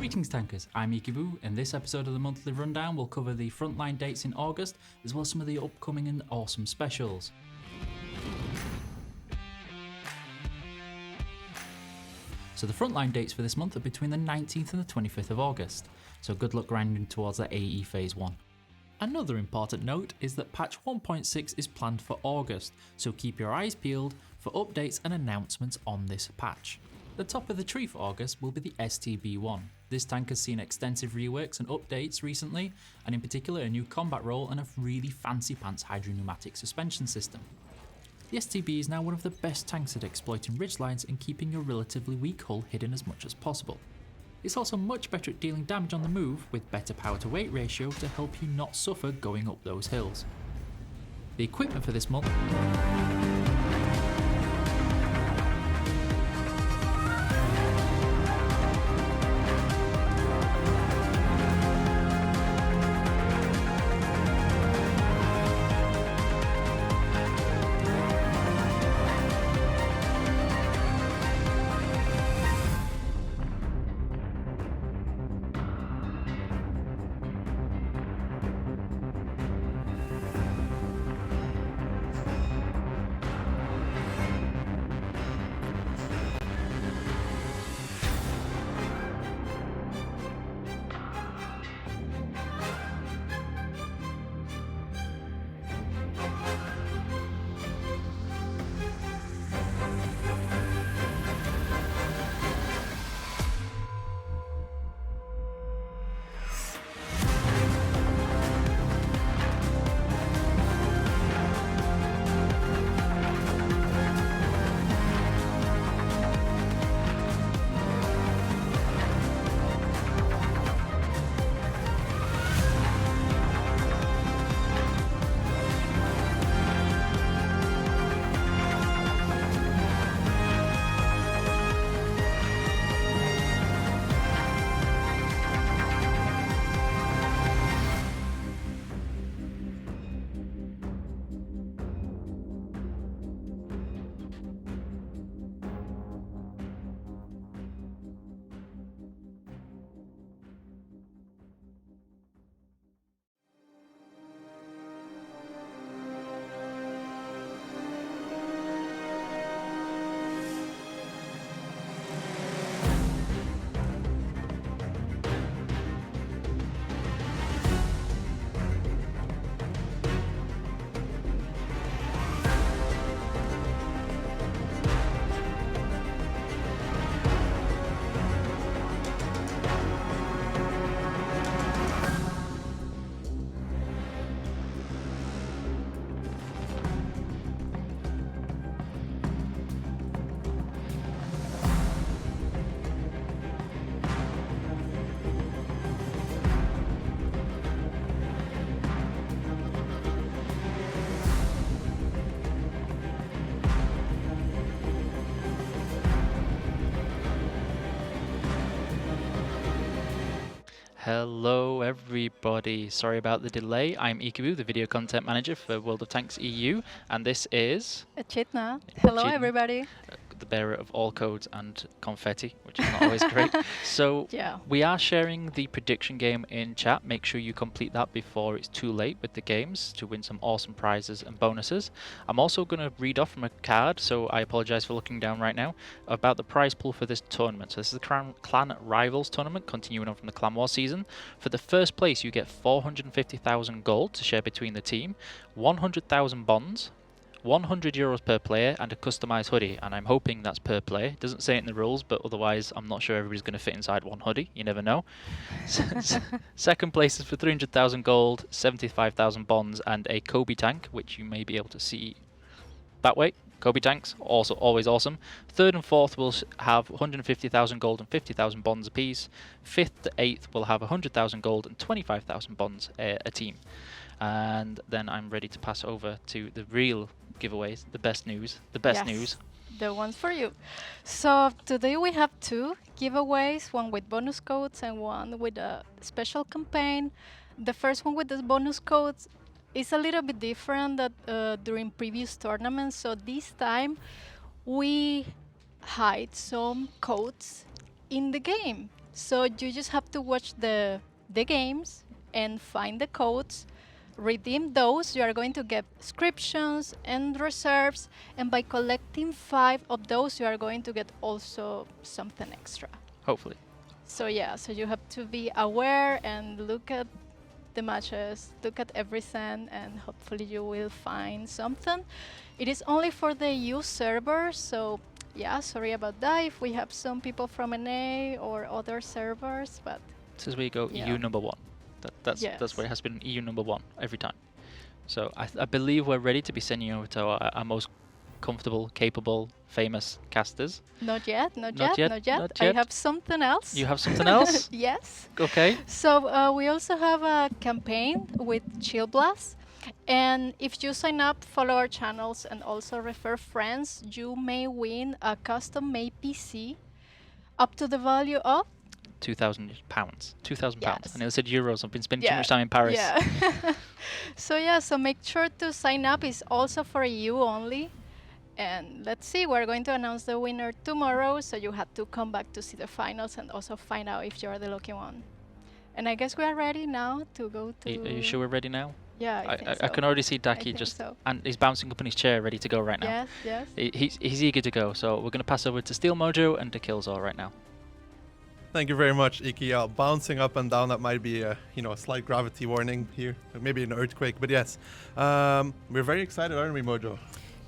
Greetings Tankers, I'm Ikibu. In this episode of the Monthly Rundown we'll cover the frontline dates in August, as well as some of the upcoming and awesome specials. So the frontline dates for this month are between the 19th and the 25th of August, so good luck grinding towards that AE Phase 1. Another important note is that patch 1.6 is planned for August, so keep your eyes peeled for updates and announcements on this patch. The top of the tree for August will be the STB1. This tank has seen extensive reworks and updates recently, and in particular a new combat role and a really fancy pants hydropneumatic suspension system. The STB is now one of the best tanks at exploiting ridgelines and keeping your relatively weak hull hidden as much as possible. It's also much better at dealing damage on the move with better power to weight ratio to help you not suffer going up those hills. The equipment for this month Hello everybody, sorry about the delay. I'm Ikibu, the video content manager for World of Tanks EU, and this is Echidna. Hello Echidna, everybody. the bearer of all codes and confetti, which is not always great. So Yeah. we are sharing the prediction game in chat. Make sure you complete that before it's too late with the games to win some awesome prizes and bonuses. I'm also going to read off from a card, so I apologize for looking down right now, about the prize pool for this tournament. So this is the Clan Rivals tournament, continuing on from the Clan War season. For the first place you get 450,000 gold to share between the team, 100,000 bonds, 100 euros per player, and a customized hoodie, and I'm hoping that's per player. It doesn't say it in the rules, but otherwise I'm not sure everybody's going to fit inside one hoodie. You never know. Second place is for 300,000 gold, 75,000 bonds, and a Kobe tank, which you may be able to see that way. Kobe tanks, also always awesome. Third and fourth will have 150,000 gold and 50,000 bonds apiece. Fifth to eighth will have 100,000 gold and 25,000 bonds a team. And then I'm ready to pass over to the real giveaways, the best news, news. The ones for you. So today we have two giveaways, one with bonus codes and one with a special campaign. The first one with the bonus codes is a little bit different that during previous tournaments. So this time we hide some codes in the game. So you just have to watch the games and find the codes, redeem those. You are going to get subscriptions and reserves, and by collecting 5 of those, you are going to get also something extra. Hopefully. So yeah, so you have to be aware and look at the matches, look at everything, and hopefully you will find something. It is only for the EU server, so yeah, sorry about that if we have some people from NA or other servers, but This is where you go Yeah. EU number 1. That's Yes. where it has been EU number 1 every time. So I believe we're ready to be sending you over to our most comfortable, capable, famous casters. not yet, not Not yet, yet, not yet. not I yet. have something else. You have something else? Yes. Okay. So we also have a campaign with Chill Blast. And if you sign up, follow our channels, and also refer friends, you may win a custom-made PC up to the value of £2,000. £2,000. Yes. I nearly said euros. I've been spending too much time in Paris. Yeah. So make sure to sign up. It's also for you only. And let's see, we're going to announce the winner tomorrow, so you have to come back to see the finals and also find out if you're the lucky one. And I guess we are ready now to go to... Are you sure we're ready now? Yeah, I think so. I can already see I Daki think just, so. and he's bouncing up in his chair, ready to go right now. Yes. He's eager to go, so we're going to pass over to Steel Mojo and to Killzor right now. Thank you very much, Iki. Bouncing up and down, that might be a slight gravity warning here, maybe an earthquake. But yes, we're very excited, aren't we, Mojo?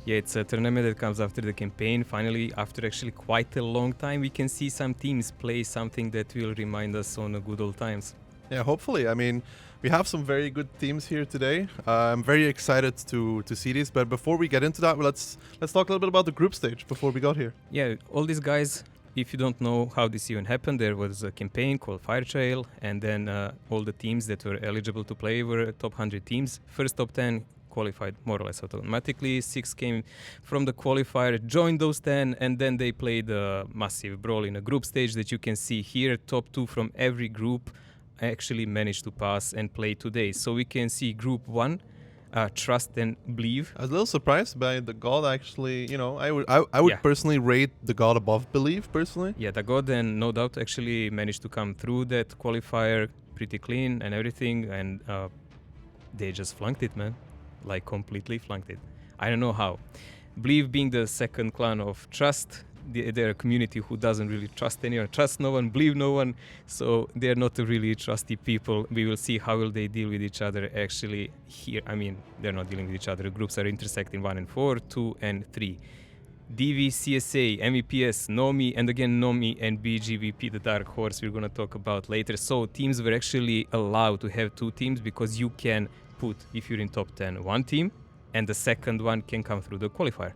Yeah, it's a tournament that comes after the campaign. Finally, after actually quite a long time, we can see some teams play something that will remind us on the good old times. Yeah, hopefully. I mean, we have some very good teams here today. I'm very excited to see these. But before we get into that, let's talk a little bit about the group stage before we got here. Yeah, all these guys, if you don't know how this even happened, there was a campaign called Fire Trail, and then all the teams that were eligible to play were top 100 teams. First top 10 qualified more or less automatically. 6 came from the qualifier, joined those 10, and then they played a massive brawl in a group stage that you can see here. Top 2 from every group actually managed to pass and play today. So we can see group 1, Trust and Believe. I was a little surprised by the God. Actually, I would Yeah. personally rate the God above Believe personally. Yeah, the God and no doubt actually managed to come through that qualifier pretty clean and everything, and they just flunked it, man. Like completely flunked it. I don't know how. Believe being the second clan of Trust, they're a community who doesn't really trust anyone, trust no one, believe no one, so they're not a really trusty people. We will see how will they deal with each other actually here. I mean, they're not dealing with each other. The groups are intersecting 1 and 4, 2 and 3. DV, CSA, MEPS, Nomi, and again Nomi and BGVP, the Dark Horse we're going to talk about later. So teams were actually allowed to have 2 teams because you can put, if you're in top 10, 1 team, and the second one can come through the qualifier.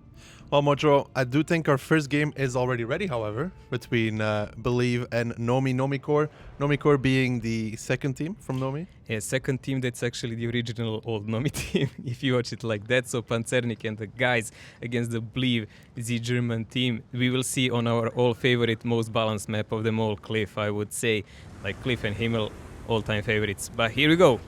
Well, Mojo, I do think our first game is already ready, however, between Believe and Nomi Core. Nomi Core being the second team from Nomi. Yeah, second team, that's actually the original old Nomi team, if you watch it like that. So Panzernik and the guys against the Believe, the German team. We will see on our all favorite, most balanced map of them all, Cliff, I would say. Like Cliff and Himmel, all-time favorites. But here we go.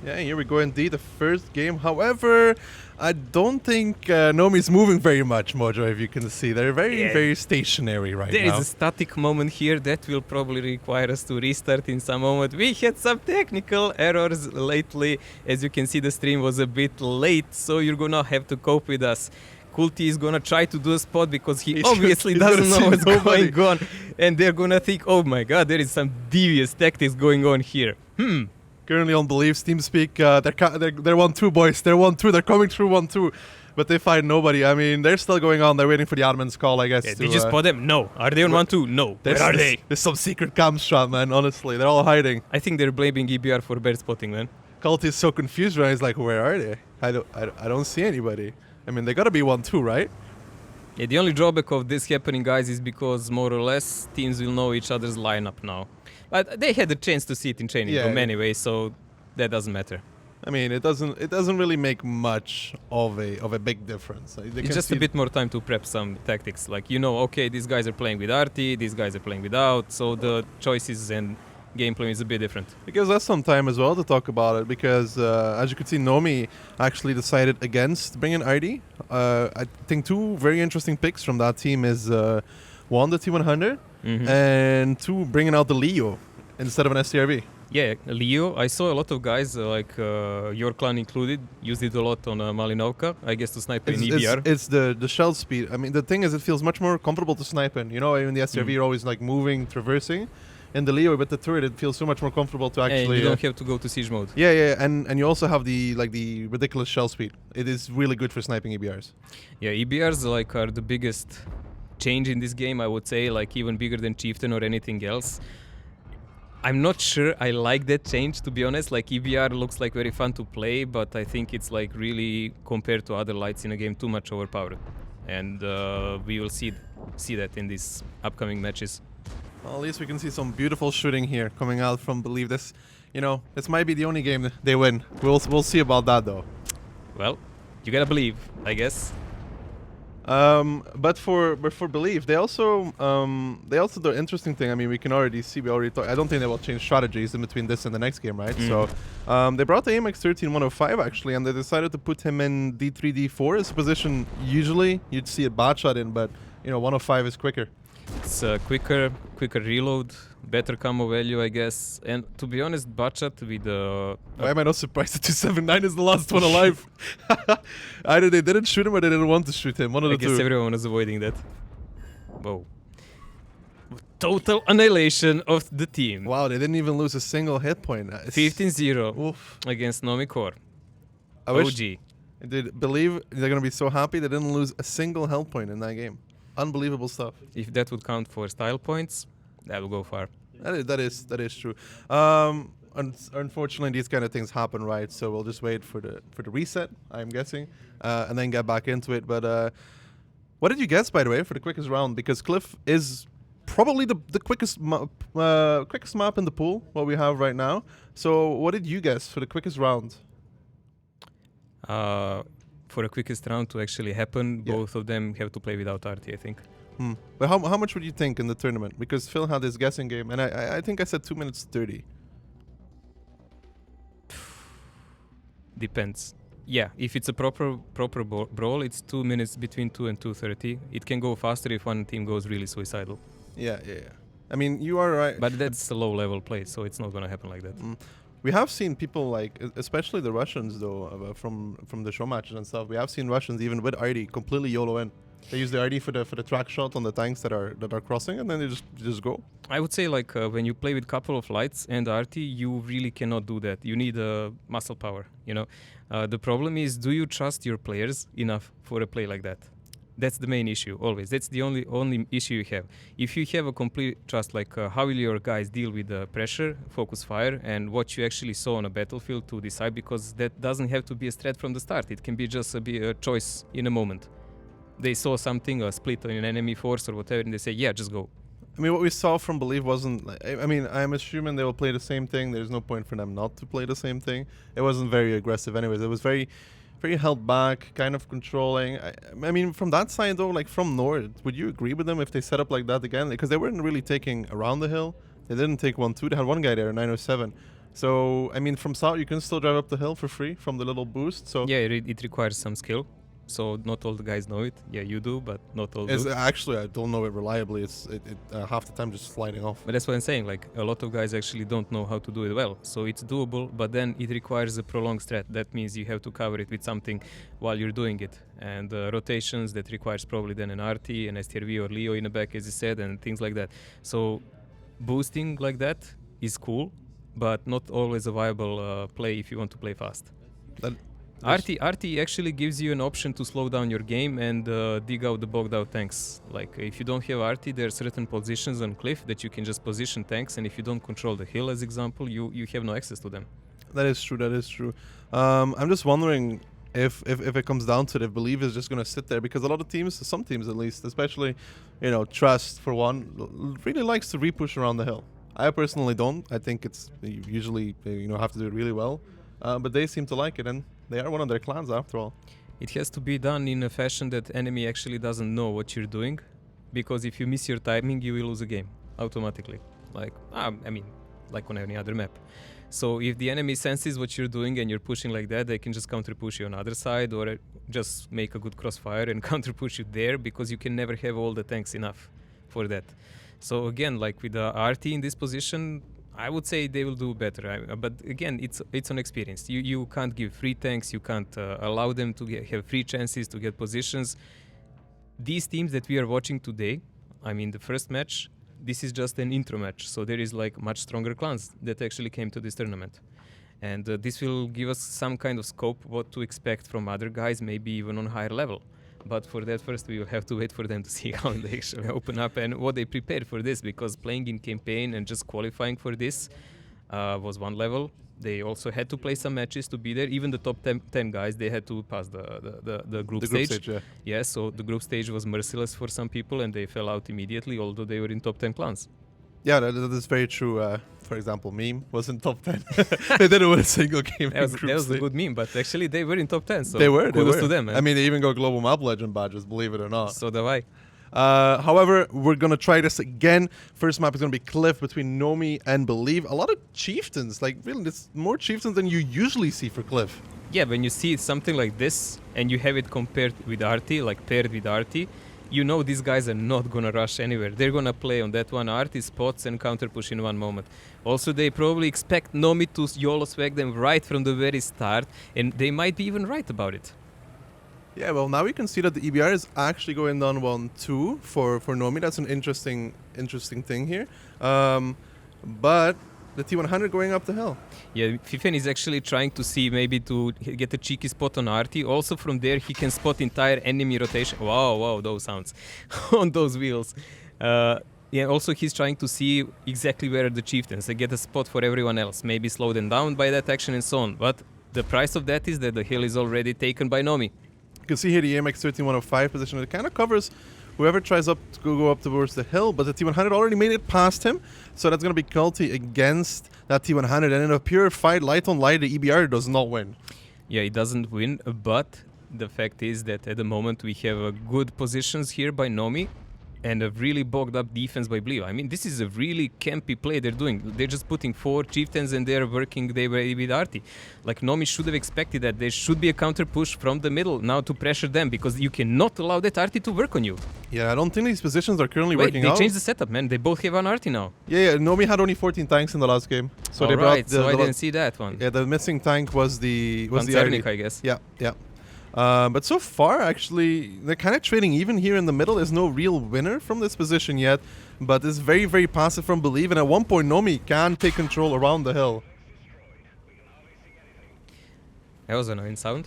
Yeah, here we go indeed, the first game. However, I don't think Nomi's moving very much, Mojo, if you can see. They're very stationary right There now. is a static moment here that will probably require us to restart in some moment. We had some technical errors lately. As you can see, the stream was a bit late, so you're gonna have to cope with us. Kulti is gonna try to do a spot because he obviously he's doesn't gonna know see what's nobody. going on. And they're gonna think, oh my god, there is some devious tactics going on here. Currently on Believe's TeamSpeak, they're 1-2, boys. They're 1-2. They're coming through 1-2. But they find nobody. I mean, they're still going on. They're waiting for the admin's call, I guess. Yeah, did you spot them? No. Are they on 1-2? No. Where are they? There's some secret cam shot, man, honestly. They're all hiding. I think they're blaming EBR for bear spotting, man. Kulti is so confused right now. He's like, where are they? I don't see anybody. I mean, they gotta be 1-2, right? Yeah, the only drawback of this happening, guys, is because more or less teams will know each other's lineup now. But they had a chance to see it in training room anyway, so that doesn't matter. I mean, it doesn't really make much of a big difference. It's just a bit more time to prep some tactics. Like, okay, these guys are playing with Arti, these guys are playing without, so the choices and gameplay is a bit different. It gives us some time as well to talk about it because, as you can see, Nomi actually decided against bringing RD. I think 2 very interesting picks from that team is one, the T100, and 2, bringing out the Leo instead of an STRV. Yeah, Leo. I saw a lot of guys, your clan included, used it a lot on Malinovka, I guess, to snipe in EBR. It's the shell speed. I mean, the thing is, it feels much more comfortable to snipe in. You know, in the STRV, you're always like moving, traversing. In the Leo, with the turret, it feels so much more comfortable to actually. And you don't have to go to siege mode. Yeah, and you also have the ridiculous shell speed. It is really good for sniping EBRs. Yeah, EBRs are the biggest change in this game, I would say, like even bigger than Chieftain or anything else. I'm not sure I like that change, to be honest. Like EBR looks like very fun to play, but I think it's like really, compared to other lights in a game, too much overpowered. And we will see that in these upcoming matches. Well, at least we can see some beautiful shooting here coming out from Believe. This, this might be the only game they win. We'll see about that though. Well, you gotta believe, I guess. But for Believe, they also the interesting thing. I mean, we already talked. I don't think they will change strategies in between this and the next game, right? So they brought the AMX 13105 actually, and they decided to put him in D3 D4 as a position. Usually you'd see a bot shot in, but 105 is quicker. It's quicker reload, better camo value, I guess. And to be honest, Bachat with the... Why am I not surprised that 279 is the last one alive? Either they didn't shoot him or they didn't want to shoot him. One of the two. I guess everyone was avoiding that. Whoa. Total annihilation of the team. Wow, they didn't even lose a single hit point. 15-0 against Nomi Core. I OG. wish they believe they're going to be so happy they didn't lose a single health point in that game. Unbelievable stuff. If that would count for style points, that would go far. That is true. Unfortunately, these kind of things happen, right? So we'll just wait for the reset, I'm guessing, and then get back into it. But what did you guess, by the way, for the quickest round? Because Cliff is probably the quickest map in the pool, what we have right now. So what did you guess for the quickest round? For the quickest round to actually happen, both of them have to play without RT, I think. But how much would you think in the tournament? Because Phil had this guessing game, and I think I said 2 minutes 30. Depends. Yeah, if it's a proper brawl, it's 2 minutes between 2 and 2:30. It can go faster if one team goes really suicidal. Yeah. I mean, you are right. But that's a low-level play, so it's not going to happen like that. We have seen people like, especially the Russians though, from the show matches and stuff. We have seen Russians even with RD completely YOLO in. They use the RD for the track shot on the tanks that are crossing, and then they just go. I would say like when you play with couple of lights and RT, you really cannot do that. You need muscle power. The problem is, do you trust your players enough for a play like that? That's the main issue, always. That's the only issue you have. If you have a complete trust, like how will your guys deal with the pressure, focus fire, and what you actually saw on a battlefield to decide, because that doesn't have to be a strat from the start. It can be just a choice in a moment. They saw something, a split on an enemy force or whatever, and they say, yeah, just go. I mean, what we saw from Believe wasn't... I mean, I'm assuming they will play the same thing. There's no point for them not to play the same thing. It wasn't very aggressive anyways. It was very held back, kind of controlling. I mean, from that side though, like from North, would you agree with them if they set up like that again? Because they weren't really taking around the hill. They didn't take 1-2. They had one guy there, 907. So, I mean, from South, you can still drive up the hill for free from the little boost. So yeah, it requires some skill. So not all the guys know it. Yeah, you do, but not all do. Actually, I don't know it reliably. It's half the time just sliding off. But that's what I'm saying. Like, a lot of guys actually don't know how to do it well. So it's doable, but then it requires a prolonged strat. That means you have to cover it with something while you're doing it. And rotations, that requires probably then an RT, an STRV or Leo in the back, as you said, and things like that. So boosting like that is cool, but not always a viable play if you want to play fast. RT actually gives you an option to slow down your game and dig out the bogged out tanks. Like if you don't have RT, there are certain positions on cliff that you can just position tanks, and if you don't control the hill, as example, you have no access to them. That is true. I'm just wondering if it comes down to it, if Believe is just going to sit there, because a lot of teams, some teams at least, especially Trust for one, really likes to repush around the hill. I personally don't. I think it's usually have to do it really well, but they seem to like it, and they are one of their clans after all. It has to be done in a fashion that enemy actually doesn't know what you're doing, because if you miss your timing, you will lose a game automatically. Like on any other map. So if the enemy senses what you're doing and you're pushing like that, they can just counter push you on the other side, or just make a good crossfire and counter push you there, because you can never have all the tanks enough for that. So again, like with the RT in this position, I would say they will do better. But again, it's an experience. You can't give free tanks. You can't allow them to have free chances to get positions. These teams that we are watching today, I mean, the first match, this is just an intro match. So there is like much stronger clans that actually came to this tournament. And this will give us some kind of scope what to expect from other guys, maybe even on higher level. But for that, first we will have to wait for them to see how they actually open up and what they prepared for this, because playing in campaign and just qualifying for this was one level. They also had to play some matches to be there. Even the top 10 guys, they had to pass the group stage. Yeah, so the group stage was merciless for some people and they fell out immediately, although they were in top 10 clans. Yeah, that is very true. For example, Meme was in top 10. They didn't win a single game. That was a good meme, but actually they were in top 10. So they were. Kudos to them. Man. I mean, they even got Global Map Legend badges, believe it or not. So do I. However, we're going to try this again. First map is going to be Cliff between Nomi and Believe. A lot of chieftains. Like, really, it's more chieftains than you usually see for Cliff. Yeah, when you see something like this and you have it compared with RT, like paired with RT, you know these guys are not going to rush anywhere. They're going to play on that one RT spots and counter push in one moment. Also, they probably expect Nomi to YOLO swag them right from the very start, and they might be even right about it. Yeah, well, now we can see that the EBR is actually going down 1-2 for Nomi. That's an interesting thing here. But the T100 going up the hill. Yeah, Fifen is actually trying to see maybe to get a cheeky spot on RT. Also from there he can spot entire enemy rotation. Wow, those sounds on those wheels. Yeah, also he's trying to see exactly where are the chieftains and get a spot for everyone else. Maybe slow them down by that action and so on. But the price of that is that the hill is already taken by Nomi. You can see here the AMX 13105 position. It kind of covers whoever tries to go up towards the hill, but the T100 already made it past him, so that's going to be Culty against that T100, and in a pure fight, light on light, the EBR does not win. Yeah, it doesn't win, but the fact is that at the moment we have good positions here by Nomi, and a really bogged up defense by Blue. I mean, this is a really campy play they're doing. They're just putting 4 chieftains and they're working with Arti. Like, Nomi should have expected that. There should be a counter push from the middle now to pressure them, because you cannot allow that Arti to work on you. Yeah, I don't think these positions are currently working out. They changed the setup, man. They both have an Arti now. Yeah, Nomi had only 14 tanks in the last game. So they brought so I didn't see that one. Yeah, the missing tank was the Panzernik, I guess. Yeah. But so far, actually, they're kind of trading even here in the middle. There's no real winner from this position yet, but it's very, very passive from Believe, and at one point, Nomi can take control around the hill. That was an annoying sound.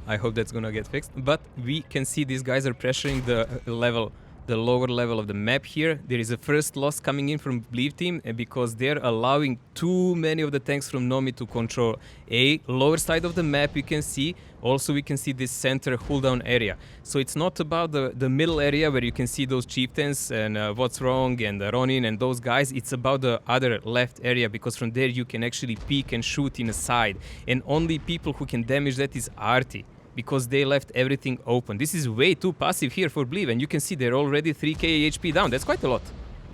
I hope that's gonna get fixed. But we can see these guys are pressuring the lower level of the map here. There is a first loss coming in from Believe team because they're allowing too many of the tanks from Nomi to control a lower side of the map. You can see also we can see this center cooldown area. So it's not about the middle area where you can see those chieftains and What's Wrong and Ronin and those guys. It's about the other left area, because from there you can actually peek and shoot in a side, and only people who can damage that is Arti, because they left everything open. This is way too passive here for Believe, and you can see they're already 3k HP down. That's quite a lot.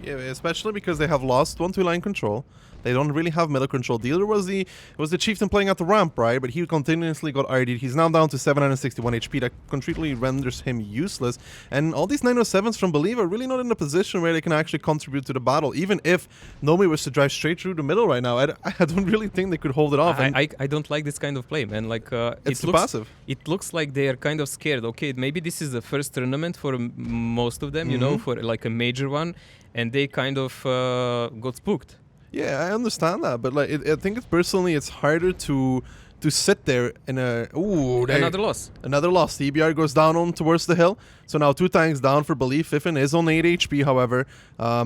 Yeah, especially because they have lost 1-2 line control. They don't really have middle control. Dealer was the chieftain playing at the ramp, right? But he continuously got RD'd. He's now down to 761 HP. That completely renders him useless. And all these 907s from Believe are really not in a position where they can actually contribute to the battle. Even if Nomi was to drive straight through the middle right now, I don't really think they could hold it off. I don't like this kind of play, man. Like it's too passive. It looks like they are kind of scared. Okay, maybe this is the first tournament for most of them, you know, for like a major one, and they kind of got spooked. Yeah, I understand that, but like I think it's harder to sit there in another loss. Another loss. The EBR goes down on towards the hill. So now 2 tanks down for Believe. Fifen is on 8 HP, however.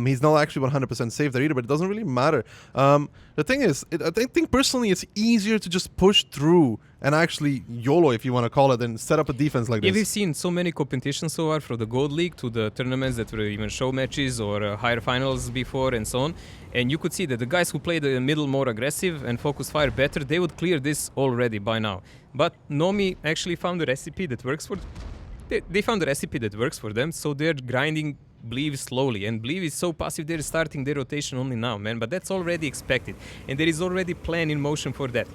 He's not actually 100% safe there either, but it doesn't really matter. The thing is, I think personally it's easier to just push through and actually YOLO, if you want to call it, and set up a defense like this. Yeah, we've seen so many competitions so far, from the Gold League to the tournaments that were even show matches or higher finals before and so on. And you could see that the guys who play the middle more aggressive and focus fire better, they would clear this already by now. But Nomi actually found a recipe that works for... They found a recipe that works for them, so they're grinding Believe slowly. And Believe is so passive, they're starting their rotation only now, man. But that's already expected. And there is already plan in motion for that.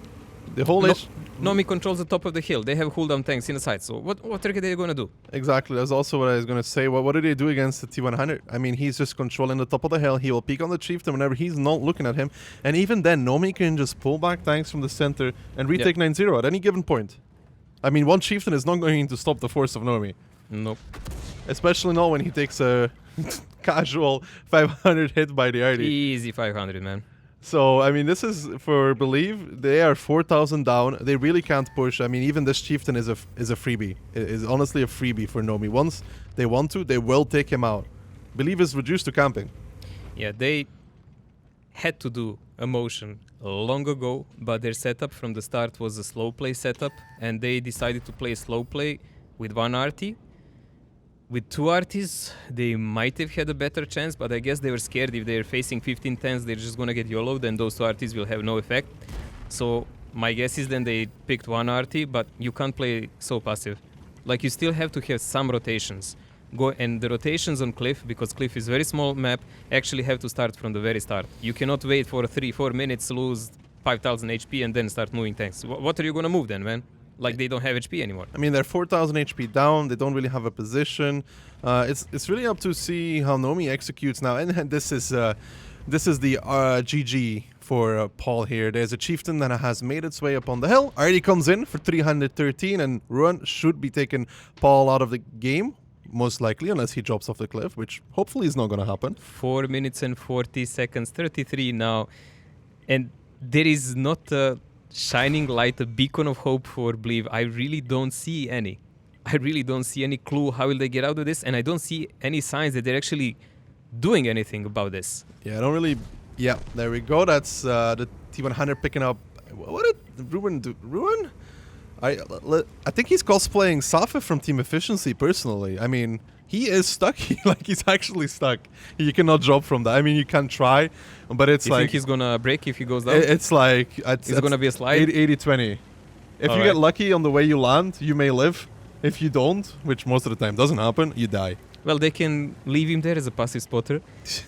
The whole issue. Nomi controls the top of the hill. They have cooldown tanks in the side. So what are they going to do? Exactly. That's also what I was going to say. What do they do against the T100? I mean, he's just controlling the top of the hill. He will peek on the chieftain whenever he's not looking at him. And even then, Nomi can just pull back tanks from the center and retake 9-0 at any given point. I mean, one chieftain is not going to stop the force of Nomi. Nope. Especially not when he takes a casual 500 hit by the RD. Easy 500, man. So, I mean, this is, for Believe, they are 4,000 down. They really can't push. I mean, even this chieftain is a freebie. It is honestly a freebie for Nomi. Once they want to, they will take him out. Believe is reduced to camping. Yeah, they had to do a motion long ago, but their setup from the start was a slow play setup, and they decided to play slow play with one RT. With two RTs, they might have had a better chance, but I guess they were scared if they're facing 15-10s, they're just gonna get YOLO'd, and those two RTs will have no effect. So my guess is then they picked one RT, but you can't play so passive. Like, you still have to have some rotations. And the rotations on Cliff, because Cliff is a very small map, actually have to start from the very start. You cannot wait for 3-4 minutes, lose 5,000 HP, and then start moving tanks. What are you gonna move then, man? Like, they don't have HP anymore. I mean, they're 4,000 HP down. They don't really have a position. It's really up to see how Nomi executes now. And this is the GG for Paul here. There's a chieftain that has made its way up on the hill. Already comes in for 313, and Ruan should be taking Paul out of the game, most likely, unless he drops off the cliff, which hopefully is not going to happen. 4 minutes and 40 seconds, 33 now. And there is not a shining light, a beacon of hope for Believe. I really don't see any. I really don't see any clue how will they get out of this, and I don't see any signs that they're actually doing anything about this. Yeah, I don't really... Yeah, there we go. That's the T100 picking up... What did Ruan do? Ruan? I think he's cosplaying Safa from Team Efficiency, personally. I mean, he is stuck. He's actually stuck. He cannot drop from that. I mean, you can try, but it's you like... think he's going to break if he goes down? It's like... It's going to be a slide? 80-20. If you get lucky on the way you land, you may live. If you don't, which most of the time doesn't happen, you die. Well, they can leave him there as a passive spotter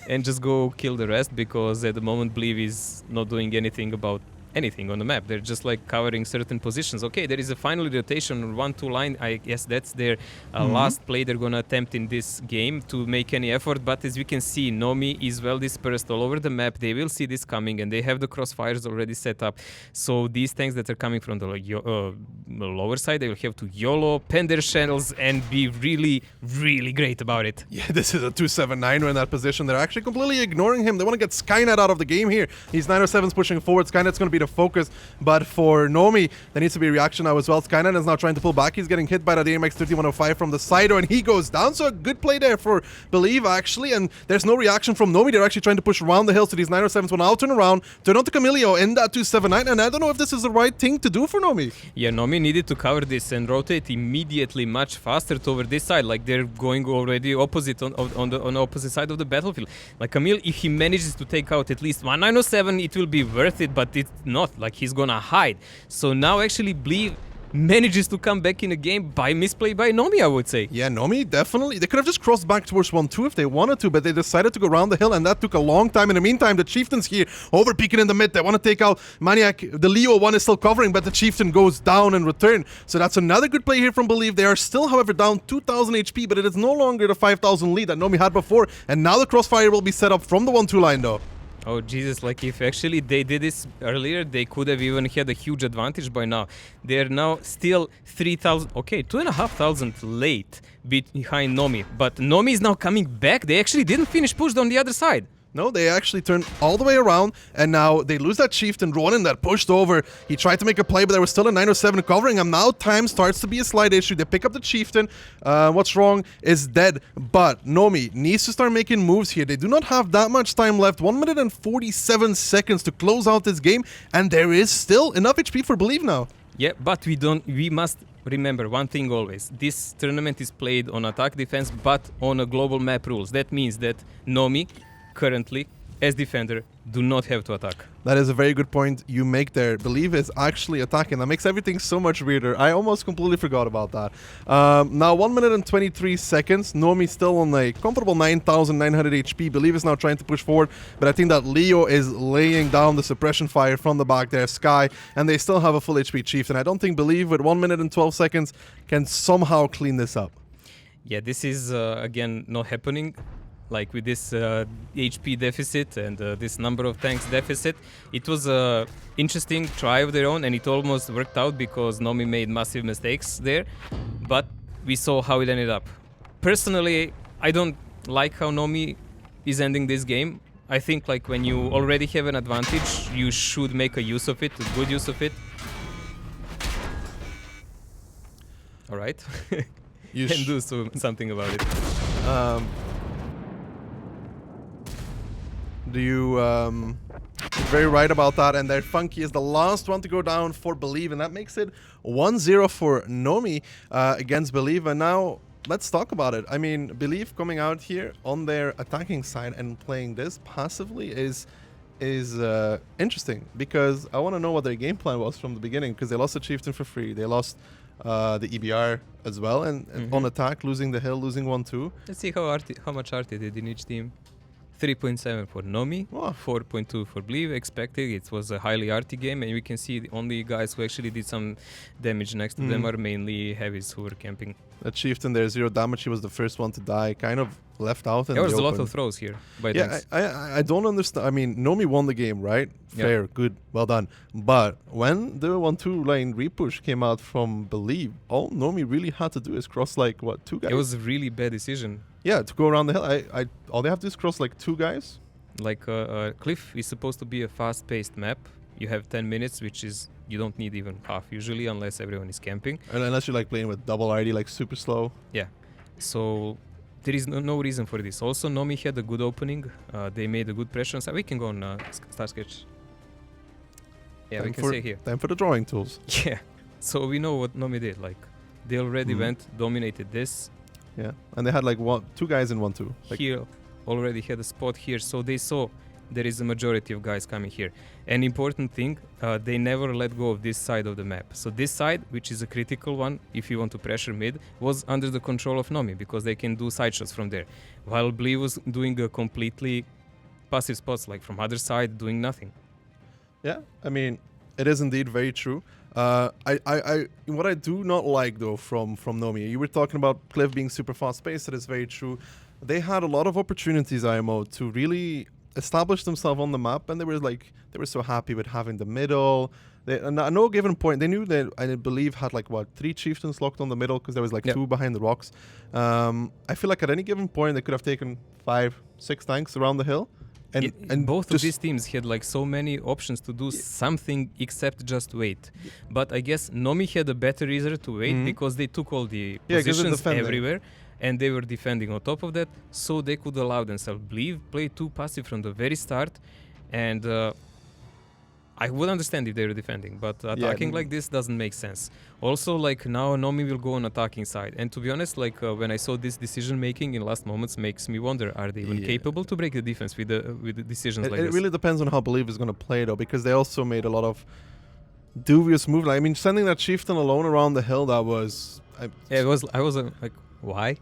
and just go kill the rest, because at the moment Believe is not doing anything about anything on the map. They're just like covering certain positions. Okay, there is a final rotation on 1-2 line. I guess that's their last play they're gonna attempt in this game to make any effort. But as we can see, Nomi is well dispersed all over the map. They will see this coming, and they have the crossfires already set up. So these tanks that are coming from the lower side, they will have to YOLO, pen their channels, and be really, really great about it. Yeah, this is a 279 in that position. They're actually completely ignoring him. They want to get Skynet out of the game here. He's 907's pushing forward. Skynet's going to be the focus, but for Nomi, there needs to be a reaction now as well. Skynet is now trying to pull back. He's getting hit by that AMX 3105 from the side, and he goes down. So a good play there for Believe, actually, and there's no reaction from Nomi. They're actually trying to push around the hill, so these 907s will now turn around, turn on to Camilio in that 279, and I don't know if this is the right thing to do for Nomi. Yeah, Nomi needed to cover this and rotate immediately much faster over this side, like they're going already opposite on the opposite side of the battlefield. Like Camille, if he manages to take out at least one 907, it will be worth it, but it's not. Like, he's gonna hide. So now actually Believe manages to come back in the game by misplay by Nomi, I would say. Yeah, Nomi, definitely. They could have just crossed back towards 1-2 if they wanted to, but they decided to go around the hill, and that took a long time. In the meantime, the Chieftain's here, over-peeking in the mid. They want to take out Maniac. The Leo one is still covering, but the Chieftain goes down in return. So that's another good play here from Believe. They are still, however, down 2,000 HP, but it is no longer the 5,000 lead that Nomi had before, and now the crossfire will be set up from the 1-2 line, though. Oh Jesus, like if actually they did this earlier, they could have even had a huge advantage by now. They're now still 3,000, okay, 2,500 late behind Nomi. But Nomi is now coming back. They actually didn't finish pushed on the other side. No, they actually turned all the way around, and now they lose that Chieftain. Ronin that pushed over. He tried to make a play, but there was still a 907 covering him. Now time starts to be a slight issue. They pick up the Chieftain. What's wrong is dead, but Nomi needs to start making moves here. They do not have that much time left. 1 minute and 47 seconds to close out this game, and there is still enough HP for Believe now. Yeah, but we must remember one thing always. This tournament is played on attack defense, but on a global map rules. That means that Nomi currently as defender, do not have to attack. That is a very good point you make there. Believe is actually attacking. That makes everything so much weirder. I almost completely forgot about that. Now 1 minute and 23 seconds. Nomi still on a comfortable 9,900 HP. Believe is now trying to push forward, but I think that Leo is laying down the suppression fire from the back there, Sky, and they still have a full HP Chieftain. I don't think Believe with 1 minute and 12 seconds can somehow clean this up. Yeah, this is again not happening. Like with this HP deficit and this number of tanks deficit, it was a interesting try of their own, and it almost worked out because Nomi made massive mistakes there, but we saw how it ended up. Personally, I don't like how Nomi is ending this game. I think like when you already have an advantage, you should make a use of it, a good use of it. All right, You can do something about it. Very right about that, and their Funky is the last one to go down for Believe, and that makes it 1-0 for Nomi against Believe. And now let's talk about it. I mean, Believe coming out here on their attacking side and playing this passively is interesting, because I want to know what their game plan was from the beginning, because they lost the Chieftain for free, they lost the EBR as well, and on attack, losing the hill, losing 1-2. Let's see how much RT did in each team. 3.7 for Nomi, 4.2 for Believe. Expected, it was a highly arty game, and we can see the only guys who actually did some damage next to them are mainly heavies who were camping. That Chieftain there, 0 damage, he was the first one to die, kind of left out. There was a lot of throws here by tanks. I don't understand. I mean, Nomi won the game, right? Fair, good, well done. But when the 1-2 lane repush came out from Believe, all Nomi really had to do is cross like, what, 2 guys? It was a really bad decision. Yeah, to go around the hill. All they have to do is cross like 2 guys. Like Cliff is supposed to be a fast-paced map. You have 10 minutes, which is, you don't need even half usually, unless everyone is camping. And unless you're like playing with double ID, like super slow. Yeah. So there is no reason for this. Also, Nomi had a good opening. They made a good pressure. So we can go on Start Sketch. Yeah, we can say here. Time for the drawing tools. Yeah. So we know what Nomi did. Like, they already went, dominated this. Yeah, and they had like 2 guys in 1-2. Like here, already had a spot here. So they saw there is a majority of guys coming here. An important thing, they never let go of this side of the map. So this side, which is a critical one, if you want to pressure mid, was under the control of Nomi, because they can do side shots from there. While Blee was doing a completely passive spots, like from other side, doing nothing. Yeah, I mean, it is indeed very true. What I do not like though from Nomi, you were talking about Cliff being super fast paced. That is very true. They had a lot of opportunities, IMO, to really establish themselves on the map, and they were so happy with having the middle. And at no given point, they knew that, I believe, had like 3 chieftains locked on the middle, because there was 2 behind the rocks. I feel like at any given point they could have taken 5-6 tanks around the hill. And both of these teams had like so many options to do something except just wait. But I guess Nomi had a better reason to wait, because they took all the positions everywhere, and they were defending on top of that, so they could allow themselves play too passive from the very start. And I would understand if they were defending, but attacking like this doesn't make sense. Also, like now Nomi will go on attacking side, and to be honest, like when I saw this decision making in last moments, makes me wonder, are they even capable to break the defense with the decisions like this? It really depends on how Believe is going to play though, because they also made a lot of dubious moves. I mean, sending that chieftain alone around the hill, that was I was like, why?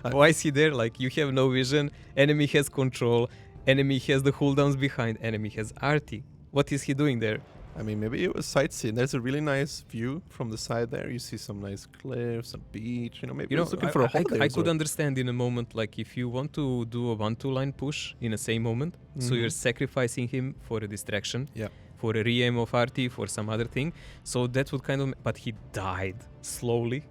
Why is he there? Like, you have no vision, enemy has control, enemy has the cooldowns behind, enemy has RT. What is he doing there? I mean, maybe it was sightseeing. There's a really nice view from the side there. You see some nice cliffs, a beach. Maybe he was looking for a holiday. I could understand in a moment, like if you want to do a 1-2 line push in the same moment, so you're sacrificing him for a distraction, for a re-aim of RT, for some other thing. So that would kind of... But he died slowly.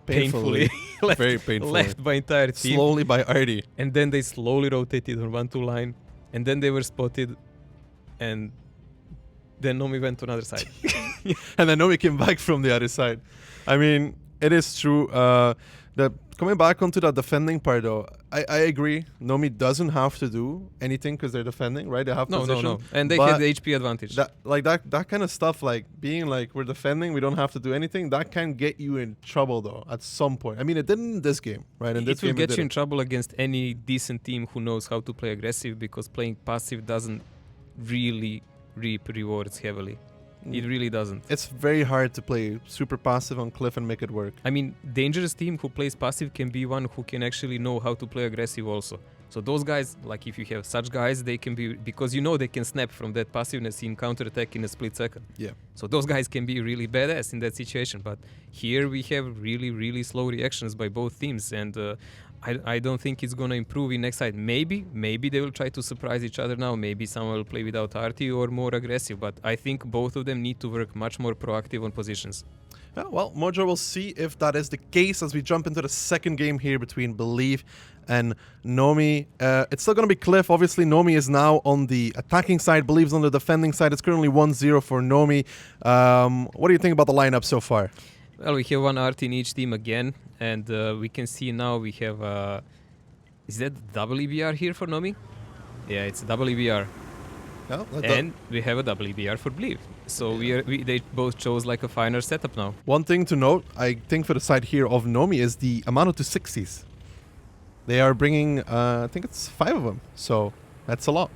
Painfully. Very painfully. Left by entire team. Slowly by RT. And then they slowly rotated on 1-2 line. And then they were spotted. And then Nomi went to another side. And then Nomi came back from the other side. I mean, It is true. Coming back onto that defending part, though, I agree. Nomi doesn't have to do anything because they're defending, right? They have position. No. And they but have the HP advantage. That kind of stuff, like being like we're defending, we don't have to do anything. That can get you in trouble, though, at some point. I mean, it didn't in this game, right? In this It will game, get you in trouble against any decent team who knows how to play aggressive, because playing passive doesn't really reap rewards heavily. It really doesn't. It's very hard to play super passive on Cliff and make it work. I mean, dangerous team who plays passive can be one who can actually know how to play aggressive also. So those guys, like if you have such guys, they can be, because you know they can snap from that passiveness in counter-attack in a split second. Yeah. So those guys can be really badass in that situation. But here we have really, really slow reactions by both teams. And I don't think it's going to improve in next side. Maybe they will try to surprise each other now. Maybe someone will play without Arti or more aggressive. But I think both of them need to work much more proactive on positions. Yeah, well, Mojo will see if that is the case as we jump into the second game here between Believe and Nomi. It's still going to be Cliff. Obviously, Nomi is now on the attacking side. Believe's on the defending side. It's currently 1-0 for Nomi. What do you think about the lineup so far? Well, we have one art in each team again. And we can see now we have... is that double EBR here for Nomi? Yeah, it's double EBR. Yeah, and we have a double EBR for Believe. So they both chose like a finer setup now. One thing to note, I think for the side here of Nomi, is the amount of 260s. They are bringing, I think it's 5 of them. So that's a lot.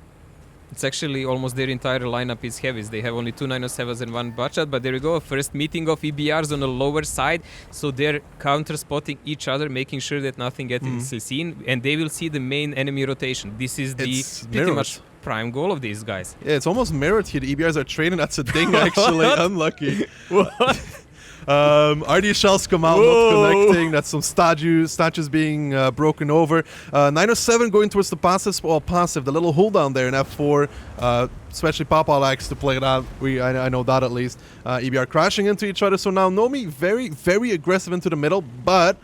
It's actually almost their entire lineup is heavies. They have only 2 907s and 1 Butchat, but there we go. First meeting of EBRs on the lower side. So they're counter-spotting each other, making sure that nothing gets seen. And they will see the main enemy rotation. This is pretty much prime goal of these guys. Yeah, it's almost mirrored here. The EBRs are trading. That's a ding, actually. Unlucky. What? RD shells come out, not connecting. That's some statues being broken over. 907 going towards the passive. Well, passive. The little hold down there in F4. Especially Papa likes to play that. I know that at least. EBR crashing into each other. So now Nomi very, very aggressive into the middle. But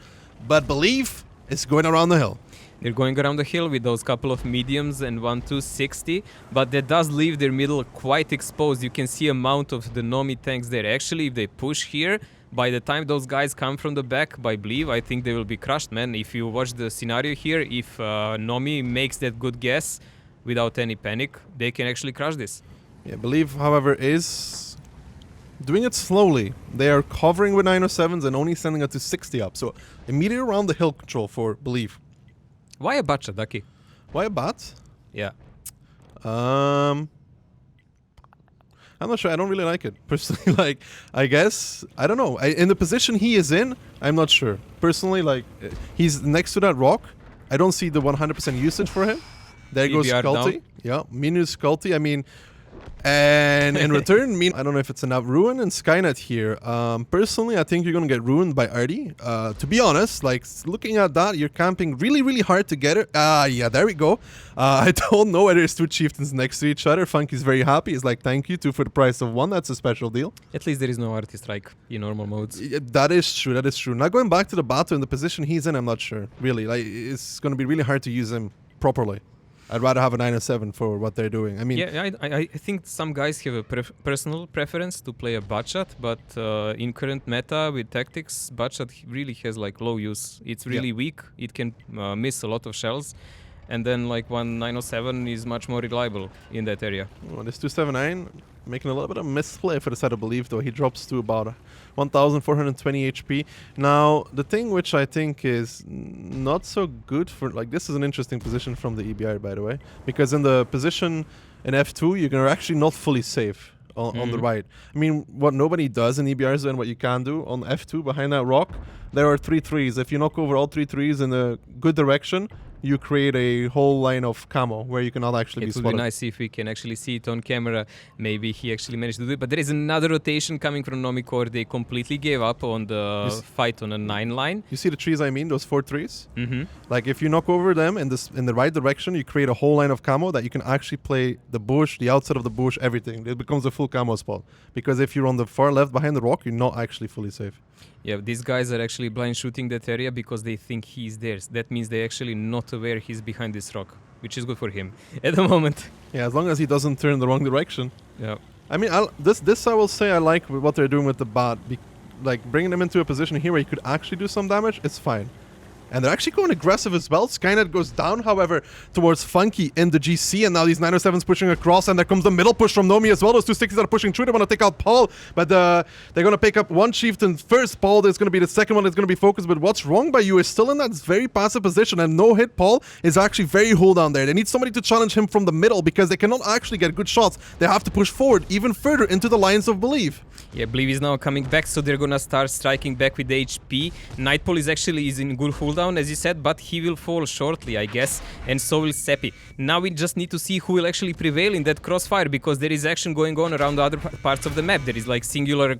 Believe is going around the hill. They're going around the hill with those couple of mediums and 1-2-60, but that does leave their middle quite exposed. You can see amount of the Nomi tanks there. Actually, if they push here, by the time those guys come from the back by Believe, I think they will be crushed, man. If you watch the scenario here, if Nomi makes that good guess without any panic, they can actually crush this. Yeah, Believe, however, is doing it slowly. They are covering with 907s and only sending it to 60 up. So immediately around the hill control for Believe. Why a Butchat, Ducky? Why a bot? Yeah. I'm not sure. I don't really like it. Personally, like, I guess, I don't know. In the position he is in, I'm not sure. Personally, like, he's next to that rock. I don't see the 100% usage for him. There goes EBR Sculty. down. Yeah, Minu Sculty. I mean, and in return, I don't know if it's enough. Ruin and Skynet here. Personally, I think you're going to get ruined by Artie. To be honest, like, looking at that, you're camping really, really hard to get it. Yeah, there we go. I don't know whether it's 2 chieftains next to each other. Funky's very happy. He's like, thank you, 2 for the price of 1. That's a special deal. At least there is no artist strike in normal modes. Yeah, that is true. Now, going back to the battle in the position he's in, I'm not sure. Really, like, it's going to be really hard to use him properly. I'd rather have a 907 for what they're doing. I mean, yeah, I think some guys have a personal preference to play a Butchat, but in current meta with tactics, Butchat really has like low use. It's really weak. It can miss a lot of shells, and then like one 907 is much more reliable in that area. Well, this 279 making a little bit of misplay for the side of Believe, though. He drops to about 1,420 HP. Now, the thing which I think is not so good for, like, this is an interesting position from the EBR, by the way, because in the position in F2, you're actually not fully safe on the right. I mean, what nobody does in EBRs and what you can do on F2 behind that rock, there are 3 trees. If you knock over all 3 trees in a good direction, you create a whole line of camo where you cannot actually be spotted. It would be nice if we can actually see it on camera. Maybe he actually managed to do it. But there is another rotation coming from Nomi Core. They completely gave up on the fight on a 9 line. You see the trees I mean? Those 4 trees? Mm-hmm. Like, if you knock over them in the right direction, you create a whole line of camo that you can actually play the bush, the outside of the bush, everything. It becomes a full camo spot. Because if you're on the far left behind the rock, you're not actually fully safe. Yeah, these guys are actually blind shooting that area because they think he's there. That means they're actually not aware he's behind this rock, which is good for him at the moment. Yeah, as long as he doesn't turn the wrong direction. Yeah. I mean, this I will say I like what they're doing with the bot. like bringing him into a position here where he could actually do some damage, it's fine. And they're actually going aggressive as well. Skynet goes down, however, towards Funky in the GC. And now these 907s pushing across. And there comes the middle push from Nomi as well. Those 260s that are pushing through. They want to take out Paul. But they're going to pick up one Chieftain first. Paul is going to be the second one that's going to be focused. But what's wrong by you is still in that very passive position. And no hit Paul is actually very hold down there. They need somebody to challenge him from the middle because they cannot actually get good shots. They have to push forward even further into the lines of Believe. Yeah, Believe is now coming back, so they're gonna start striking back with the HP. Nightfall is in good cooldown, as you said, but he will fall shortly, I guess, and so will Seppi. Now we just need to see who will actually prevail in that crossfire, because there is action going on around the other parts of the map. There is like singular,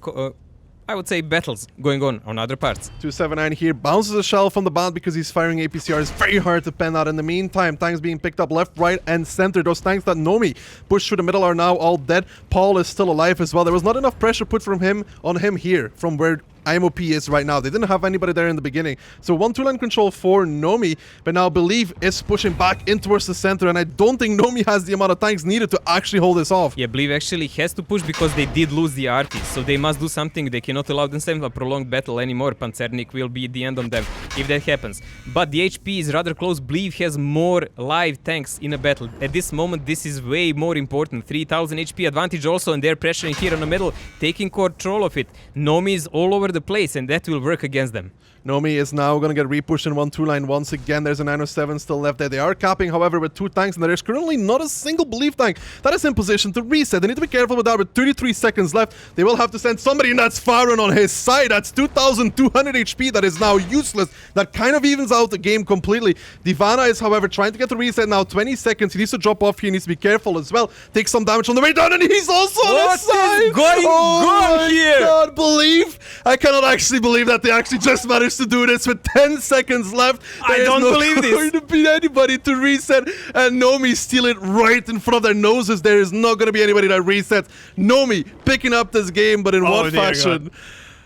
I would say, battles going on other parts. 279 here bounces a shell from the bot because he's firing APCR. It's very hard to pen out. In the meantime, tanks being picked up left, right, and center. Those tanks that Nomi pushed through the middle are now all dead. Paul is still alive as well. There was not enough pressure put from him on him here from where IMOP is right now. They didn't have anybody there in the beginning. So 1-2 line control for Nomi, but now Believe is pushing back in towards the center, and I don't think Nomi has the amount of tanks needed to actually hold this off. Yeah, Believe actually has to push because they did lose the arty, so they must do something. They cannot allow themselves a prolonged battle anymore. Panzernik will be the end on them if that happens. But the HP is rather close. Believe has more live tanks in a battle. At this moment, this is way more important. 3000 HP advantage also, and they're pressuring here on the middle, taking control of it. Nomi is all over the place, and that will work against them. Nomi is now going to get repushed in 1-2 line once again. There's a 907 still left there. They are capping, however, with 2 tanks, and there is currently not a single Believe tank that is in position to reset. They need to be careful with that. With 33 seconds left, they will have to send somebody, and that's Faron on his side. That's 2,200 HP that is now useless. That kind of evens out the game completely. Divana is, however, trying to get the reset now. 20 seconds. He needs to drop off here. He needs to be careful as well. Take some damage on the way down, and he's also on his side. What is going on here? God, Believe. I cannot actually believe that they actually just managed to do this with 10 seconds left. I don't believe this. There is not going to be anybody to reset, and Nomi steal it right in front of their noses. There is not going to be anybody that resets. Nomi picking up this game, but in what fashion?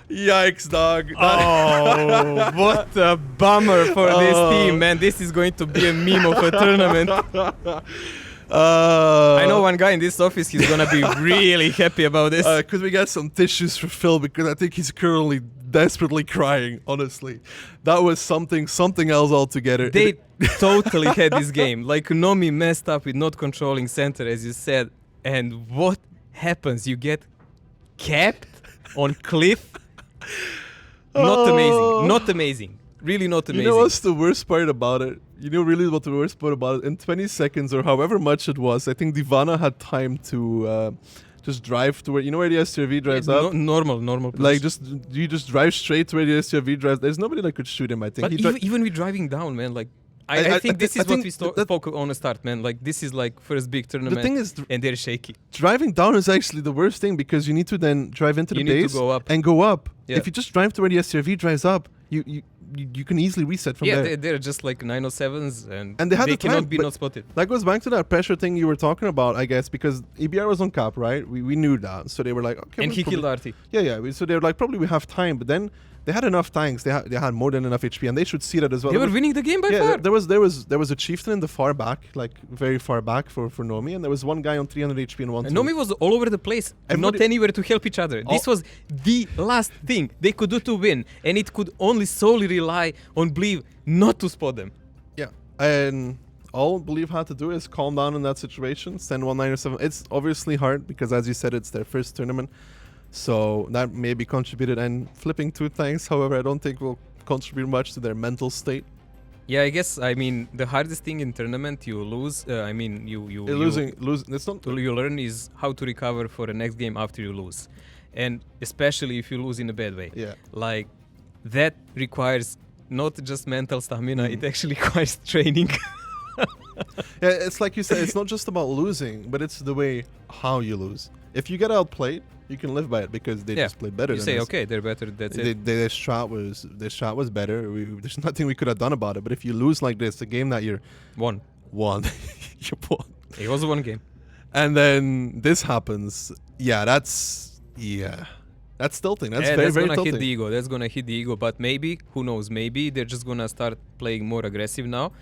Yikes, dog. Oh, what a bummer for this team, man. This is going to be a meme of a tournament. I know one guy in this office, he's gonna be really happy about this. Could we get some tissues for Phil, because I think he's currently desperately crying, honestly. That was something else altogether. They totally had this game. Like, Nomi messed up with not controlling center, as you said, and what happens? You get capped on cliff. Not amazing. Not amazing. Really not amazing. You know what's the worst part about it? You know really what the worst part about it? In 20 seconds or however much it was, I think Divana had time to just drive to where, you know where the STRV drives up? Normal. Like, you just drive straight to where the STRV drives. There's nobody that could shoot him, I think. But even with driving down, man, like, I think this is what we spoke on the start, man. Like, this is like first big tournament, the thing is, and they're shaky. Driving down is actually the worst thing, because you need to then drive into the base and go up. Yeah. If you just drive to where the STRV drives up, you can easily reset from there. Yeah, they're just like 907s, and they cannot be not spotted. That goes back to that pressure thing you were talking about, I guess, because EBR was on cap, right? We knew that, so they were like, okay. And he killed Arty. Yeah. So they were like, probably we have time, but then they had enough tanks. They had more than enough HP, and they should see that as well. They were winning the game by far. There was a chieftain in the far back, like very far back for Nomi, and there was one guy on 300 HP and one. And Nomi was all over the place, and not anywhere to help each other. This was the last thing they could do to win, and it could only solely rely on Believe not to spot them. Yeah, and all Believe had to do is calm down in that situation, send 197. It's obviously hard because, as you said, it's their first tournament. So that maybe contributed, and flipping 2 tanks, however, I don't think will contribute much to their mental state. Yeah, I guess, I mean, the hardest thing in tournament you lose, losing, it's not you learn is how to recover for the next game after you lose. And especially if you lose in a bad way. Yeah. Like, that requires not just mental stamina, it actually requires training. Yeah, it's like you said, it's not just about losing, but it's the way how you lose. If you get outplayed, you can live by it because they just played better. You say, okay, they're better. That's it. Their shot was better. There's nothing we could have done about it. But if you lose like this, a game that you're won, you won. It was one game, and then this happens. Yeah, that's tilting. That's very gonna tilting. hit the ego. That's gonna hit the ego. But maybe, who knows? Maybe they're just gonna start playing more aggressive now.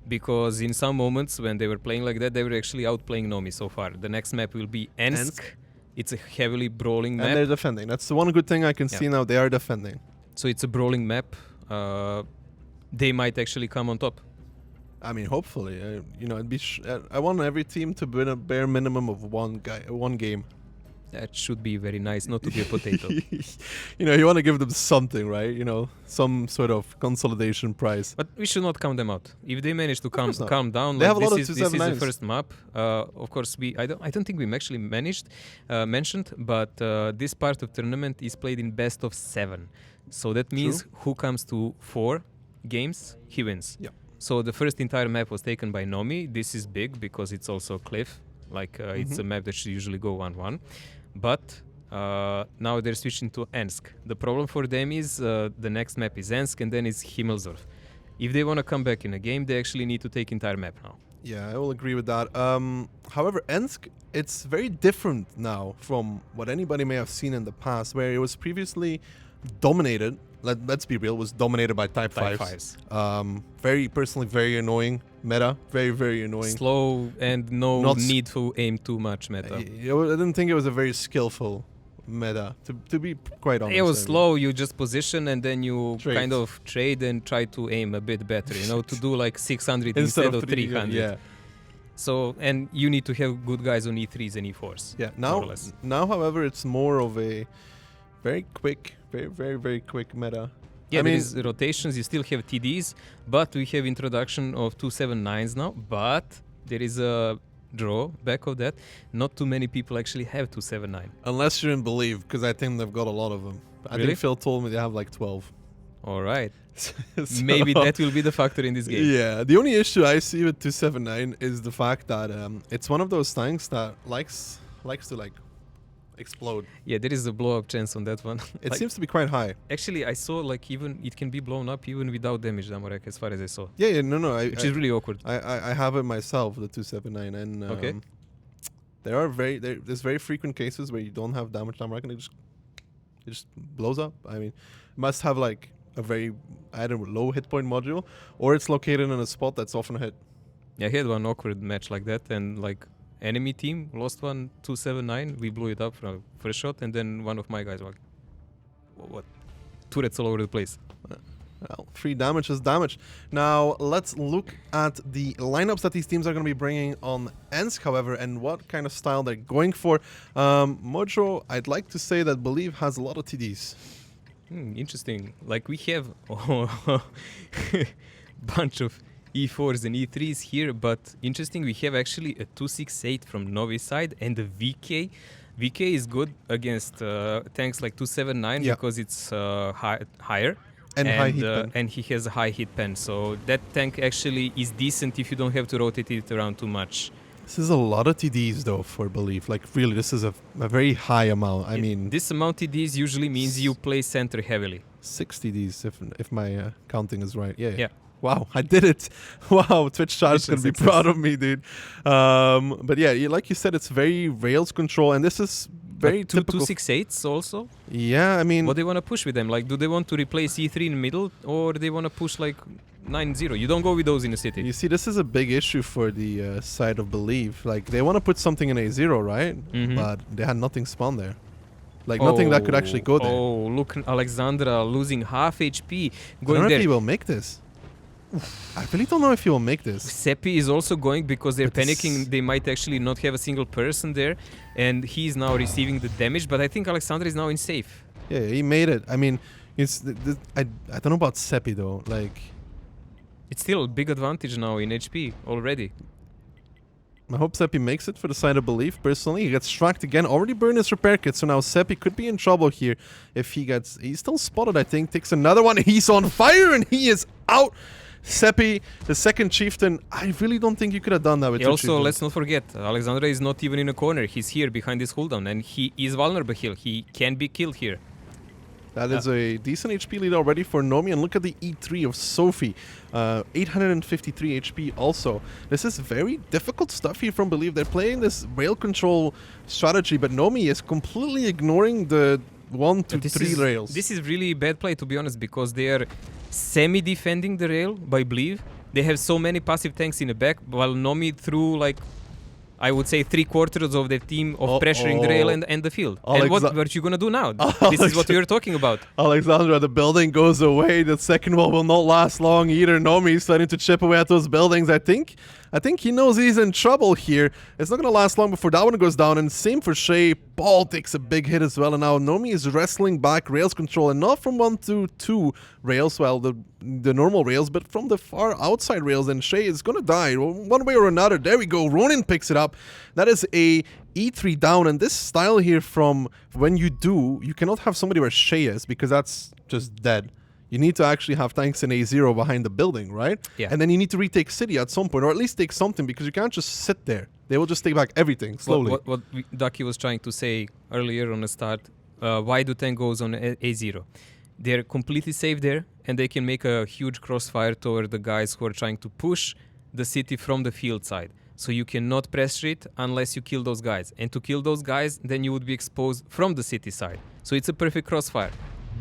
Because in some moments when they were playing like that, they were actually outplaying Nomi so far. The next map will be Ensk It's a heavily brawling And map. they're defending. That's the one good thing I can see now. They are defending. So it's a brawling map. They might actually come on top. I mean, hopefully, it'd be. I want every team to win a bare minimum of one game. That should be very nice, not to be a potato. You want to give them something, right? Some sort of consolidation prize. But we should not count them out. If they manage to calm down, they have a this lot of is the 279s. first map. Of course, I don't think we actually mentioned, but this part of tournament is played in best of 7. So that means who comes to 4 games, he wins. Yeah. So the first entire map was taken by Nomi. This is big because it's also cliff. It's a map that should usually go 1-1. But now they're switching to Ensk. The problem for them is the next map is Ensk and then it's Himmelsdorf. If they want to come back in a game, they actually need to take entire map now. Yeah, I will agree with that. However, Ensk, it's very different now from what anybody may have seen in the past, where it was previously dominated. Let's be real, was dominated by Type 5s. Very annoying meta. Very, very annoying. Slow and no need to aim too much meta. I didn't think it was a very skillful meta, to be quite honest. It was slow, you just position and then you Trade. kind of trade and try to aim a bit better, to do like 600 instead of 300. Yeah. So, and you need to have good guys on E3s and E4s. Yeah, more or less. now, however, it's more of a very quick, very quick meta. Yeah, I there mean, is rotations, you still have TDs, but we have introduction of 279s now, but there is a drawback of that. Not too many people actually have 279. unless you're in Believe, because I think they've got a lot of them. I Really? think Phil told me they have like 12. All right. So- Maybe that will be the factor in this game. Yeah, the only issue I see with 279 is the fact that it's one of those tanks that likes to like explode. Yeah, there is a blow up chance on that one. It seems to be quite high. Actually, I saw even it can be blown up even without damage, Damorek, as far as I saw. Yeah, no, Which is really awkward. I have it myself, the 279, and Okay. there's very frequent cases where you don't have damage and it just blows up. I mean, it must have like a very either low hit point module or it's located in a spot that's often hit. Yeah, I had one awkward match like that, and like enemy team lost one 279. We blew it up for a first shot, and then one of my guys like, what? Turrets all over the place. Well, 3 damage is damage. Now, let's look at the lineups that these teams are going to be bringing on Ensk, however, and what kind of style they're going for. Mojo, I'd like to say that Believe has a lot of TDs. Interesting. Like we have a bunch of E4s and E3s here, but interesting, we have actually a 268 from Novi side and a VK. VK is good against tanks like 279 because it's higher. And high hit pen. And he has a high hit pen, so that tank actually is decent if you don't have to rotate it around too much. This is a lot of TDs though for Believe. Like really, this is a very high amount. I mean, this amount TDs usually means you play center heavily. 6 TDs if my counting is right. Yeah. Yeah. Wow, I did it. Wow, Twitch chat is going to be proud of me, dude. But yeah, like you said, it's very Rails control, and this is very typical. 268s also? Yeah, I mean... What they want to push with them? Like, do they want to replace E3 in the middle, or they want to push like 9-0? You don't go with those in the city. You see, this is a big issue for the side of Believe. Like, they want to put something in A0, right? Mhm. But they had nothing spawned there. Like, nothing that could actually go there. Oh, look, Alexandra losing half HP. I don't Going know if there. he will make this. I really don't know if he will make this. Seppi is also going because they're But this- panicking. They might actually not have a single person there, and he's now receiving the damage. But I think Alexandra is now in safe. Yeah, he made it. I mean, it's I don't know about Seppi though. Like, It's still a big advantage now in HP already. I hope Seppi makes it for the side of Belief. Personally, he gets tracked again. Already burned his repair kit, so now Seppi could be in trouble here if he gets. He's still spotted, I think. Takes another one. He's on fire and he is out. Seppi, the second chieftain. I really don't think you could have done that with two Also, chieftains. let's not forget, Alexandra is not even in a corner. He's here behind this cooldown, and he is vulnerable here. He can be killed here. That is a decent HP lead already for Nomi. And look at the E3 of Sophie. 853 HP also. This is very difficult stuff here from Believe. They're playing this rail control strategy, but Nomi is completely ignoring the 1 to 3 rails. This is really bad play, to be honest, because they are semi-defending the rail by Believe. They have so many passive tanks in the back, while Nomi threw like I would say 3/4 of the team of pressuring the rail and the field. And what you gonna do now? This is what we were talking about. Alexandra, the building goes away. The second wall will not last long either. Nomi is starting to chip away at those buildings. I think he knows he's in trouble here. It's not going to last long before that one goes down. And same for Shay. Ball takes a big hit as well. And now Nomi is wrestling back rails control. And not from 1 to 2 rails, well, the normal rails, but from the far outside rails. And Shay is going to die one way or another. There we go. Ronin picks it up. That is a E3 down. And this style here from when you cannot have somebody where Shay is because that's just dead. You need to actually have tanks in A0 behind the building, right? Yeah. And then you need to retake city at some point, or at least take something, because you can't just sit there. They will just take back everything slowly. What Ducky was trying to say earlier on the start, why do tank goes on A0? They're completely safe there, and they can make a huge crossfire toward the guys who are trying to push the city from the field side. So you cannot pressure it unless you kill those guys. And to kill those guys, then you would be exposed from the city side. So it's a perfect crossfire.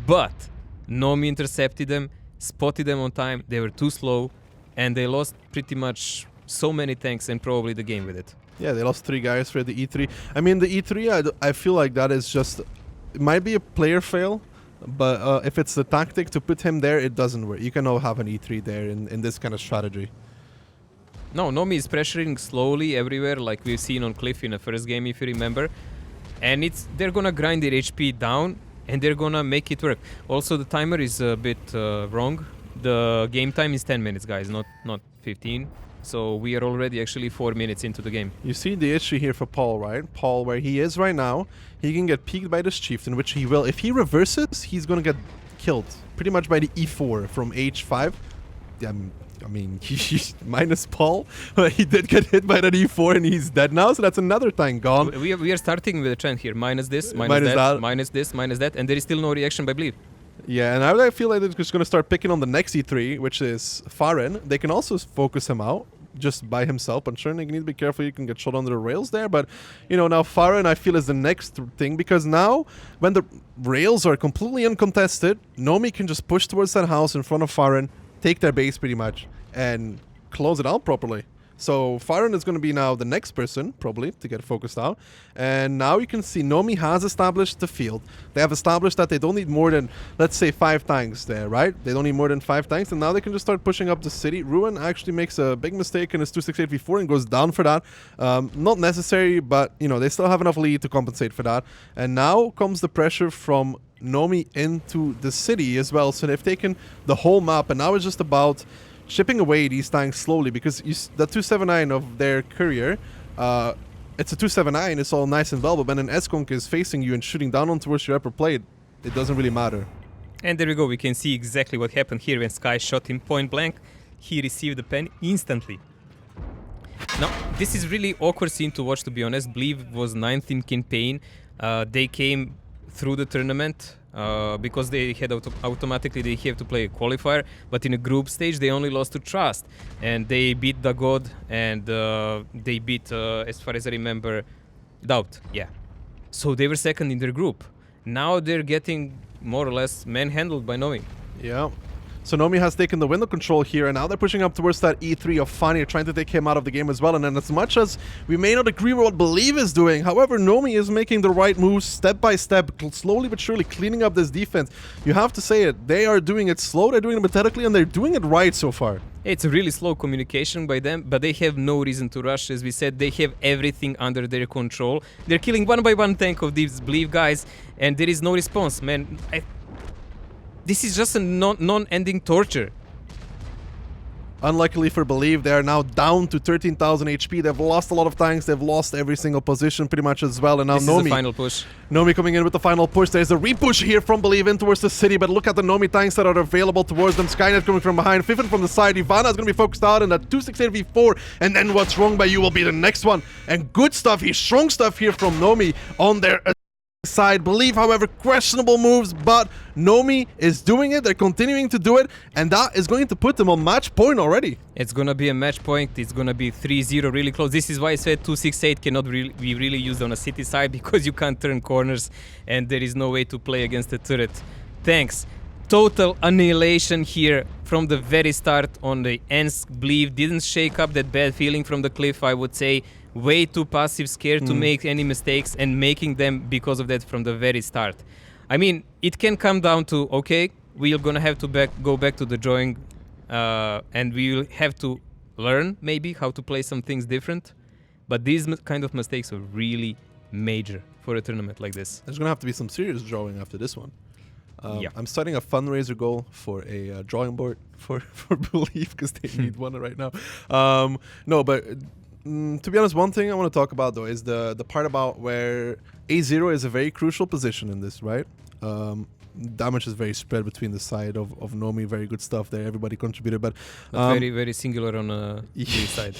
But Nomi intercepted them, spotted them on time, they were too slow, and they lost pretty much so many tanks and probably the game with it. Yeah, they lost 3 guys for the E3. I mean, the E3, I feel like that is just... It might be a player fail, but if it's the tactic to put him there, it doesn't work. You cannot have an E3 there in this kind of strategy. No, Nomi is pressuring slowly everywhere, like we've seen on Cliff in the first game, if you remember. And they're gonna grind their HP down, and they're gonna make it work. Also, the timer is a bit wrong. The game time is 10 minutes, guys, not 15. So we are already actually 4 minutes into the game. You see the issue here for Paul, right? Paul, where he is right now, he can get peeked by this chieftain, which he will. If he reverses, he's gonna get killed. Pretty much by the E4 from H5. I mean, minus Paul, he did get hit by that E4 and he's dead now, so that's another tank gone. We are starting with a trend here. Minus this, minus that, minus this, minus that, and there is still no reaction by Bleed. Yeah, and I feel like they're just going to start picking on the next E3, which is Farin. They can also focus him out just by himself. I'm sure they need to be careful. You can get shot under the rails there, but now Farin I feel is the next thing, because now when the rails are completely uncontested, Nomi can just push towards that house in front of Farin, take their base pretty much, and close it out properly. So Farin is going to be now the next person, probably, to get focused out. And now you can see Nomi has established the field. They have established that they don't need more than, let's say, 5 tanks there, right? They don't need more than 5 tanks, and now they can just start pushing up the city. Ruin actually makes a big mistake in his 268v4 and goes down for that. Not necessary, but, they still have enough lead to compensate for that. And now comes the pressure from Nomi into the city as well. So they've taken the whole map, and now it's just about chipping away these tanks slowly, because the 279 of their courier, it's a 279, it's all nice and well, but when an S-Conk is facing you and shooting down on towards your upper plate, it doesn't really matter. And there we go, we can see exactly what happened here when Sky shot him point blank. He received the pen instantly. Now, this is really awkward scene to watch, to be honest. Believe was 9th in campaign. They came through the tournament because they had automatically they have to play a qualifier, but in a group stage they only lost to Trust, and they beat Dagod, and they beat, as far as I remember, Doubt. Yeah, so they were second in their group. Now they're getting more or less manhandled by Nomi. Yeah. So Nomi has taken the window control here, and now they're pushing up towards that E3 of Fani, trying to take him out of the game as well. And then as much as we may not agree with what Believe is doing, however, Nomi is making the right moves step by step, slowly but surely cleaning up this defense. You have to say it. They are doing it slow, they're doing it methodically, and they're doing it right so far. It's a really slow communication by them, but they have no reason to rush. As we said, they have everything under their control. They're killing one by one tank of these Believe guys, and there is no response, man. This is just a non-ending torture. Unluckily for Believe, they are now down to 13,000 HP. They've lost a lot of tanks. They've lost every single position pretty much as well. And now this Nomi. Is the final push. Nomi coming in with the final push. There's a repush here from Believe in towards the city. But look at the Nomi tanks that are available towards them. Skynet coming from behind. Fiffen from the side. Ivana is going to be focused out in that 268v4. And then what's wrong by you will be the next one. And good stuff here. Strong stuff here from Nomi on their side. Believe, however, questionable moves, but Nomi is doing it. They're continuing to do it, and that is going to put them on match point already. It's gonna be a match point. It's gonna be 3-0 really close. This is why I said 268 cannot be really used on a city side, because you can't turn corners and there is no way to play against the turret. Thanks. Total annihilation here from the very start on the ends. Believe didn't shake up that bad feeling from the cliff, I would say. way too passive, scared to make any mistakes, and making them because of that from the very start. I mean, it can come down to, okay, we're gonna have to go back to the drawing, and we will have to learn maybe how to play some things different. But these kind of mistakes are really major for a tournament like this. There's gonna have to be some serious drawing after this one. Yeah. I'm starting a fundraiser goal for a drawing board for Believe, because they need one right now. No, but to be honest, one thing I want to talk about though is the part about where A0 is a very crucial position in this, right? Damage is very spread between the side of Nomi. Very good stuff there. Everybody contributed, but very, very singular on the side.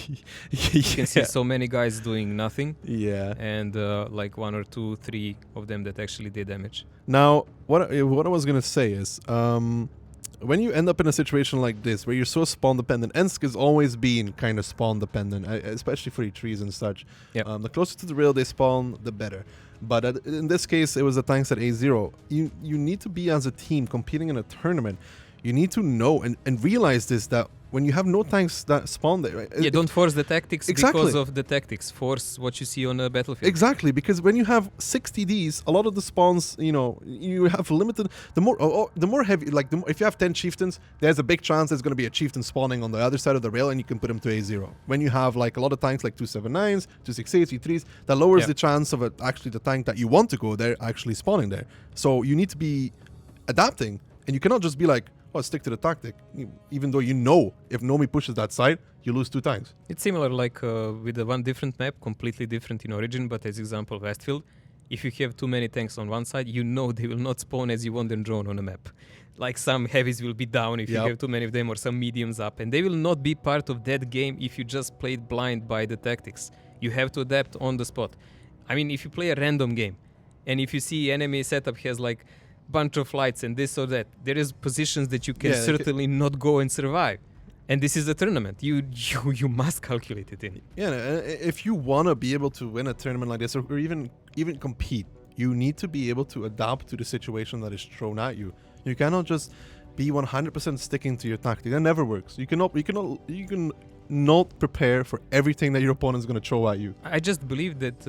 You can see so many guys doing nothing. Yeah. And like 1 or 2, 3 of them that actually did damage. Now, what I was gonna say is, when you end up in a situation like this where you're so spawn dependent, Ensk has always been kind of spawn dependent, especially for trees and such. Yep. The closer to the rail they spawn, the better. But in this case, it was the tanks at A0. You need to be, as a team competing in a tournament, you need to know and realize this, that when you have no tanks that spawn there, right? Yeah, don't force the tactics because of the tactics. Force what you see on a battlefield. Exactly, because when you have 60 Ds, a lot of the spawns, you have limited. The more heavy, like if you have 10 chieftains, there's a big chance there's going to be a chieftain spawning on the other side of the rail, and you can put him to A0. When you have like a lot of tanks like 279s, 268s, V3s, that lowers the chance of actually the tank that you want to go there actually spawning there. So you need to be adapting, and you cannot just be like, stick to the tactic, even though if Nomi pushes that side, you lose 2 times. It's similar like with the one different map, completely different in origin, but as example Westfield, if you have too many tanks on one side, they will not spawn as you want them drawn on a map. Like some heavies will be down if you have too many of them, or some mediums up, and they will not be part of that game if you just played blind by the tactics. You have to adapt on the spot. I mean, if you play a random game, and if you see enemy setup has like bunch of lights and this or that, there is positions that you can certainly not go and survive, and this is a tournament. You must calculate it in. Yeah, if you want to be able to win a tournament like this, or even compete, you need to be able to adapt to the situation that is thrown at you. You cannot just be 100% sticking to your tactic. That never works. You can not prepare for everything that your opponent is going to throw at you. I just believe that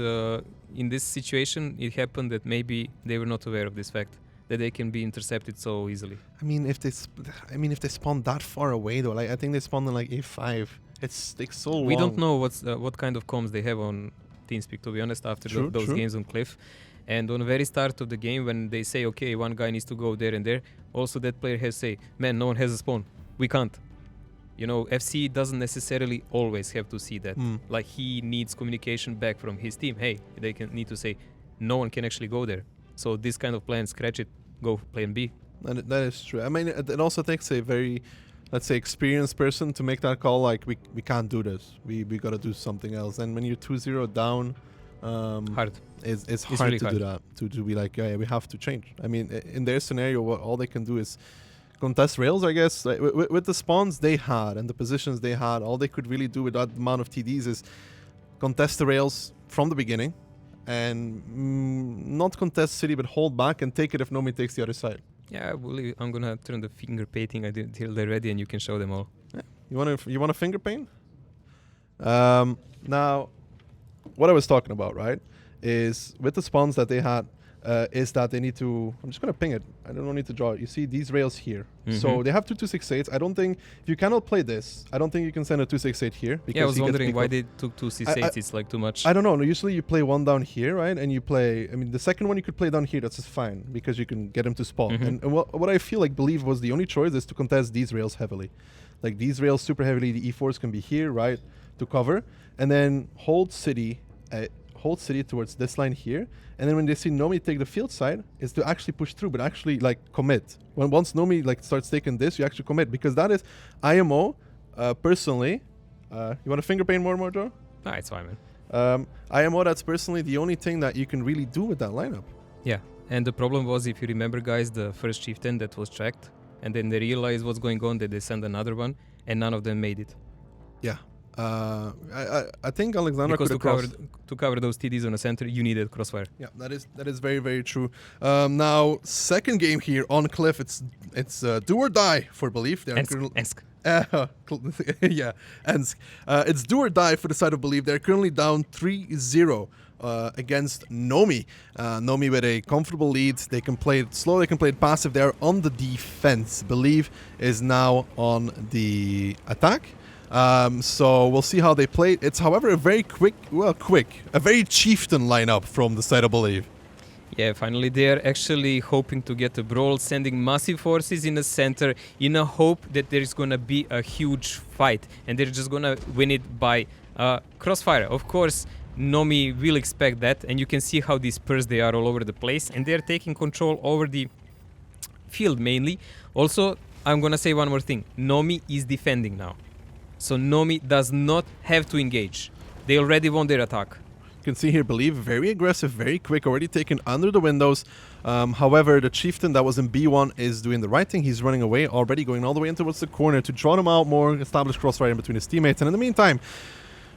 in this situation it happened that maybe they were not aware of this fact, that they can be intercepted so easily. I mean, if they spawn that far away though, like I think they spawned in like A5. It takes so long. We don't know what kind of comms they have on TeamSpeak, to be honest, after those games on Cliff. And on the very start of the game, when they say, okay, one guy needs to go there and there, also that player has to say, man, no one has a spawn. We can't. FC doesn't necessarily always have to see that. Like, he needs communication back from his team. Hey, they need to say, no one can actually go there. So this kind of plan, scratch it, go plan B. And that is true. I mean, it also takes a very, let's say, experienced person to make that call, like, we can't do this. We got to do something else. And when you're 2-0 down, hard. It's hard really to do that, to be like, yeah, we have to change. I mean, in their scenario, all they can do is contest rails, I guess. Like, with the spawns they had and the positions they had, all they could really do with that amount of TDs is contest the rails from the beginning, and not contest city, but hold back and take it if Nomi takes the other side. Yeah, I'm gonna turn the finger painting until they're ready, and you can show them all. Yeah. You want a finger paint? Now, what I was talking about, right, is with the spawns that they had, is that they need to. I'm just gonna ping it. I don't need to draw it. You see these rails here. So they have 2 268s. I don't think, if you cannot play this, I don't think you can send a 268 here. Because I was wondering why they took 2 268s. It's like too much. I don't know. No, usually you play one down here, right? And you play. I mean, the second one you could play down here. That's just fine because you can get him to spawn. And what I feel like Believe was the only choice is to contest these rails heavily, like these rails super heavily. The E4s can be here, right, to cover, and then hold city towards this line here, and then when they see Nomi take the field side, is to actually push through, but actually like commit. Once Nomi like starts taking this, you actually commit, because that is IMO. Personally, you want to finger paint more, Joe? Nah, it's fine, man. IMO, that's personally the only thing that you can really do with that lineup. Yeah, and the problem was, if you remember, guys, the first chieftain that was tracked, and then they realized what's going on, that they sent another one, and none of them made it. Yeah. I think Alexander Because could to cover those TDs on the center, you needed crossfire. Yeah, that is very, very true. Now, second game here on Cliff, it's do or die for Belief. Ensk. Yeah, Ensk. It's do or die for the side of Belief. They're currently down 3-0 against Nomi. Nomi with a comfortable lead. They can play it slow, they can play it passive. They're on the defense. Belief is now on the attack. So we'll see how they play. It's, however, a very a very chieftain lineup from the side of Believe. Yeah, finally they're actually hoping to get a brawl, sending massive forces in the center in a hope that there is going to be a huge fight and they're just going to win it by crossfire. Of course, Nomi will expect that, and you can see how dispersed they are all over the place, and they're taking control over the field mainly. Also, I'm going to say one more thing. Nomi is defending now. So Nomi does not have to engage. They already won their attack. You can see here, Believe, very aggressive, very quick, already taken under the windows. However, the chieftain that was in B1 is doing the right thing. He's running away, already going all the way in towards the corner to draw them out more, establish crossfire in between his teammates. And in the meantime,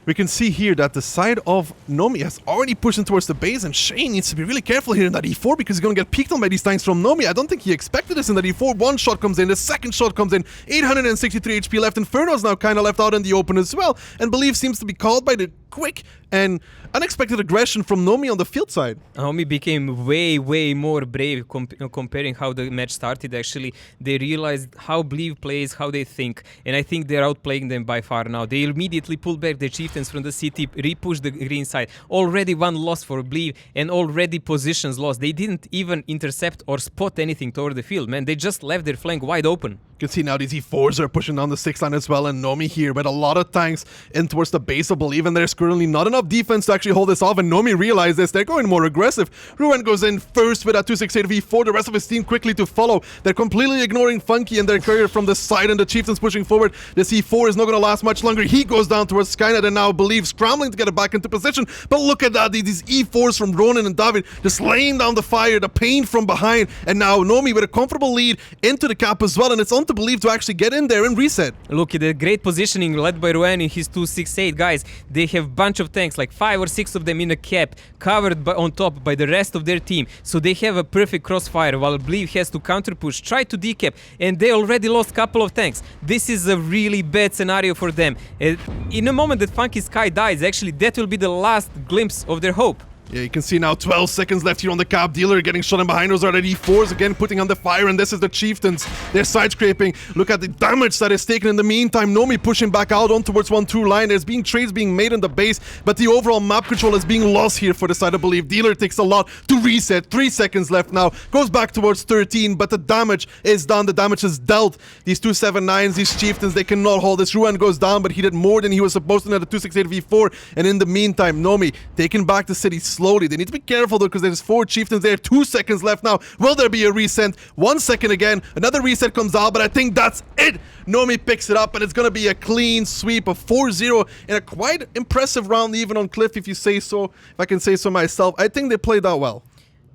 we can see here that the side of Nomi has already pushed in towards the base, and Shane needs to be really careful here in that E4 because he's going to get peeked on by these tanks from Nomi. I don't think he expected this in that E4. One shot comes in, the second shot comes in, 863 HP left. Inferno's now kind of left out in the open as well, and Believe seems to be called by the quick and unexpected aggression from Nomi on the field side. Nomi became way more brave comparing how the match started. Actually, they realized how Believe plays, how they think, and I think they're outplaying them by far now. They immediately pulled back their chieftains from the city, repushed the green side. Already one loss for Believe and already positions lost. They didn't even intercept or spot anything toward the field, man. They just left their flank wide open. You can see now these E4s are pushing down the 6 line as well, and Nomi here with a lot of tanks in towards the base of Believe, and there's currently not enough defense to actually hold this off, and Nomi realizes this. They're going more aggressive. Ruan goes in first with a 268 V4, the rest of his team quickly to follow. They're completely ignoring Funky and their courier from the side, and the chieftains pushing forward. This E4 is not going to last much longer. He goes down towards Skynet, and now Believe scrambling to get it back into position, but look at that, these E4s from Ronan and David just laying down the fire, the pain from behind, and now Nomi with a comfortable lead into the cap as well, and it's on to Believe to actually get in there and reset. Look at the great positioning led by Ruan in his 268. Guys, they have bunch of tanks, like 5 or 6 of them in a cap, covered on top by the rest of their team. So they have a perfect crossfire while Believe has to counter push, try to decap, and they already lost a couple of tanks. This is a really bad scenario for them. In a moment that Funky Sky dies, actually that will be the last glimpse of their hope. Yeah, you can see now 12 seconds left here on the cap. Dealer getting shot in behind. Those are the E4s again putting on the fire, and this is the chieftains. They're side scraping. Look at the damage that is taken in the meantime. Nomi pushing back out on towards 1-2 line. There's being trades being made in the base, but the overall map control is being lost here for the side of Believe. Dealer takes a lot to reset. 3 seconds left now. Goes back towards 13, but the damage is done. The damage is dealt. These 279s, these chieftains, they cannot hold this. Ruan goes down, but he did more than he was supposed to at the 268 V4. And in the meantime, Nomi taking back the city slowly. They need to be careful though, because there's 4 chieftains there. 2 seconds left now. Will there be a reset? 1 second again. Another reset comes out, but I think that's it. Nomi picks it up, and it's going to be a clean sweep of 4-0 in a quite impressive round, even on Cliff, if you say so. If I can say so myself. I think they played out well.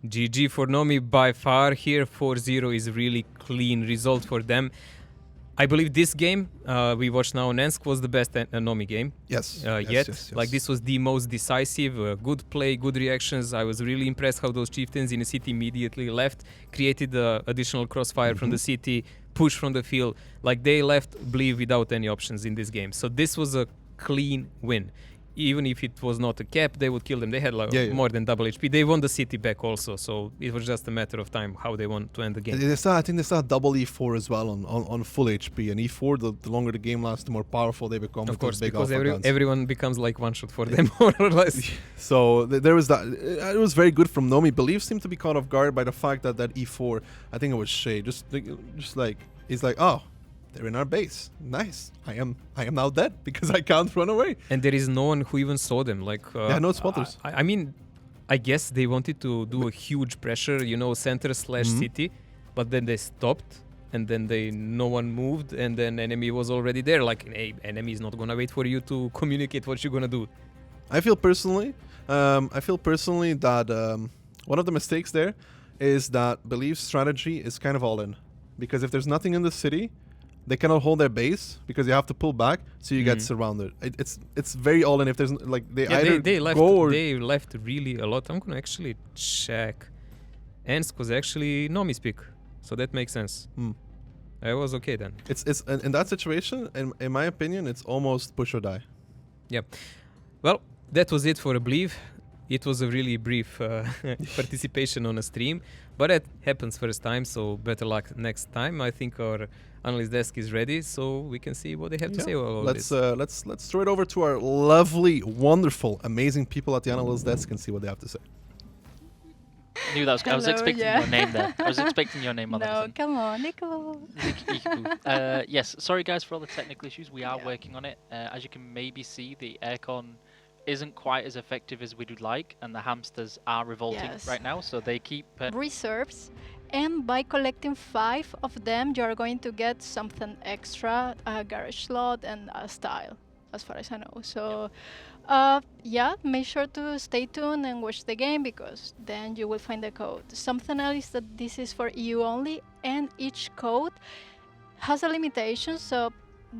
GG for Nomi by far here. 4-0 is really clean result for them. I believe this game we watched now on Ensk was the best Nomi game. Yes. Yes. Like this was the most decisive, good play, good reactions. I was really impressed how those chieftains in the city immediately left, created additional crossfire from the city, push from the field. Like they left Believe without any options in this game. So this was a clean win. Even if it was not a cap, they would kill them. They had more than double HP. They won the city back also, so it was just a matter of time how they want to end the game. I think they saw double E4 as well on full HP. And E4, the longer the game lasts, the more powerful they become. Of course, big because guns. everyone becomes like one shot for them, more or less. So there was that. It was very good from Nomi. Believe seemed to be caught off guard by the fact that E4, I think it was Shay, just like, he's like, oh, they're in our base. Nice. I am now dead because I can't run away. And there is no one who even saw them. Like no spotters. I mean, I guess they wanted to do a huge pressure, center / city, but then they stopped, and then no one moved, and then enemy was already there. Like, hey, enemy is not gonna wait for you to communicate what you're gonna do. I feel personally that one of the mistakes there is that Believe's strategy is kind of all in, because if there's nothing in the city, they cannot hold their base because you have to pull back, so you get surrounded. It's very all in. If there's like they either they left go or they left really a lot. I'm gonna actually check. Ends was actually Nomi's pick, so that makes sense. I was okay then. it's in that situation. In my opinion, it's almost push or die. Well, that was it for a Believe. It was a really brief participation on a stream, but it happens first time, so better luck next time. I think our analyst desk is ready, so we can see what they have to say about this. Let's throw it over to our lovely, wonderful, amazing people at the analyst desk and see what they have to say. Knew that was. I was Hello, expecting yeah. your name there. I was expecting your name on No, that. come on, Nico. Yes, sorry guys for all the technical issues. We are Yeah. working on it. As you can maybe see, the aircon isn't quite as effective as we would like, and the hamsters are revolting Yes. right now, so they keep. Reserves, and by collecting 5 of them, you are going to get something extra, a garage slot and a style, as far as I know. So, yeah, make sure to stay tuned and watch the game because then you will find the code. Something else is that this is for EU only, and each code has a limitation, so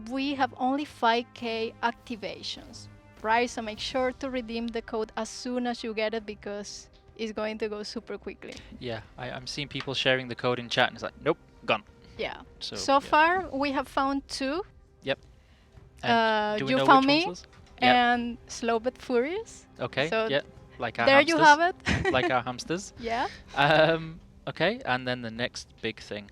we have only 5k activations, right? So make sure to redeem the code as soon as you get it because it's going to go super quickly. Yeah, I'm seeing people sharing the code in chat, and it's like, nope, gone. Yeah. So, So yeah. far, we have found 2. And do we you know found which me ones those? Yep. and Slow But Furious. Okay. so Yeah. Like our There hamsters. you have it. Like our hamsters. Yeah. Okay, and then the next big thing.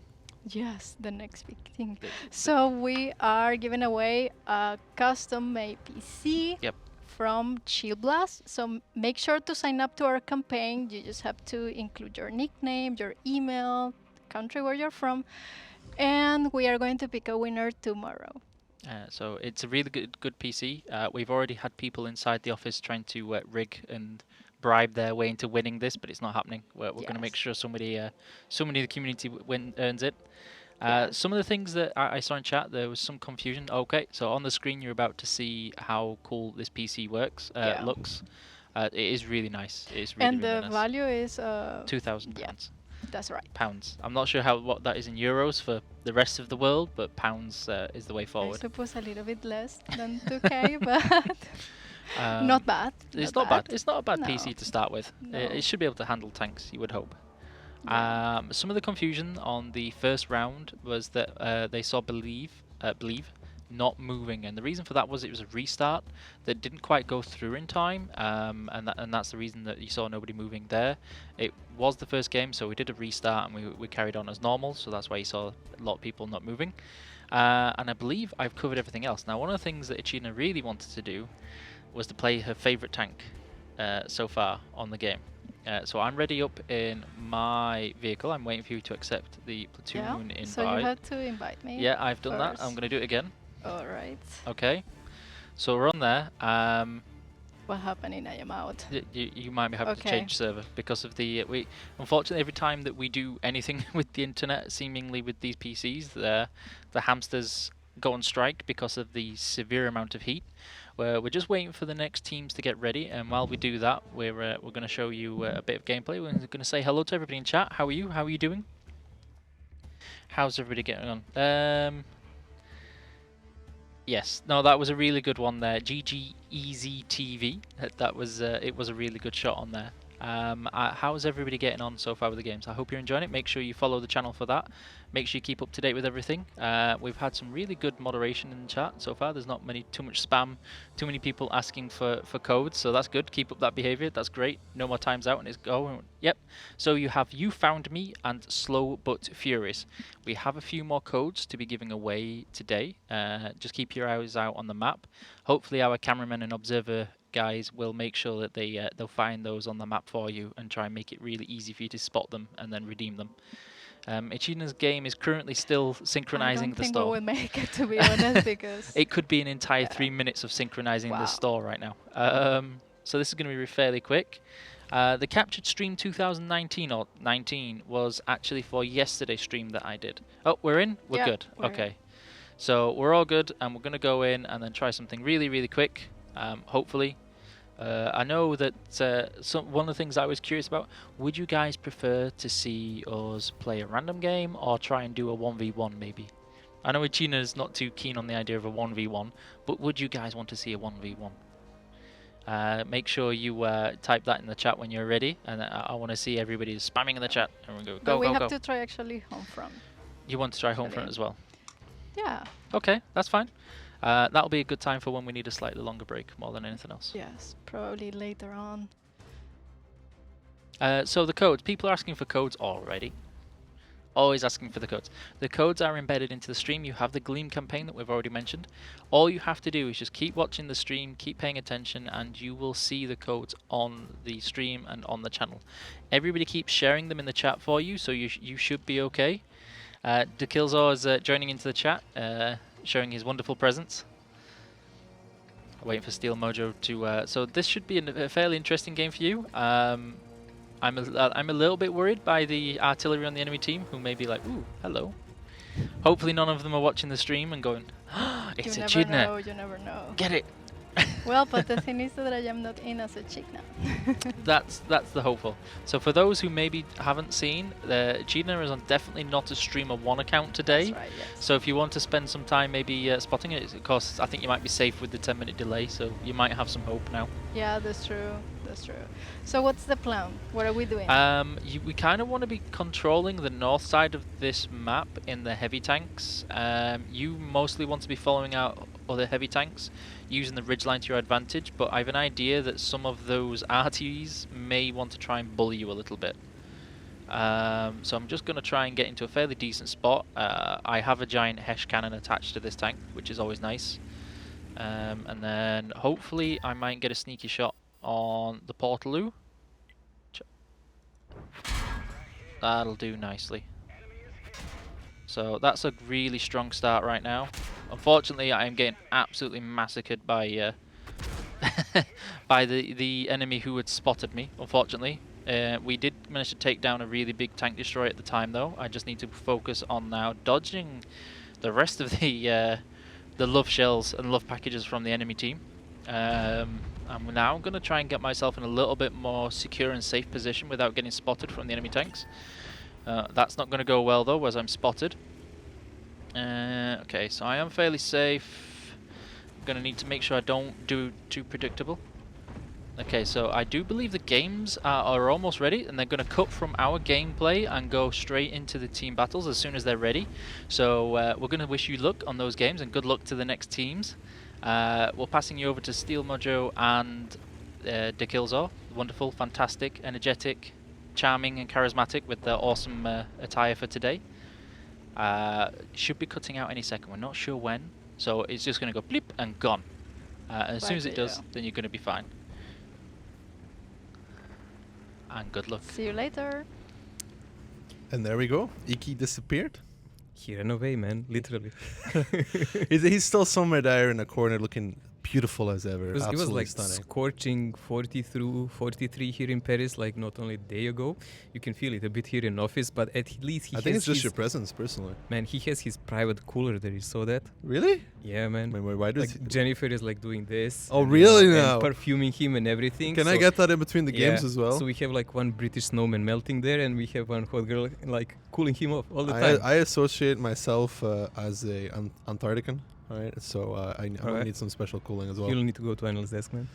Yes, the next big thing. The- So we are giving away a custom-made PC Yep. from Chill Blast. So make sure to sign up to our campaign. You just have to include your nickname, your email, country where you're from, and we are going to pick a winner tomorrow. So it's a really good PC. We've already had people inside the office trying to rig and bribe their way into winning this, but it's not happening. We're going to make Yes. sure somebody in the community earns it. Yes. Some of the things that I saw in chat, there was some confusion. Okay, so on the screen you're about to see how cool this PC works, Yeah. looks. It is really nice. It's really, And really the nice. value is £2,000. yeah. That's right. Pounds. I'm not sure what that is in euros for the rest of the world, but pounds is the way I forward. suppose a little bit less than 2k, but Um, not bad. It's not bad. It's not a bad No. PC to start with. No. It should be able to handle tanks, you would hope. Yeah. Some of the confusion on the first round was that they saw Believe not moving, and the reason for that was it was a restart that didn't quite go through in time, and that's the reason that you saw nobody moving there. It was the first game, so we did a restart and we carried on as normal, so that's why you saw a lot of people not moving. And I believe I've covered everything else. Now, one of the things that Ichina really wanted to do was to play her favorite tank so far on the game. So I'm ready up in my vehicle. I'm waiting for you to accept the platoon invite. So you had to invite me. Yeah, I've done that. I'm first. going to do it again. All right. Okay. So we're on there. What happened? I am out. You might be having to Okay. change server because of the we. Unfortunately, every time that we do anything with the internet, seemingly with these PCs, the hamsters go on strike because of the severe amount of heat. We're just waiting for the next teams to get ready, and while we do that, we're going to show you a bit of gameplay. We're going to say hello to everybody in chat. How are you? How are you doing? How's everybody getting on? Yes, no, that was a really good one there. GG Easy TV. That was it was a really good shot on there. How's everybody getting on so far with the games? I hope you're enjoying it. Make sure you follow the channel for that. Make sure you keep up to date with everything. We've had some really good moderation in the chat so far. There's not too much spam, too many people asking for codes, so that's good. Keep up that behavior. That's great. No more times out and it's go. Yep. So you have You Found Me and Slow But Furious. We have a few more codes to be giving away today. Just keep your eyes out on the map. Hopefully our cameraman and observer guys will make sure that they'll find those on the map for you and try and make it really easy for you to spot them and then redeem them. Ichina's game is currently still synchronizing the I don't think store. we will make it, to be honest, because It could be an entire 3 minutes of synchronizing the Wow. store right now. So this is going to be fairly quick. The captured stream 2019 or 19 was actually for yesterday's stream that I did. Oh, we're in? We're Yeah, good. we're in. Okay. So we're all good, and we're going to go in and then try something really, really quick, hopefully. I know that one of the things I was curious about, would you guys prefer to see us play a random game or try and do a 1v1 maybe? I know Ichina is not too keen on the idea of a 1v1, but would you guys want to see a 1v1? Make sure you type that in the chat when you're ready, and I want to see everybody spamming in the chat. And we go, But we go, have go. to try actually home front. You want to try home front as well? Yeah. Okay, that's fine. That'll be a good time for when we need a slightly longer break, more than anything else. Yes, probably later on. So the codes, people are asking for codes already. Always asking for the codes. The codes are embedded into the stream. You have the Gleam campaign that we've already mentioned. All you have to do is just keep watching the stream, keep paying attention, and you will see the codes on the stream and on the channel. Everybody keeps sharing them in the chat for you, so you should be okay. Dekilzor is joining into the chat, showing his wonderful presence. Waiting for Steel Mojo to... so this should be a fairly interesting game for you. I'm a little bit worried by the artillery on the enemy team, who may be like, ooh, hello. Hopefully none of them are watching the stream and going, it's a Echidna. You never know. Get it. Well, but the thing is that I am not in as a Echidna. That's the hopeful. So for those who maybe haven't seen, Echidna is on definitely not a Streamer 1 account today. That's right, yes. So if you want to spend some time maybe spotting it, of course, I think you might be safe with the 10-minute delay, so you might have some hope now. Yeah, that's true. That's true. So what's the plan? What are we doing? We kind of want to be controlling the north side of this map in the heavy tanks. You mostly want to be following out other heavy tanks, using the ridgeline to your advantage, but I have an idea that some of those RTs may want to try and bully you a little bit. So I'm just going to try and get into a fairly decent spot. I have a giant Hesh cannon attached to this tank, which is always nice. And then hopefully I might get a sneaky shot on the Portaloo. That'll do nicely. So that's a really strong start right now. Unfortunately, I am getting absolutely massacred by by the enemy who had spotted me, unfortunately. We did manage to take down a really big tank destroyer at the time, though. I just need to focus on now dodging the rest of the love shells and love packages from the enemy team. I'm now going to try and get myself in a little bit more secure and safe position without getting spotted from the enemy tanks. That's not going to go well, though, as I'm spotted. Okay, so I am fairly safe. I'm going to need to make sure I don't do too predictable. Okay, so I do believe the games are almost ready, and they're going to cut from our gameplay and go straight into the team battles as soon as they're ready. So we're going to wish you luck on those games, and good luck to the next teams. We're passing you over to Steel Mojo and Dekilzor. Wonderful, fantastic, energetic, charming and charismatic with the awesome attire for today. Should be cutting out any second, we're not sure when. So it's just going to go blip and gone. And as soon as it does, then you're going to be fine. And good luck. See you later. And there we go. Iki disappeared. He ran away, man, literally. He's still somewhere there in a corner looking beautiful as ever. It was like stunning. scorching 40 through 43 here in Paris, like not only a day ago. You can feel it a bit here in office, but at least he I has think it's just his, your presence, personally. man, he has his private cooler there. You saw that? Really? Yeah, man. Why does Like Jennifer is like doing this. Oh, and, really and now? perfuming him and everything. Can I get that in between the games as well? So we have like one British snowman melting there, and we have one hot girl like cooling him off all the time. I associate myself as a Antarctican. All right, so I need some special cooling as well. You'll need to go to analyst desk, man.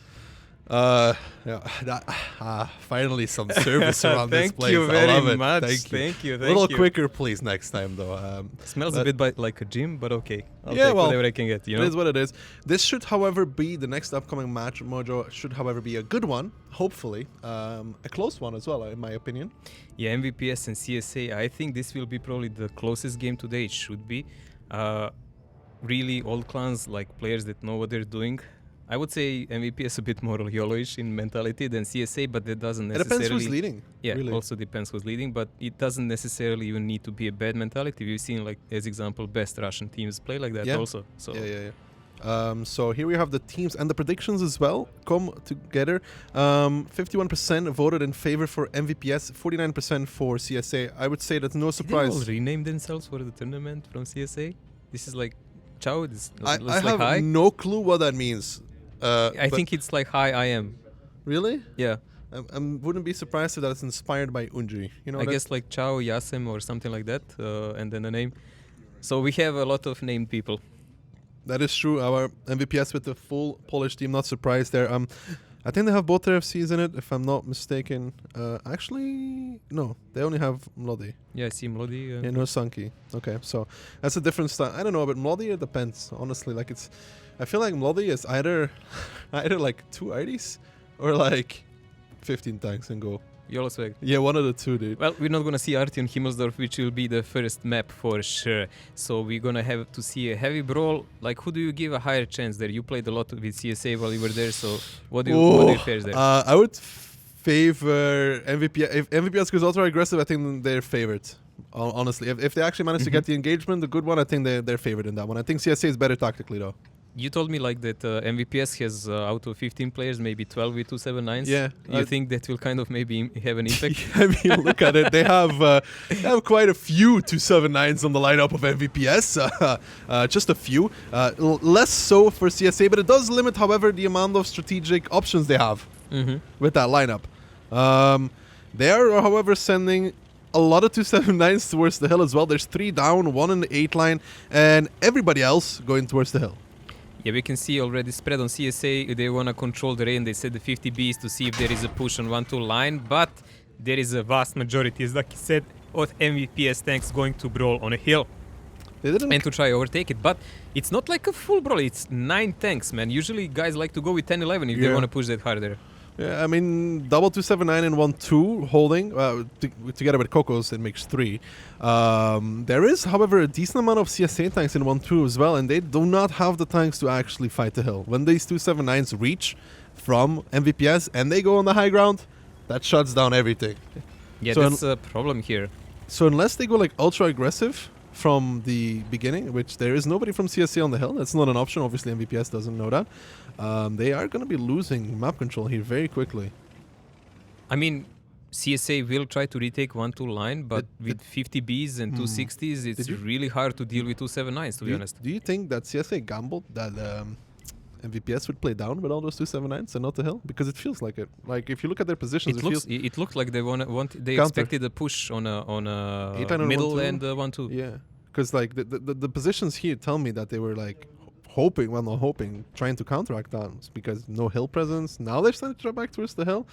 Finally some service around this place. Thank you very I love it. much. Thank you. Thank A little you. quicker, please, next time, though. Smells a bit like a gym, but okay. I'll Yeah, take well, whatever I can get, you know? It is what it is. This should, however, be the next upcoming match. Mojo should, however, be a good one, hopefully. A close one as well, in my opinion. Yeah, MVPS and CSA, I think this will be probably the closest game today. It should be. Really old clans, like players that know what they're doing. I would say MVP is a bit more YOLO-ish in mentality than CSA, but that doesn't necessarily... It depends who's leading. Yeah, really. Also depends who's leading, but it doesn't necessarily even need to be a bad mentality. We've seen, like, as example, best Russian teams play like that also. So. Yeah. So here we have the teams and the predictions as well come together. 51% voted in favor for MVPS, 49% for CSA. I would say that's no surprise. Did they all rename themselves for the tournament from CSA? This is like Chow. I like have hi. no clue what that means. I think it's like hi, I am. Really? Yeah. I wouldn't be surprised if that's inspired by Unji. You know, I guess like Chow, Yasem or something like that, and then a name. So we have a lot of named people. That is true. Our MVPS with the full Polish team, not surprised there. I think they have both their FCs in it, if I'm not mistaken. Actually, no, they only have Mlody. Yeah, I see Mlody. Yeah, no Sanki. Okay, so that's a different style. I don't know, but Mlody, it depends. Honestly, like I feel like Mlody is either like 2 IDs or like 15 tanks and go. Yolosweg. Yeah, one of the two, dude. Well, we're not gonna see Arty on Himmelsdorf, which will be the first map for sure. So we're gonna have to see a heavy brawl. Like, who do you give a higher chance there? You played a lot with CSA while you were there, so what do you fares there? I would favor MVP. If MVPS goes ultra aggressive, I think they're favored. Honestly, if they actually manage to get the engagement, the good one, I think they're favored in that one. I think CSA is better tactically, though. You told me like that MVPS has out of 15 players, maybe 12 with 279s. Yeah. You think that will kind of maybe have an impact? I mean, look at it. They have quite a few 279s on the lineup of MVPS. Just a few. Less so for CSA, but it does limit, however, the amount of strategic options they have with that lineup. They are, however, sending a lot of 279s towards the hill as well. There's 3 down, 1 in the 8 line, and everybody else going towards the hill. Yeah, we can see already spread on CSA. They want to control the rain. They said the 50 Bs to see if there is a push on 1-2 line, but there is a vast majority, as Lucky said, of MVPS tanks going to brawl on a hill and to try overtake it. But it's not like a full brawl. It's 9 tanks, man. Usually guys like to go with 10-11 if they want to push that harder. Yeah, I mean, double 279 and 1-2 holding together with Cocos, it makes 3. There is, however, a decent amount of CSA tanks in 1-2 as well, and they do not have the tanks to actually fight the hill. When these 279s reach from MVPS and they go on the high ground, that shuts down everything. Yeah, so that's a problem here. So unless they go like ultra aggressive from the beginning, which there is nobody from CSA on the hill, that's not an option. Obviously, MVPS doesn't know that. They are going to be losing map control here very quickly. I mean, CSA will try to retake 1-2 line, but with 50 Bs and 260s, it's really hard to deal with 279s, to be honest. Do you think that CSA gambled that MVPS would play down with all those 279s and not the hill? Because it feels like it. Like, if you look at their positions, it looked like they expected a push on a middle and 1-2. Yeah, because like the positions here tell me that they were like trying to counteract that because no hill presence. Now they're starting to drop back towards the hill.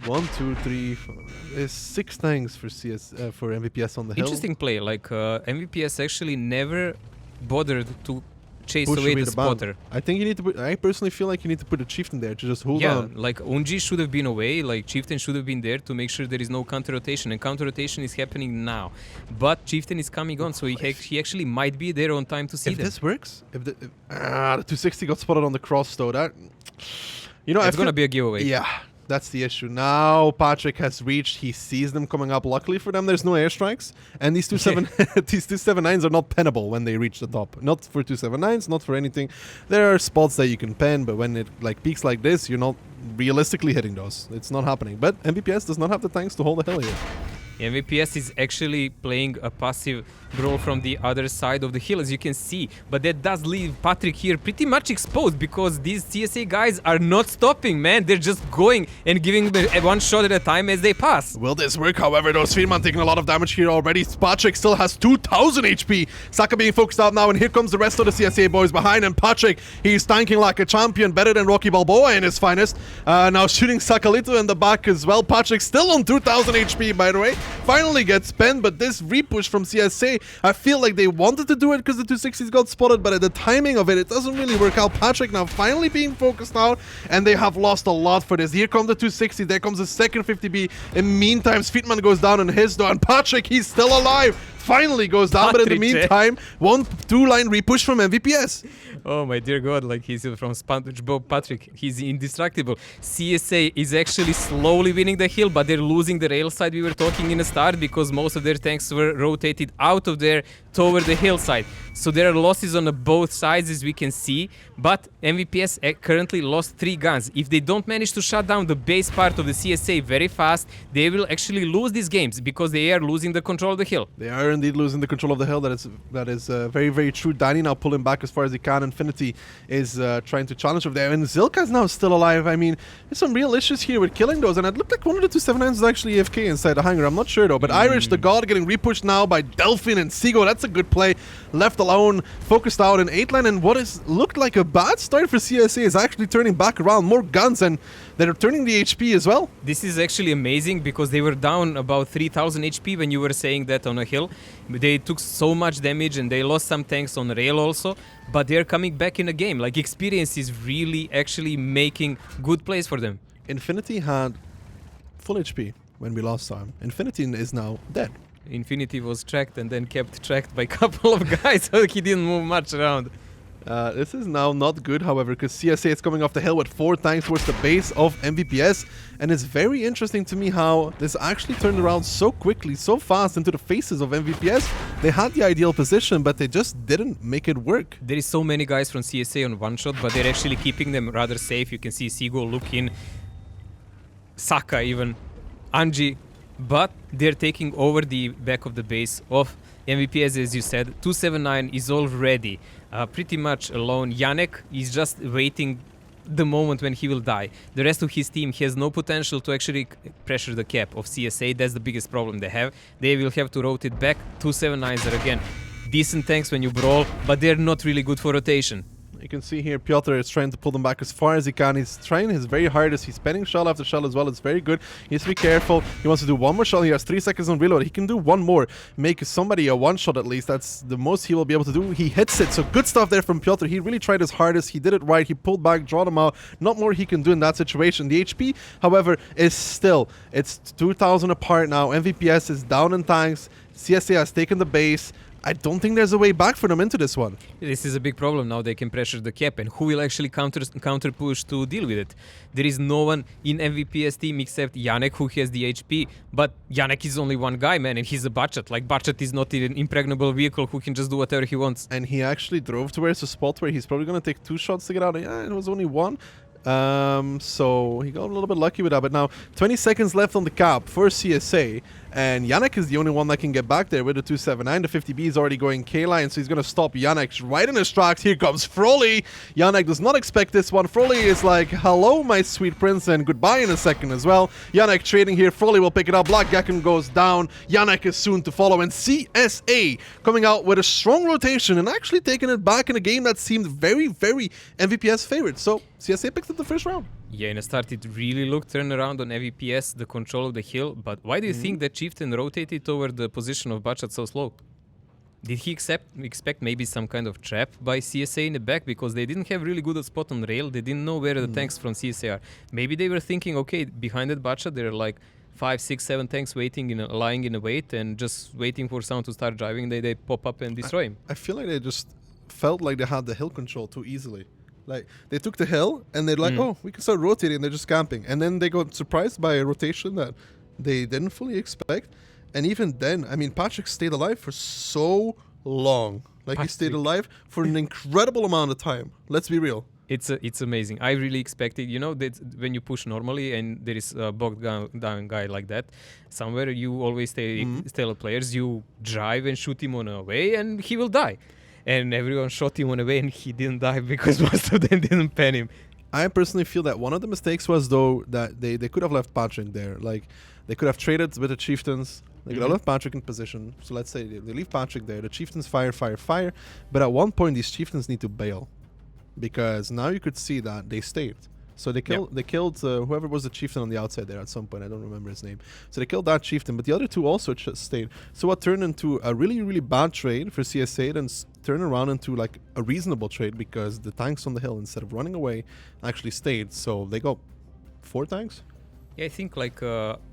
1, 2, 3, 4. There's 6 tanks for for MVPS on the hill. Interesting play. Like MVPS actually never bothered to chase away the spotter. I think you need to I personally feel like you need to put a chieftain there to just hold on. Yeah, like Unji should have been away, like chieftain should have been there to make sure there is no counter rotation, and counter rotation is happening now. But chieftain is coming on, so he actually might be there on time to see if them. This works, if the 260 got spotted on the cross though, that it's gonna be a giveaway. Yeah. That's the issue. Now Patrick has reached. He sees them coming up. Luckily for them, there's no airstrikes. And these 279s are not pennable when they reach the top. Not for 279s, not for anything. There are spots that you can pen, but when it like peaks like this, you're not realistically hitting those. It's not happening. But MVPS does not have the tanks to hold the hill here. MVPS is actually playing a passive brawl from the other side of the hill, as you can see, but that does leave Patrick here pretty much exposed because these CSA guys are not stopping, man. They're just going and giving one shot at a time as they pass. Will this work? However, those Friedman taking a lot of damage here already. Patrick still has 2,000 HP. Saka being focused out now, and here comes the rest of the CSA boys behind, and Patrick, he's tanking like a champion, better than Rocky Balboa in his finest. Now shooting Sakalito in the back as well. Patrick still on 2,000 HP, by the way. Finally gets spent, but this repush from CSA, I feel like they wanted to do it because the 260s got spotted, but at the timing of it, it doesn't really work out. Patrick now finally being focused out, and they have lost a lot for this. Here comes the 260, there comes the second 50B. In meantime, Sweetman goes down on his door, and Patrick, he's still alive. Finally goes down, but in the meantime, 1-2 line repush from MVPS. Oh my dear god, like he's from SpongeBob Patrick. He's indestructible. CSA is actually slowly winning the hill, but they're losing the rail side we were talking in the start because most of their tanks were rotated out of there toward the hillside. So there are losses on both sides, as we can see, but MVPS currently lost 3 guns. If they don't manage to shut down the base part of the CSA very fast, they will actually lose these games because they are losing the control of the hill. They are indeed losing the control of the hill. That is very, very true. Danny now pulling back as far as he can. Infinity is trying to challenge over there. And Zilka's now still alive. I mean, there's some real issues here with killing those. And it looked like one of the 279s was actually AFK inside the hangar. I'm not sure though. But Irish, the God, getting repushed now by Delphine and Seago. That's a good play. Left alone, focused out in 8 line. And what is looked like a bad start for CSA is actually turning back around. More guns, and they're turning the HP as well. This is actually amazing because they were down about 3000 HP when you were saying that on a hill. They took so much damage and they lost some tanks on rail also, but they're coming back in the game. Like, experience is really actually making good plays for them. Infinity had full HP when we last saw him. Infinity is now dead. Infinity was tracked and then kept tracked by a couple of guys, so he didn't move much around. This is now not good, however, because CSA is coming off the hill with 4 tanks towards the base of MVPS, and it's very interesting to me how this actually turned around so quickly, so fast into the faces of MVPS. They had the ideal position, but they just didn't make it work. There is so many guys from CSA on one shot, but they're actually keeping them rather safe. You can see Seagull looking, Saka even, Anji, but they're taking over the back of the base of MVPS, as you said. 279 is already pretty much alone. Janek is just waiting the moment when he will die. The rest of his team has no potential to actually pressure the cap of CSA. That's the biggest problem they have. They will have to rotate back. 279s are again decent tanks when you brawl, but they're not really good for rotation. You can see here Piotr is trying to pull them back as far as he can. He's trying his very hardest. He's spending shell after shell as well. It's very good. He has to be careful. He wants to do one more shell. He has 3 seconds on reload. He can do one more. Make somebody a one shot at least. That's the most he will be able to do. He hits it. So good stuff there from Piotr. He really tried his hardest. He did it right. He pulled back, draw them out. Not more he can do in that situation. The HP, however, is still, it's 2,000 apart now. MVPS is down in tanks. CSA has taken the base. I don't think there's a way back for them into this one. This is a big problem. Now they can pressure the cap, and who will actually counter push to deal with it? There is no one in MVP's team except Janek, who has the HP, but Janek is only one guy, man, and he's a Bachat. Like, Bachat is not an impregnable vehicle who can just do whatever he wants. And he actually drove towards a spot where he's probably going to take 2 shots to get out. Yeah, it was only 1. So he got a little bit lucky with that, but now 20 seconds left on the cap for CSA, and Janek is the only one that can get back there with the 279. The 50B is already going K-line, so he's going to stop Janek right in his tracks. Here comes Froly. Janek does not expect this one. Froly is like, hello, my sweet prince, and goodbye in a second as well. Janek trading here. Froly will pick it up. Black Gakken goes down. Janek is soon to follow, and CSA coming out with a strong rotation and actually taking it back in a game that seemed very, very MVPS favorite. So CSA picked up the first round. Yeah, in the start it really looked turned around on MVPS, the control of the hill, but why do you think that Chieftain rotated toward the position of Bachat so slow? Did he expect maybe some kind of trap by CSA in the back, because they didn't have really good spot on rail, they didn't know where the tanks from CSA are. Maybe they were thinking, okay, behind that Bachat there are like 5, 6, 7 tanks waiting, lying in a wait and just waiting for someone to start driving. They pop up and destroy him. I feel like they just felt like they had the hill control too easily. Like, they took the hill and they're like, oh, we can start rotating. They're just camping. And then they got surprised by a rotation that they didn't fully expect. And even then, I mean, Patrick stayed alive for so long. Like, he stayed alive for an incredible amount of time. Let's be real. It's amazing. I really expected, you know, that when you push normally and there is a bogged down guy like that, somewhere you always tell players, you drive and shoot him on a way and he will die. And everyone shot him on the way and he didn't die because most of them didn't pen him. I personally feel that one of the mistakes was, though, that they could have left Patrick there. Like, they could have traded with the Chieftains. They could have left Patrick in position. So let's say they leave Patrick there. The Chieftains fire. But at one point, these Chieftains need to bail. Because now you could see that they stayed. So they killed whoever was the chieftain on the outside there at some point. I don't remember his name. So they killed that chieftain, but the other 2 also stayed. So what turned into a really, really bad trade for CSA, then turned around into like a reasonable trade, because the tanks on the hill, instead of running away, actually stayed. So they got 4 tanks. Yeah, I think like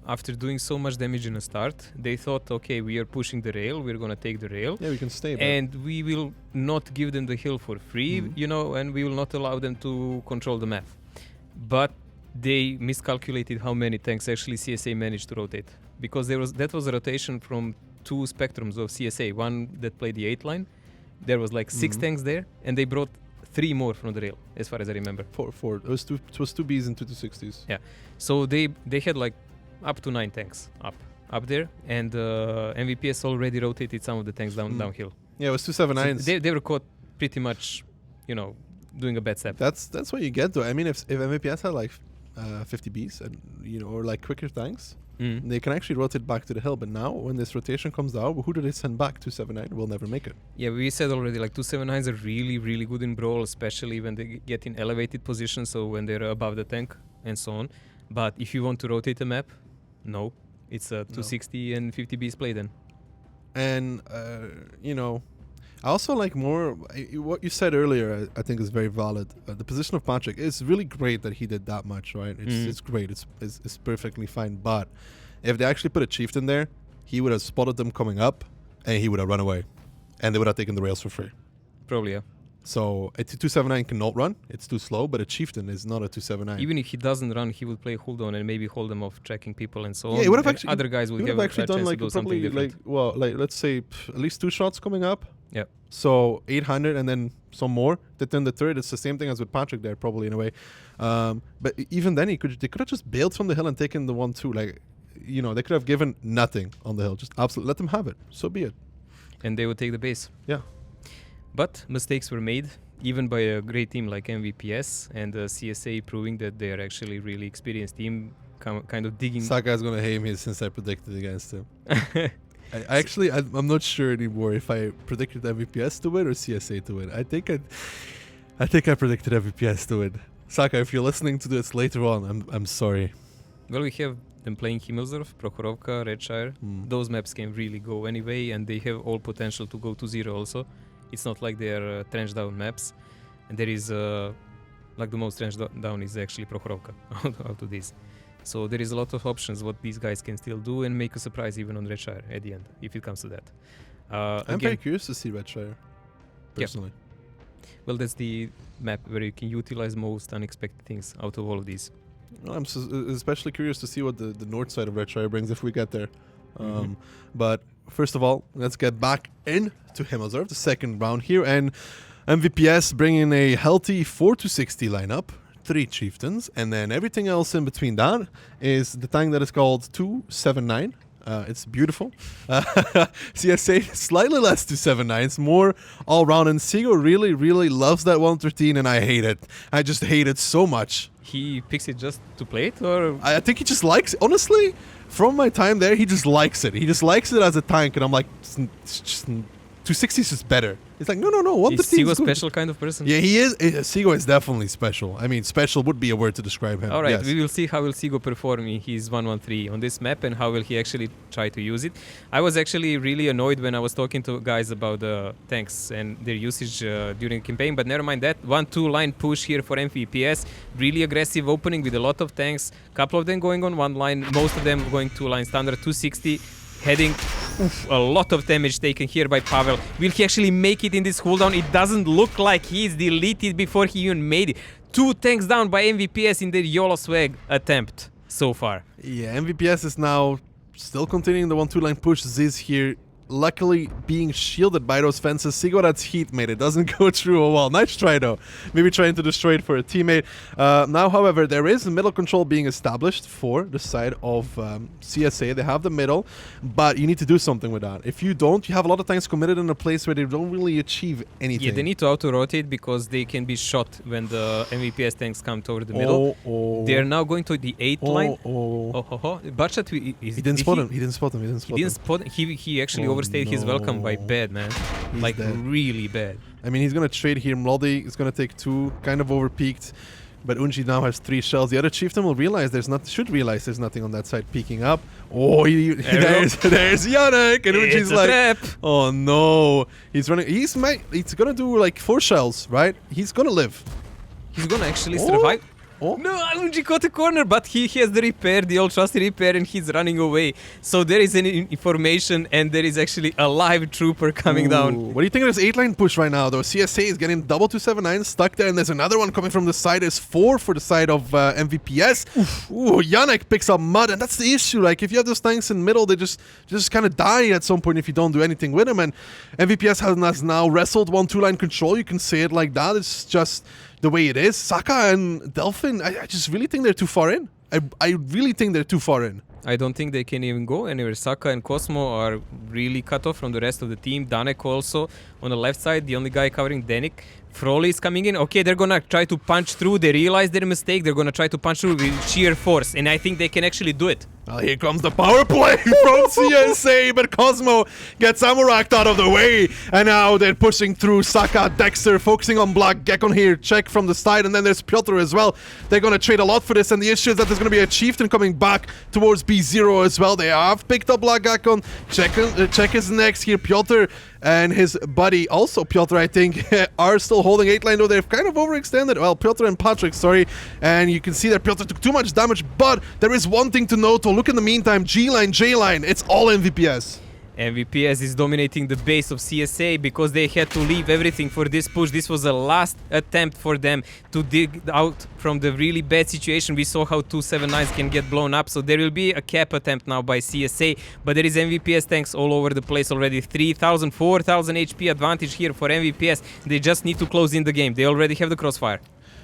after doing so much damage in the start, they thought, okay, we are pushing the rail, we're gonna take the rail. Yeah, we can stay. And we will not give them the hill for free, you know, and we will not allow them to control the map. But they miscalculated how many tanks actually CSA managed to rotate, because that was a rotation from 2 spectrums of CSA. One that played the 8 line, there was like 6 tanks there, and they brought 3 more from the rail, as far as I remember. 4. It was 2 Bs and 2 260s. Yeah, so they had like up to 9 tanks up up there, and MVPS already rotated some of the tanks downhill. Yeah, it was 279s. So they were caught pretty much, doing a bad step. That's what you get though. I mean, if MVPS had like 50 Bs and or like quicker tanks, they can actually rotate back to the hill. But now when this rotation comes out, who do they send back? 279 will never make it. Yeah, we said already, like 279s are really, really good in Brawl, especially when they get in elevated positions, so when they're above the tank and so on. But if you want to rotate the map, no, it's a 260 and 50 Bs play then. And I also like more what you said earlier. I think is very valid. The position of Patrick is really great that he did that much, right? It's great. It's perfectly fine. But if they actually put a chieftain there, he would have spotted them coming up, and he would have run away, and they would have taken the rails for free. Probably, yeah. So a 279 cannot run. It's too slow. But a chieftain is not a 279. Even if he doesn't run, he would play hold on and maybe hold them off tracking people and so on. Yeah, he would have actually. Other guys would have actually done chance like to do something probably different. like let's say at least 2 shots coming up. Yeah. So 800 and then some more. Then the third, it's the same thing as with Patrick there, probably in a way. But even then, they could have just bailed from the hill and taken the 1-2. Like, they could have given nothing on the hill. Just absolutely let them have it. So be it. And they would take the base. Yeah. But mistakes were made, even by a great team like MVPS and CSA, proving that they are actually really experienced team, kind of digging. Saka's gonna hate me since I predicted against him. I'm not sure anymore if I predicted MVPS to win or CSA to win. I think I predicted MVPS to win. Saka, if you're listening to this later on, I'm sorry. Well, we have them playing Himmelsdorf, Prokhorovka, Redshire. Those maps can really go anyway, and they have all potential to go to 0 also. It's not like they are trenched down maps. And there is, like the most trenched down is actually Prokhorovka out of this. So there is a lot of options what these guys can still do and make a surprise even on Redshire at the end, if it comes to that. I'm very curious to see Redshire, personally. Yeah. Well, that's the map where you can utilize most unexpected things out of all of these. Well, I'm especially curious to see what the north side of Redshire brings if we get there. But first of all, let's get back into Himmelsdorf, the second round here. And MVPS bringing a healthy 4-60 lineup. 3 chieftains, and then everything else in between that is the tank that is called 279. It's beautiful. CSA slightly less 279s, more all round, and Sigo really, really loves that 113, and I hate it. I just hate it so much. He picks it just to play it, or I think he just likes it. Honestly, from my time there, he just likes it. He just likes it as a tank, and I'm like, it's just 260 is just better. It's like, no, 113 is Sigo is good. special kind of person? Yeah, he is. Sigo is definitely special. I mean, special would be a word to describe him. All right, yes. We will see how will Sigo perform in his 113 on this map and how will he actually try to use it. I was actually really annoyed when I was talking to guys about the tanks and their usage during the campaign, but never mind that. 1-2 line push here for MVPS. Really aggressive opening with a lot of tanks. Couple of them going on 1 line, most of them going 2 line standard, 260. Heading, a lot of damage taken here by Pavel. Will he actually make it in this cooldown? It doesn't look like he's deleted before he even made it. 2 tanks down by MVPS in their YOLO swag attempt so far. Yeah, MVPS is now still continuing the 1-2 line push. Ziz here, luckily being shielded by those fences. Sigo, that's heat, mate. It doesn't go through a wall. Nice try, though. Maybe trying to destroy it for a teammate. Now, however, there is middle control being established for the side of CSA. They have the middle, but you need to do something with that. If you don't, you have a lot of tanks committed in a place where they don't really achieve anything. Yeah, they need to auto-rotate because they can be shot when the MVPS tanks come toward the middle. They're now going to the 8th line. Butchat, he didn't spot him. He didn't spot him. He actually overstayed his welcome by bad, man. He's like dead. Really bad. I mean, he's gonna trade here. Mlody is gonna take 2, kind of overpeaked. But Unji now has 3 shells. The other chieftain will realize should realize there's nothing on that side peeking up. Oh, there's Yannick, and Unji's like, trap. Oh no, he's running. He's gonna do like 4 shells, right? He's gonna live. He's gonna actually survive. Oh. No, Unji caught a corner, but he has the repair, the old trusty repair, and he's running away. So there is an information, and there is actually a live trooper coming down. What do you think of this 8-line push right now, though? CSA is getting double 279 stuck there, and there's another one coming from the side. There's 4 for the side of MVPS. Ooh, Yannick picks up mud, and that's the issue. Like, if you have those tanks in the middle, they just kind of die at some point if you don't do anything with them. And MVPS has now wrestled 1-2 line control. You can say it like that. It's just the way it is. Saka and Delphin, I just really think they're too far in. I really think they're too far in. I don't think they can even go anywhere. Saka and Cosmo are really cut off from the rest of the team. Danek also on the left side, the only guy covering Danik. Froley is coming in. Okay, they're gonna try to punch through. They realize their mistake. They're gonna try to punch through with sheer force, and I think they can actually do it. Well, here comes the power play from CSA, but Cosmo gets Amorak out of the way, and now they're pushing through. Saka, Dexter, focusing on Black Gekon here, check from the side, and then there's Piotr as well. They're gonna trade a lot for this, and the issue is that there's gonna be a Chieftain coming back towards B0 as well. They have picked up Black Gekon. Check is next here. Piotr and his buddy, also Piotr, I think, are still holding 8 line, though they've kind of overextended. Well, Piotr and Patrick, sorry. And you can see that Piotr took too much damage, but there is one thing to note. Look in the meantime, G line, J line, it's all MVPS. MVPS is dominating the base of CSA because they had to leave everything for this push. This was the last attempt for them to dig out from the really bad situation. We saw how 279s can get blown up, so there will be a cap attempt now by CSA, but there is MVPS tanks all over the place already. 3,000, 4,000 HP advantage here for MVPS. They just need to close in the game. They already have the crossfire.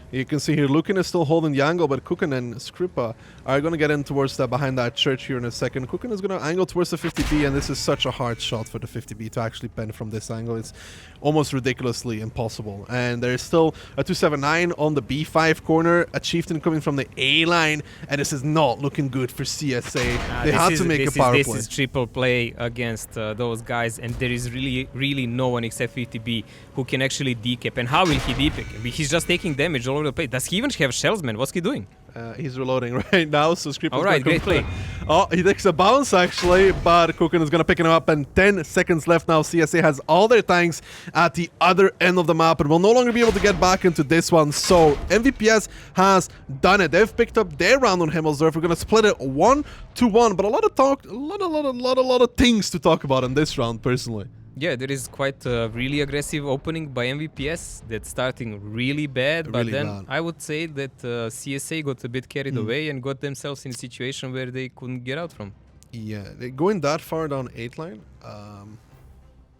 You can see here, Lukin is still holding the angle, but Kukin and Skripa are going to get in towards that behind that church here in a second. Kukin is going to angle towards the 50B, and this is such a hard shot for the 50B to actually pen from this angle. It's almost ridiculously impossible. And there is still a 279 on the B5 corner, a Chieftain coming from the A line, and this is not looking good for CSA. They had to make a power play. This is triple play against those guys, and there is really no one except 50B who can actually decap. And how will he decap? He's just taking damage all over the place. Does he even have shells, man? What's he doing? He's reloading right now, so Skripa. All right, great play. Oh, he takes a bounce actually, but Kukin is going to pick him up, and 10 seconds left now. CSA has all their tanks at the other end of the map and will no longer be able to get back into this one. So MVPS has done it. They've picked up their round on Himmelsdorf. We're going to split it 1-1, but a lot of things to talk about in this round, personally. Yeah, there is quite a really aggressive opening by MVPS that's starting really bad, but then I would say that CSA got a bit carried away and got themselves in a situation where they couldn't get out from. Yeah, going that far down 8 line,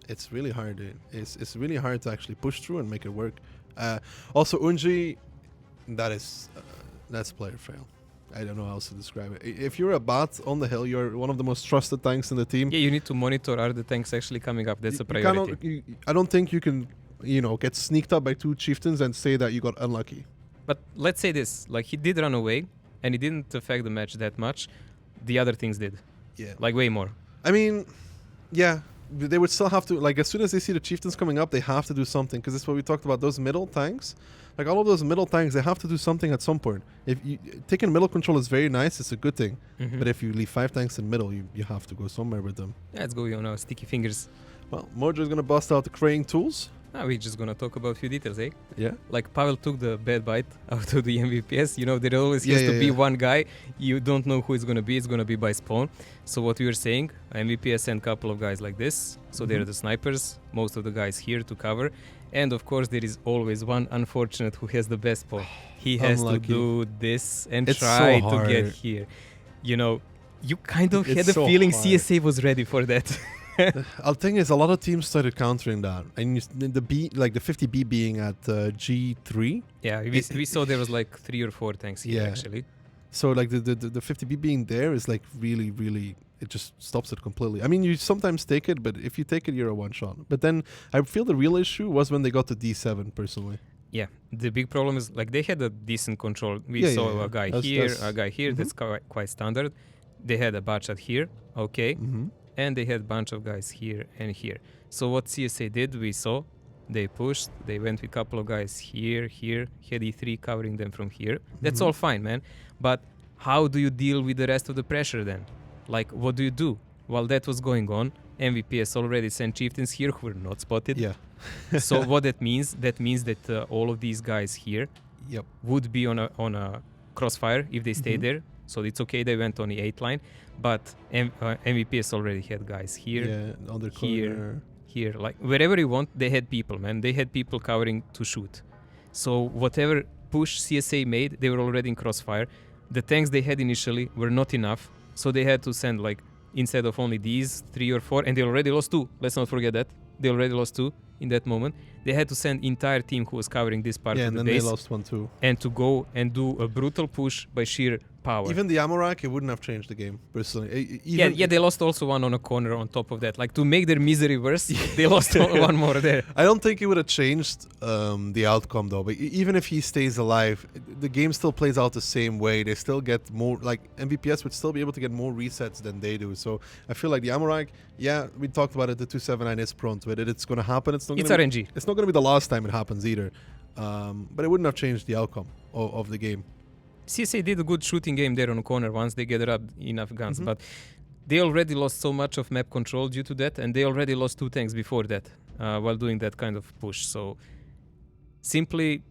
it's really hard. It's really hard to actually push through and make it work. Also, Unji, that's player fail. I don't know how else to describe it. If you're a bot on the hill, you're one of the most trusted tanks in the team. Yeah, you need to monitor, are the tanks actually coming up? That's a priority. I don't think you can, get sneaked up by 2 chieftains and say that you got unlucky. But let's say this, like, he did run away, and it didn't affect the match that much. The other things did. Yeah. Like, way more. I mean, yeah, they would still have to, like, as soon as they see the chieftains coming up, they have to do something, because this is what we talked about, those middle tanks. Like, all of those middle tanks, they have to do something at some point. If you taking middle control is very nice, it's a good thing. But if you leave 5 tanks in middle, you have to go somewhere with them. Yeah, let's go on our sticky fingers. Well, Mojo is going to bust out the crane tools. We're just going to talk about a few details, eh? Yeah. Like, Pavel took the bad bite out of the MVPS. There always has to be one guy. You don't know who it's going to be. It's going to be by spawn. So what we were saying, MVPS sent a couple of guys like this. So they're the snipers. Most of the guys here to cover. And of course, there is always one unfortunate who has the best spawn. He has to do this and try to get here. You kind of had a feeling CSA was ready for that. The thing is, a lot of teams started countering that, and the 50B being at G3. Yeah, we saw there was like 3 or 4 tanks here actually. So like the 50B being there is like really, it just stops it completely. I mean, you sometimes take it, but if you take it, you're a one shot. But then I feel the real issue was when they got to D7 personally. Yeah, the big problem is like they had a decent control. We saw a guy here, a guy here. That's quite standard. They had a bachat here, okay. And they had a bunch of guys here and here. So what CSA did, we saw, they pushed, they went with a couple of guys here, had E3 covering them from here. That's all fine, man. But how do you deal with the rest of the pressure then? Like, what do you do? While that was going on, MVPS already sent chieftains here who were not spotted. Yeah. So what that means that all of these guys here would be on a crossfire if they stayed there. So it's okay, they went on the 8 line. But MVPS already had guys here, on the corner. Here. Like, wherever you want, they had people, man. They had people covering to shoot. So whatever push CSA made, they were already in crossfire. The tanks they had initially were not enough. So they had to send, like, instead of only these 3 or 4, and they already lost 2. Let's not forget that. They already lost 2 in that moment. They had to send entire team who was covering this part of the base. Yeah, and then they lost 1 too. And to go and do a brutal push by sheer power. Even the Amorak, it wouldn't have changed the game, personally. They lost also one on a corner on top of that. Like, to make their misery worse, they lost one more there. I don't think it would have changed the outcome, though. But even if he stays alive, the game still plays out the same way. They still get more, like, MVPS would still be able to get more resets than they do. So I feel like the Amorak, we talked about it, the 279 is prone to it. It's going to happen. It's RNG. It's not going to be the last time it happens either. But it wouldn't have changed the outcome of the game. CSA did a good shooting game there on the corner once they gathered up enough guns, but they already lost so much of map control due to that, and they already lost 2 tanks before that while doing that kind of push. So simply,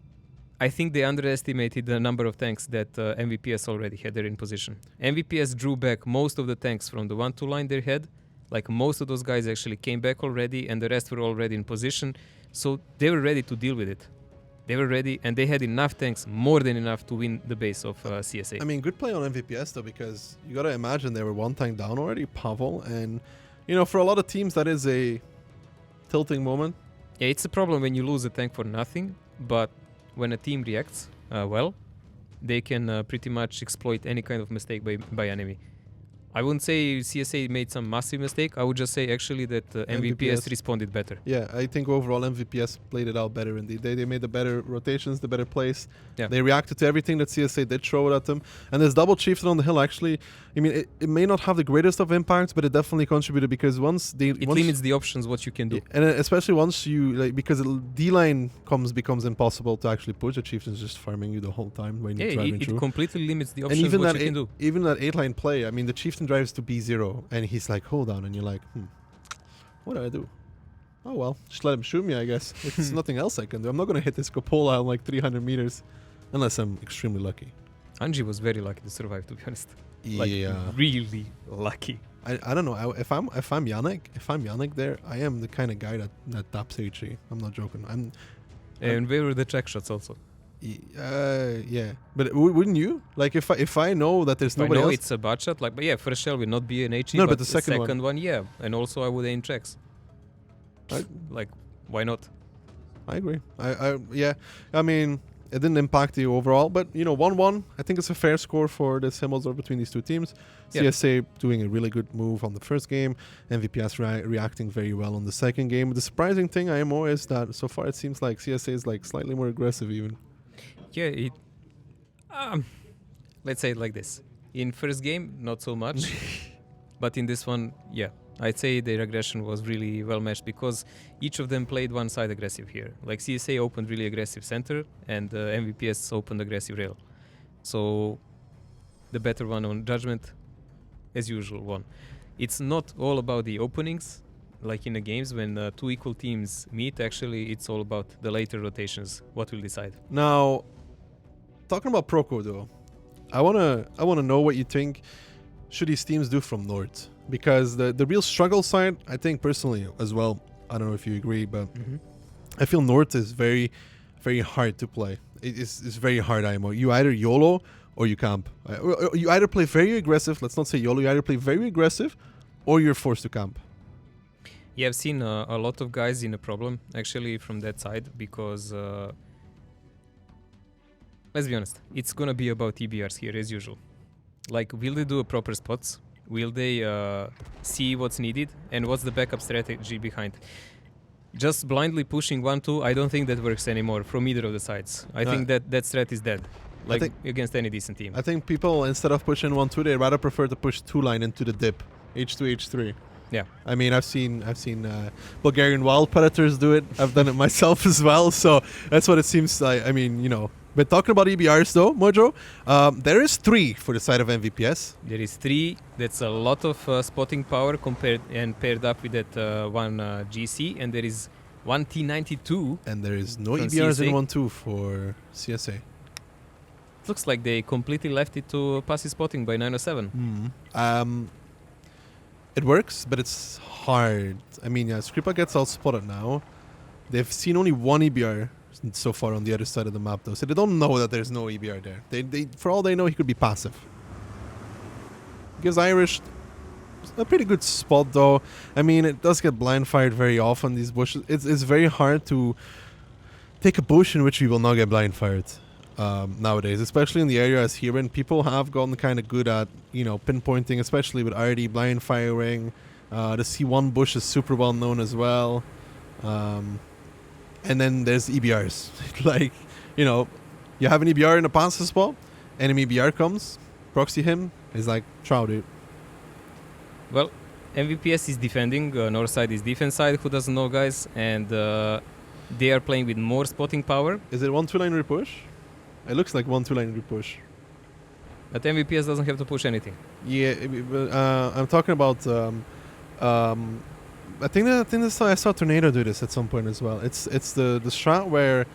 I think they underestimated the number of tanks that MVPS already had there in position. MVPS drew back most of the tanks from the 1-2 line they had. Like, most of those guys actually came back already, and the rest were already in position. So they were ready to deal with it. They were ready, and they had enough tanks, more than enough, to win the base of CSA. I mean, good play on MVPS, though, because you got to imagine they were 1 tank down already, Pavel. And, for a lot of teams, that is a tilting moment. Yeah, it's a problem when you lose a tank for nothing, but when a team reacts well, they can pretty much exploit any kind of mistake by enemy. I wouldn't say CSA made some massive mistake. I would just say actually that MVPS responded better. Yeah, I think overall MVPS played it out better indeed. They made the better rotations, the better plays. Yeah. They reacted to everything that CSA did throw it at them. And this double chieftain on the hill actually, I mean, it may not have the greatest of impacts, but it definitely contributed because once limits the options what you can do. And especially once you, because D-line becomes impossible to actually push. The chieftain's just farming you the whole time when you're driving through. It completely limits the options what you can do. Even that 8-line play, I mean, the chieftain drives to B0 and he's like, hold on, and you're like, what do I do? Oh well, just let him shoot me, I guess. There's nothing else I can do. I'm not going to hit this cupola on like 300 meters unless I'm extremely lucky. Anji was very lucky to survive, to be honest. Yeah, really lucky. I don't know. If I'm Yannick there, I am the kind of guy that taps HE. I'm not joking. And where were the track shots also? Yeah, but wouldn't you? Like if I know that there's nobody else, it's a bad shot. Like, but yeah, first shell will not be an HE. No, but the second one, yeah. And also I would aim tracks. Like, why not? I agree. Yeah. I mean, it didn't impact you overall, but 1-1. I think it's a fair score for the symbols between these two teams. Yeah. CSA doing a really good move on the first game, MVPS reacting very well on the second game. The surprising thing, IMO, is that so far it seems like CSA is like slightly more aggressive even. Yeah, let's say it like this. In first game, not so much. But in this one, yeah. I'd say their aggression was really well matched because each of them played one side aggressive here. Like CSA opened really aggressive center and MVPS opened aggressive rail. So the better one on judgment, as usual, won. It's not all about the openings. Like in the games when 2 equal teams meet, actually it's all about the later rotations, what will decide. Now, talking about Proco though, I wanna know what you think should these teams do from North. Because the real struggle side, I think personally as well, I don't know if you agree, but I feel North is very, very hard to play. It's very hard, IMO. You either YOLO or you camp. You either play very aggressive, let's not say YOLO, you either play very aggressive or you're forced to camp. Yeah, I've seen a lot of guys in a problem actually from that side because let's be honest, it's gonna be about EBRs here as usual. Like, will they do a proper spots? Will they see what's needed and what's the backup strategy behind? Just blindly pushing 1-2, I don't think that works anymore from either of the sides. I think that strat is dead, like against any decent team. I think people, instead of pushing 1-2, they rather prefer to push 2-line into the dip, H2, H3. Yeah. I mean, I've seen Bulgarian Wild Predators do it. I've done it myself as well. So that's what it seems like. I mean, But talking about EBRs though, Mojo, there is 3 for the side of MVPS. There is 3. That's a lot of spotting power paired up with that one GC, and there is one T92. And there is no EBRs in 1-2 for CSA. Looks like they completely left it to passive spotting by 907. It works, but it's hard. I mean, yeah, Skripa gets outspotted now. They've seen only one EBR so far on the other side of the map, though, so they don't know that there's no EBR there. They for all they know, he could be passive. Gives Irish a pretty good spot, though. I mean, it does get blind fired very often, these bushes. It's very hard to take a bush in which we will not get blind fired. nowadays, especially in the areas here, and people have gotten kind of good at pinpointing, especially with RD blind firing. The C1 bush is super well known as well, and then there's EBRs. Like you have an EBR in a pass spot, enemy EBR comes, proxy him, he's like, ciao dude. Well, MVPS is defending, north side is defense side, who doesn't know, guys, and they are playing with more spotting power. Is it 1-2 line repush? It looks like 1-2 line repush. But MVPS doesn't have to push anything. Yeah, I'm talking about. I think I saw Tornado do this at some point as well. It's the strat where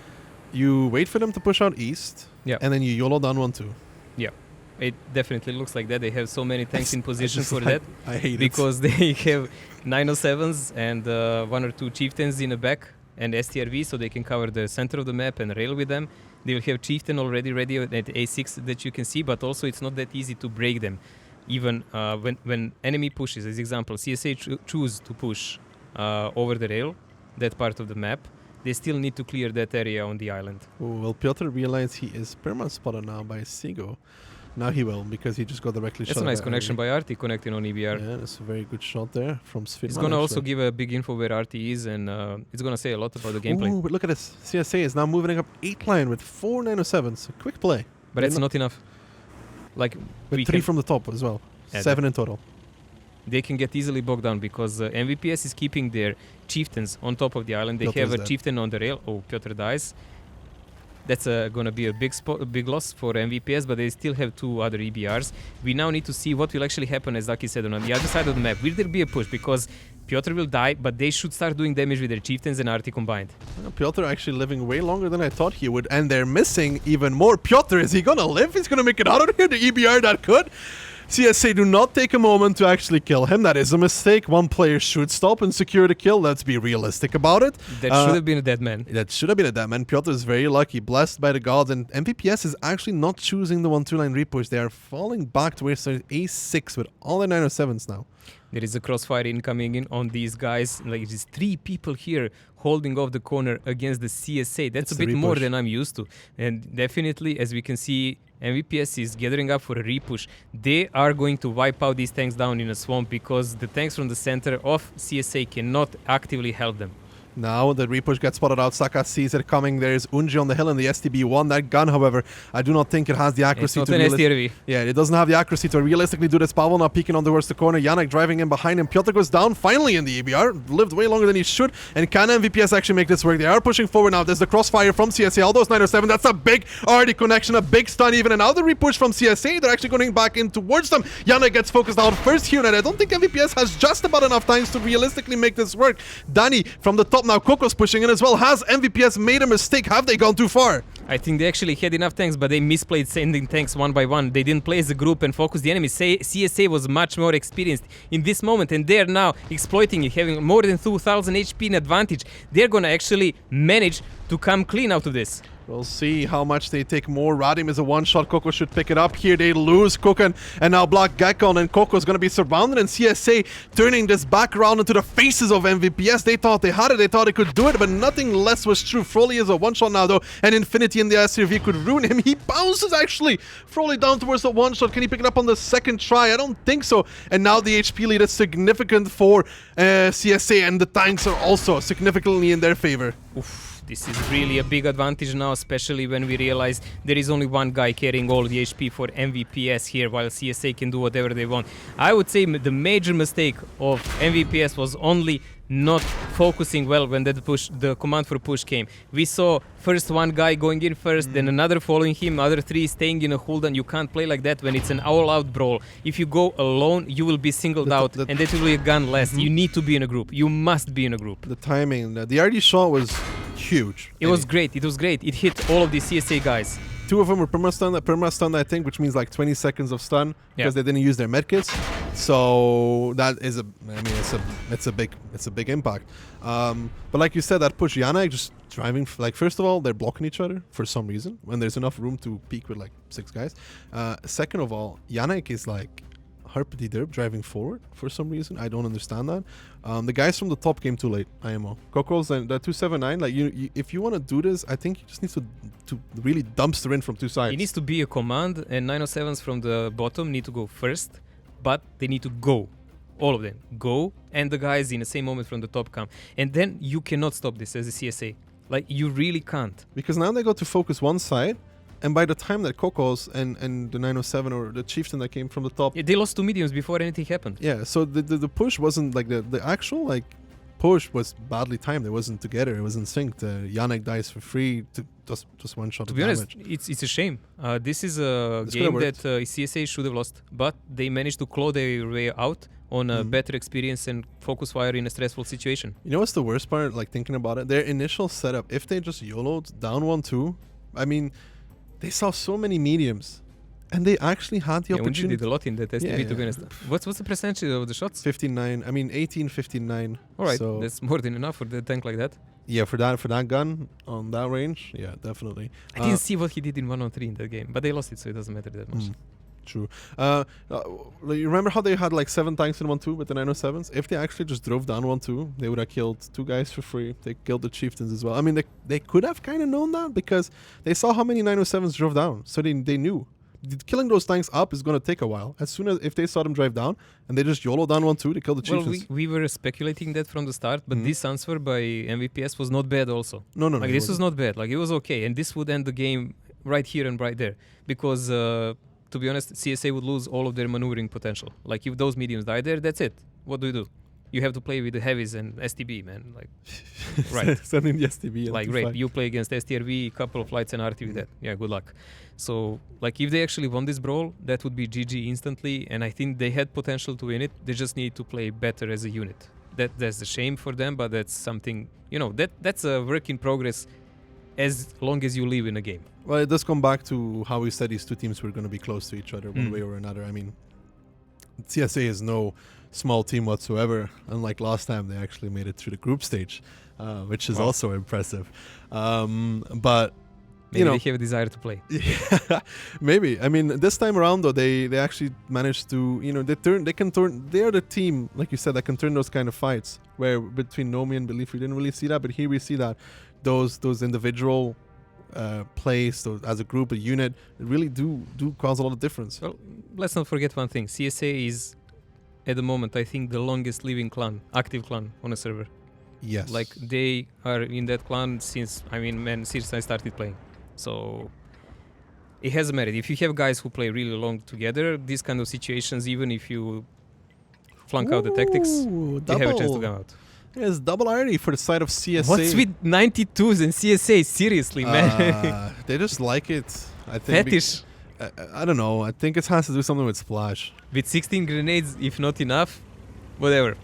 you wait for them to push out east, and then you YOLO down 1-2. Yeah, it definitely looks like that. They have so many tanks in position for that. I hate because they have 907s and 1 or 2 chieftains in the back and STRV, so they can cover the center of the map and rail with them. They will have chieftain already ready at A6 that you can see, but also it's not that easy to break them. Even when enemy pushes, as example, CSA choose to push over the rail, that part of the map, they still need to clear that area on the island. Ooh, well, Piotr realized he is perma-spotted now by Sigo. Now he will, because he just got directly shot. That's a nice connection by RT connecting on EBR. Yeah, that's a very good shot there from Svidman. It's going to also give a big info where RT is, and it's going to say a lot about the gameplay. Ooh, but look at this. CSA is now moving up 8 line with 4 907s. A quick play. But it's not enough. Like with 3 from the top as well. 7 in total. They can get easily bogged down because MVPS is keeping their chieftains on top of the island. They have a chieftain on the rail. Oh, Piotr dies. That's going to be a big loss for MVPS, but they still have 2 other EBRs. We now need to see what will actually happen, as Zaki said, on the other side of the map. Will there be a push? Because Piotr will die, but they should start doing damage with their chieftains and RT combined. Piotr actually living way longer than I thought he would, and they're missing even more. Piotr, is he going to live? He's going to make it out of here? The EBR that could? CSA do not take a moment to actually kill him. That is a mistake. One player should stop and secure the kill. Let's be realistic about it. That should have been a dead man. That should have been a dead man. Piotr is very lucky, blessed by the gods, and MVPS is actually not choosing the 1-2 line repush. They are falling back towards A6 with all their 907s now. There is a crossfire incoming in on these guys. Like, there's 3 people here holding off the corner against the CSA. That's a bit more than I'm used to. And definitely, as we can see, MVPS is gathering up for a repush. They are going to wipe out these tanks down in a swamp because the tanks from the center of CSA cannot actively help them. Now the repush gets spotted out. Saka sees it coming. There's Unji on the hill and the STB-1. That gun, however, I do not think it has the accuracy to STRV. Yeah, it doesn't have the accuracy to realistically do this. Pavel now peeking on towards the corner. Yannick driving in behind him. Piotr goes down finally in the EBR. Lived way longer than he should. And can MVPS actually make this work? They are pushing forward now. There's the crossfire from CSA. All those 907. That's a big RD connection. A big stun even. And now the repush from CSA. They're actually going back in towards them. Yannick gets focused out first here. And I don't think MVPS has just about enough times to realistically make this work. Danny from the top now. Coco's pushing in as well. Has MVPS made a mistake? Have they gone too far? I think they actually had enough tanks, but they misplayed sending tanks one by one. They didn't play as a group and focus the enemy. CSA was much more experienced in this moment, and they're now exploiting it, having more than 2000 HP in advantage. They're gonna actually manage to come clean out of this. We'll see how much they take more. Radim is a one-shot. Coco should pick it up here. They lose Kukan and now Black Gekon, and Coco's going to be surrounded, and CSA turning this back around into the faces of MVPS. They thought they had it. They thought they could do it, but nothing less was true. Froley is a one-shot now, though, and Infinity in the SRV could ruin him. He bounces, actually. Froley down towards the one-shot. Can he pick it up on the second try? I don't think so. And now the HP lead is significant for CSA, and the tanks are also significantly in their favor. Oof. This is really a big advantage now, especially when we realize there is only one guy carrying all the HP for MVPS here, while CSA can do whatever they want. I would say the major mistake of MVPS was only not focusing well when the command for push came. We saw first one guy going in first, then another following him, other 3 staying in a hold, you can't play like that when it's an all-out brawl. If you go alone, you will be singled out, and that will be a gun less. You need to be in a group. You must be in a group. The timing, the RD shot was huge. It was great. It was great. It hit all of the CSA guys. 2 of them were perma-stunned, I think, which means like 20 seconds of stun because they didn't use their medkits. So that is it's a big impact. But like you said, that push, Yannick just driving, like, first of all, they're blocking each other for some reason when there's enough room to peek with like 6 guys. Second of all, Yannick is like Harpity Derp driving forward for some reason. I don't understand that. The guys from the top came too late. IMO. Cockles and the 279. Like you if you want to do this, I think you just need to really dumpster in from two sides. It needs to be a command, and 907s from the bottom need to go first, but they need to go. All of them go, and the guys in the same moment from the top come, and then you cannot stop this as a CSA. Like you really can't, because now they got to focus one side, and by the time that Cocos and the 907 or the chieftain that came from the top, they lost two mediums before anything happened. Yeah, so the push wasn't like the actual like push was badly timed. It wasn't together. It wasn't synced. Yannick dies for free to just one shot. To be honest, it's a shame. This is a game that CSA should have lost, but they managed to claw their way out on a better experience and focus fire in a stressful situation. You know what's the worst part? Like thinking about it, their initial setup. If they just YOLO'd down 1-2, I mean, they saw so many mediums, and they actually had the opportunity. We did a lot in that STB, to be honest. What's the percentage of the shots? 59. I mean, 18, 59. All right, so that's more than enough for the tank like that. Yeah, for that gun on that range, yeah, definitely. I didn't see what he did in 1-on-3 in that game, but they lost it, so it doesn't matter that much. True. You remember how they had like 7 tanks in 1-2 with the 907s? If they actually just drove down 1-2, they would have killed 2 guys for free. They killed the chieftains as well. I mean, they could have kind of known that because they saw how many 907s drove down, so they knew. Killing those tanks up is going to take a while. As soon as if they saw them drive down and they just YOLO down 1-2, they kill the chieftains. Well, we were speculating that from the start, but this answer by MVPS was not bad also. No. Like this was not bad. Like it was okay, and this would end the game right here and right there because to be honest, CSA would lose all of their maneuvering potential. Like if those mediums die there, that's it. What do? You have to play with the heavies and STB, man. Like, right. Sending the STB. Like, great. You play against STRV, couple of flights and RT with that. Yeah, good luck. So, like, if they actually won this brawl, that would be GG instantly. And I think they had potential to win it. They just need to play better as a unit. That's a shame for them, but that's something, that's a work in progress as long as you live in a game. Well, it does come back to how we said these two teams were going to be close to each other one way or another. I mean, CSA is no small team whatsoever. Unlike last time, they actually made it through the group stage, which is also impressive. But maybe they have a desire to play. Yeah, maybe. I mean, this time around though, they actually managed to, they are the team, like you said, that can turn those kind of fights. Where between Nomi and Belief, we didn't really see that, but here we see that those individual plays, as a group, a unit, really do cause a lot of difference. Well, let's not forget one thing. CSA is, at the moment, I think the longest living clan, active clan on a server. Yes. Like, they are in that clan since I started playing. So, it has a merit. If you have guys who play really long together, these kind of situations, even if you flunk out the tactics, they have a chance to come out. Yes, double irony for the side of CSA. What's with 92s and CSA? Seriously, man. They just like it. I think. Fetish. I don't know. I think it has to do something with Splash. With 16 grenades, if not enough, whatever.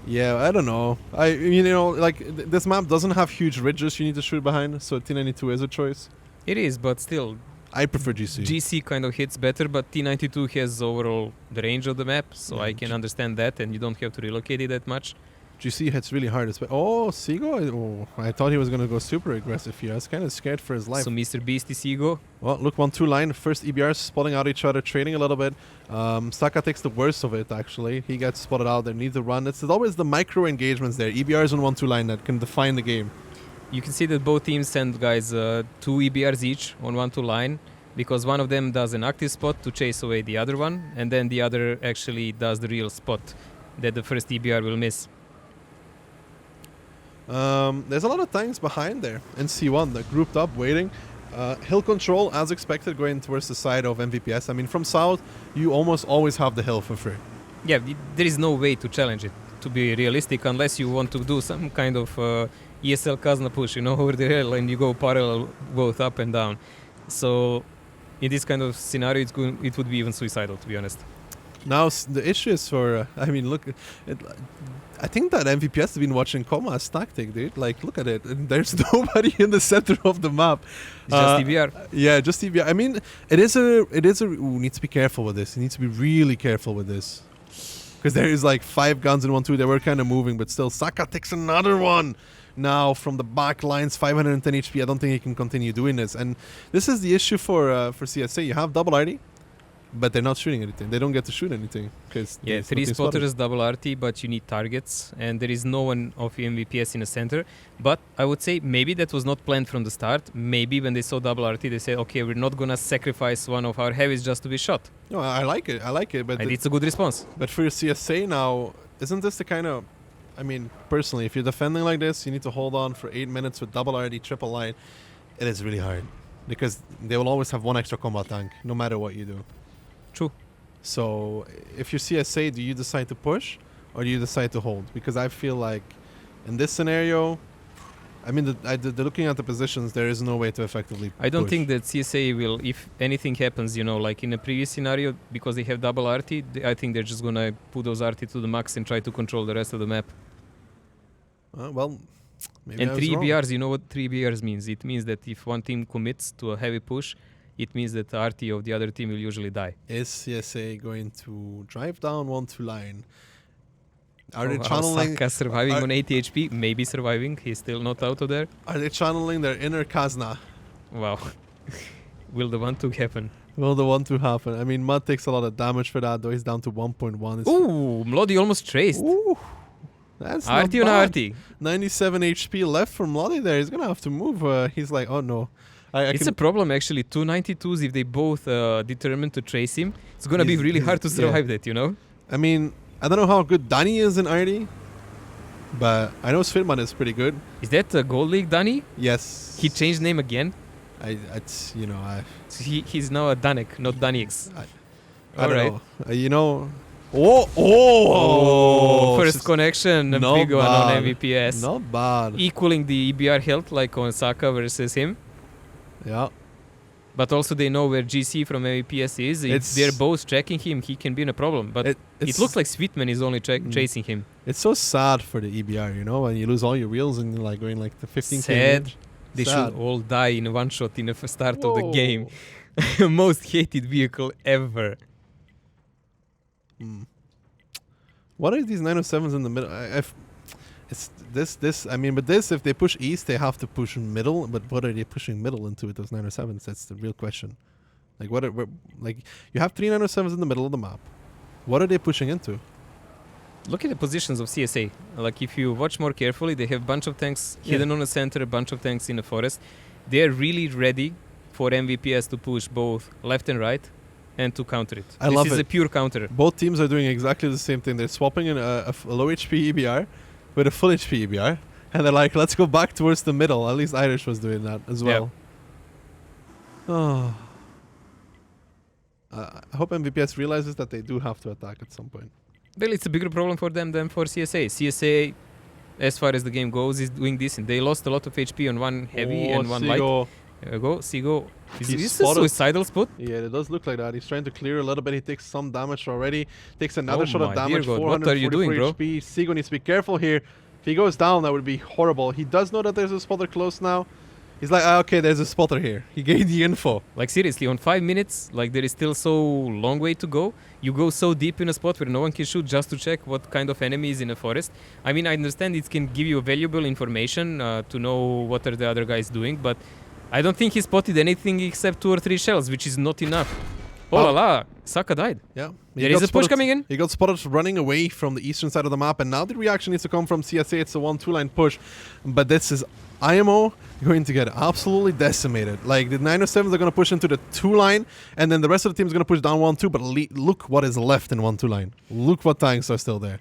Yeah, I don't know. This map doesn't have huge ridges you need to shoot behind, so T92 is a choice. It is, but still. I prefer GC. GC kind of hits better, but T92 has overall the range of the map, so I can understand that, and you don't have to relocate it that much. GC hits really hard. Seago? I thought he was going to go super aggressive here. I was kind of scared for his life. So Mr. Beastie Seago. Well, look, 1-2 line. First EBRs spotting out each other, trading a little bit. Saka takes the worst of it, actually. He gets spotted out. They need to run. It's always the micro engagements there. EBRs on 1-2 line that can define the game. You can see that both teams send guys 2 EBRs each on 1-2 line, because one of them does an active spot to chase away the other one, and then the other actually does the real spot that the first EBR will miss. There's a lot of tanks behind there in C1. They're grouped up, waiting. Hill control, as expected, going towards the side of MVPS. I mean, from south, you almost always have the hill for free. Yeah, there is no way to challenge it, to be realistic, unless you want to do some kind of ESL Kazna push, over the hill, and you go parallel both up and down. So, in this kind of scenario, it would be even suicidal, to be honest. Now, the issue is for... I think that MVPS has been watching Coma's tactic, dude. Like, look at it. There's nobody in the center of the map. It's just EBR. Yeah, just EBR. I mean, it is a... We need to be careful with this. You need to be really careful with this. Because there is like 5 guns in 1-2. They were kind of moving, but still, Saka takes another one. Now, from the back lines, 510 HP. I don't think he can continue doing this. And this is the issue for CSA. You have double ID. but they're not shooting anything. They don't get to shoot anything. Yeah, 3 spotters, double RT, but you need targets, and there is no one of MVPS in the center. But I would say maybe that was not planned from the start. Maybe when they saw double RT, they said, okay, we're not going to sacrifice one of our heavies just to be shot. No, I like it. But And it's a good response. But for your CSA now, isn't this the kind of... I mean, personally, if you're defending like this, you need to hold on for 8 minutes with double RD, triple line. It is really hard. Because they will always have one extra combat tank, no matter what you do. True. So, if you're CSA, do you decide to push? Or do you decide to hold? Because I feel like, in this scenario... I mean, looking at the positions, there is no way to effectively I don't push. think that CSA will, if anything happens, like in a previous scenario, because they have double RT, I think they're just going to put those RT to the max and try to control the rest of the map. Well, maybe And I was 3 wrong. BRs, you know what 3 BRs means? It means that if one team commits to a heavy push, it means that the RT of the other team will usually die. Is CSA going to drive down 1-2 line? Are they Wow, channeling? Saka surviving are- on 80 HP, maybe surviving. He's still not out of there. Are they channeling their inner Kazna? Wow. Will the 1-2 happen? Will the 1-2 happen? I mean, Mud takes a lot of damage for that, though. He's down to 1.1. Ooh, Mlody almost traced. Ooh, that's not RT on bad. RT. 97 HP left from Lottie there. He's gonna have to move. He's like, oh no. It's a problem actually. 2 92s, if they both determined to trace him, it's gonna be really hard to survive that, I mean, I don't know how good Danny is in RD, but I know Svidman is pretty good. Is that Gold League Danny? Yes. He changed name again. It's So he's now a Danek, not Danix. I don't Alright. know. Oh, First connection, a not big one on bad. MVPS. Not bad. Equaling the EBR health like on Saka versus him. Yeah. But also they know where GC from MVPS is. If It's- they're both tracking him, he can be in a problem. But it looks like Sweetman is only chasing him. It's so sad for the EBR, when you lose all your wheels and you're like going like the 15k. Sad. range. They Sad. should all die in one shot in the start of the Whoa. game. Most hated vehicle ever. What are these 907s in the middle? It's this. I mean, but this, if they push east, they have to push middle. But what are they pushing middle into with those 907s? That's the real question. Like, like you have 3 907s in the middle of the map. What are they pushing into? Look at the positions of CSA. Like if you watch more carefully, they have a bunch of tanks hidden on the center, a bunch of tanks in the forest. They are really ready for MVPS to push both left and right and to counter it. I love This is it. a pure counter. Both teams are doing exactly the same thing. They're swapping in a low HP EBR with a full HP EBR. And they're like, let's go back towards the middle. At least Irish was doing that as well. Oh. I hope MVPS realizes that they do have to attack at some point. Well, it's a bigger problem for them than for CSA. CSA, as far as the game goes, is doing this. And they lost a lot of HP on one heavy and one light. There we go. Seago. Is He's this a spotted. suicidal spot? Yeah, it does look like that. He's trying to clear a little bit. He takes some damage already. Takes another Oh shot of my damage. dear God, what are you doing, 444 bro? HP. Seago needs to be careful here. If he goes down, that would be horrible. He does know that there's a spotter close now. He's like, okay, there's a spotter here. He gave the info. Like seriously, on 5 minutes, like there is still so long way to go. You go so deep in a spot where no one can shoot just to check what kind of enemy is in a forest. I mean, I understand it can give you valuable information to know what are the other guys doing, but I don't think he spotted anything except 2 or 3 shells, which is not enough. Oh la la, Saka died. Yeah. There is a push coming in. He got spotted running away from the eastern side of the map, and now the reaction needs to come from CSA. It's a 1-2 line push, but this is IMO going to get absolutely decimated. Like the 907s are going to push into the 2 line, and then the rest of the team is going to push down 1-2. But look what is left in 1-2 line. Look what tanks are still there.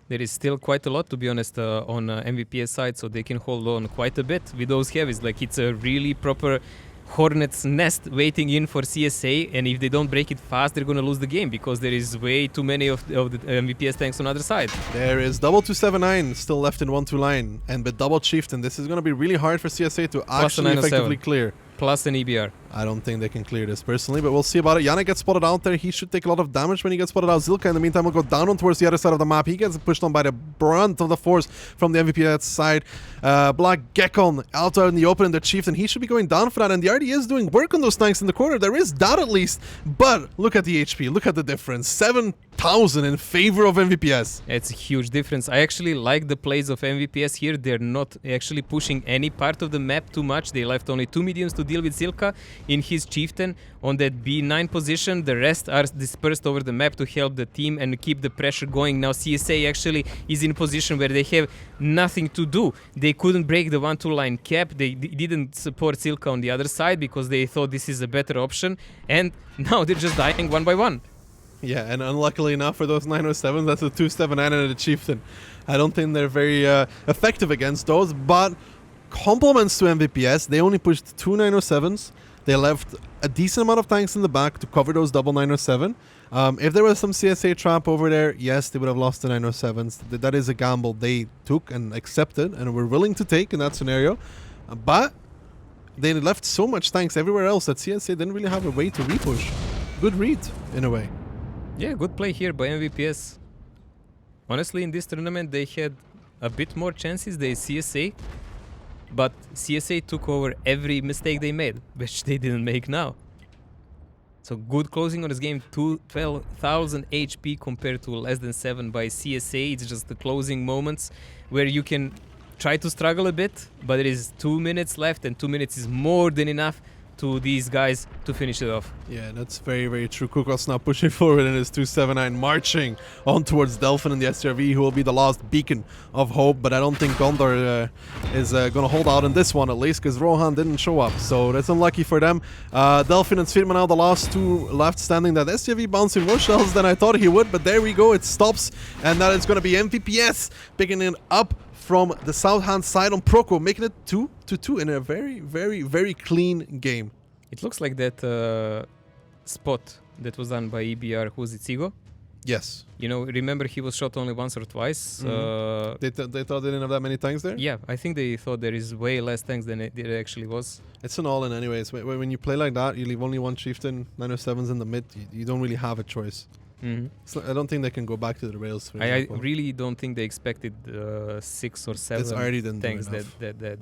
There is still quite a lot, to be honest, on MVPS side, so they can hold on quite a bit with those heavies. Like it's a really proper hornet's nest waiting in for CSA, and if they don't break it fast, they're going to lose the game because there is way too many of the MVPS tanks on the other side. There is double 279 still left in 1-2 line, and with double chieftain, this is going to be really hard for CSA to actually 907. effectively clear. Plus an EBR. I don't think they can clear this personally, but we'll see about it. Yannick gets spotted out there. He should take a lot of damage when he gets spotted out. Zilka, in the meantime, will go down on towards the other side of the map. He gets pushed on by the brunt of the force from the MVPS side. Black Gekon out there in the open in the Chieftain. He should be going down for that, and the RD is doing work on those tanks in the corner. There is that at least, but look at the HP. Look at the difference. 7 1,000 in favor of MVPS. It's a huge difference. I actually like the plays of MVPS here. They're not actually pushing any part of the map too much. They left only 2 mediums to deal with Silka in his chieftain on that B9 position. The rest are dispersed over the map to help the team and keep the pressure going. Now CSA actually is in a position where they have nothing to do. They couldn't break the 1-2 line cap. They didn't support Silka on the other side because they thought this is a better option. And now they're just dying one by one. Yeah, and unluckily enough for those 907s, that's a 279 and a chieftain. I don't think they're very effective against those, but compliments to MVPS. They only pushed 2 907s. They left a decent amount of tanks in the back to cover those double 907. If there was some CSA trap over there, yes, they would have lost the 907s. That is a gamble they took and accepted and were willing to take in that scenario. But they left so much tanks everywhere else that CSA didn't really have a way to repush. Good read, in a way. Yeah, good play here by MVPS. Honestly, in this tournament, they had a bit more chances than CSA, but CSA took over every mistake they made, which they didn't make now. So good closing on this game, 12,000 HP compared to less than 7 by CSA. It's just the closing moments where you can try to struggle a bit, but there is 2 minutes left, and 2 minutes is more than enough to these guys to finish it off. Yeah, that's very, very true. Kukos now pushing forward in his 279, marching on towards Delphin in the SRV, who will be the last beacon of hope. But I don't think Gondor is going to hold out in this one, at least, because Rohan didn't show up. So that's unlucky for them. Delphin and Svidman now the last 2 left standing. That SRV bouncing more shells than I thought he would, but there we go. It stops, and that is going to be MVPS picking it up from the south hand side on Proco, making it 2-2 in a very, very, very clean game. It looks like that spot that was done by EBR, who's it, Sigo? Yes. You know, remember he was shot only once or twice. They thought they didn't have that many tanks there? Yeah, I think they thought there is way less tanks than it actually was. It's an all-in anyways. When you play like that, you leave only one chieftain, 907s in the mid, you don't really have a choice. I don't think they can go back to the rails. For I example. really don't think they expected 6 or 7 tanks that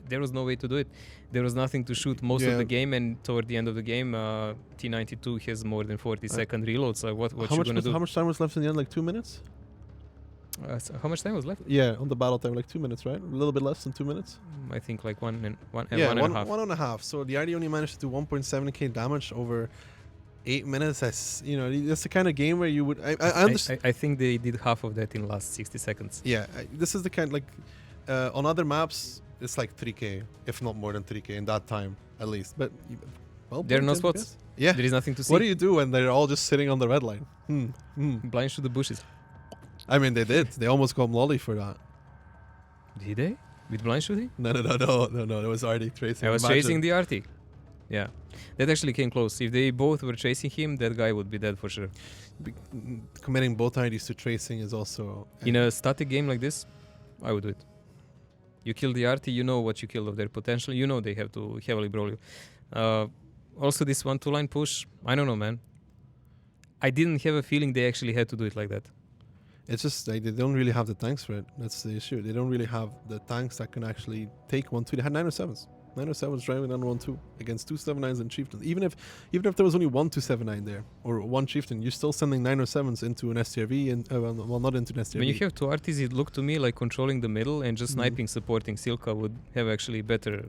there was no way to do it. There was nothing to shoot most of the game, and toward the end of the game, T92 has more than 40-second reload. So what you gonna do? How much time was left in the end? Like 2 minutes? So how much time was left? Yeah, on the battle time, like 2 minutes, right? A little bit less than 2 minutes. I think like one and a half. 1.5. So the RD only managed to do 1.7k damage over 8 minutes. That's that's the kind of game where you would. I understand. I think they did half of that in the last 60 seconds. Yeah, this is the kind on other maps it's like 3k, if not more than 3k in that time at least. But well, there are no spots. Yeah, there is nothing to see. What do you do when they're all just sitting on the red line? Blind to the bushes. I mean, they did. They almost got lolly for that. Did they? With blind shooting? No. It was RD tracing. I was chasing the RT. Yeah, that actually came close. If they both were chasing him, that guy would be dead for sure. Committing both IDs to tracing is also... In a static game like this, I would do it. You kill the RT, you know what you killed of their potential, you know they have to heavily brawl you. Also this 1-2 line push, I don't know, man. I didn't have a feeling they actually had to do it like that. It's just they don't really have the tanks for it. That's the issue. They don't really have the tanks that can actually take 1-2. They had 907s. 907s driving down 1-2 against 279s and chieftains. Even if there was only one 279 there or one chieftain, you're still sending 907s into an STRV and well, not into an STRV. When you have 2 RTs, it looked to me like controlling the middle and just sniping, supporting Silka would have actually better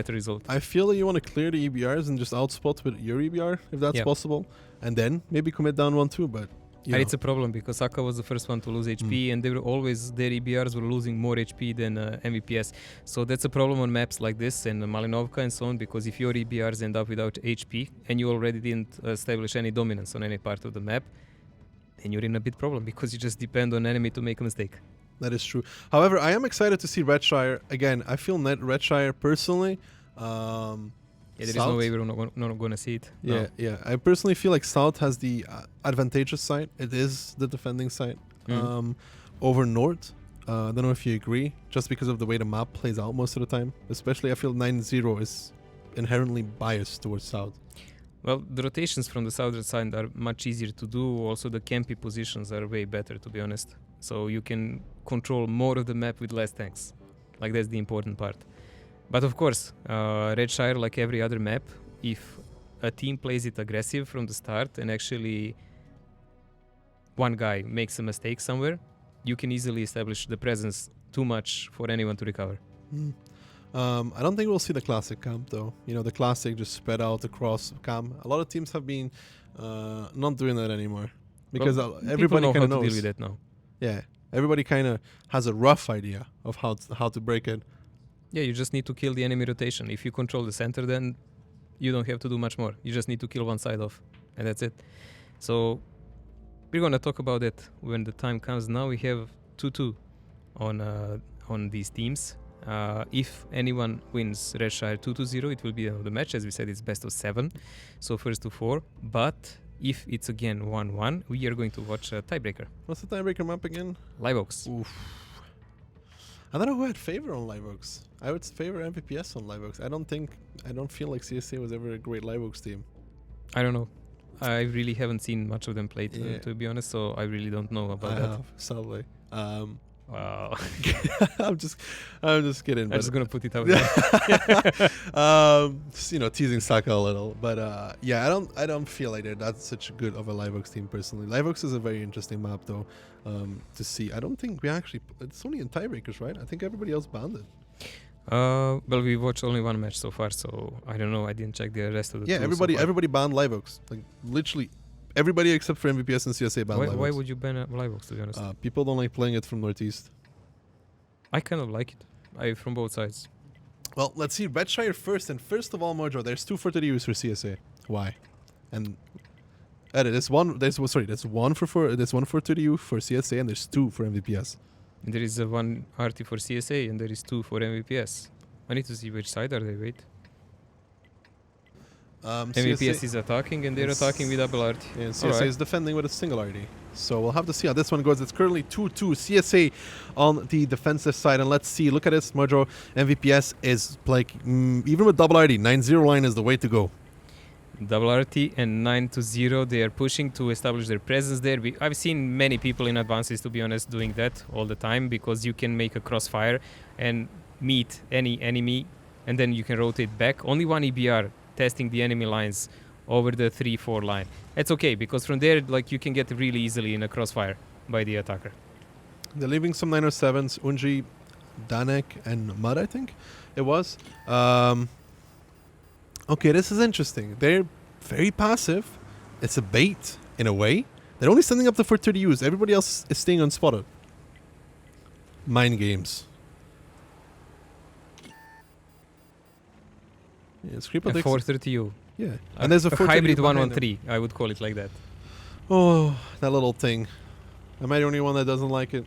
result. I feel that you want to clear the EBRs and just outspot with your EBR if that's possible, and then maybe commit down 1-2. But and it's a problem because Akka was the first one to lose HP, and they were always, their EBRs were losing more HP than MVPS. So that's a problem on maps like this and Malinovka and so on, because if your EBRs end up without HP and you already didn't establish any dominance on any part of the map, then you're in a big problem because you just depend on enemy to make a mistake. That is true. However, I am excited to see Redshire again. I feel Redshire personally. There is no way we're not going to see it. Yeah, yeah. I personally feel like South has the advantageous side. It is the defending side over North. I don't know if you agree, just because of the way the map plays out most of the time. Especially, I feel 9-0 is inherently biased towards South. Well, the rotations from the southern side are much easier to do. Also, the campy positions are way better, to be honest. So you can control more of the map with less tanks. Like, that's the important part. But of course, Redshire, like every other map, if a team plays it aggressive from the start and actually one guy makes a mistake somewhere, you can easily establish the presence too much for anyone to recover. I don't think we'll see the classic camp though. You know, the classic just spread out across camp. A lot of teams have been not doing that anymore because everybody know kind how of to knows. deal with that now. Yeah, everybody kind of has a rough idea of how to break it. Yeah, you just need to kill the enemy rotation. If you control the center, then you don't have to do much more. You just need to kill one side off, and that's it. So we're gonna talk about it when the time comes. Now we have 2-2 on these teams. If anyone wins Redshire 2-0, it will be the match. As we said, it's best of 7, so first to 4. But if it's again 1-1, we are going to watch a tiebreaker. What's the tiebreaker map again? Live Oaks. Oof. I don't know who I'd favor on Live Oaks. I would favor MVPS on Live Oaks. I don't feel like CSA was ever a great Live Oaks team. I don't know. I really haven't seen much of them play, Yeah. to be honest, so I really don't know about that. Sadly. Wow. I'm just kidding. I'm but just gonna put it out there. just, you know, teasing Saka a little, but yeah, I don't feel like that's such a good of a Live Oaks team personally. Live Oaks is a very interesting map though, to see. I don't think we actually. It's only in tiebreakers, right? I think everybody else banned it. Well, we watched only one match so far, so I don't know. I didn't check the rest of the. Yeah, two everybody banned Live Oaks. Like literally, everybody except for MVPS and CSA banned Live Oaks. Why would you ban Live Oaks, to be honest? People don't like playing it from Northeast. I kind of like it. From both sides. Well, let's see Redshire first, and first of all, Mojo, there's 2 for 30 for CSA. Why? And there's one for 30 for CSA, and there's 2 for MVPS. And there is one RT for CSA, and there is 2 for MVPS. I need to see which side are they. Wait. MVPS is attacking, and they're attacking with double RT. And CSA is defending with a single RT. So we'll have to see how this one goes. It's currently 2-2 CSA on the defensive side. And let's see. Look at this, Mojo. MVPS is like, even with double RT, 9-0 line is the way to go. Double RT and 9-0. They are pushing to establish their presence there. I've seen many people in advances, to be honest, doing that all the time, because you can make a crossfire and meet any enemy, and then you can rotate back. Only one EBR testing the enemy lines over the 3-4 line. It's okay, because from there, like, you can get really easily in a crossfire by the attacker. They're leaving some 907s, Unji, Danek, and Mud, I think it was. Okay, this is interesting. They're very passive. It's a bait, in a way. They're only sending up the 430Us. Everybody else is staying unspotted. Mind games. Yeah, Skripa takes 430U. Yeah, and there's a hybrid 1-1-3. 1-1-3. I would call it like that. Oh, that little thing. Am I the only one that doesn't like it?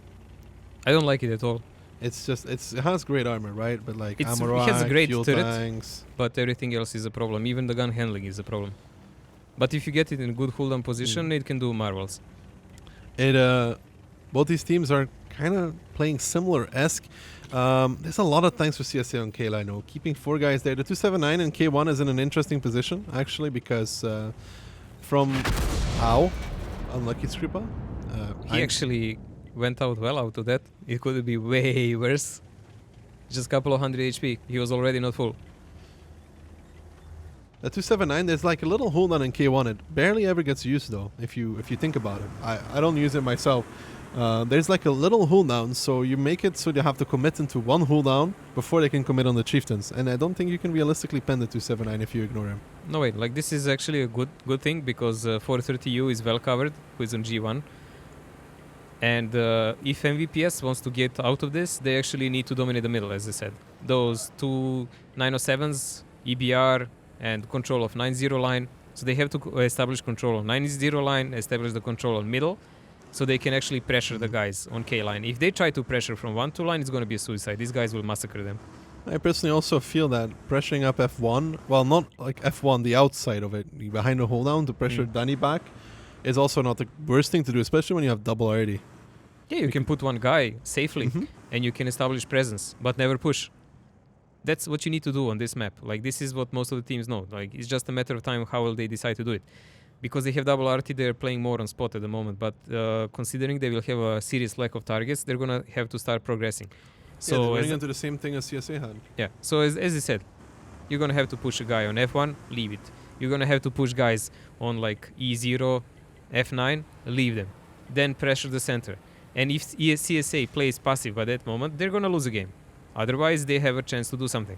I don't like it at all. It's just it has great armor, right? But like It ammo has a great fuel turret. tanks. But everything else is a problem. Even the gun handling is a problem. But if you get it in a good cooldown position, it can do marvels. Both these teams are kind of playing similar-esque. There's a lot of tanks for CSA on Kayla, I know. Keeping 4 guys there. The 279 and K1 is in an interesting position, actually, because from unlucky Skripa. He actually went out well out of that. It could be way worse. Just a couple of 100 HP. He was already not full. The 279, there's like a little hold on in K1. It barely ever gets used though, if you think about it. I don't use it myself. There's like a little cooldown, so you make it so they have to commit into one cooldown before they can commit on the chieftains. And I don't think you can realistically pen the 279 if you ignore him. No way, like this is actually a good thing, because 430U is well covered, who is on G1. And if MVPS wants to get out of this, they actually need to dominate the middle, as I said. Those 2 907s, EBR, and control of 9-0 line. So they have to establish control on 9-0 line, establish the control on middle, so they can actually pressure the guys on K line. If they try to pressure from 1-2 line, it's going to be a suicide. These guys will massacre them. I personally also feel that pressuring up F1, well, not like F1, the outside of it, behind the hold down to pressure Danny back, is also not the worst thing to do, especially when you have double RD. Yeah, you can put one guy safely and you can establish presence, but never push. That's what you need to do on this map. Like, this is what most of the teams know. Like, it's just a matter of time how will they decide to do it. Because they have double RT, they're playing more on spot at the moment. But considering they will have a serious lack of targets, they're going to have to start progressing. So they're running into the same thing as CSA had. Yeah, so as I said, you're going to have to push a guy on F1, leave it. You're going to have to push guys on like E0, F9, leave them. then pressure the center. And if CSA plays passive at that moment, they're gonna lose a game. Otherwise, they have a chance to do something.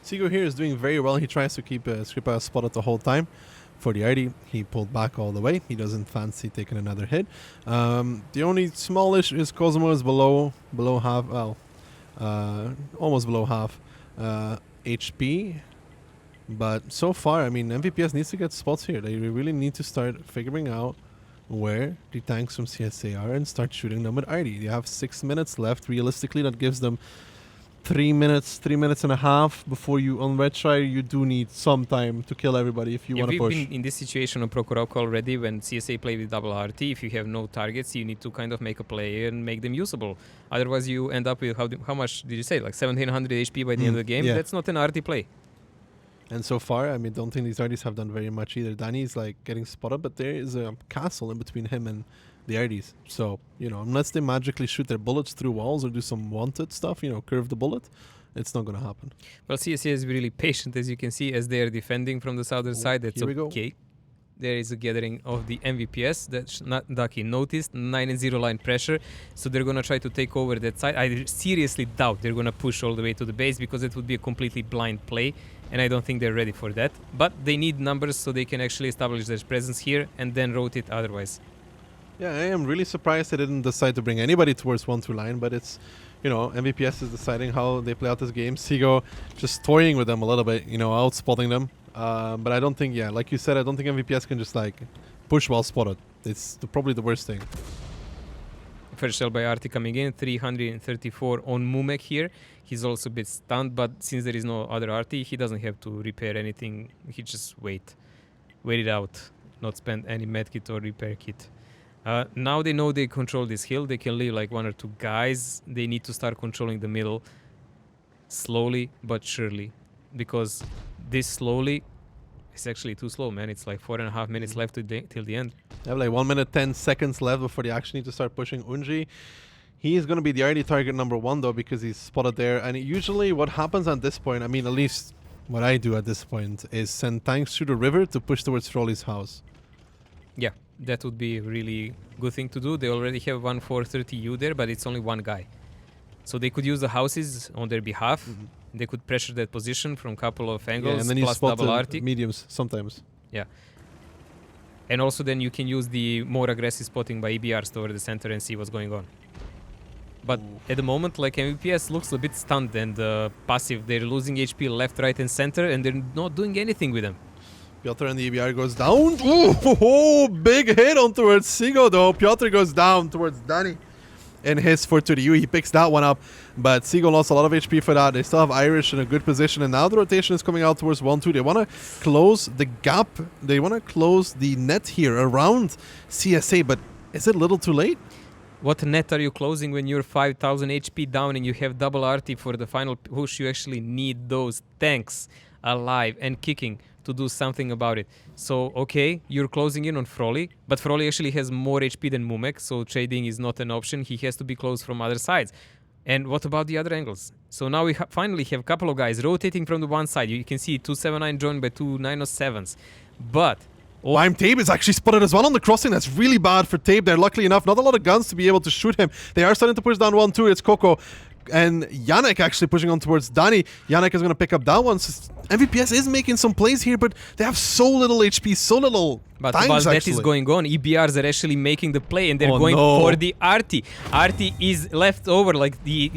Seago here is doing very well. He tries to keep Skripa spotted the whole time. For the ID, he pulled back all the way. He doesn't fancy taking another hit. The only small issue is Cosmo is below half, well, almost below half HP. But so far, I mean, MVPS needs to get spots here. They really need to start figuring out where the tanks from CSA are and start shooting them with ID. They have 6 minutes left. Realistically, that gives them 3 minutes and a half before you on red try. You do need some time to kill everybody if you want to push. We've been in this situation on Prokhorov already when CSA play with double RT. If you have no targets, you need to kind of make a play and make them usable. Otherwise, you end up with how much did you say? Like 1700 HP by the end of the game. Yeah. That's not an RT play. And so far, I mean, don't think these RDs have done very much either. Danny's like getting spotted, but there is a castle in between him and the RDs. So, unless they magically shoot their bullets through walls or do some wanted stuff, curve the bullet, it's not going to happen. Well, CSA is really patient, as you can see, as they are defending from the southern side. That's okay. There is a gathering of the MVPS that Ducky noticed, 9-0 line pressure. So they're going to try to take over that side. I seriously doubt they're going to push all the way to the base because it would be a completely blind play. And I don't think they're ready for that. But they need numbers so they can actually establish their presence here and then rotate otherwise. Yeah, I am really surprised they didn't decide to bring anybody towards 1-2 line, but it's, MVPS is deciding how they play out this game. Seago just toying with them a little bit, out-spotting them. But I don't think, like you said, I don't think MVPS can just push while spotted. It's probably the worst thing. First shell by Arti coming in, 334 on Mumek here. He's also a bit stunned, but since there is no other Arti, he doesn't have to repair anything. He just wait it out, not spend any medkit or repair kit. Now they know they control this hill. They can leave like 1 or 2 guys. They need to start controlling the middle slowly but surely, because this slowly is actually too slow, man. It's like 4.5 minutes left till the end. They have like 1 minute 10 seconds left before they actually need to start pushing Unji. He is going to be the RD target number 1 though, because he's spotted there. And usually what happens at this point, I mean, at least what I do at this point, is send tanks through the river to push towards Froley's house. Yeah, that would be a really good thing to do. They already have 1 430U there, but it's only 1 guy. So they could use the houses on their behalf. Mm-hmm. They could pressure that position from a couple of angles, and then plus double RT. Mediums sometimes. Yeah. And also then you can use the more aggressive spotting by EBRs toward the center and see what's going on. But at the moment, like, MVPS looks a bit stunned and passive. They're losing HP left, right, and center, and they're not doing anything with them. Piotr and the EBR goes down. Ooh, big hit on towards Seago though. Piotr goes down towards Danny. In his 430U, he picks that one up, but Seago lost a lot of HP for that. They still have Irish in a good position, and now the rotation is coming out towards 1-2. They want to close the gap. They want to close the net here around CSA, but is it a little too late? What net are you closing when you're 5,000 HP down and you have double RT for the final push? You actually need those tanks alive and kicking to do something about it. So, okay, you're closing in on Froley, but Froley actually has more HP than Mumek, so trading is not an option. He has to be close from other sides. And what about the other angles? So now we finally have a couple of guys rotating from the one side. You can see 279 joined by 2 907s. But Lime Tape is actually spotted as well on the crossing. That's really bad for Tape there. Luckily enough, not a lot of guns to be able to shoot him. They are starting to push down 1-2. It's Coco and Yannick actually pushing on towards Danny. Yannick is going to pick up that one. So MVPS is making some plays here, but they have so little HP, so little but tanks, while that actually. is going on, EBRs are actually making the play, and they're going for the RT. RT is left over, like the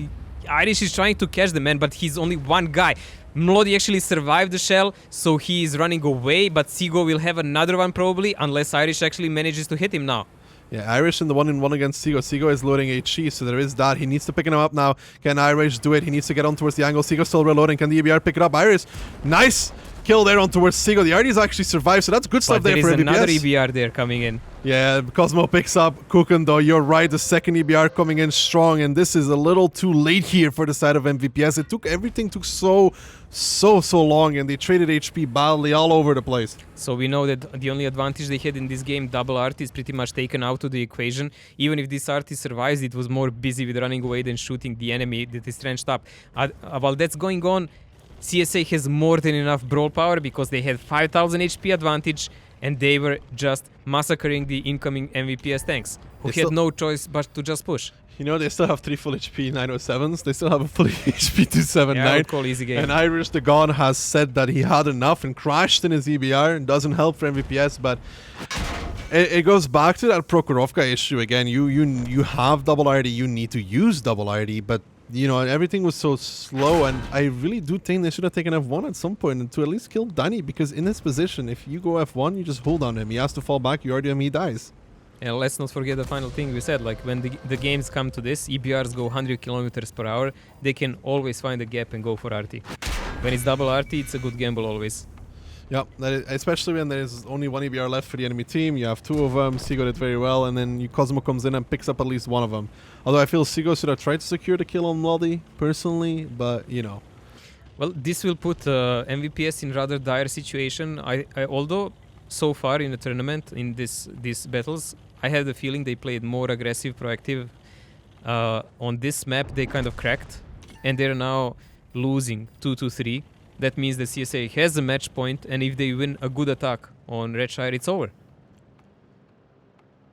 Irish is trying to catch the man, but he's only one guy. Mlody actually survived the shell, so he is running away, but Seago will have another one probably, unless Irish actually manages to hit him now. Yeah, Irish in the 1-on-1 against Seago. Seago is loading HE, so there is that. He needs to pick him up now. Can Irish do it? He needs to get on towards the angle. Seago still reloading. Can the EBR pick it up? Irish, nice kill there on towards Seago. The RDs actually survived, so that's good stuff there for MVPS. There is another EBR there coming in. Yeah, Cosmo picks up Kuken though. You're right, the second EBR coming in strong, and this is a little too late here for the side of MVPS. Everything took so long, and they traded HP badly all over the place. So we know that the only advantage they had in this game, double RT, is pretty much taken out of the equation. Even if this RT survives, it was more busy with running away than shooting the enemy that is trenched up. While that's going on, CSA has more than enough brawl power because they had 5,000 HP advantage, and they were just massacring the incoming MVPS tanks, who They had still- no choice but to just push. You know, they still have 3 full HP 907s. They still have a full HP Yeah, I 279. would call easy game. And Irish the God has said that he had enough and crashed in his EBR and doesn't help for MVPS, but it goes back to that Prokhorovka issue again. You have double RD, you need to use double RD, but you know, everything was so slow, and I really do think they should have taken F1 at some point and to at least kill Danny, because in his position, if you go F1, you just hold on him. He has to fall back, you RD him, he dies. And let's not forget the final thing we said, like when the games come to this, EBRs go 100 kilometers per hour, they can always find a gap and go for RT. When it's double RT, it's a good gamble always. Yeah, especially when there's only one EBR left for the enemy team. You have 2 of them. Sigo did very well, and then Cosmo comes in and picks up at least 1 of them. Although I feel Sigo should have tried to secure the kill on Lodi, personally, but you know. Well, this will put MVPS in rather dire situation. I although so far in the tournament, in these battles, I had the feeling they played more aggressive, proactive. On this map, they kind of cracked, and they're now losing 2-3. That means the CSA has a match point, and if they win a good attack on Redshire, it's over.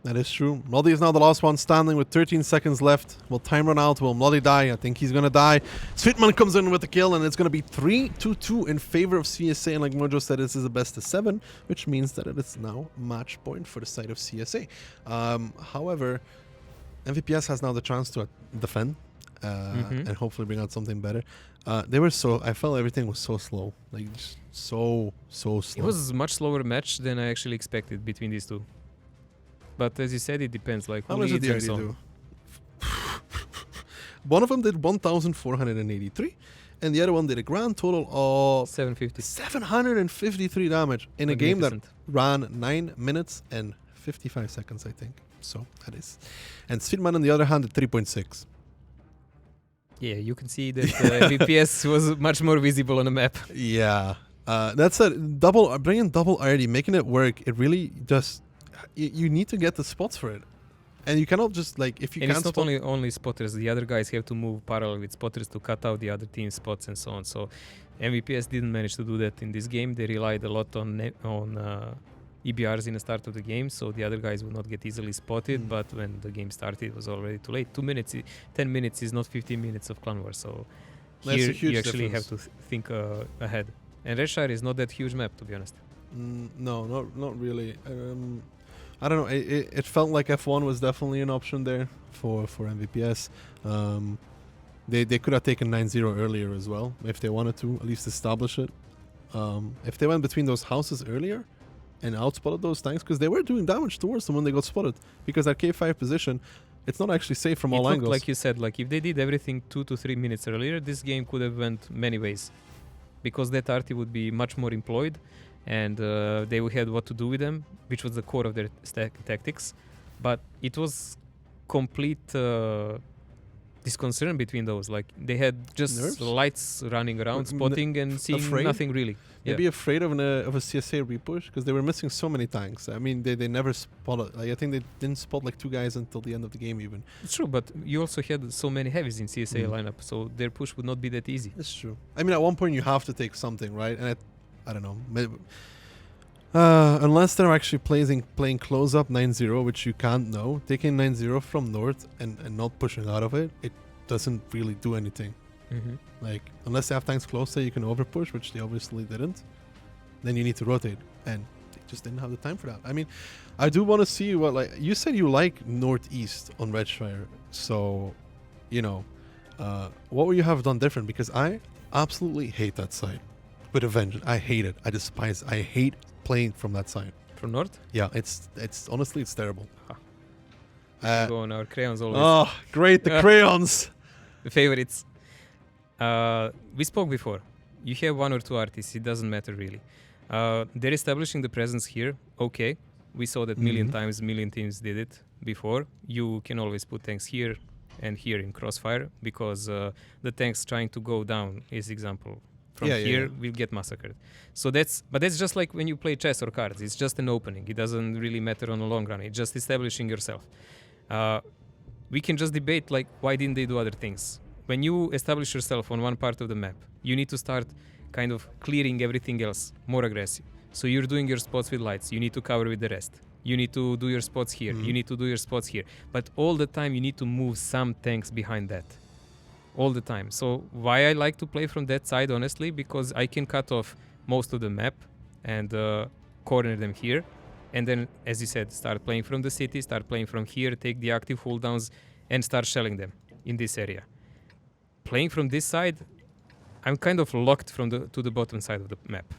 That is true. Mlody is now the last one standing with 13 seconds left. Will time run out? Will Mlody die? I think he's going to die. Sweetman comes in with the kill, and it's going to be 3-2 in favor of CSA. And like Mojo said, this is a best of 7, which means that it is now match point for the side of CSA. However, MVPS has now the chance to defend and hopefully bring out something better. I felt everything was so slow. Like, just so slow. It was a much slower match than I actually expected between these two. But as you said, it depends. Like, How who much did leads the and RD so on. do? One of them did 1,483, and the other one did a grand total of 750. 753 damage in a game that Magnificent. ran 9 minutes and 55 seconds, I think. So that is. And Svidman on the other hand did 3.6. Yeah, you can see that VPS was much more visible on the map. Yeah. That's it. Bringing double RD, making it work, it really just. You need to get the spots for it. And you cannot just, like, if you And can't it's not spot only spotters, the other guys have to move parallel with spotters to cut out the other team's spots and so on. So MVPS didn't manage to do that in this game. They relied a lot on EBRs in the start of the game, so the other guys would not get easily spotted. But when the game started, it was already too late. 2 minutes, 10 minutes is not 15 minutes of clan war. So That's a here huge you actually difference. have to think ahead. And Redshire is not that huge map, to be honest. No, not really. I don't know. It felt like F1 was definitely an option there for MVPS. They could have taken 9-0 earlier as well if they wanted to at least establish it. If they went between those houses earlier and outspotted those tanks, because they were doing damage towards them when they got spotted. Because at K5 position, it's not actually safe from all looked angles. like you said, like if they did everything 2 to 3 minutes earlier, this game could have went many ways, because that RT would be much more employed, and they had what to do with them, which was the core of their tactics. But it was complete disconcern between those. Like they had just Nerves? lights running around, spotting and seeing afraid? nothing really. Maybe afraid of a CSA repush because they were missing so many tanks. I mean, they never spotted. Like, I think they didn't spot like 2 guys until the end of the game even. It's true, but you also had so many heavies in CSA lineup, so their push would not be that easy. It's true. I mean, at one point you have to take something, right? And I don't know. Unless they're actually playing close up 9-0, which you can't know. Taking 9-0 from north and not pushing out of it, it doesn't really do anything. Like, unless they have tanks closer, you can overpush, which they obviously didn't. Then you need to rotate, and they just didn't have the time for that. I mean, I do want to see what, like, you said you like northeast on Redshire, so, you know, what would you have done different? Because I absolutely hate that side with a vengeance. I hate it. I despise. I hate playing from that side. From north? Yeah, it's honestly it's terrible. Go on our crayons always. Oh, great, the crayons. The favorites. We spoke before. You have 1 or 2 artists, it doesn't matter really. They're establishing the presence here. Okay, we saw that million times, million teams did it before. You can always put tanks here and here in crossfire, because the tanks trying to go down is example. From here will get massacred. So that's just like when you play chess or cards. It's just an opening. It doesn't really matter on the long run. It's just establishing yourself. We can just debate like why didn't they do other things? When you establish yourself on one part of the map, you need to start kind of clearing everything else more aggressive. So you're doing your spots with lights. You need to cover with the rest. You need to do your spots here. You need to do your spots here. But all the time you need to move some tanks behind that. All the time. So why I like to play from that side, honestly, because I can cut off most of the map and corner them here. And then, as you said, start playing from the city, start playing from here, take the active cooldowns and start shelling them in this area. Playing from this side, I'm kind of locked from to the bottom side of the map.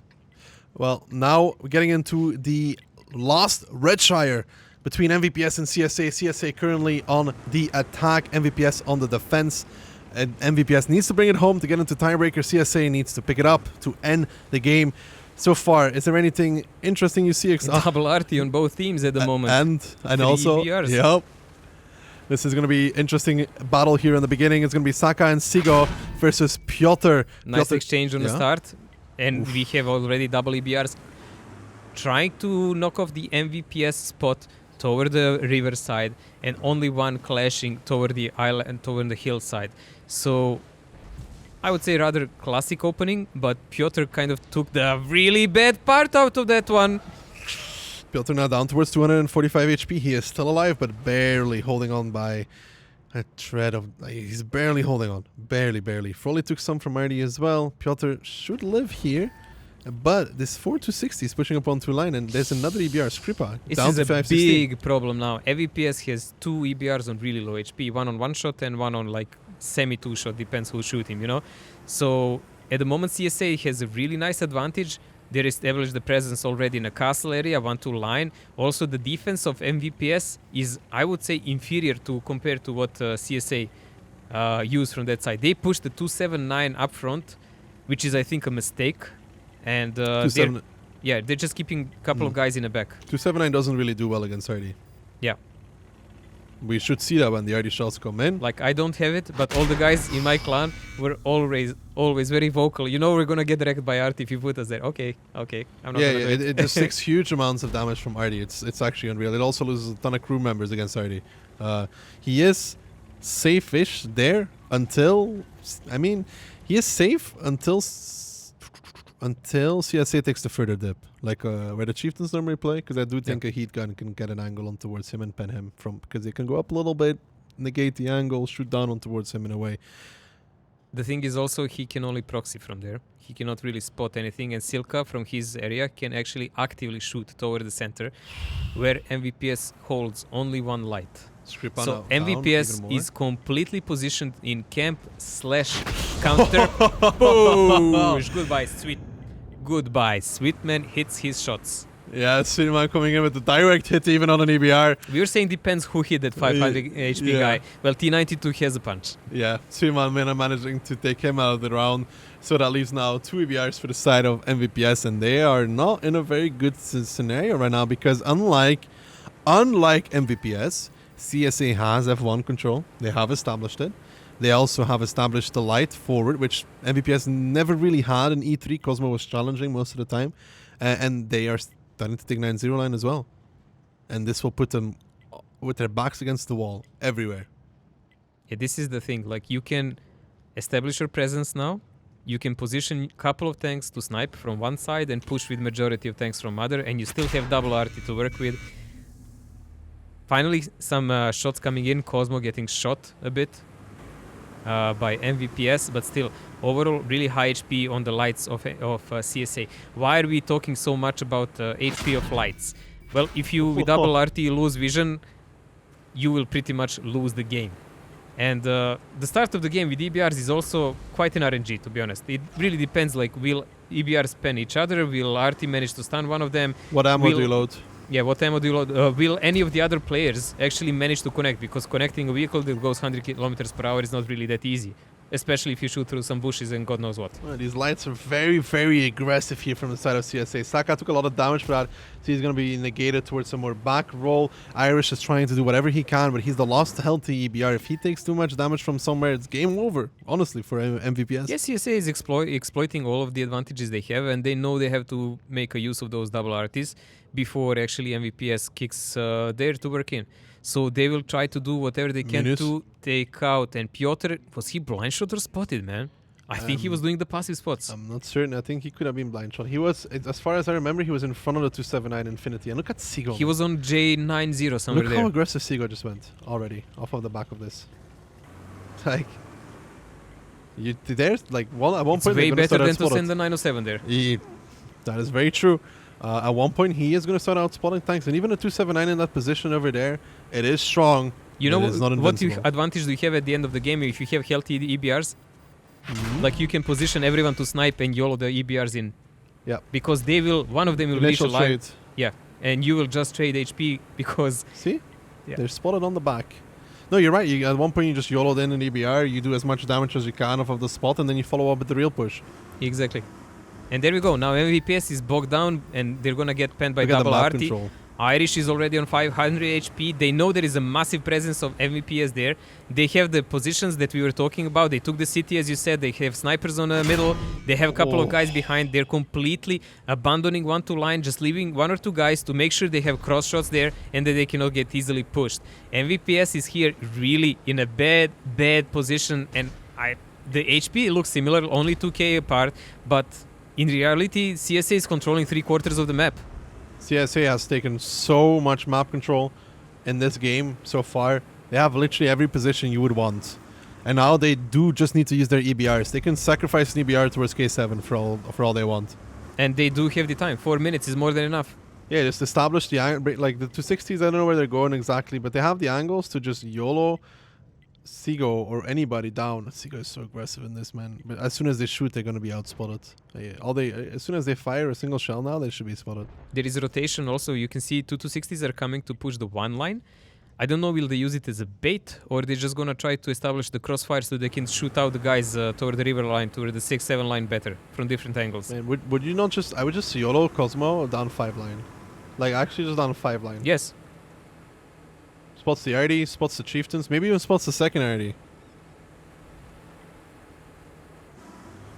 Well, now we're getting into the last Redshire between MVPS and CSA. CSA currently on the attack, MVPS on the defense. And MVPS needs to bring it home to get into tiebreaker. CSA needs to pick it up to end the game. So far, is there anything interesting you see? Double RT on both teams at the moment. And also, EBRs. yep. This is going to be interesting battle here in the beginning. It's going to be Saka and Sigo versus Piotr. Nice exchange on the start. And we have already double EBRs trying to knock off the MVPS spot toward the river side and only one clashing toward the island, toward the hillside. So I would say rather classic opening, but Piotr kind of took the really bad part out of that one. Piotr now down towards 245 HP. He is still alive, but barely holding on by a thread of... He's barely holding on. Barely. Froley took some from Marty as well. Piotr should live here. But this 4-260 is pushing up onto line, and there's another EBR, Skripa, this down is to a 516. big problem now. MVPS has two EBRs on really low HP, one on one shot and one on like semi-two shot, depends who's shooting, you know. So at the moment CSA has a really nice advantage. They established the presence already in a castle area, 1-2 line. Also the defense of MVPS is, I would say, inferior to compared to what CSA used from that side. They pushed the 279 up front, which is I think a mistake. And they're just keeping a couple of guys in the back. 279 doesn't really do well against RD. Yeah. We should see that when the RD shots come in. Like, I don't have it, but all the guys in my clan were always very vocal. You know, we're gonna get wrecked by RT if you put us there. Okay. I'm not gonna do it. It just takes huge amounts of damage from RD. It's actually unreal. It also loses a ton of crew members against RD. He is safe-ish there until... I mean, he is safe until CSA takes the further dip, like where the chieftains normally play, because I do think a heat gun can get an angle on towards him and pen him from, because they can go up a little bit, negate the angle, shoot down on towards him in a way. The thing is also he can only proxy from there. He cannot really spot anything, and Silka from his area can actually actively shoot toward the center, where MVPS holds only one light. So MVPS is completely positioned in camp / counter. Push. Goodbye, Sweetman hits his shots. Yeah, Sweetman coming in with the direct hit even on an EBR. We were saying depends who hit that 500 HP guy. Well, T92 has a punch. Yeah, Sweetman managing to take him out of the round. So that leaves now 2 EBRs for the side of MVPS, and they are not in a very good scenario right now, because unlike MVPS, CSA has F1 control. They have established it. They also have established the light forward, which MVPS never really had in E3. Cosmo was challenging most of the time. And they are starting to take 9-0 line as well. And this will put them with their backs against the wall everywhere. Yeah, this is the thing. Like, you can establish your presence now. You can position a couple of tanks to snipe from one side and push with majority of tanks from other. And you still have double RT to work with. Finally, some shots coming in. Cosmo getting shot a bit by MVPS, but still, overall, really high HP on the lights of CSA. Why are we talking so much about HP of lights? Well, if you with double RT lose vision, you will pretty much lose the game. And the start of the game with EBRs is also quite an RNG, to be honest. It really depends, like, will EBRs pen each other? Will RT manage to stun one of them? What ammo do you load? Yeah, what ammo do you load? Will any of the other players actually manage to connect? Because connecting a vehicle that goes 100 kilometers per hour is not really that easy. Especially if you shoot through some bushes and God knows what. Well, these lights are very, very aggressive here from the side of CSA. Saka took a lot of damage for that, so he's going to be negated towards some more back roll. Irish is trying to do whatever he can, but he's the lost healthy EBR. If he takes too much damage from somewhere, it's game over, honestly, for MVPS. Yes, CSA is exploiting all of the advantages they have, and they know they have to make a use of those double RTs before actually MVPS kicks there to work in. So they will try to do whatever they can to take out. And Piotr, was he blind shot or spotted, man? I think he was doing the passive spots. I'm not certain. I think he could have been blind shot. He was, as far as I remember, he was in front of the 279 Infinity. And look at Seago. He was on J90 somewhere Look there. how aggressive Seago just went already off of the back of this. Like, there's like at one It's point way they're gonna better start than to outspotted. send the 907 there. That is very true. At one point, he is going to start out spotting tanks, and even a 279 in that position over there, it is strong. You know but it is not what invincible. advantage do you have at the end of the game if you have healthy EBRs? Like you can position everyone to snipe and YOLO the EBRs in. Yeah. Because one of them will reach Initial alive. trade. Yeah. And you will just trade HP because See? Yeah. They're spotted on the back. No, you're right. At one point, you just YOLO'd in an EBR, you do as much damage as you can off of the spot, and then you follow up with the real push. exactly. And there we go. Now MVPS is bogged down and they're gonna get penned by Look at the double map RT. control. Irish is already on 500 HP. They know there is a massive presence of MVPs there. They have the positions that we were talking about. They took the city, as you said. They have snipers on the middle. They have a couple of guys behind. They're completely abandoning 1-2 line, just leaving 1 or 2 guys to make sure they have cross shots there and that they cannot get easily pushed. MVPS is here really in a bad position, and the HP looks similar, only 2k apart, but in reality, CSA is controlling 3/4 of the map. CSA has taken so much map control in this game so far. They have literally every position you would want. And now they do just need to use their EBRs. They can sacrifice an EBR towards K7 for all they want. And they do have the time. 4 minutes is more than enough. Yeah, just establish the angle. Like the 260s, I don't know where they're going exactly, but they have the angles to just YOLO Seago or anybody down. Seago is so aggressive in this, man. But as soon as they shoot, they're going to be outspotted. As soon as they fire a single shell now, they should be spotted. There is rotation also. You can see 260s are coming to push the 1 line. I don't know, will they use it as a bait or they're just going to try to establish the crossfire so they can shoot out the guys toward the river line, toward the 6-7 line better from different angles. Man, would you not just... I would just YOLO Cosmo down 5 line. Like, actually just down 5 line. Yes. Spots the RD, spots the Chieftains, maybe even spots the second RD.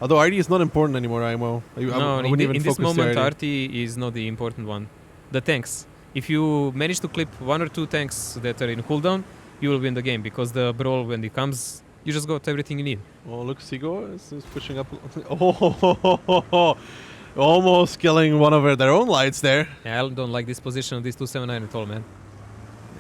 Although RD is not important anymore, IMO. No, I wouldn't even in this focus the moment, RD. RT is not the important one. The tanks. If you manage to clip 1 or 2 tanks that are in cooldown, you will win the game because the brawl, when it comes, you just got everything you need. Oh, look, Seago is pushing up. Oh, almost killing one of their own lights there. Yeah, I don't like this position of this 279 at all, man.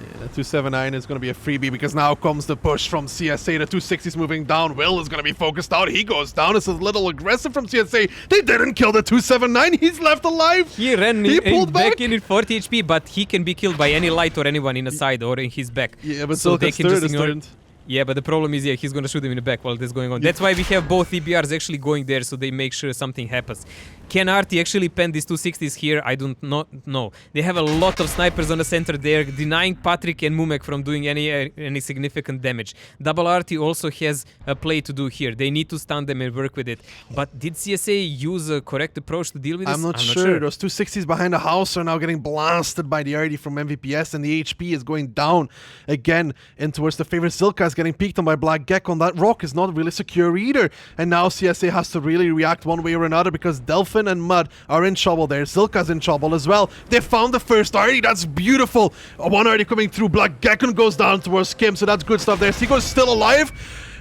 Yeah, the 279 is going to be a freebie because now comes the push from CSA. The 260 is moving down. Will is going to be focused out. He goes down. It's a little aggressive from CSA. They didn't kill the 279. He's left alive. He ran He pulled back back. in 40 HP, but he can be killed by any light or anyone in the side or in his back. Yeah, but So so they can just ignore it. turned. Yeah, but the problem is, he's going to shoot him in the back while this is going on. That's why we have both EBRs actually going there, so they make sure something happens. Can Artie actually pen these 260s here? I don't know. They have a lot of snipers on the center there, denying Patrick and Mumek from doing any significant damage. Double Artie also has a play to do here. They need to stun them and work with it. But did CSA use a correct approach to deal with this? I'm not sure. Those 260s behind the house are now getting blasted by the RD from MVPS, and the HP is going down again in towards the favorite. Zilka is getting peeked on by Black Gecko. That rock is not really secure either. And now CSA has to really react one way or another because Delphin and Mud are in trouble there. Zilka's in trouble as well. They found the first RD. That's beautiful. One RD coming through. Black Gecko goes down towards Kim, so that's good stuff there. Seago's still alive.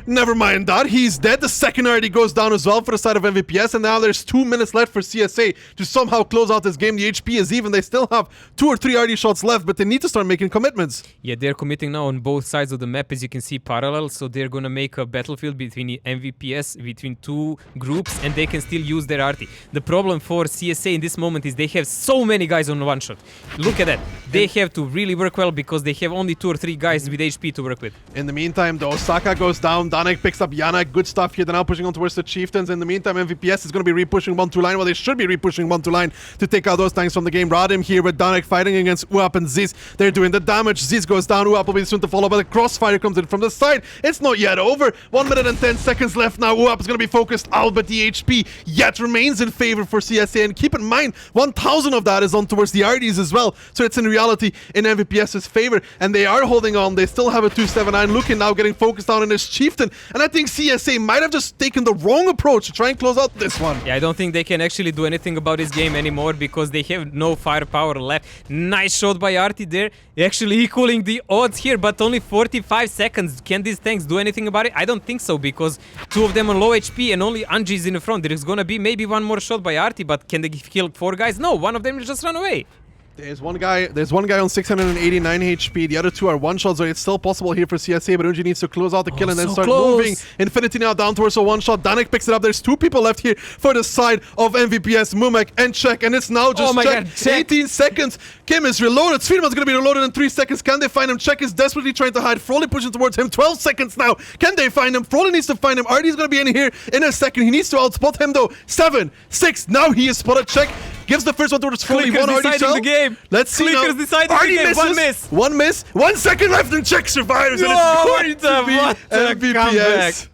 Never mind that. He's dead. The second RD goes down as well for the side of MVPS, and now there's 2 minutes left for CSA to somehow close out this game. The HP is even. They still have 2 or 3 RD shots left, but they need to start making commitments. Yeah, they're committing now on both sides of the map, as you can see, parallel. So they're gonna make a battlefield between MVPS, between 2 groups, and they can still use their RT. The problem for CSA in this moment is they have so many guys on one shot. Look at that. They have to really work well because they have only 2 or 3 guys with HP to work with. In the meantime, the Osaka goes down. Danek picks up Yana. Good stuff here. They're now pushing on towards the Chieftains. In the meantime, MVPS is going to be repushing 1-2 line. Well, they should be repushing 1-2 line to take out those tanks from the game. Radim here with Danek fighting against Uap and Ziz. They're doing the damage. Ziz goes down. Uap will be soon to follow, but the crossfire comes in from the side. It's not yet over. 1 minute and 10 seconds left now. Uap is going to be focused out, but the HP yet remains in favor for CSA. And keep in mind, 1,000 of that is on towards the RDs as well. So it's in reality in MVPS's favor. And they are holding on. They still have a 279. Looking now getting focused on in his Chieftain. often. And I think CSA might have just taken the wrong approach to try and close out this one. Yeah, I don't think they can actually do anything about this game anymore because they have no firepower left. Nice shot by Artie there. Actually equaling the odds here, but only 45 seconds. Can these tanks do anything about it? I don't think so because two of them on low HP and only Anji is in the front. There is gonna be maybe one more shot by Artie, but can they kill 4 guys? No, one of them will just run away. There's one guy on 689 HP. The other two are one-shots, so it's still possible here for CSA, but Unji needs to close out the kill and then so start close. moving. Infinity now down towards a one-shot. Danik picks it up. There's 2 people left here for the side of MVPS, Mumek and Czech, and it's now just Czech. Czech. 18 seconds. Kim is reloaded. Sweetman's gonna be reloaded in 3 seconds. Can they find him? Czech is desperately trying to hide. Froley pushing towards him. 12 seconds now. Can they find him? Froley needs to find him. Artie's gonna be in here in a second. He needs to outspot him though. 7, 6. Now he is spotted. Czech gives the first one towards Froley. Clickers One Artie deciding shell. the game. Let's see now. Clickers deciding the Artie game. misses. One miss. 1 second left and Czech survives. And it's going to be what a MVPS.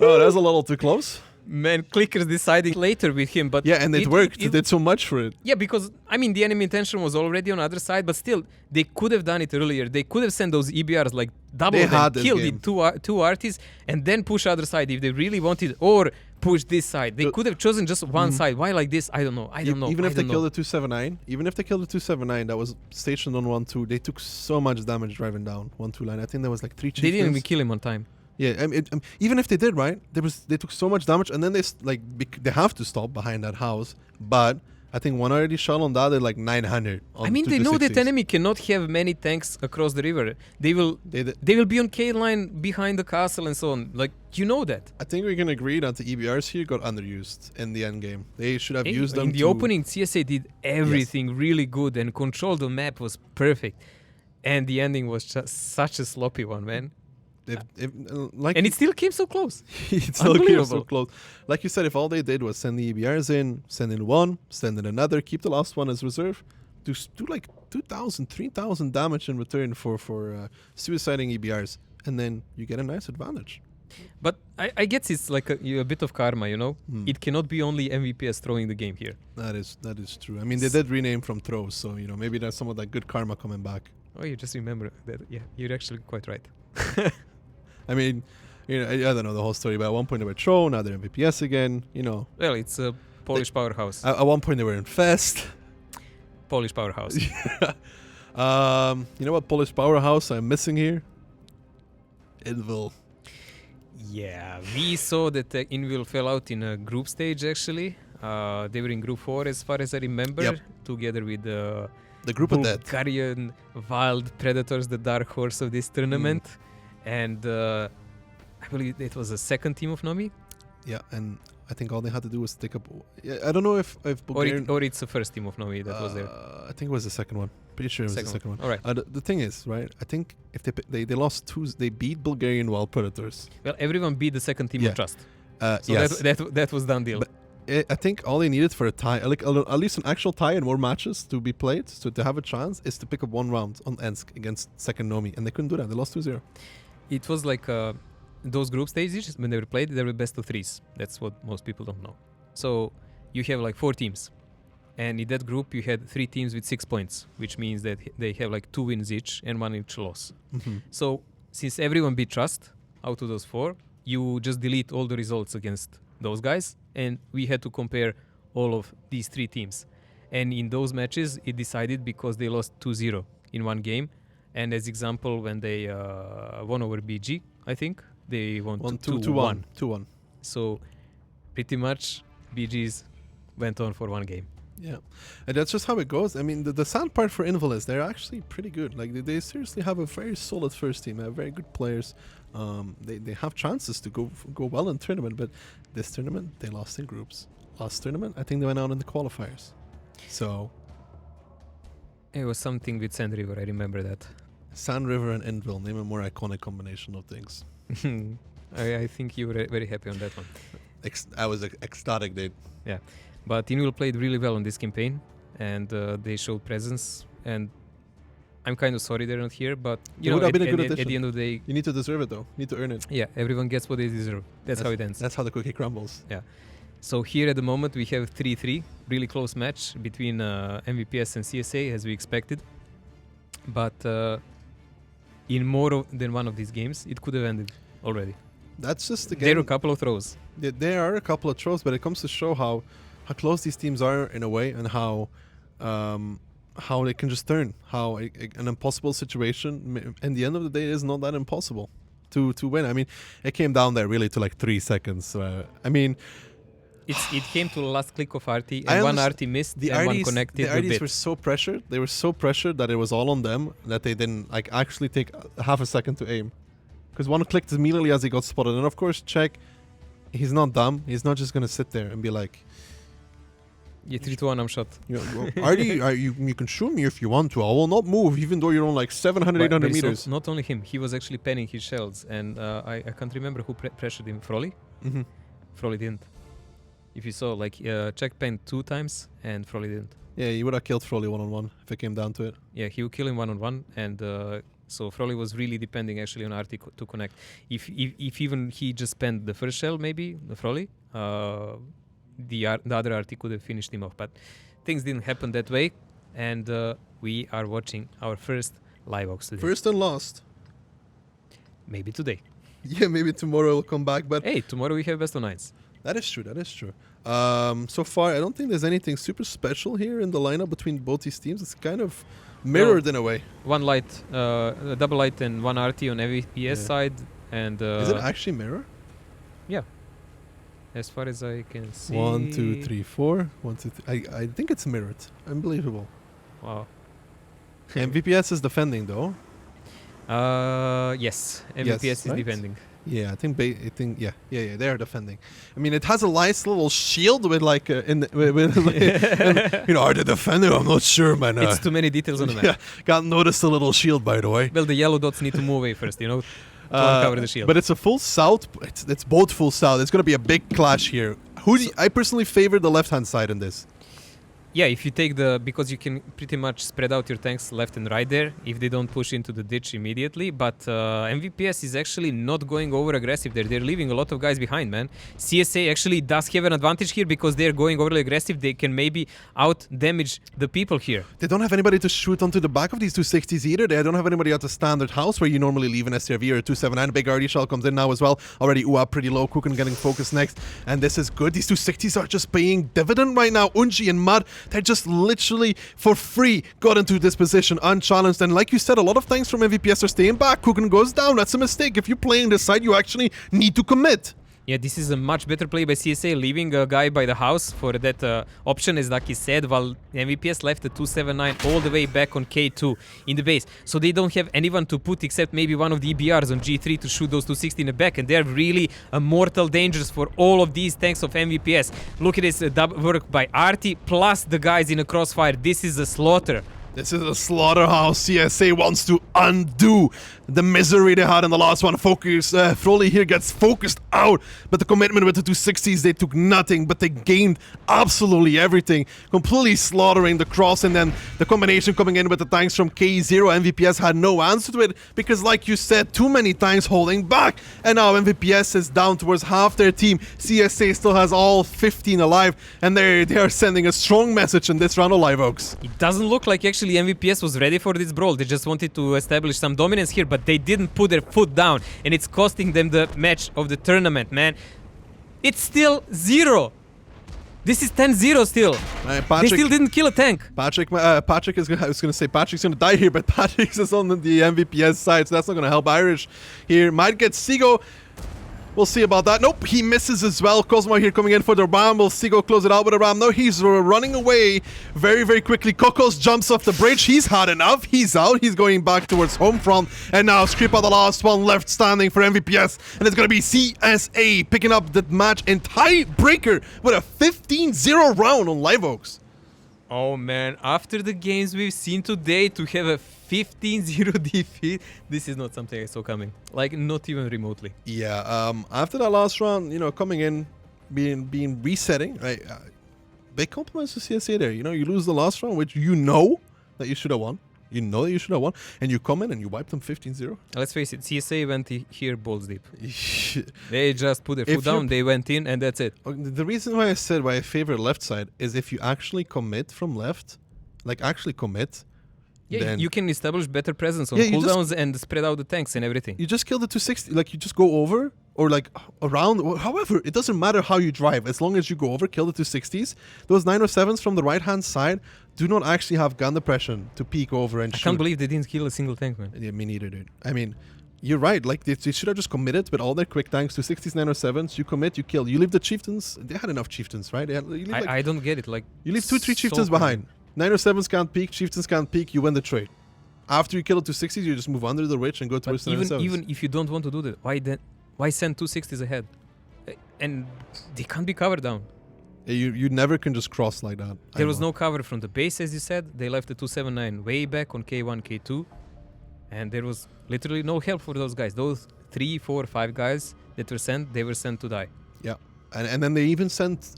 Oh, that's a little too close. Man, Clickers deciding later with him, but Yeah, and it worked. It did so much for it. Yeah, because I mean the enemy intention was already on the other side, but still they could have done it earlier. They could have sent those EBRs like double They them, had this killed game. it two artists, and then push other side if they really wanted, or push this side. They could have chosen just one side. Why like this? I don't know. I don't know. Even if I they don't killed know. the 279, even if they killed the 279 that was stationed on 1-2, they took so much damage driving down 1-2 line. I think there was like 3 They didn't even chieftains. kill him on time. Yeah, I mean, even if they did, right? They took so much damage, and then they have to stop behind that house. But I think one already shot on that. They're like 900. I mean, they know that enemy cannot have many tanks across the river. They will be on K line behind the castle and so on. Like, you know that. I think we can agree that the EBRs here got underused in the end game. They should have used them in the opening. CSA did everything really good and control the map was perfect, and the ending was just such a sloppy one, man. And it still came so close. It still came so close. Like you said, if all they did was send the EBRs in, send in one, send in another, keep the last one as reserve, do like 2,000, 3,000 damage in return for suiciding EBRs, and then you get a nice advantage. But I guess it's like a bit of karma, you know? It cannot be only MVPs throwing the game here. That is true. I mean, they did rename from throws, so maybe there's some of that good karma coming back. Oh, you just remember that. Yeah, you're actually quite right. I mean, I don't know the whole story, but at one point they were thrown, now they're MVPS again, Well, it's a Polish powerhouse. At one point they were in Fest. Polish powerhouse. You know what Polish powerhouse I'm missing here? Invil. Yeah, we saw that Invil fell out in a group stage actually. They were in group 4 as far as I remember, together with the group of death. Bulgarian Wild Predators, the dark horse of this tournament. And I believe it was the second team of Nomi. Yeah, and I think all they had to do was take up. I don't know if Bulgarian or it's the first team of Nomi that was there. I think it was the second one. Pretty sure it was the second one. All right. The thing is, right? I think if they lost 2, they beat Bulgarian Wild Predators. Well, everyone beat the second team of Trust. So yes. that was done deal. But I think all they needed for a tie, like at least an actual tie and more matches to be played, so to have a chance, is to pick up one round on Ensk against second Nomi, and they couldn't do that. They lost 2-0. It was like those group stages when they were played, they were best of 3s. That's what most people don't know. So you have like 4 teams, and in that group you had 3 teams with 6 points, which means that they have like 2 wins each and 1 each loss. So since everyone beat Trust out of those 4, you just delete all the results against those guys, and we had to compare all of these 3 teams. And in those matches, it decided because they lost 2-0 in one game. And as example, when they won over BG, I think they won 2-1. 2-1. So pretty much BGs went on for one game. Yeah, and that's just how it goes. I mean, the sad part for Invil is they're actually pretty good. Like they seriously have a very solid first team. They have very good players. They have chances to go well in tournament, but this tournament they lost in groups. Last tournament, I think they went out in the qualifiers. So it was something with Sand River. I remember that. Sand River and Invil, name a more iconic combination of things. I think you were very happy on that one. I was ecstatic, dude. Yeah, but Invil played really well on this campaign, and they showed presence. And I'm kind of sorry they're not here, but at the end of the day, you need to deserve it though. You need to earn it. Yeah, everyone gets what they deserve. That's how it ends. That's how the cookie crumbles. Yeah. So here at the moment we have 3-3, really close match between MVPS and CSA as we expected. But in more than one of these games, it could have ended already. That's just again. There are a couple of throws. There are a couple of throws, but it comes to show how close these teams are in a way, and how they can just turn. How an impossible situation, in the end of the day, is not that impossible to win. I mean, it came down there really to like 3 seconds. I mean, it came to the last click of RT, and one RT missed, and one connected. The RTs were so pressured. They were so pressured that it was all on them, that they didn't like actually take half a second to aim, because one clicked immediately as he got spotted. And of course, Czech, he's not dumb. He's not just gonna sit there and be like, "Yeah, 3-1, I'm shot." You can shoot me if you want to. I will not move, even though you're on like 700, 800 meters. Not only him, he was actually penning his shells, and I can't remember who pressured him. Froley? Mm-hmm. Froley didn't. If you saw, like, Czech penned 2 times, and Froley didn't. Yeah, he would have killed Froley one-on-one if it came down to it. Yeah, he would kill him one-on-one, and so Froley was really depending actually on RT to connect. If even he just penned the first shell, maybe, the Froley, the other RT could have finished him off. But things didn't happen that way, and we are watching our first live box today. First and last. Maybe today. Yeah, maybe tomorrow will come back, but... Hey, tomorrow we have best of 9s. That is true. So far, I don't think there's anything super special here in the lineup between both these teams. It's kind of mirrored in a way. One light, a double light and one RT on MVP side. And is it actually mirror? Yeah. As far as I can see. 1, 2, 3, 4. 1, 2, 3. I think it's mirrored. Unbelievable. Wow. MVPS is defending though. Yes. MVPS is right? defending. Yeah, I think they are defending. I mean, it has a nice little shield with like and, are they defending? I'm not sure, man. It's too many details on the map. Yeah, can't notice the little shield, by the way. Well, the yellow dots need to move away first, to uncover the shield. But it's a full south. It's both full south. It's going to be a big clash here. I personally favor the left-hand side in this. Yeah, if you take because you can pretty much spread out your tanks left and right there if they don't push into the ditch immediately. But MVPS is actually not going over aggressive there. They're leaving a lot of guys behind, man. CSA actually does have an advantage here because they're going overly aggressive. They can maybe out damage the people here. They don't have anybody to shoot onto the back of these 260s either. They don't have anybody at the standard house where you normally leave an SRV or a 279. Big RD shell comes in now as well. Already UA pretty low. Kuken getting focused next. And this is good. These 260s are just paying dividend right now. Unji and Mud, they just literally for free got into this position unchallenged. And like you said, a lot of tanks from MVPS are staying back. Kuken goes down. That's a mistake. If you're playing this side, you actually need to commit. Yeah, this is a much better play by CSA, leaving a guy by the house for that option, as Lucky said, while MVPS left the 279 all the way back on K2 in the base. So they don't have anyone to put except maybe one of the EBRs on G3 to shoot those 260 in the back, and they're really mortal dangers for all of these tanks of MVPS. Look at this double work by RT plus the guys in a crossfire. This is a slaughter. This is a slaughterhouse. CSA wants to undo the misery they had in the last one. Froley here gets focused out, but the commitment with the 260s, they took nothing, but they gained absolutely everything. Completely slaughtering the cross, and then the combination coming in with the tanks from K0. MVPS had no answer to it, because like you said, too many tanks holding back, and now MVPS is down towards half their team. CSA still has all 15 alive, and they are sending a strong message in this round of Live Oaks. It doesn't look like actually MVPS was ready for this brawl. They just wanted to establish some dominance here, but they didn't put their foot down, and it's costing them the match of the tournament, man. It's still 0. This is 10-0 still. They still didn't kill a tank. Patrick is gonna, I was going to say Patrick's going to die here, but Patrick is on the MVPS side, so that's not going to help Irish here. Might get Sigo. We'll see about that. Nope, he misses as well. Cosmo here coming in for the ram. Will Sigo close it out with a ram? No, he's running away very, very quickly. Kokos jumps off the bridge. He's had enough. He's out. He's going back towards home front. And now Skripa, the last one left standing for MVPS. And it's going to be CSA picking up the match in tiebreaker with a 15-0 round on Live Oaks. Oh man, after the games we've seen today, to have a 15-0 defeat, this is not something I saw coming. Like, not even remotely. Yeah, after that last round, coming in, being resetting, right? Big compliments to CSA there. You lose the last round, which that you should have won. You know that you should have won, and you come in and you wipe them 15-0. Let's face it, CSA went here balls deep. They just put their foot down, they went in, and that's it. The reason why I said why I favor left side is if you actually commit from left, like actually commit, Yeah, then you can establish better presence on Yeah, you cooldowns and spread out the tanks and everything. you just kill the 260. Like, you just go over or like around. However, it doesn't matter how you drive. As long as you go over, kill the 260s. Those 907s from the right-hand side do not actually have gun depression to peek over and I shoot. can't believe they didn't kill a single tank, man. Yeah, me neither, dude. I mean, you're right. Like, they should have just committed with all their quick tanks to 60s, 907s. You commit, you kill. You leave the chieftains. They had enough chieftains, right? You leave, like, I don't get it. Like, you leave 2-3 so chieftains crazy. behind. 907s can't peek, chieftains can't peek. You win the trade. After you kill the 260s, you just move under the ridge and go But towards the 907s. even if you don't want to do that, why send 260s ahead? And they can't be covered down. You never can just cross like that. There was no cover from the base, as you said. They left the 279 way back on K1, K2. And there was literally no help for those guys. Those 3, 4, 5 guys that were sent, they were sent to die. Yeah, and then they even sent,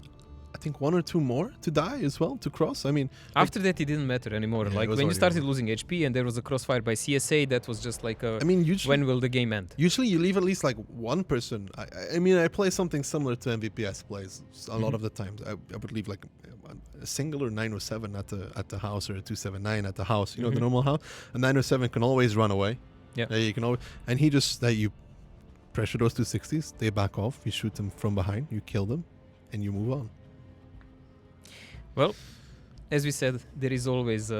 I think, 1 or 2 more to die as well, to cross. I mean, After that, it didn't matter anymore. Yeah, it Like was when you already started over. losing HP and there was a crossfire by CSA, that was just like a, I mean, usually, when will the game end? usually you leave at least like one person. I mean, I play something similar to MVPS plays a lot Mhm. of the times. I would leave like a single or 907 at the house, or a 279 at the house. You know, the Mhm. normal house. A 907 can always run away. Yeah. You can always, and he just you pressure those 260s. They back off. You shoot them from behind. You kill them, and you move on. Well, as we said, there is always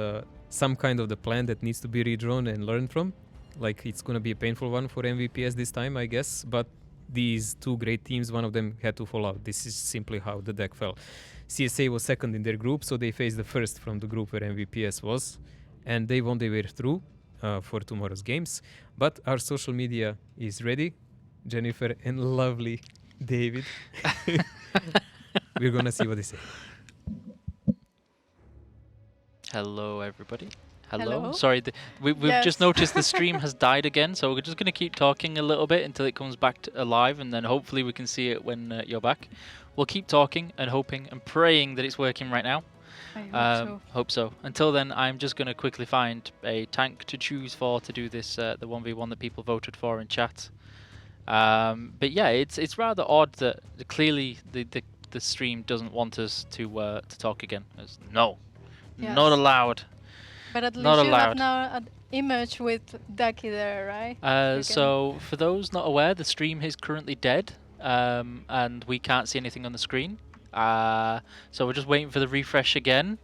some kind of the plan that needs to be redrawn and learned from. Like, it's going to be a painful one for MVPS this time, I guess. But these 2 great teams, one of them had to fall out. This is simply how the deck fell. CSA was second in their group, so they faced the first from the group where MVPS was. And they won their way through for tomorrow's games. But our social media is ready. Jennifer and lovely David. We're going to see what they say. Hello, everybody. Hello. Hello. Sorry, we've just Yes. noticed the stream has died again, so we're just going to keep talking a little bit until it comes back to alive, and then hopefully we can see it when you're back. We'll keep talking and hoping and praying that it's working right now. I hope so. Hope so. Until then, I'm just going to quickly find a tank to choose for to do this, the 1v1 that people voted for in chat. But yeah, it's rather odd that clearly the stream doesn't want us to talk again. It's no, not Yes. allowed. But at least not you allowed. have now an image with Ducky there, right? You can- So for those not aware, the stream is currently dead, and we can't see anything on the screen. So we're just waiting for the refresh again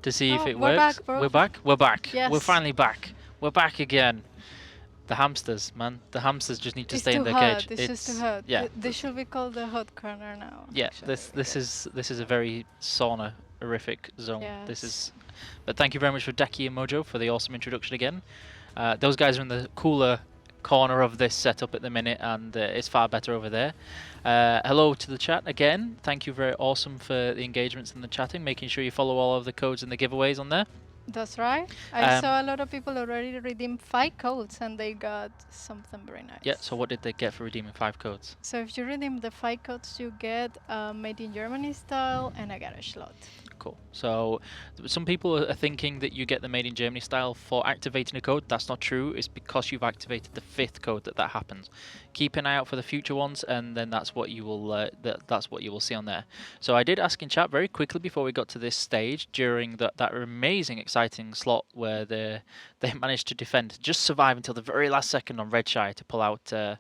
to see if Oh, it we're works. back, bro. We're back. We're back. We're Yes. finally back. We're back again. The hamsters, man. The hamsters just need to It's stay in too their hot. cage. It's just too hot. Yeah. They should be called the hot corner now. Yeah. actually. This is a very sauna-horrific zone. This Yes. is. But thank you very much for Deki and Mojo for the awesome introduction again. Those guys are in the cooler corner of this setup at the minute, and it's far better over there. Hello to the chat again. Thank you, very awesome for the engagements and the chatting, making sure you follow all of the codes and the giveaways on there. That's right. I Um, saw a lot of people already redeem 5 codes and they got something very nice. Yeah, so what did they get for redeeming 5 codes? So if you redeem the 5 codes, you get a Made in Germany style and a garage slot. Cool. So some people are thinking that you get the Made in Germany style for activating a code. That's not true. It's because you've activated the 5th code that happens. Keep an eye out for the future ones, and then that's what you will that's what you will see on there. So I did ask in chat very quickly before we got to this stage during that amazing, exciting slot where they managed to defend, just survive until the very last second on Red Shy to pull out the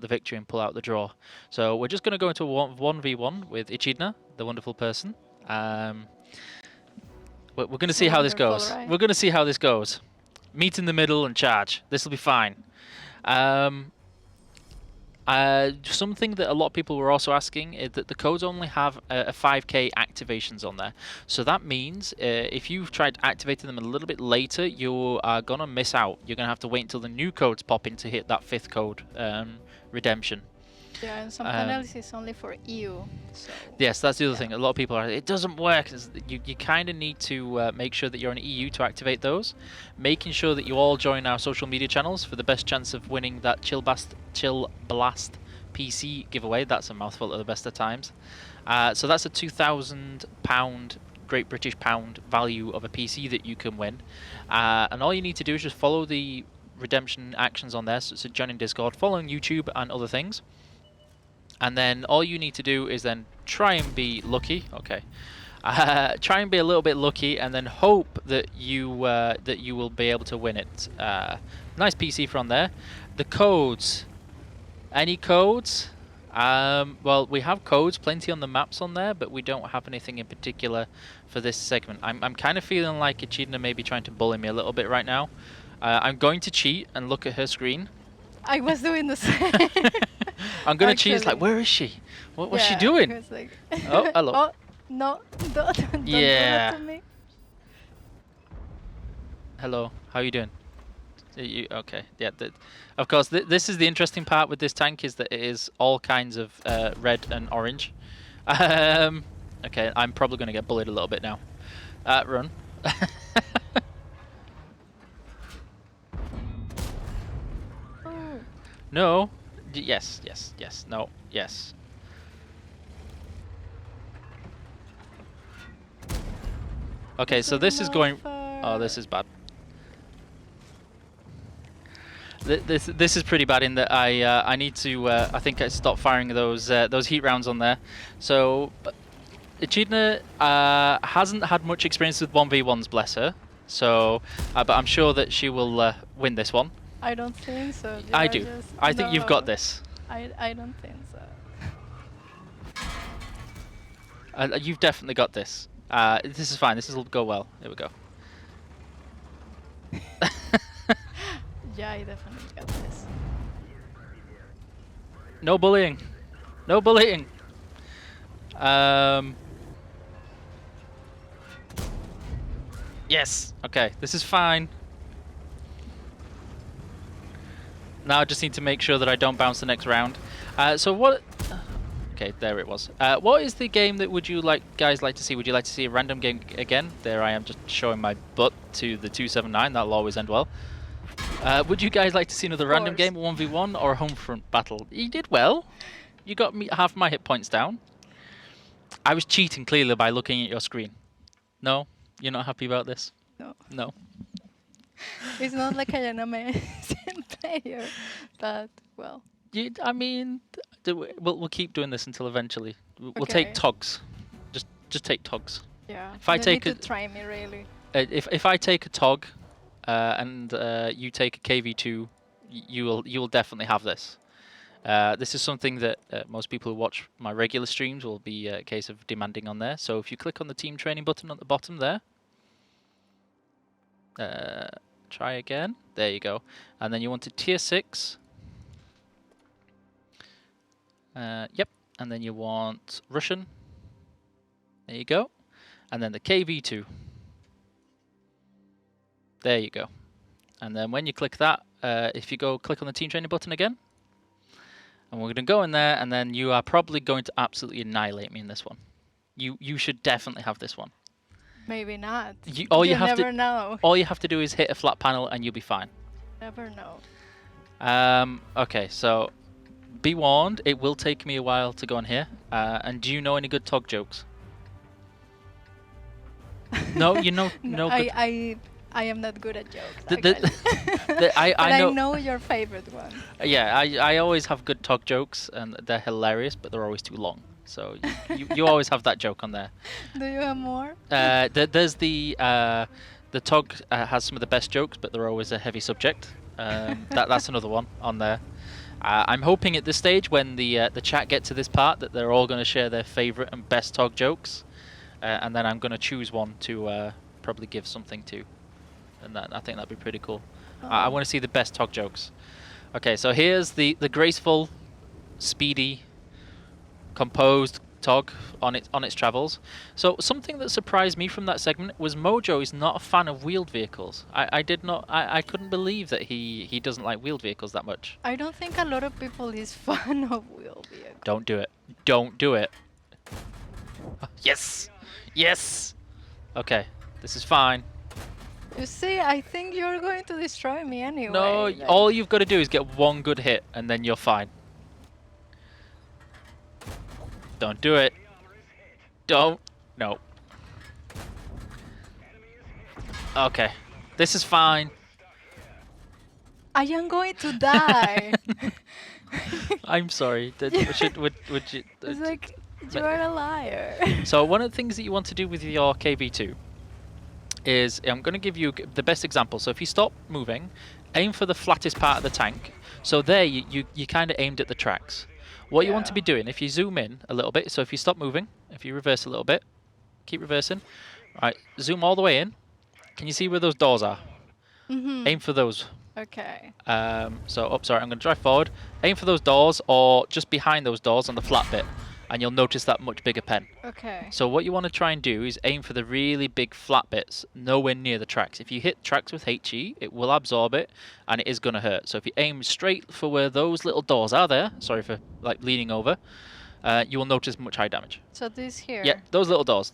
victory and pull out the draw. So we're just going to go into a 1v1 with Ichidna, the wonderful person. We're going to see how this Wonderful, goes. right? We're going to see how this goes. Meet in the middle and charge. This will be fine. Something that a lot of people were also asking is that the codes only have a 5k activations on there. So that means if you've tried activating them a little bit later, you are going to miss out. You're going to have to wait until the new codes pop in to hit that 5th code redemption. Yeah, and something else is only for EU. So Yes, that's the other Yeah. thing. A lot of people are, it doesn't work. You kind of need to make sure that you're on EU to activate those. Making sure that you all join our social media channels for the best chance of winning that Chill Blast PC giveaway. That's a mouthful at the best of times. So that's a £2,000 Great British Pound value of a PC that you can win. And all you need to do is just follow the redemption actions on there. So joining Discord, following YouTube and other things. And then all you need to do is then try and be lucky. Okay. Try and be a little bit lucky, and then hope that you will be able to win it. Nice PC from there. The codes. Any codes? Well, we have codes plenty on the maps on there, but we don't have anything in particular for this segment. I'm kind of feeling like Echidna may be trying to bully me a little bit right now. I'm going to cheat and look at her screen. I was doing the same. I'm going to cheat. It's like, where is she? What's she doing? I was like Oh, hello. Oh, no, don't Yeah. do that to me. Hello, how you doing? Okay, yeah. Of course, this is the interesting part with this tank, is that it is all kinds of red and orange. Okay, I'm probably going to get bullied a little bit now. Run. Oh. No. Yes, yes, yes. No, yes. Okay, so this is going... Oh, this is bad. This is pretty bad in that I need to I think I stopped firing those heat rounds on there. So Echidna hasn't had much experience with 1v1s, bless her. So but I'm sure that she will win this one. I don't think so. I do. I think you've got this. I don't think so. You've definitely got this. This is fine. This will go well. Here we go. Yeah, I definitely got this. No bullying. No bullying. Yes. Okay. This is fine. Now I just need to make sure that I don't bounce the next round. So what... Okay, there it was. What is the game that would you guys like to see? Would you like to see a random game again? There I am just showing my butt to the 279. That'll always end well. Would you guys like to see another random game, 1v1 or a home front battle? You did well. You got me half my hit points down. I was cheating clearly by looking at your screen. No? You're not happy about this? No. No. It's not like I am an amazing player, but well. I mean, we'll keep doing this until eventually. We'll Okay. take togs. Just take togs. Yeah. If I you take need to try me really. If I take a tog, and you take a KV2, you will definitely have this. This is something that most people who watch my regular streams will be a case of demanding on there. So if you click on the team training button at the bottom there, try again. There you go. And then you want a tier 6. Yep. And then you want Russian. There you go. And then the KV2. There you go. And then when you click that, if you go click on the team training button again, and we're going to go in there, and then you are probably going to absolutely annihilate me in this one. You should definitely have this one. Maybe not. You never know. All you have to do is hit a flat panel, and you'll be fine. Never know. Okay, so be warned, it will take me a while to go on here. And do you know any good tog jokes? No, you know no good. I am not good at jokes. I I know your favorite one. Yeah, I always have good tog jokes, and they're hilarious, but they're always too long. So you always have that joke on there. Do you have more? There's the tog has some of the best jokes, but they're always a heavy subject. That's another one on there. I'm hoping at this stage, when the chat get to this part, that they're all going to share their favorite and best tog jokes, and then I'm going to choose one to probably give something to. And I think that'd be pretty cool. Oh. I want to see the best tog jokes. Okay, so here's the graceful, speedy, composed tog on its travels. So something that surprised me from that segment was Mojo is not a fan of wheeled vehicles. I couldn't believe that he doesn't like wheeled vehicles that much. I don't think a lot of people is fan of wheel vehicles. Don't do it. Don't do it. Yes. Yes. Okay, this is fine. You see, I think you're going to destroy me anyway. No, like- all you've got to do is get one good hit, and then you're fine. Don't do it. Don't. No. Okay. This is fine. I am going to die. I'm sorry. Would you... It's like You are a liar. So one of the things that you want to do with your KV2 is, I'm going to give you the best example. So if you stop moving, aim for the flattest part of the tank. So there you kind of aimed at the tracks. What you want to be doing, if you zoom in a little bit, so if you stop moving, if you reverse a little bit, keep reversing. Right, zoom all the way in. Can you see where those doors are? Aim for those. Okay. Sorry, I'm going to drive forward. Aim for those doors or just behind those doors on the flat bit, and you'll notice that much bigger pen. Okay. So what you want to try and do is aim for the really big flat bits, nowhere near the tracks. If you hit tracks with HE, it will absorb it, and it is going to hurt. So if you aim straight for where those little doors are there, sorry for like leaning over, you will notice much high damage. So this here. Yeah, those little doors.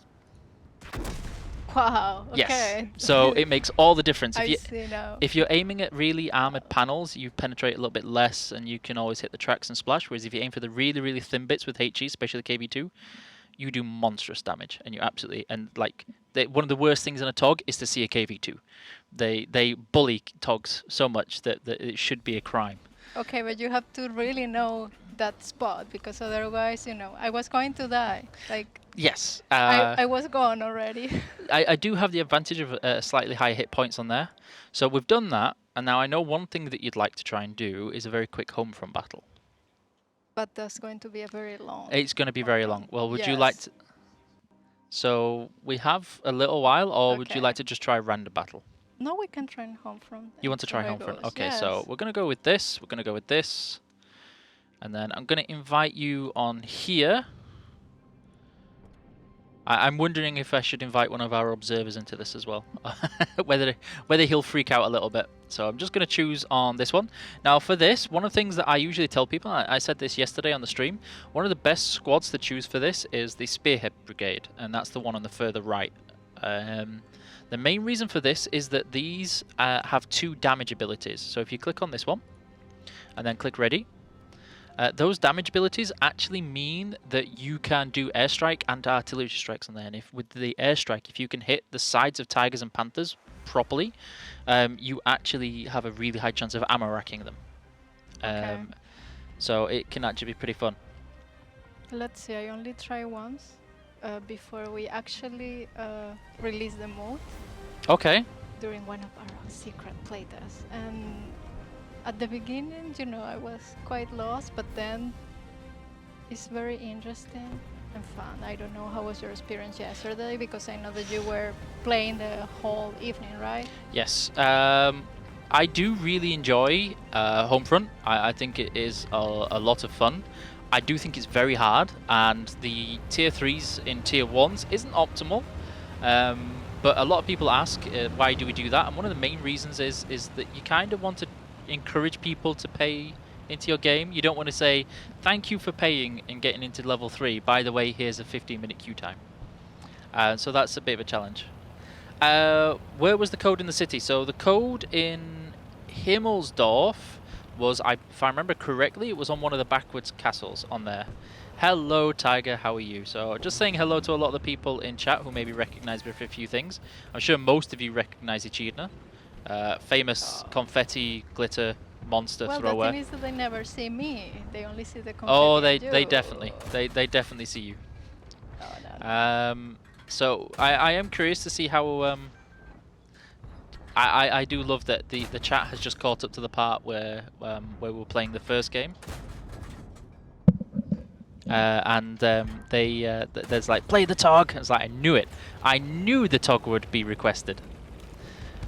Wow. Yes. Okay. So it makes all the difference. I see now. If you're aiming at really armored panels, you penetrate a little bit less, and you can always hit the tracks and splash. Whereas if you aim for the really, really thin bits with HE, especially the KV2, you do monstrous damage, and you absolutely one of the worst things in a TOG is to see a KV2. They bully TOGs so much that it should be a crime. Okay, but you have to really know that spot, because otherwise, I was going to die. Like, Yes. I was gone already. I do have the advantage of slightly higher hit points on there. So we've done that, and now I know one thing that you'd like to try and do is a very quick home front battle. But that's going to be a very long. It's going to be very long. Well, would you like Yes. to... So we have a little while, or would you Okay. like to just try a random battle? No, we can try home front. You want to try home front? Okay, so we're going to go with this. We're going to go with this. And then I'm going to invite you on here. I'm wondering if I should invite one of our observers into this as well. whether he'll freak out a little bit. So I'm just going to choose on this one. Now for this, one of the things that I usually tell people, I said this yesterday on the stream, one of the best squads to choose for this is the Spearhead Brigade, and that's the one on the further right. The main reason for this is that these have 2 damage abilities. So if you click on this one, and then click ready, those damage abilities actually mean that you can do airstrike and artillery strikes on there. And with the airstrike, if you can hit the sides of Tigers and Panthers properly, you actually have a really high chance of ammo racking them. Okay. So it can actually be pretty fun. Let's see, I only try once before we actually release the mode Okay. during one of our secret playtests. And at the beginning, I was quite lost, but then it's very interesting and fun. I don't know, how was your experience yesterday? Because I know that you were playing the whole evening, right? Yes. I do really enjoy Homefront. I think it is a lot of fun. I do think it's very hard, and the tier 3s in tier 1s isn't optimal. But a lot of people ask, why do we do that? And one of the main reasons is that you kind of want to encourage people to pay into your game. You don't want to say, thank you for paying and getting into level 3. By the way, here's a 15-minute queue time. So that's a bit of a challenge. Where was the code in the city? So the code in Himmelsdorf was, if I remember correctly, it was on one of the backwards castles on there. Hello, Tiger, how are you? So just saying hello to a lot of the people in chat who maybe recognize me for a few things. I'm sure most of you recognize Echidna. Famous confetti glitter monster thrower. Well, the thing is that they never see me. They only see the confetti. Oh, and they you. definitely see you. Oh, no. So I am curious to see how. I do love that the chat has just caught up to the part where we were playing the first game. There's like, play the TOG. It's like, I knew it. I knew the TOG would be requested.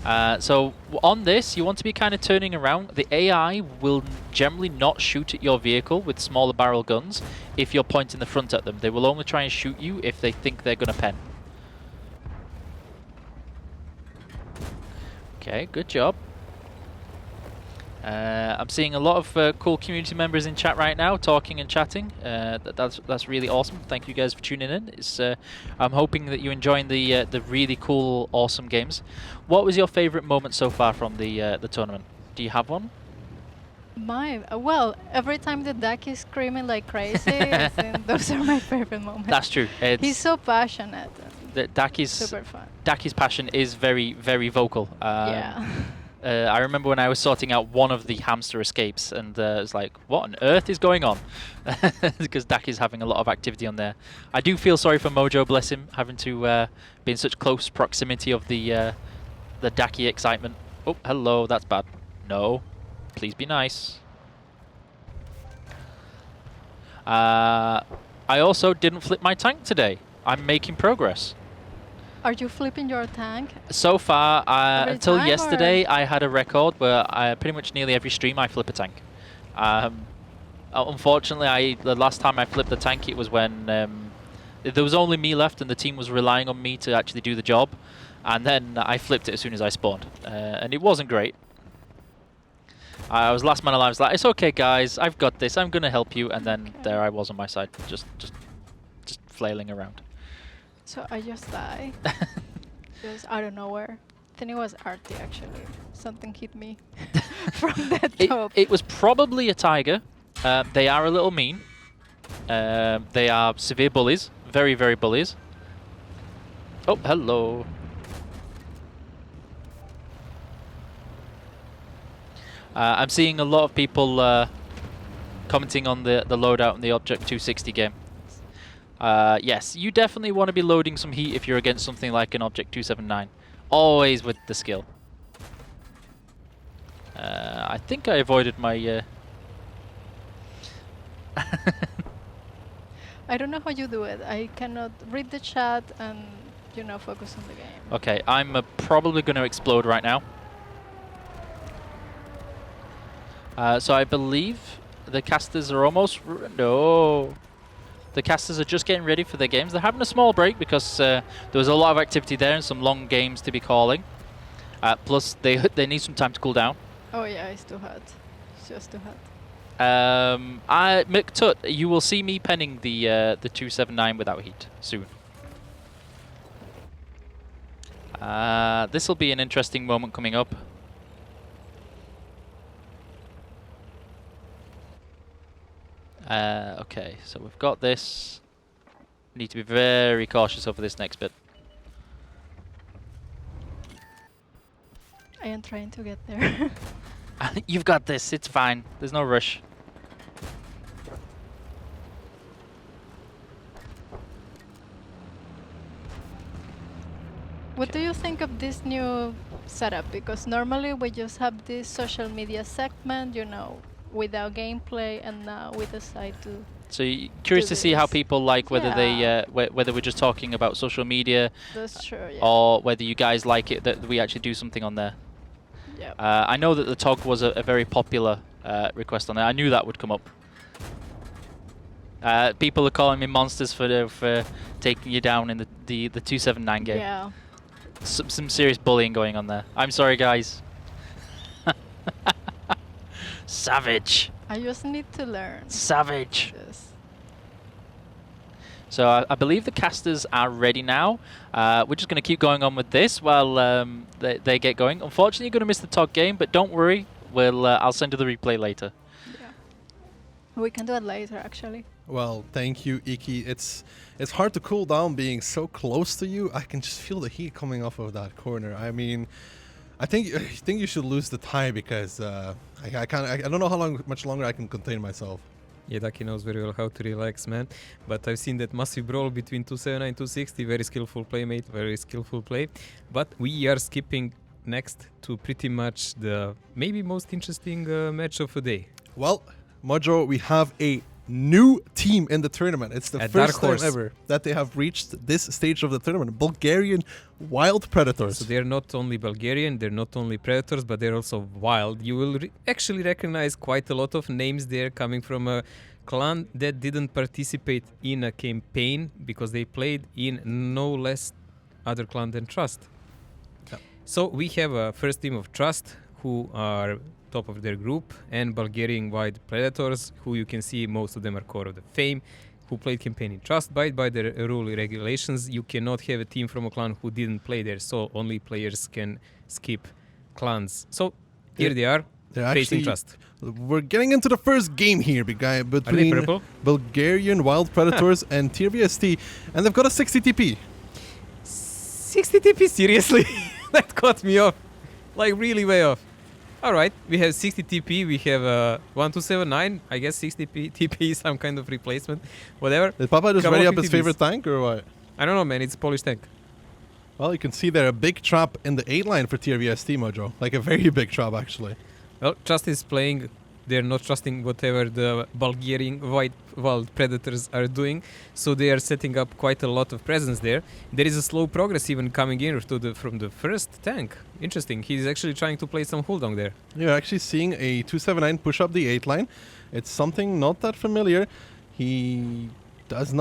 So on this, you want to be kind of turning around. The AI will generally not shoot at your vehicle with smaller barrel guns if you're pointing the front at them. They will only try and shoot you if they think they're going to pen. Okay, good job. I'm seeing a lot of cool community members in chat right now, talking and chatting. That's really awesome. Thank you guys for tuning in. I'm hoping that you're enjoying the really cool, awesome games. What was your favorite moment so far from the tournament? Do you have one? Well, every time the duck is screaming like crazy, I think those are my favorite moments. That's true. He's so passionate. Daki's Super fun. Daki's passion is very, very vocal. Yeah. I remember when I was sorting out one of the hamster escapes, and it's like, what on earth is going on? Because Dak is having a lot of activity on there. I do feel sorry for Mojo, bless him, having to be in such close proximity of the Dacky excitement. Oh, hello, that's bad. No, please be nice. I also didn't flip my tank today. I'm making progress. Are you flipping your tank? So far, Every until time, yesterday, I had a record where pretty much nearly every stream I flip a tank. Unfortunately, the last time I flipped the tank, it was when there was only me left and the team was relying on me to actually do the job. And then I flipped it as soon as I spawned. And it wasn't great. I was last man alive. I was like, it's okay, guys. I've got this. I'm going to help you. And then there I was on my side, just flailing around. So I just died. Just out of nowhere. I think it was Artie actually. Something hit me from the top. It was probably a tiger. They are a little mean. They are severe bullies. Very, very bullies. Oh, hello. I'm seeing a lot of people commenting on the loadout in the Object 260 game. Yes, you definitely want to be loading some heat if you're against something like an Object 279. Always with the skill. I think I avoided my... I don't know how you do it. I cannot read the chat and, focus on the game. Okay, I'm probably going to explode right now. So I believe the casters are almost... No. The casters are just getting ready for their games. They're having a small break because there was a lot of activity there and some long games to be calling. Plus, they need some time to cool down. Oh yeah, it's too hot. It's just too hot. McTut, you will see me penning the 279 without heat soon. This will be an interesting moment coming up. Okay, so we've got this. Need to be very cautious over this next bit. I am trying to get there. You've got this, it's fine. There's no rush. What do you think of this new setup? Because normally we just have this social media segment, without gameplay, and now we decide to. So you're curious to see how people like whether they whether we're just talking about social media, That's true, yeah. or whether you guys like it that we actually do something on there. Yeah. I know that the TOG was a very popular request on there. I knew that would come up. People are calling me monsters for taking you down in the 279 game. Yeah. Some serious bullying going on there. I'm sorry, guys. Savage. I just need to learn. Savage. This. So I believe the casters are ready now. We're just going to keep going on with this while they get going. Unfortunately, you're going to miss the TOG game, but don't worry. I'll send you the replay later. Yeah. We can do it later, actually. Well, thank you, Iki. It's hard to cool down being so close to you. I can just feel the heat coming off of that corner. I mean, I think you should lose the tie because I don't know much longer I can contain myself. Yeah, Daki knows very well how to relax, man. But I've seen that massive brawl between 279 and 260. Very skillful playmate, very skillful play. But we are skipping next to pretty much the maybe most interesting match of the day. Well, Mojo, we have a new team in the tournament. It's the first time ever that they have reached this stage of the tournament. Bulgarian Wild Predators. So they're not only Bulgarian, they're not only Predators, but they're also wild. You will actually recognize quite a lot of names there coming from a clan that didn't participate in a campaign because they played in no less other clan than Trust. Yep. So we have a first team of Trust who are top of their group, and Bulgarian Wild Predators, who you can see most of them are core of the fame, who played campaign in Trust. By the rule regulations, you cannot have a team from a clan who didn't play there, so only players can skip clans. So here they are, facing Trust. We're getting into the first game here between Bulgarian Wild Predators and TVST, and they've got a 60 TP. 60 TP, seriously? That caught me off. Like really way off. Alright, we have 60 TP, we have 1279, I guess 60 TP is some kind of replacement, whatever. Did Papa just Couple ready of up his 50Bs. favorite tank or what? I don't know, man, it's Polish tank. Well, you can see there a big trap in the 8 line for TRVST, Mojo. Like a very big trap, actually. Well, Trust is playing, they're not trusting whatever the Bulgarian white wild predators are doing, so they are setting up quite a lot of presence there. There is a slow progress even coming in from the first tank. Interesting, he's actually trying to play some cooldown there. You're actually seeing a 279 push up the 8 line. It's something not that familiar. He does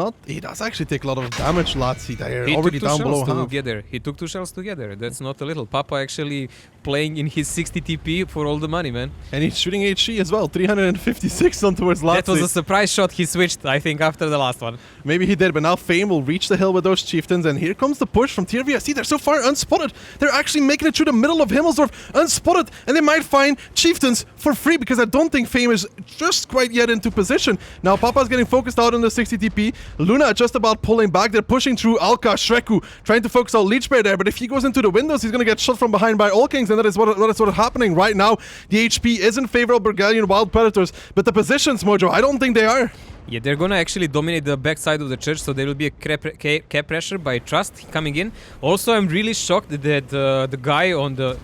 actually take a lot of damage, Lazzi. They're He already took down two below shells half. together. He took 2 shells together. That's not a little. Papa actually playing in his 60 TP for all the money, man. And he's shooting HE as well, 356 on towards Lazzi. That was a surprise shot. He switched, I think, after the last one. Maybe he did, but now Fame will reach the hill with those chieftains, and here comes the push from TRVST. They're so far unspotted. They're actually making it through the middle of Himmelsdorf, unspotted, and they might find chieftains for free, because I don't think Fame is just quite yet into position. Now Papa's getting focused out on the 60 TP. Luna just about pulling back. They're pushing through Alka, Shreku, trying to focus out Leechbear there, but if he goes into the windows, he's going to get shot from behind by All Kings, and that is what is happening right now. The HP is in favor of Bulgarian Wild Predators, but the positions, Mojo, I don't think they are. Yeah, they're gonna actually dominate the backside of the church, so there will be a cap pressure by Trust coming in. Also, I'm really shocked that the guy on the...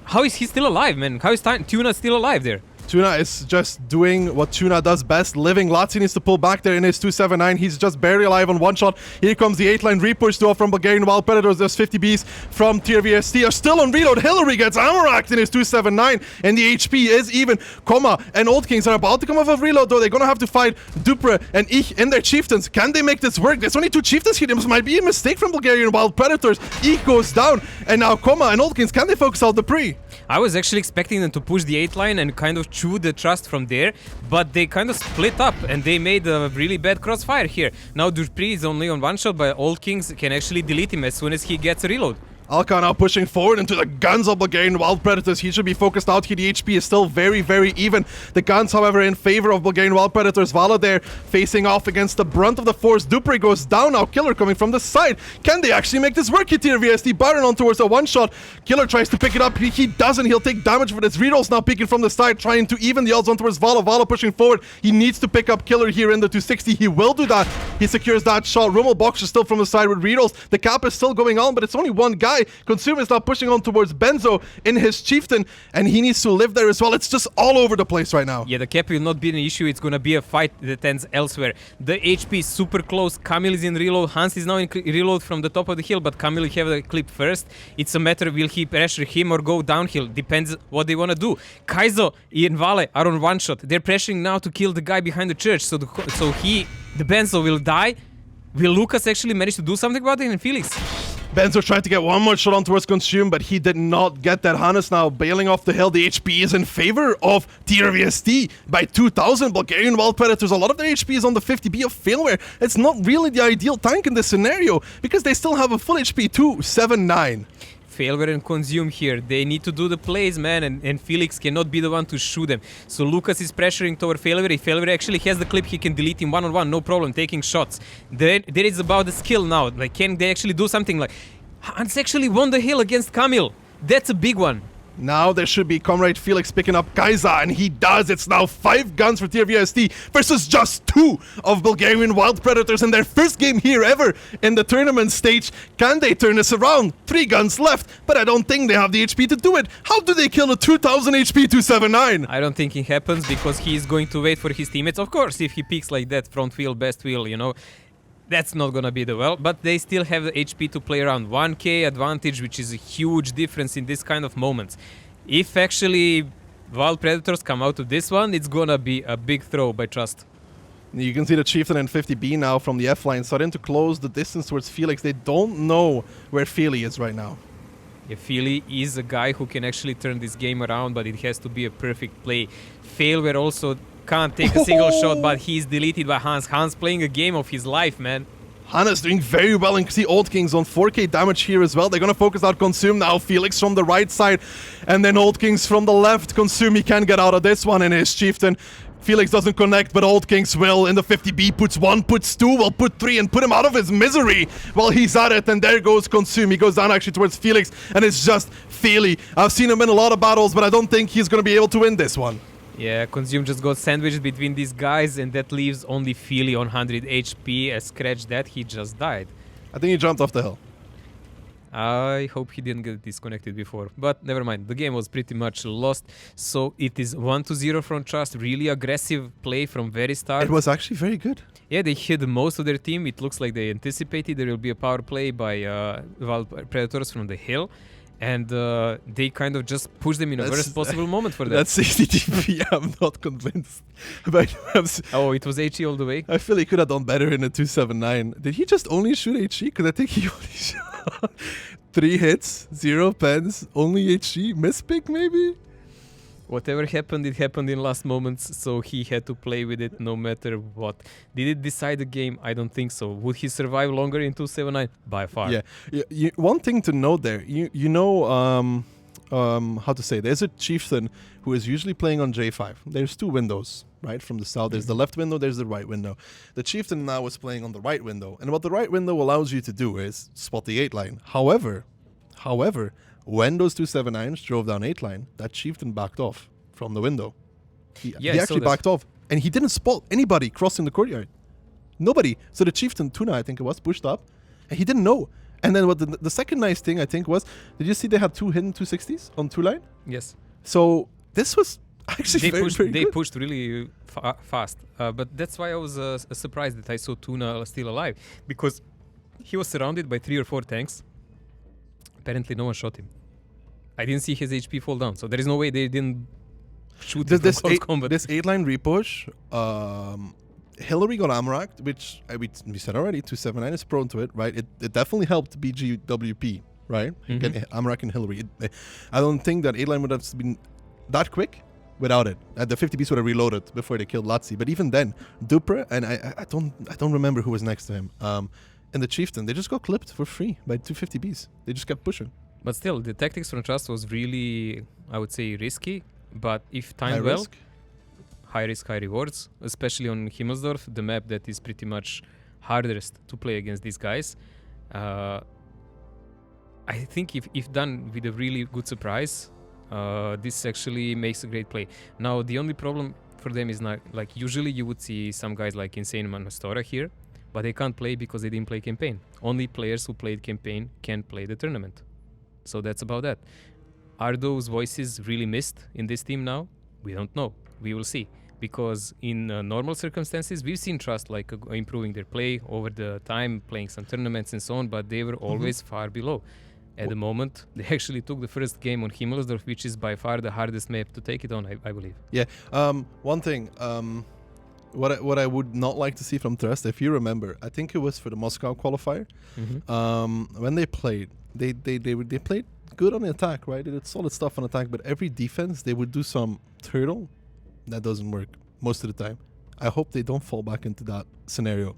How is he still alive, man? How is Tuna still alive there? Tuna is just doing what Tuna does best, living. Lazzi needs to pull back there in his 279. He's just barely alive on one shot. Here comes the 8 line repush though from Bulgarian Wild Predators. There's 50 Bs from TRVST are still on reload. Hillary gets ammo-racked in his 279, and the HP is even. Koma and Old Kings are about to come off of reload though. They're gonna have to fight Dupre and Ich in their chieftains. Can they make this work? There's only 2 chieftains here. This might be a mistake from Bulgarian Wild Predators. Ich goes down, and now Koma and Old Kings, can they focus out the pre? I was actually expecting them to push the 8 line and kind of chew the Trust from there, but they kind of split up and they made a really bad crossfire here. Now Dupree is only on one shot, but Old Kings can actually delete him as soon as he gets a reload. Alka now pushing forward into the guns of Bulgarian Wild Predators. He should be focused out here. The HP is still very, very even. The guns, however, in favor of Bulgarian Wild Predators. Vala there facing off against the brunt of the force. Dupre goes down now. Killer coming from the side. Can they actually make this work here? VSD Byron on towards a one-shot. Killer tries to pick it up. He doesn't. He'll take damage for this. Rerolls now peeking from the side, trying to even the odds on towards Vala. Vala pushing forward. He needs to pick up Killer here in the 260. He will do that. He secures that shot. Rummel boxes still from the side with Rerolls. The cap is still going on, but it's only one guy. Consume is now pushing on towards Benzo in his chieftain, and he needs to live there as well. It's just all over the place right now. Yeah, the cap will not be an issue. It's gonna be a fight that ends elsewhere. The HP is super close. Kamil is in reload. Hans is now in reload from the top of the hill, but Kamil will have the clip first. It's a matter, will he pressure him or go downhill? Depends what they wanna do. Kaizo and Vale are on one shot. They're pressuring now to kill the guy behind the church, so the Benzo will die. Will Lucas actually manage to do something about it? And Felix? Benzo tried to get one more shot on towards Consume, but he did not get that. Hannes now bailing off the hill. The HP is in favor of TRVST by 2,000. Bulgarian Wild Predators, a lot of their HP is on the 50B of Failware. It's not really the ideal tank in this scenario, because they still have a full HP 279. Failware and Consume here. They need to do the plays, man, and Felix cannot be the one to shoot them. So Lucas is pressuring toward Failware. If Failware actually has the clip, he can delete him one-on-one, no problem, taking shots. There is about the skill now. Like, can they actually do something? Like, Hans actually won the hill against Kamil. That's a big one. Now there should be Comrade Felix picking up Kaiza, and he does. It's now 5 guns for TRVST versus just 2 of Bulgarian Wild Predators in their first game here ever in the tournament stage. Can they turn this around? 3 guns left, but I don't think they have the HP to do it. How do they kill a 2,000 HP 279? I don't think it happens because he is going to wait for his teammates. Of course, if he picks like that, front wheel, best wheel, you know, that's not gonna be the well, but they still have the HP to play around. 1k advantage, which is a huge difference in this kind of moments. If actually Wild Predators come out of this one, it's gonna be a big throw by Trust. You can see the Chieftain and 50B now from the F line starting to close the distance towards Felix. They don't know where Feely is right now. Yeah, Feely is a guy who can actually turn this game around, but it has to be a perfect play. Failware also can't take a single shot, but he's deleted by Hans. Hans playing a game of his life, man. Hannes doing very well, and see Old Kings on 4k damage here as well. They're gonna focus out Consume now. Felix from the right side, and then Old Kings from the left. Consume, he can get out of this one in his Chieftain. Felix doesn't connect, but Old Kings will. In the 50B, puts 1, puts 2, will put 3, and put him out of his misery while he's at it. And there goes Consume. He goes down actually towards Felix, and it's just Feely. I've seen him in a lot of battles, but I don't think he's going to be able to win this one. Yeah, Consume just got sandwiched between these guys, and that leaves only Feely on 100 HP. A scratch that, he just died. I think he jumped off the hill. I hope he didn't get disconnected before. But never mind, the game was pretty much lost. So it is 1-0 from Trust. Really aggressive play from very start. It was actually very good. Yeah, they hit most of their team. It looks like they anticipated there will be a power play by Wild Predators from the hill. And they kind of just pushed them in a worst possible moment for that. That 60 TP, I'm not convinced. But oh, it was HE all the way? I feel he could have done better in a 279. Did he just only shoot HE? Because I think he only shot 3 hits, 0 pens, only HE. Mispick maybe? Whatever happened, it happened in last moments, so he had to play with it no matter what. Did it decide the game? I don't think so. Would he survive longer in 279? By far. Yeah. One thing to note there, you know how to say, there's a chieftain who is usually playing on J5. There's 2 windows, right, from the south. There's the left window, there's the right window. The chieftain now is playing on the right window, and what the right window allows you to do is spot the 8 line. However, when those 279s drove down 8 line, that chieftain backed off from the window. He actually backed off, and he didn't spot anybody crossing the courtyard. Nobody. So the chieftain, Tuna, I think it was, pushed up, and he didn't know. And then what the second nice thing, I think, was, did you see they had 2 hidden 260s on 2 line? Yes. So this was actually very good. They pushed really fast. But that's why I was surprised that I saw Tuna still alive, because he was surrounded by 3 or 4 tanks. Apparently no one shot him. I didn't see his HP fall down, so there is no way they didn't shoot him from close combat. This 8-line repush, Hillary got Amarak, which we said already, 279 is prone to it, right? It definitely helped BGWP, right? Get Amarak and Hillary. I don't think that 8-line would have been that quick without it. The 50 Bs would have reloaded before they killed Lazzi. But even then, Dupre, and I don't remember who was next to him, and the Chieftain, they just got clipped for free by 250 Bs. They just kept pushing. But still, the tactics from Trust was really, I would say, risky. But if timed well, high risk, high rewards, especially on Himmelsdorf, the map that is pretty much hardest to play against these guys. I think if done with a really good surprise, this actually makes a great play. Now, the only problem for them is not, like, usually you would see some guys like Insane Man Mastora here, but they can't play because they didn't play campaign. Only players who played campaign can play the tournament. So that's about that. Are those voices really missed in this team now? We don't know. We will see. Because in normal circumstances, we've seen Trust like improving their play over the time, playing some tournaments and so on, but they were always far below. At the moment, they actually took the first game on Himmelsdorf, which is by far the hardest map to take it on, I believe. Yeah. One thing, what I would not like to see from Trust, if you remember, I think it was for the Moscow qualifier, when they played, they played good on the attack, right? They did solid stuff on attack, but every defense, they would do some turtle. That doesn't work most of the time. I hope they don't fall back into that scenario.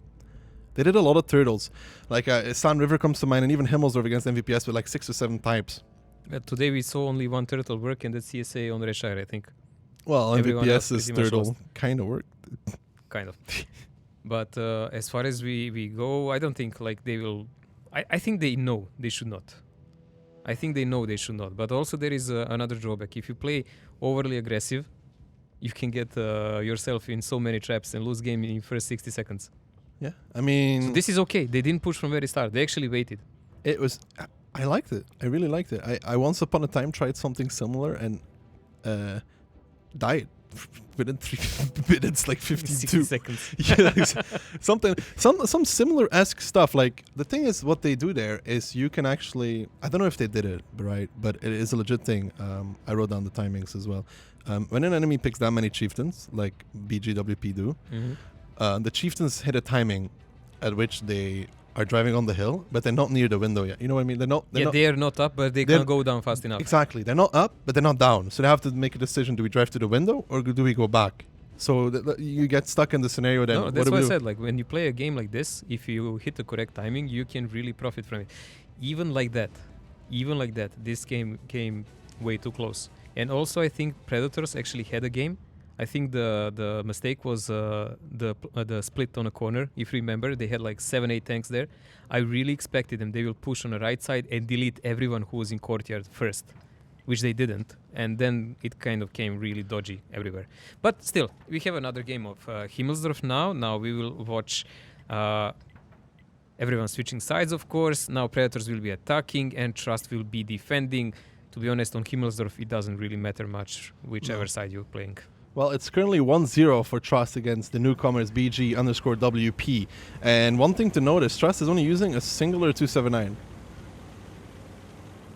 They did a lot of turtles. Like Sand River comes to mind, and even Himmelsdorf against MVPS with like 6 or 7 types. Today we saw only one turtle work, and that's CSA on Reshire, I think. Well, MVPS's turtle kind of worked. Kind of. But as far as we go, I don't think like they will... I think they know they should not. I think they know they should not. But also there is another drawback. If you play overly aggressive, you can get yourself in so many traps and lose game in first 60 seconds. Yeah, I mean... So this is okay. They didn't push from very start. They actually waited. It was... I liked it. I really liked it. I once upon a time tried something similar and died within 3 minutes, like 52 seconds. Yeah, some similar-esque stuff. Like, the thing is, what they do there is you can actually... I don't know if they did it, right? But it is a legit thing. I wrote down the timings as well. When an enemy picks that many chieftains, like BGWP do, the chieftains hit a timing at which they are driving on the hill, but they're not near the window yet. You know what I mean? They are not up, but they can't go down fast enough. Exactly. They're not up, but they're not down. So they have to make a decision. Do we drive to the window or do we go back? So you get stuck in the scenario then. No, that's what I said. Like, when you play a game like this, if you hit the correct timing, you can really profit from it. Even like that, this game came way too close. And also, I think Predators actually had a game. I think the mistake was the split on a corner. If you remember, they had like 7-8 tanks there. I really expected them. They will push on the right side and delete everyone who was in courtyard first. which they didn't. And then it kind of came really dodgy everywhere. But still, we have another game of Himmelsdorf now. Now we will watch everyone switching sides, of course. Now Predators will be attacking and Trust will be defending. To be honest, on Himmelsdorf, it doesn't really matter much whichever side you're playing. Well, it's currently 1-0 for Trust against the newcomers BG_WP. And one thing to notice, Trust is only using a singular 279.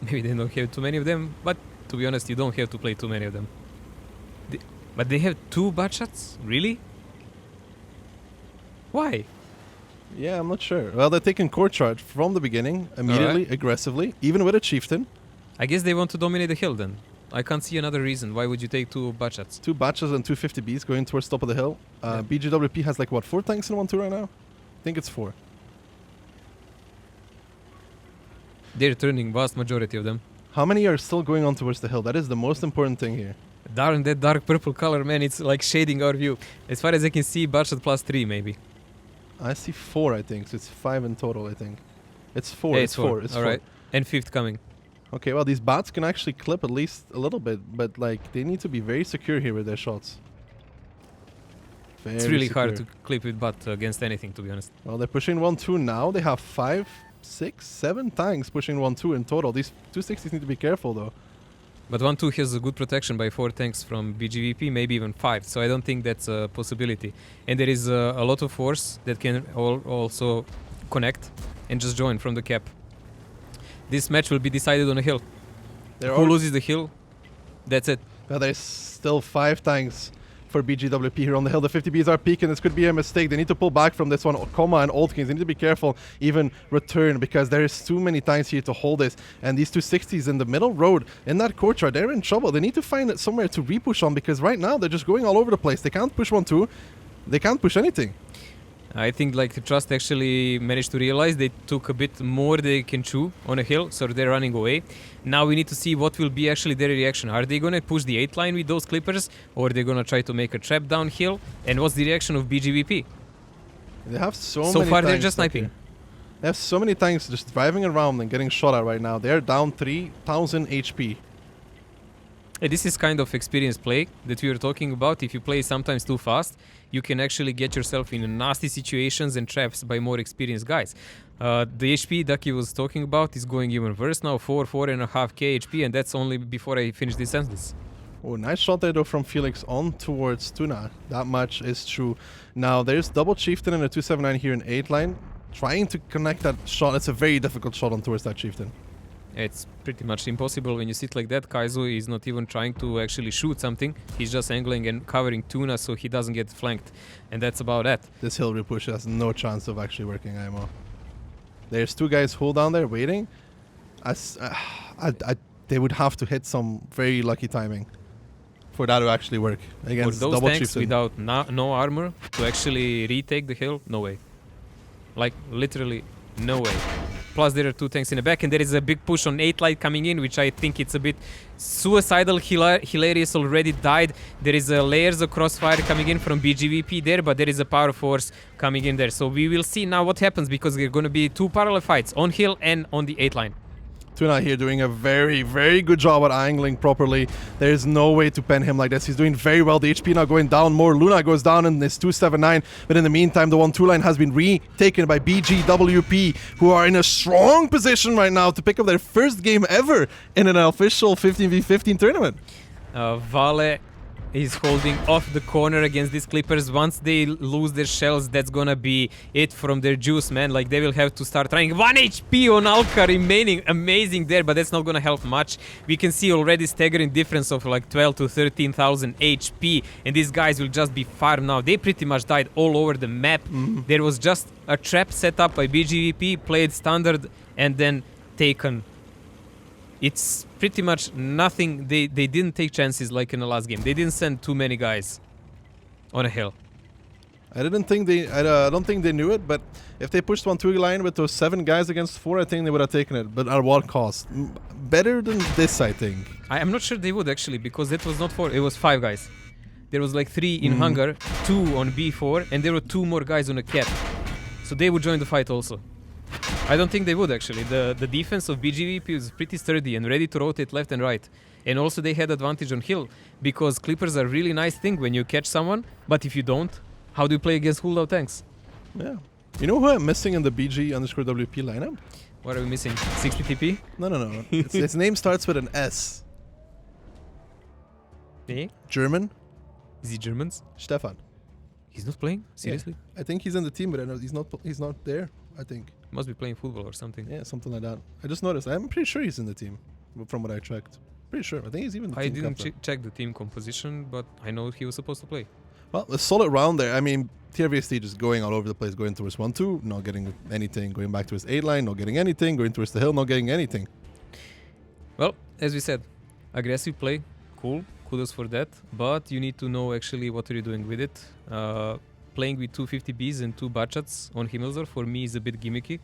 Maybe they don't have too many of them, but to be honest, you don't have to play too many of them. But they have 2 butt shots? Really? Why? Yeah, I'm not sure. Well, they're taking core charge from the beginning, immediately, aggressively, even with a chieftain. I guess they want to dominate the hill then. I can't see another reason. Why would you take 2 butt shots? 2 batches and 2 50Bs going towards top of the hill. BGWP has like, what, 4 tanks in 1-2 right now? I think it's 4. They're turning vast majority of them. How many are still going on towards the hill? That is the most important thing here. Darn, that dark purple color, man, it's like shading our view. As far as I can see, butt shot +3 maybe. I see 4, I think. So it's 5 in total, I think. It's 4. Yeah, it's 4. It's all 4. right. And 5th coming. Okay, well, these bats can actually clip at least a little bit, but like they need to be very secure here with their shots. It's really hard to clip with butt against anything, to be honest. Well, they're pushing 1-2 now. They have 5, 6, 7 tanks pushing 1-2 in total. These 260s need to be careful, though. But 1-2 has a good protection by 4 tanks from BGVP, maybe even 5. So I don't think that's a possibility. And there is a lot of force that can also connect and just join from the cap. This match will be decided on a hill. Who loses the hill, that's it. Well, there's still 5 tanks for BGWP here on the hill. The 50Bs are peaking. This could be a mistake. They need to pull back from this one. Coma and Old Kings, they need to be careful, even return, because there is too many tanks here to hold this. And these 260s in the middle road, in that courtyard, they're in trouble. They need to find it somewhere to repush on, because right now they're just going all over the place. They can't push 1-2. They can't push anything. I think like the Trust actually managed to realize they took a bit more they can chew on a hill, so they're running away. Now we need to see what will be actually their reaction. Are they going to push the 8 line with those clippers, or are they going to try to make a trap downhill? And what's the reaction of BGVP? They have so many far tanks they're just sniping. They have so many tanks just driving around and getting shot at right now. They're down 3,000 HP. This is kind of experience play that we were talking about. If you play sometimes too fast, you can actually get yourself in nasty situations and traps by more experienced guys. The HP Ducky was talking about is going even worse now, 4.5k HP, and that's only before I finish this sentence. Oh, nice shot there though from Felix on towards Tuna. That much is true. Now there's double Chieftain and a 279 here in 8 line. Trying to connect that shot. It's a very difficult shot on towards that Chieftain. It's pretty much impossible when you sit like that. Kaizo is not even trying to actually shoot something. He's just angling and covering Tuna so he doesn't get flanked. And that's about it. This hill repush has no chance of actually working anymore. There's 2 guys hold down there waiting. They would have to hit some very lucky timing for that to actually work against for those double tanks Chieftain. without no armor to actually retake the hill, no way. Like literally no way. Plus there are 2 tanks in the back, and there is a big push on 8 light coming in, which I think it's a bit suicidal. Hilarious already died. There is layers of crossfire coming in from BGVP there, but there is a power force coming in there. So we will see now what happens, because there are going to be 2 parallel fights on hill and on the 8 line. Tuna here doing a very, very good job at angling properly. There's no way to pen him like this. He's doing very well. The HP now going down more. Luna goes down in this 279. But in the meantime, the 1-2 line has been retaken by BGWP, who are in a strong position right now to pick up their first game ever in an official 15v15 tournament. Vale is holding off the corner against these Clippers. Once they lose their shells, that's gonna be it from their juice, man. Like, they will have to start trying. 1 HP on Alka remaining. Amazing there, but that's not gonna help much. We can see already staggering difference of like 12 to 13,000 HP, and these guys will just be farmed now. They pretty much died all over the map. There was just a trap set up by BGVP, played standard, and then taken. It's pretty much nothing. They didn't take chances like in the last game. They didn't send too many guys on a hill. I don't think they knew it, but if they pushed 1-2 line with those 7 guys against 4, I think they would have taken it. But at what cost? Better than this, I think. I'm not sure they would actually, because that was not 4. It was 5 guys. There was like 3 in hangar, 2 on B4, and there were 2 more guys on a cap. So they would join the fight also. I don't think they would actually. The defense of BGVP is pretty sturdy and ready to rotate left and right. And also they had advantage on hill because Clippers are really nice thing when you catch someone, but if you don't, how do you play against cooldown tanks? Yeah. You know who I'm missing in the BG_WP lineup? What are we missing? 60 TP? No. Its name starts with an S. Eh? German. Is he Germans? Stefan. He's not playing? Seriously? I think he's in the team, but I know he's not there. I think. Must be playing football or something. Yeah, something like that. I just noticed. I'm pretty sure he's in the team, from what I checked. Pretty sure. I think he's even the I team didn't captain. check the team composition, but I know he was supposed to play. Well, a solid round there. I mean, TRVST just going all over the place, going towards 1-2, not getting anything, going back to his 8 line, not getting anything, going towards the hill, not getting anything. Well, as we said, aggressive play, cool, kudos for that, but you need to know actually what are you doing with it. Playing with 250Bs and 2 Bachats on Himmelsdorf for me is a bit gimmicky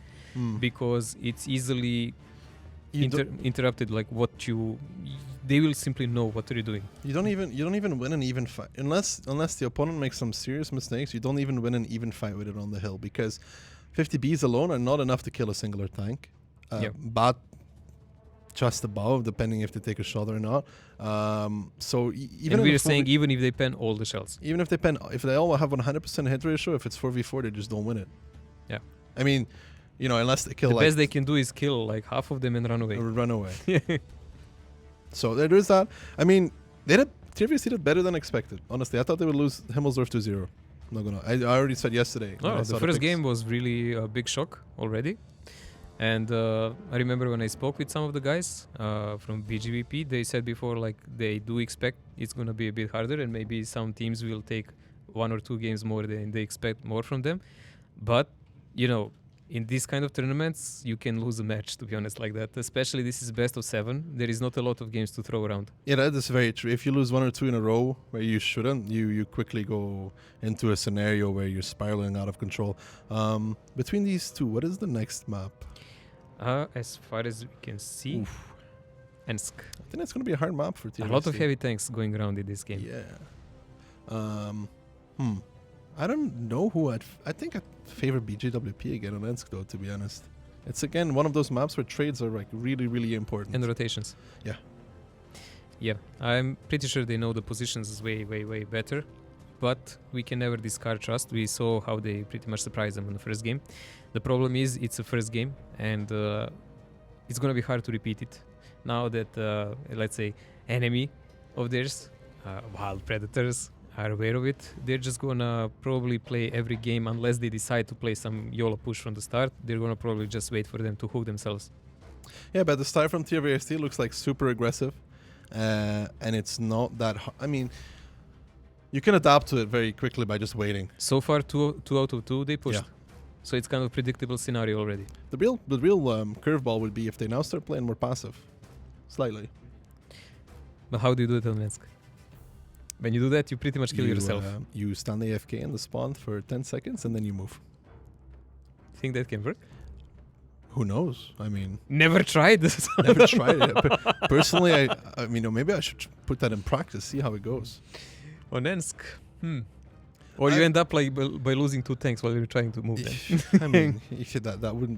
because it's easily interrupted. Like they will simply know what are you doing. You don't even win an even fight unless the opponent makes some serious mistakes. You don't even win an even fight with it on the hill because 50Bs alone are not enough to kill a singular tank. But just above, depending if they take a shot or not. So even we're saying even if they pen all the shells, even if they all have 100% hit ratio, if it's 4v4, they just don't win it. Yeah, I mean, unless they kill the best they can do is kill like half of them and run away. Run away. So there is that. I mean, TRVC did better than expected. Honestly, I thought they would lose Himmelsdorf 2-0. Not gonna. I already said yesterday. The first game was really a big shock already. And I remember when I spoke with some of the guys from BGVP, they said before like they do expect it's going to be a bit harder and maybe some teams will take 1 or 2 games more than they expect more from them. But, in these kind of tournaments, you can lose a match, to be honest, like that. Especially this is best of 7. There is not a lot of games to throw around. Yeah, that is very true. If you lose 1 or 2 in a row where you shouldn't, you quickly go into a scenario where you're spiraling out of control. Between these two, what is the next map? As far as we can see, Ensk. I think it's going to be a hard map for TRVC. A lot of heavy tanks going around in this game. Yeah. I don't know who I think I'd favor BGWP again on Ensk though, to be honest. It's again one of those maps where trades are like really, really important. And rotations. Yeah. Yeah, I'm pretty sure they know the positions way, way, way better. But we can never discard trust. We saw how they pretty much surprised them in the first game. The problem is it's a first game and it's going to be hard to repeat it. Now that, let's say, enemy of theirs, wild predators, are aware of it, they're just going to probably play every game unless they decide to play some YOLO push from the start. They're going to probably just wait for them to hook themselves. Yeah, but the start from TRVST looks like super aggressive and it's not that hard. I mean, you can adapt to it very quickly by just waiting. So far, 2 out of 2 they pushed. Yeah. So it's kind of a predictable scenario already. The real curveball would be if they now start playing more passive, slightly. But how do you do it on Minsk? When you do that, you pretty much kill yourself. You stand AFK in the spawn for 10 seconds and then you move. Think that can work? Who knows? I mean... Never tried this. Never tried it. Personally, I mean, maybe I should put that in practice, see how it goes. On Ensk. Or you end up like by losing 2 tanks while you're trying to move them. I mean,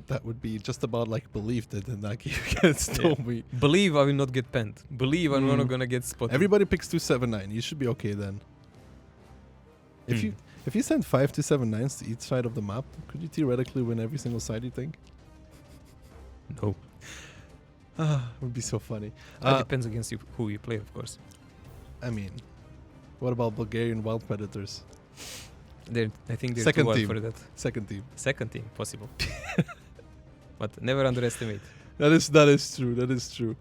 that would be just about like belief that in that game against Nomi. Believe I will not get penned. Believe I'm not gonna get spotted. Everybody picks 279. You should be okay then. If you send 5 279s to each side of the map, could you theoretically win every single side, you think? No. It would be so funny. It depends against who you play, of course. I mean, what about Bulgarian wild predators? I think they're second too wild team for that. Second team, possible. But never underestimate. That is true. That is true.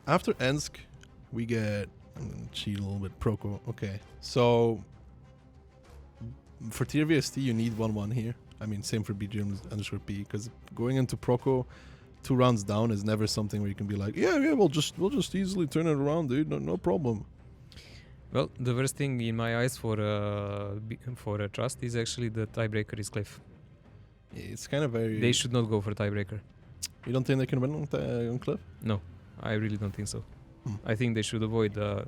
After Ensk, we get cheat a little bit. Proco. Okay, so for TRVST, you need 1-1 here. I mean, same for BGM_P because going into Proco 2 rounds down is never something where you can be like, yeah, we'll just easily turn it around, dude. No problem. Well, the worst thing in my eyes for trust is actually the tiebreaker is Cliff. It's kind of very... They should not go for tiebreaker. You don't think they can win on Cliff? No, I really don't think so. I think they should avoid the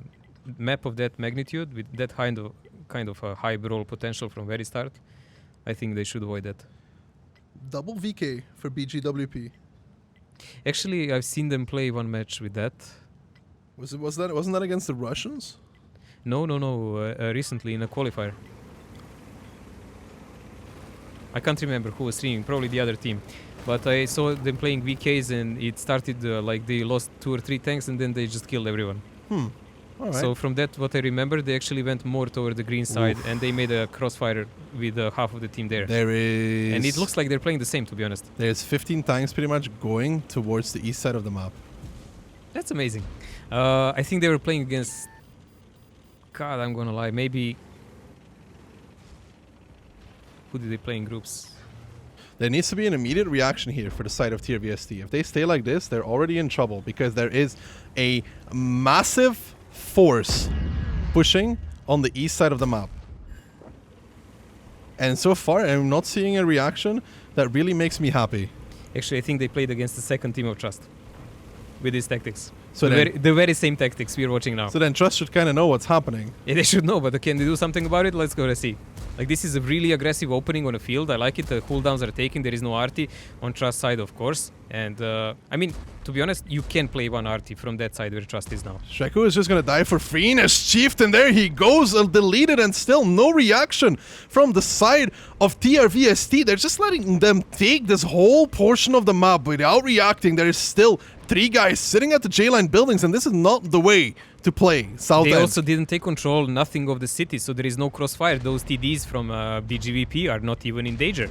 map of that magnitude with that kind of a high brawl potential from very start. I think they should avoid that. Double VK for BGWP. Actually, I've seen them play one match with that. Wasn't that against the Russians? No. Recently in a qualifier. I can't remember who was streaming. Probably the other team. But I saw them playing VKs, and it started like they lost 2 or 3 tanks, and then they just killed everyone. All right. So from that, what I remember, they actually went more toward the green side, and they made a crossfire with half of the team there. There is... And it looks like they're playing the same, to be honest. There's 15 tanks pretty much going towards the east side of the map. That's amazing. I think they were playing against... God, I'm gonna lie. Maybe... Who did they play in groups? There needs to be an immediate reaction here for the side of Tier VST. If they stay like this, they're already in trouble because there is a massive force pushing on the east side of the map. And so far, I'm not seeing a reaction that really makes me happy. Actually, I think they played against the second team of Trust with these tactics. So the very same tactics we're watching now. So then Trust should kind of know what's happening. Yeah, they should know, but can they do something about it? Let's go to see. Like, this is a really aggressive opening on the field. I like it. The cooldowns are taken. There is no arty on Trust side, of course. And, I mean, to be honest, you can play one arty from that side where Trust is now. Shaku is just going to die for free. And as Chieftain, there he goes, deleted, and still no reaction from the side of TRVST. They're just letting them take this whole portion of the map without reacting. There is still 3 guys sitting at the J-line buildings, and this is not the way to play South They End. also didn't take control, nothing of the city, so there is no crossfire. Those TDs from BGVP are not even in danger.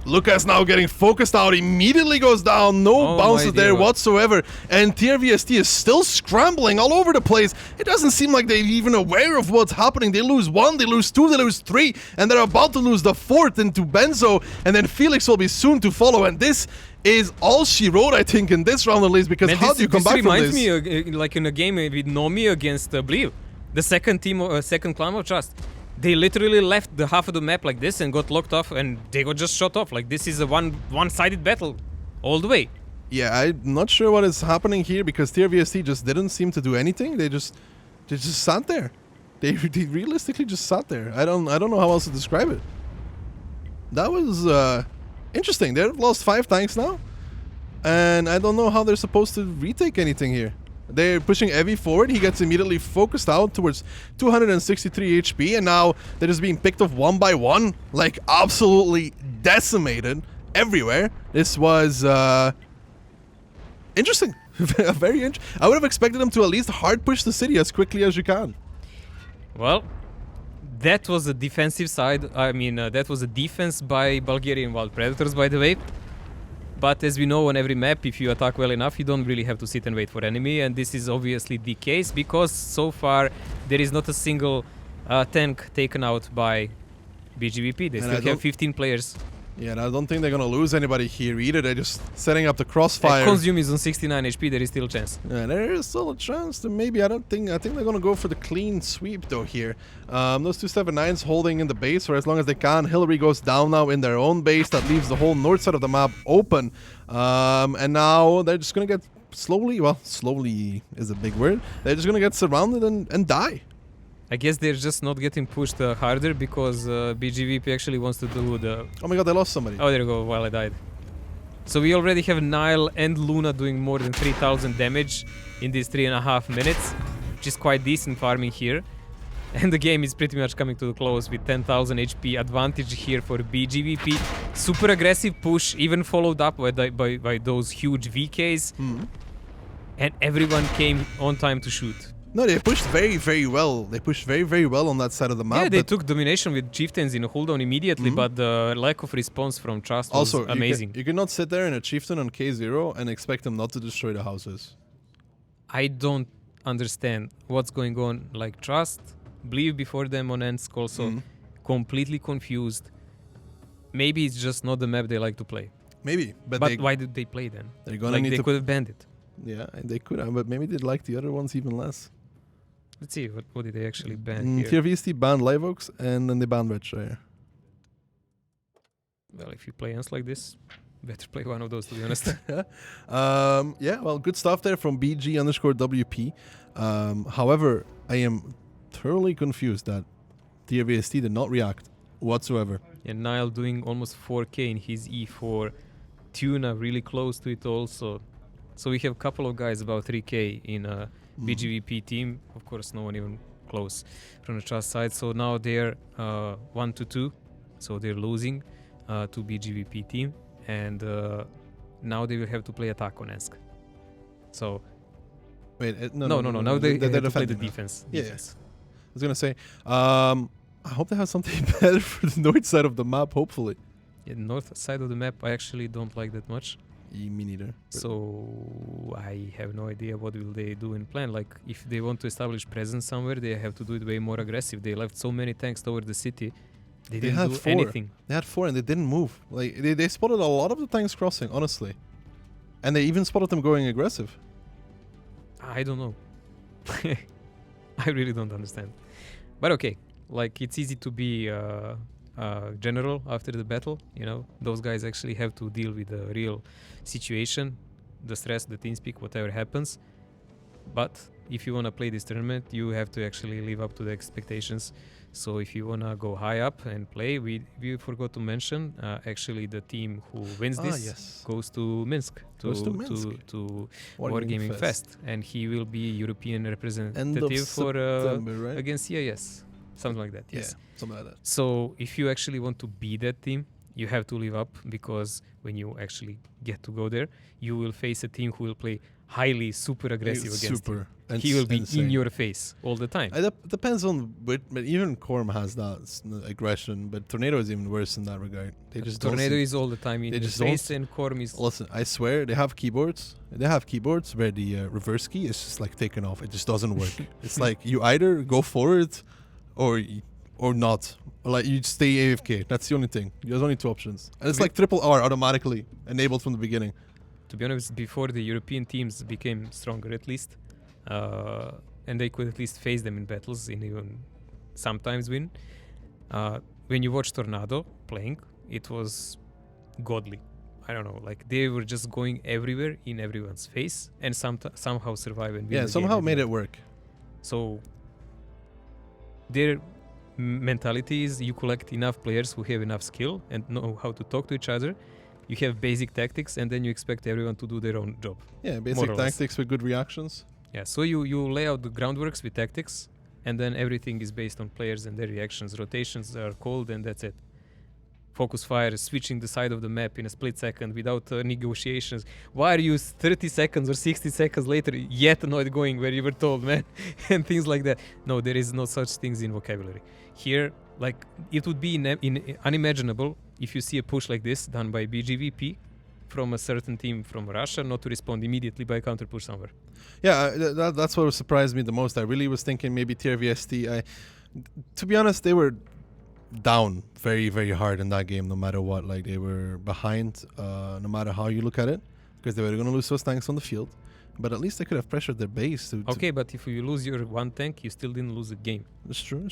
Lucas now getting focused out, immediately goes down, no bounces there whatsoever, and TRVST is still scrambling all over the place. It doesn't seem like they're even aware of what's happening. They lose 1, they lose 2, they lose 3, and they're about to lose the 4th into Benzo, and then Felix will be soon to follow, and this is all she wrote, I think, in this round at least, because how do you come back from this? This reminds me like in a game with Nomi against Bliv, the second team, second clan of Trust. They literally left the half of the map like this and got locked off, and they got just shot off. Like, this is a one-sided battle all the way. Yeah, I'm not sure what is happening here, because TRVST just didn't seem to do anything. They just sat there. They realistically just sat there. I don't know how else to describe it. That was interesting. They've lost 5 tanks now, and I don't know how they're supposed to retake anything here. They're pushing Evie forward. He gets immediately focused out towards 263 HP, and now they're just being picked off one by one, like absolutely decimated everywhere. This was interesting. Very interesting. I would have expected them to at least hard push the city as quickly as you can. Well, that was a defensive side. I mean, that was a defense by Bulgarian Wild Predators, by the way. But as we know on every map, if you attack well enough, you don't really have to sit and wait for enemy. And this is obviously the case, because so far there is not a single tank taken out by BGVP. They still have 15 players. Yeah, and I don't think they're going to lose anybody here either. They're just setting up the crossfire. Consume is on 69 HP. There is still a chance. Yeah, there is still a chance. To maybe, I think they're going to go for the clean sweep, though, here. Those 279s holding in the base for as long as they can. Hillary goes down now in their own base. That leaves the whole north side of the map open. And now they're just going to get slowly, well, slowly is a big word. They're just going to get surrounded and die. I guess they're just not getting pushed harder because BGVP actually wants to do the... Oh my god, they lost somebody. Oh, there you go, while I died. So we already have Nile and Luna doing more than 3000 damage in these 3.5 minutes, which is quite decent farming here. And the game is pretty much coming to the close with 10,000 HP advantage here for BGVP. Super aggressive push, even followed up by those huge VKs. And everyone came on time to shoot. No, they pushed very, very well. They pushed very, very well on that side of the map. Yeah, they took domination with Chieftains in a cooldown immediately, but the lack of response from Trust was amazing. You cannot sit there in a Chieftain on K0 and expect them not to destroy the houses. I don't understand what's going on. Like, Trust, Believe before them on Ends also, completely confused. Maybe it's just not the map they like to play. Maybe, but why did they play then? They're gonna need they could have banned it. Yeah, they could have, but maybe they'd like the other ones even less. Let's see, what did they actually ban here? TRVST banned Live Oaks, and then they banned Redshire. Well, if you play Ends like this, better play one of those, to be honest. Yeah, well, good stuff there from BG_WP. However, I am thoroughly confused that TRVST did not react whatsoever. And Nile doing almost 4k in his E4. Tuna really close to it also. So we have a couple of guys about 3k in a BGVP team. Of course, no one even close from the trust side. So now they're 1-2. So they're losing to BGVP team, and now they will have to play attack on Ensk. So Wait, no. Now they have to play the defending now. defense. Yeah. Defense. I was gonna say, I hope they have something better for the north side of the map. Hopefully. Yeah, the north side of the map I actually don't like that much. Me neither. So I have no idea what will they do in plan. Like if they want to establish presence somewhere, they have to do it way more aggressive. They left so many tanks toward the city. They didn't had do 4. anything. They had 4 and they didn't move. Like they spotted a lot of the tanks crossing, honestly, and they even spotted them going aggressive. I don't know. I really don't understand. But okay, like it's easy to be general after the battle. You know, those guys actually have to deal with the real situation, the stress, the team speak, whatever happens. But if you want to play this tournament, you have to actually live up to the expectations. So if you want to go high up and play, we forgot to mention actually the team who wins this goes to Minsk, to Wargaming Fest, and he will be European representative for right? against CIS, something like that. Yes, something like that. So if you actually want to be that team, you have to live up, because when you actually get to go there, you will face a team who will play highly super aggressive against you. He will be insane. in your face all the time. It depends on, but even Korm has that aggression, but Tornado is even worse in that regard. They just Tornado is all the time in they the just face, and Korm is... Listen, I swear they have keyboards. They have keyboards where the reverse key is just like taken off. It just doesn't work. It's like you either go forward or not. Like you stay AFK. That's the only thing. There's only 2 options, and it's like triple R automatically enabled from the beginning. To be honest, before the European teams became stronger at least, and they could at least face them in battles and even sometimes win. When you watch Tornado playing, it was godly. I don't know, like they were just going everywhere in everyone's face and somehow survive and win. Yeah, somehow made it work. So their mentality is you collect enough players who have enough skill and know how to talk to each other. You have basic tactics, and then you expect everyone to do their own job. Yeah, basic tactics with good reactions. Yeah, so you lay out the groundworks with tactics, and then everything is based on players and their reactions. Rotations are called, and that's it. Focus fire, switching the side of the map in a split second without negotiations. Why are you 30 seconds or 60 seconds later yet not going where you were told, man? And things like that. No, there is no such things in vocabulary. Here, like, it would be unimaginable if you see a push like this done by BGVP from a certain team from Russia not to respond immediately by a counter push somewhere. Yeah, that's what surprised me the most. I really was thinking maybe TRVST. To be honest, they were down very, very hard in that game, no matter what. Like, they were behind, no matter how you look at it, because they were going to lose those tanks on the field. But at least they could have pressured their base. Okay, but if you lose your one tank, you still didn't lose a game. It's true.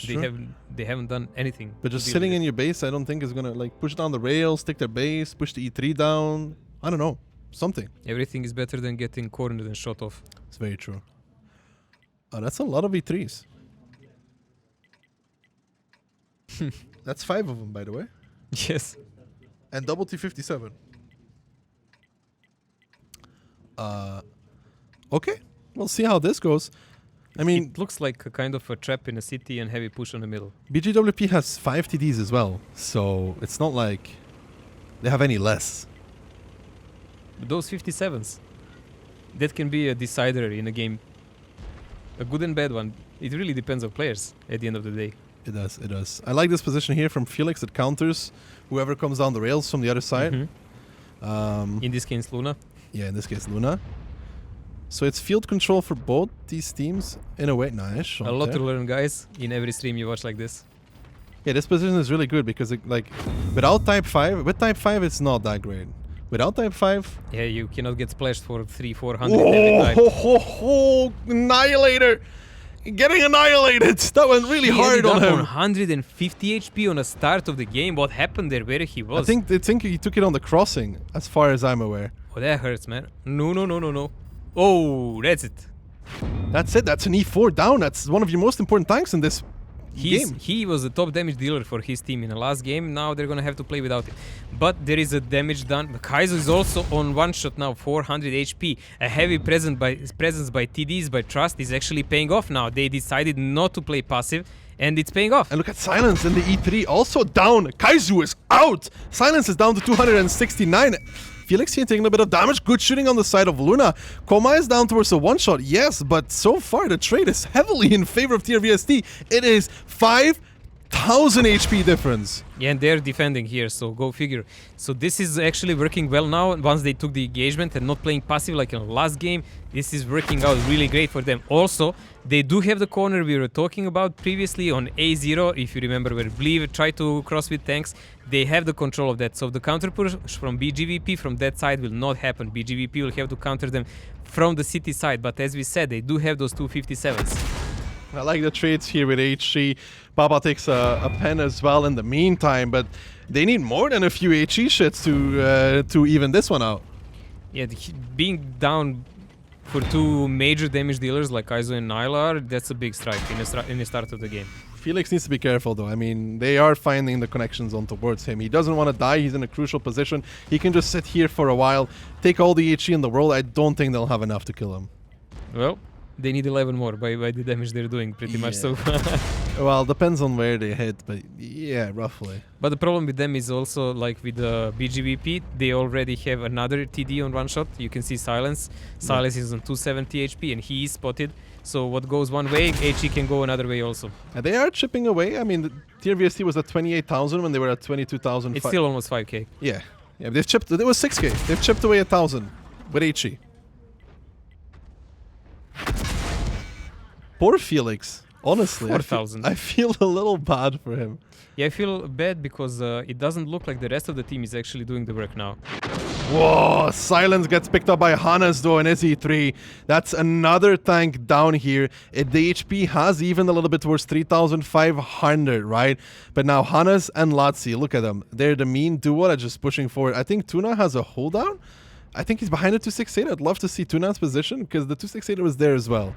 They haven't done anything. But just sitting in your base, I don't think is gonna like push down the rails, take their base, push the E3 down. I don't know, something. Everything is better than getting cornered and shot off. It's very true. That's a lot of E3s. That's 5 of them, by the way. Yes. And double T57. Okay, we'll see how this goes. I mean, it looks like a kind of a trap in a city and heavy push on the middle. BGWP has 5 TDs as well, so it's not like they have any less. But those 57s, that can be a decider in a game. A good and bad one. It really depends on players at the end of the day. It does, it does. I like this position here from Felix. It counters whoever comes down the rails from the other side. In this case, Luna. Yeah, in this case, Luna. So it's field control for both these teams in a way. Nice. A lot to learn, guys. In every stream you watch like this. Yeah, this position is really good because it, like without Type 5, with Type 5 it's not that great. Without Type 5, yeah, you cannot get splashed for 300-400 every time. Oh, Annihilator! Getting annihilated! That went really hard on him. 150 HP on the start of the game. What happened there? Where he was? I think he took it on the crossing, as far as I'm aware. Oh, that hurts, man. No. Oh, that's it. That's it. That's an E4 down. That's one of your most important tanks in this He was the top damage dealer for his team in the last game. Now they're gonna have to play without him. But there is a damage done. Kaizo is also on one shot now, 400 HP. A heavy presence by TDs, by Trust is actually paying off now. They decided not to play passive, and it's paying off. And look at Silence in the E3, also down. Kaizu is out. Silence is down to 269. Felix here taking a bit of damage. Good shooting on the side of Luna. Koma is down towards the one-shot, yes, but so far the trade is heavily in favor of TRVST. It is 5,000 HP difference. Yeah, and they're defending here, so go figure. So this is actually working well now. Once they took the engagement and not playing passive like in the last game, this is working out really great for them. Also, they do have the corner we were talking about previously on A0, if you remember, where Believe tried to cross with tanks. They have the control of that. So the counter push from BGVP from that side will not happen. BGVP will have to counter them from the city side. But as we said, they do have those 257s. I like the trades here with HG. Papa takes a pen as well in the meantime, but they need more than a few HG shits to even this one out. Yeah, being down for two major damage dealers like Kaizo and Nylar, that's a big strike in the start of the game. Felix needs to be careful though. I mean, they are finding the connections on towards him. He doesn't want to die. He's in a crucial position. He can just sit here for a while, take all the HG in the world. I don't think they'll have enough to kill him. Well, they need 11 more by the damage they're doing pretty much so far. Well, depends on where they hit, but yeah, roughly. But the problem with them is also, like with the BGVP, they already have another TD on one shot. You can see Silence. Silence is on 270 HP and he is spotted. So what goes one way, HE can go another way also. And they are chipping away. I mean, the TRVST was at 28,000 when they were at 22,000. It's still almost 5k. Yeah. Yeah, they've chipped. It was 6k. They've chipped away 1,000 with HE. Poor Felix. Honestly, 4,000. I feel a little bad for him. Yeah, I feel bad because it doesn't look like the rest of the team is actually doing the work now. Whoa, Silence gets picked up by Hannes though in SE3. That's another tank down here. The HP has even a little bit towards 3,500, right? But now Hannes and Lazzi, look at them. They're the mean duo that just pushing forward. I think Tuna has a hold down. I think he's behind the 268. I'd love to see Tuna's position because the 268 was there as well.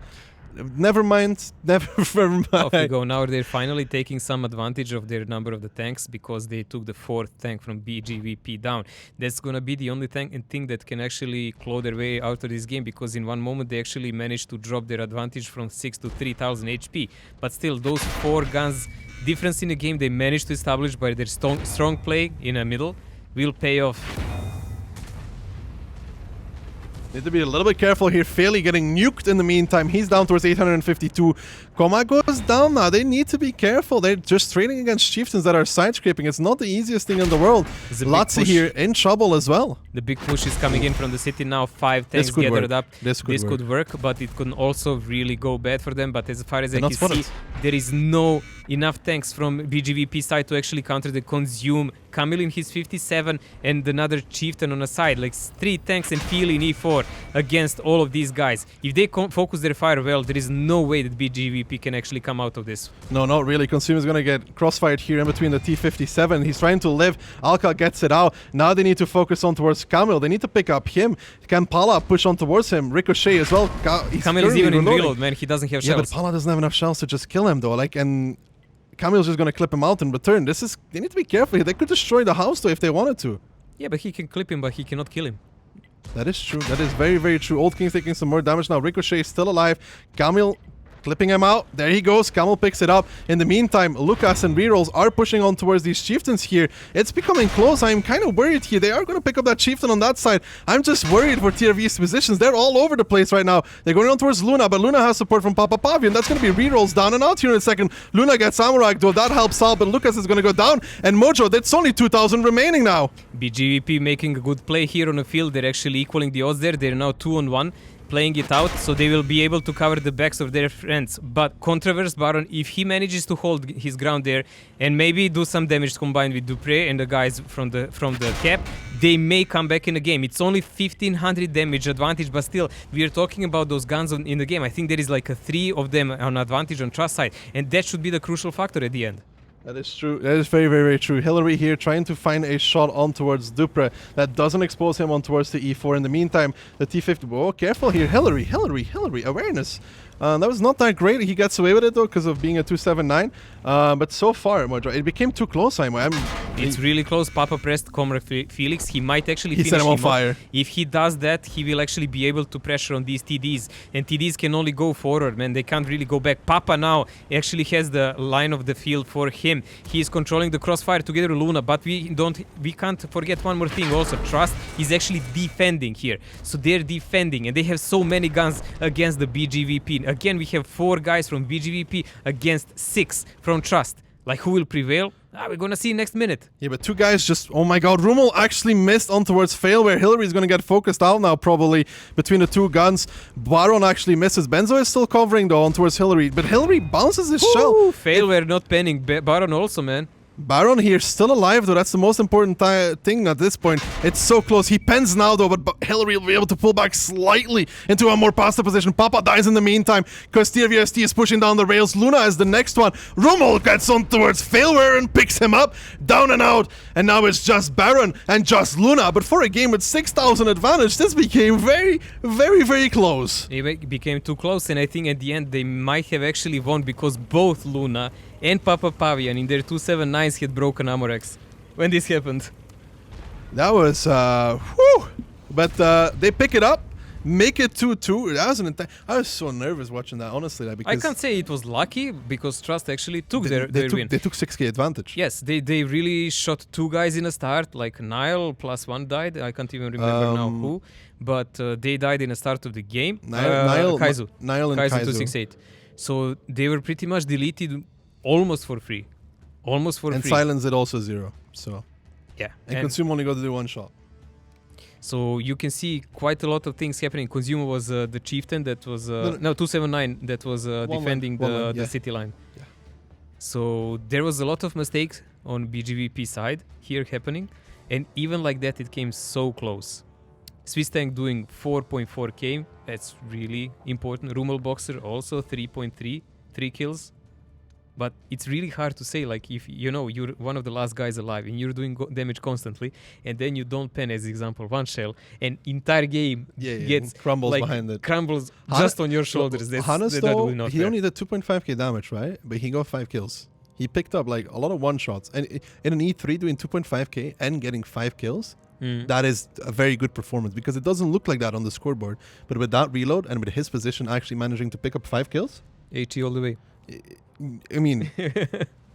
Never mind. Never mind. Off we go. Now they're finally taking some advantage of their number of the tanks because they took the 4th tank from BGVP down. That's gonna be the only thing that can actually claw their way out of this game, because in one moment they actually managed to drop their advantage from 6 to 3,000 HP. But still, those 4 guns difference in the game they managed to establish by their strong play in the middle will pay off. Need to be a little bit careful here. Fairly getting nuked in the meantime. He's down towards 852. Koma goes down now. They need to be careful. They're just trading against chieftains that are side scraping. It's not the easiest thing in the world. Lazzi here in trouble as well. The big push is coming in from the city now. 5 tanks gathered up. This could work, but it could also really go bad for them. But as far as I can see, there is no enough tanks from BGVP side to actually counter the Consume. Camille in his 57 and another chieftain on the side. Like 3 tanks and Feel in E4 against all of these guys. If they focus their fire well, there is no way that BGVP can actually come out of this. No, not really. Consume is going to get crossfired here in between the T57. He's trying to live. Alka gets it out. Now they need to focus on towards Camille. They need to pick up him. Can Pala push on towards him? Ricochet as well. Camille is even in reload, man. He doesn't have shells. Yeah, but Pala doesn't have enough shells to just kill him though. And Camille's just going to clip him out in return. They need to be careful here. They could destroy the house though if they wanted to. Yeah, but he can clip him, but he cannot kill him. That is true. That is very, very true. Old King's taking some more damage now. Ricochet is still alive. Camille clipping him out. There he goes. Camille picks it up. In the meantime, Lucas and Rerolls are pushing on towards these chieftains here. It's becoming close. I'm kind of worried here. They are going to pick up that chieftain on that side. I'm just worried for TRV's positions. They're all over the place right now. They're going on towards Luna, but Luna has support from Papa Pavian. That's going to be Rerolls down and out here in a second. Luna gets Samurai though. That helps out, but Lucas is going to go down. And Mojo, that's only 2,000 remaining now. BGVP making a good play here on the field. They're actually equaling the odds there. They're now 2-on-1. Playing it out, so they will be able to cover the backs of their friends. But Controverse Baron, if he manages to hold his ground there and maybe do some damage combined with Dupre and the guys from the cap, they may come back in the game. It's only 1,500 damage advantage, but still, we are talking about those guns in the game. I think there is like 3 of them on advantage on Trust side, and that should be the crucial factor at the end. That is true. That is very, very, very true. Hillary here trying to find a shot on towards Dupre that doesn't expose him on towards the E4. In the meantime, the T50... Oh, careful here. Hillary. Awareness. That was not that great. He gets away with it though because of being a 279. But so far, it became too close. It's really close. Papa pressed Comrade Felix. He might actually he finish set him on off. fire. If he does that, he will actually be able to pressure on these TDs. And TDs can only go forward, man. They can't really go back. Papa now actually has the line of the field for him. He is controlling the crossfire together with Luna. But we can't forget one more thing also. Trust is actually defending here. So they're defending and they have so many guns against the BGVP. Again, we have 4 guys from BGVP against 6 from Trust. Like, who will prevail? We're gonna see next minute. Yeah, but 2 guys just... Oh my god, Rummel actually missed on towards fail, where Hillary's gonna get focused out now, probably, between the 2 guns. Baron actually misses. Benzo is still covering, though, on towards Hillary, but Hillary bounces his shell. Fail, we're not panning. Baron also, man. Baron here still alive, though. That's the most important thing at this point. It's so close. He pens now, though, but Hillary will be able to pull back slightly into a more passive position. Papa dies in the meantime because TVST is pushing down the rails. Luna is the next one. Rummel gets on towards Failware and picks him up. Down and out. And now it's just Baron and just Luna. But for a game with 6,000 advantage, this became very, very, very close. It became too close, and I think at the end they might have actually won because both Luna and Papa Pavian in their 279s had broken Amorex when this happened. That was, whew! But they pick it up, make it 2-2. That was I was so nervous watching that, honestly. Like, because I can't say it was lucky because Trust actually took their win. They took 6k advantage. Yes, they really shot 2 guys in a start, like Nile plus 1 died. I can't even remember now who. But they died in the start of the game. Nile and Kaizu Kaizu. 268. So they were pretty much deleted almost for free. And Silence did also 0. So yeah. and Consume only got to do 1 shot. So you can see quite a lot of things happening. Consumer was the chieftain that was 279 that was defending the city line. Yeah. So there was a lot of mistakes on BGVP side here happening, and even like that it came so close. Swiss Tank doing 4.4k, that's really important. Rummel Boxer also 3.3, 3 kills. But it's really hard to say, like, if you're one of the last guys alive and you're doing damage constantly, and then you don't pen, as example, 1 shell, and entire game gets crumbles behind it. Crumbles just on your shoulders. Hannes, that though, really not he fair. only did 2.5k damage, right? But he got 5 kills. He picked up like a lot of 1 shots, and in an E3 doing 2.5k and getting 5 kills. That is a very good performance because it doesn't look like that on the scoreboard. But with that reload and with his position actually managing to pick up 5 kills, HE all the way. I mean,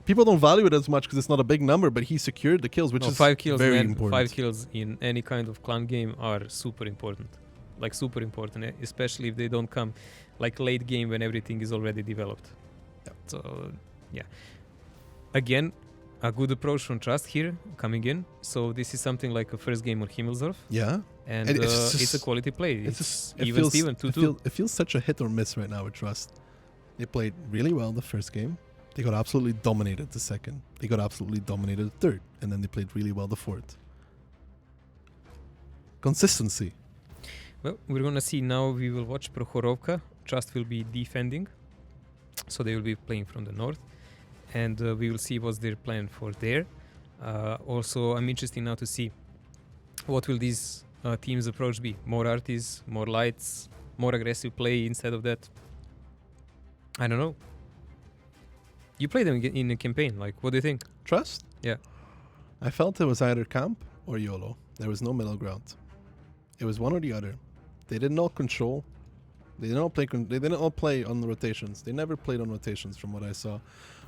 people don't value it as much because it's not a big number, but he secured the kills, which is 5 kills, very man. important. 5 kills in any kind of clan game are super important. Like, super important, especially if they don't come like late game when everything is already developed. Yeah. So, yeah. Again, a good approach from Trust here coming in. So this is something like a first game on Himmelsdorf. Yeah. And it's a quality play. It's even Steven 2-2. It feels such a hit or miss right now with Trust. They played really well the first game. They got absolutely dominated the second. They got absolutely dominated the third. And then they played really well the fourth. Consistency. Well, we're going to see now. We will watch Prokhorovka. Trust will be defending. So they will be playing from the north. And we will see what's their plan for there. Also, I'm interested now to see what will these teams' approach be. More arties, more lights, more aggressive play instead of that. I don't know. You played them in a campaign. Like, what do you think? Trust? Yeah. I felt it was either camp or YOLO. There was no middle ground. It was one or the other. They didn't all control. They didn't all play on the rotations. They never played on rotations from what I saw.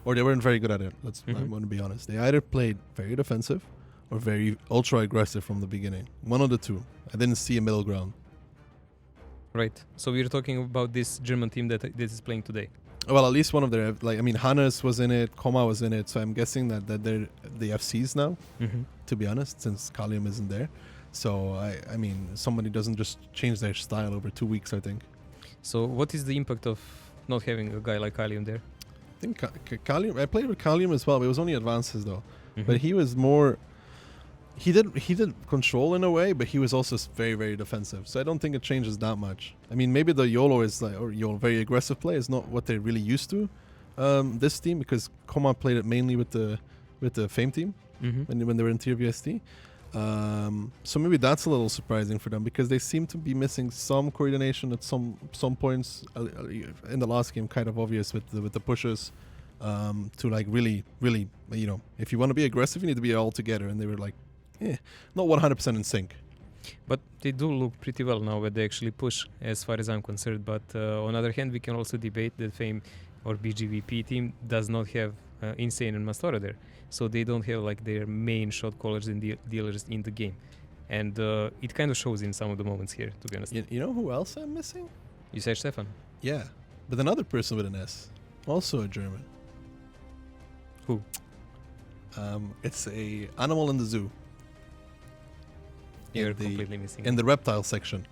Or they weren't very good at it. I'm going to be honest. They either played very defensive or very ultra aggressive from the beginning. One of the two. I didn't see a middle ground. Right. So we're talking about this German team that is playing today. Well, at least one of their, Hannes was in it, Koma was in it, so I'm guessing that they're the FCs now, to be honest, since Kalium isn't there. So, I mean, somebody doesn't just change their style over 2 weeks, I think. So, what is the impact of not having a guy like Kalium there? I think Kalium, I played with Kalium as well, but it was only advances though. But he was more... He did control in a way, but he was also very, very defensive. So I don't think it changes that much. I mean, maybe the YOLO is very aggressive play is not what they're really used to. This team, because Koma played it mainly with the Fame team when they were in Tier VST. So maybe that's a little surprising for them because they seem to be missing some coordination at some points. In the last game, kind of obvious with the pushes. To like really, if you want to be aggressive, you need to be all together. And they were like, not 100% in sync. But they do look pretty well now when they actually push, as far as I'm concerned. But on the other hand, we can also debate that FAME or BGVP team does not have Insane and Mastora there. So they don't have like their main shot callers and dealers in the game. And it kind of shows in some of the moments here, to be honest. You know who else I'm missing? You said Stefan. Yeah, but another person with an S. Also a German. Who? It's a animal in the zoo. You're completely missing. In the reptile section.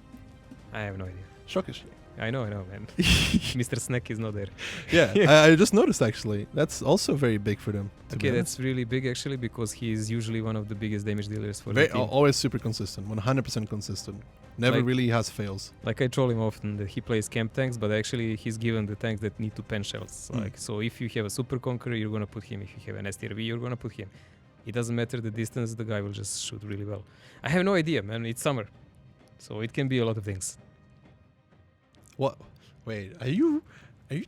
I have no idea. Shockish. I know, man. Mr. Snack is not there. Yeah, I just noticed actually. That's also very big for them. Okay, that's really big actually because he is usually one of the biggest damage dealers for the team. Always super consistent, 100% consistent. Never really has fails. Like I troll him often that he plays camp tanks, but actually he's given the tanks that need to pen shells. Like so, if you have a super conqueror, you're gonna put him. If you have an STRV, you're gonna put him. It doesn't matter the distance; the guy will just shoot really well. I have no idea, man. It's summer, so it can be a lot of things. What? Wait, are you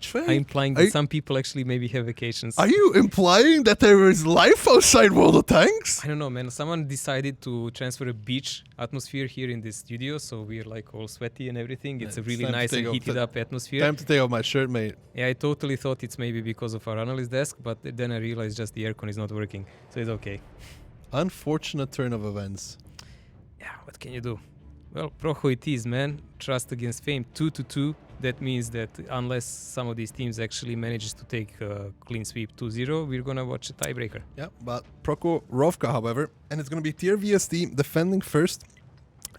trying? I'm implying that some people actually maybe have vacations. Are you implying that there is life outside World of Tanks? I don't know, man. Someone decided to transfer a beach atmosphere here in this studio, so we're like all sweaty and everything. It's a really nice and heated up atmosphere. Time to take off my shirt, mate. Yeah, I totally thought it's maybe because of our analyst desk, but then I realized just the aircon is not working, so it's okay. Unfortunate turn of events. Yeah, what can you do? Well, Proho it is, man. Trust against FAME 2-2. That means that unless some of these teams actually manages to take a clean sweep 2-0, we're gonna watch a tiebreaker. Yeah, but Proco Rovka, however, and it's gonna be tier VSD defending first.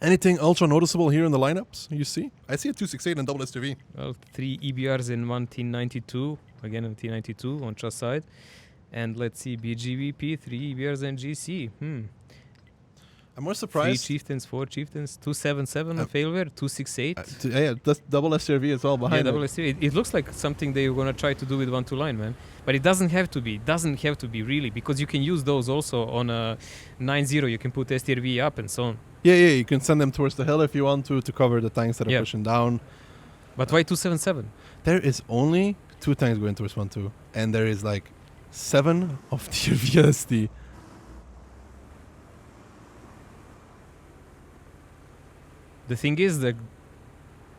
Anything ultra noticeable here in the lineups? You see? I see a 268 and double STV. Well, 3 EBRs and 1 T92. Again, a T92 on Trust side. And let's see, BGVP, 3 EBRs and GC. I'm more surprised. 3 chieftains, 4 chieftains, 277 on failware, 268. Yeah, that's double STV as well behind. Yeah, double STV. It looks like something they're gonna try to do with 1-2 line, man. But it doesn't have to be. It doesn't have to be really, because you can use those also on a 9-0. You can put STRV up and so on. Yeah, you can send them towards the hill if you want to cover the tanks that are pushing down. But why 277? There is only 2 tanks going towards 1-2, and there is like 7 of tier VSD. The thing is that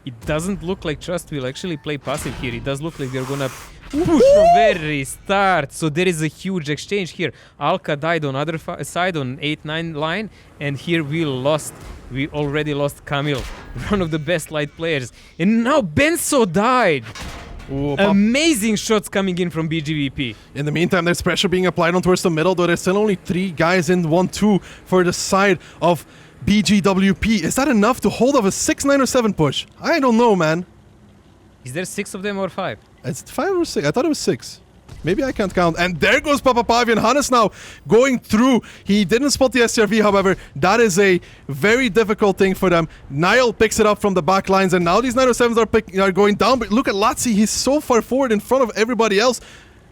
it doesn't look like Trust will actually play passive here. It does look like they're gonna push from very start. So there is a huge exchange here. Alka died on other side on 8-9 line, and here we already lost Camille, one of the best light players. And now Benzo died. Ooh, amazing shots coming in from BGVP. In the meantime, there's pressure being applied on towards the middle, though there's still only 3 guys in 1-2 for the side of BGWP. Is that enough to hold off a 6, 9, or 7 push? I don't know, man. Is there 6 of them or 5? It's 5 or 6. I thought it was 6. Maybe I can't count. And there goes Papapavian. Hannes now going through. He didn't spot the STRV, however. That is a very difficult thing for them. Niall picks it up from the back lines, and now these 907s are going down. But look at Latsi. He's so far forward in front of everybody else.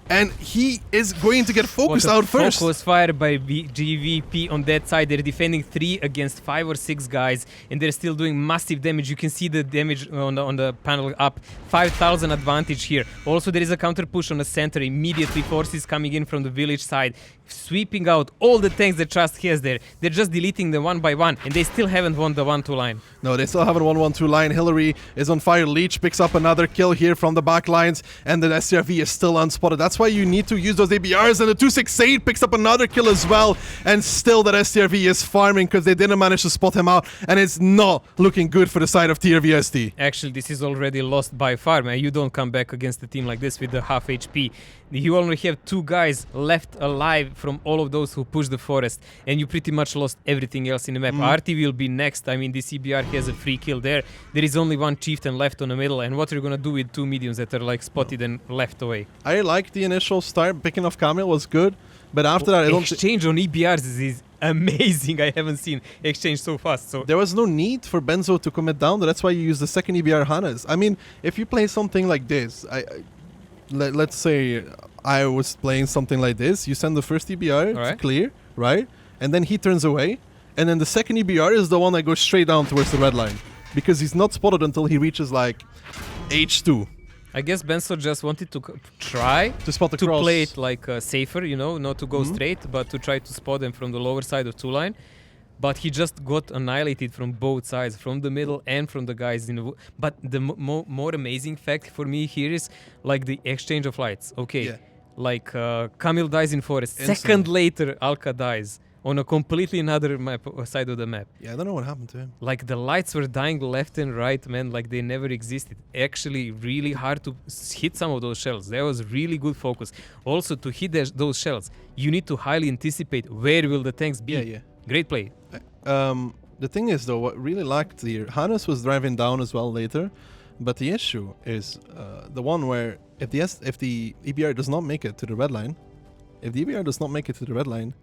And he is going to get focused out first. Focus fire by GVP on that side. They're defending 3 against 5 or 6 guys, and they're still doing massive damage. You can see the damage on the panel up. 5,000 advantage here. Also, there is a counter push on the center. Immediately, forces coming in from the village side, sweeping out all the tanks that Trust has there. They're just deleting them one by one, and they still haven't won the 1-2 line. No, they still haven't won 1-2 line. Hillary is on fire. Leech picks up another kill here from the back lines, and the STRV is still unspotted. That's why you need to use those ABRs, and the 268 picks up another kill as well, and still that STRV is farming because they didn't manage to spot him out, and it's not looking good for the side of tier VSD. Actually, this is already lost by far, man. You don't come back against a team like this with the half HP. You only have 2 guys left alive from all of those who push the forest, and you pretty much lost everything else in the map. RT will be next. I mean, this EBR has a free kill there. There is only 1 chieftain left on the middle, and what are you gonna do with 2 mediums that are like spotted and left away? I like the initial start. Picking off Camille was good, but after that, I don't. Exchange on EBRs is amazing. I haven't seen exchange so fast. So there was no need for Benzo to commit down. That's why you use the second EBR Hannes. I mean, if you play something like this, let's say I was playing something like this. You send the first EBR to clear, right? And then he turns away, And then the second EBR is the one that goes straight down towards the red line. Because he's not spotted until he reaches like H2. I guess Benzo just wanted to try To spot the to cross. play it like safer, you know, not to go straight, but to try to spot them from the lower side of two line. But he just got annihilated from both sides, from the middle and from the guys in the... But the more amazing fact for me here is like the exchange of lights. Okay, Yeah. like Camille dies in forest. Instantly. Second later, Alka dies on a completely another side of the map. Yeah, I don't know what happened to him. Like the lights were dying left and right, man, like they never existed. Actually, really hard to hit some of those shells. That was really good focus. Also, to hit those shells, you need to highly anticipate where will the tanks be. Yeah. Great play. The thing is, though, what really lacked here, Hannes was driving down as well later, but the issue is the one where if the EBR does not make it to the red line,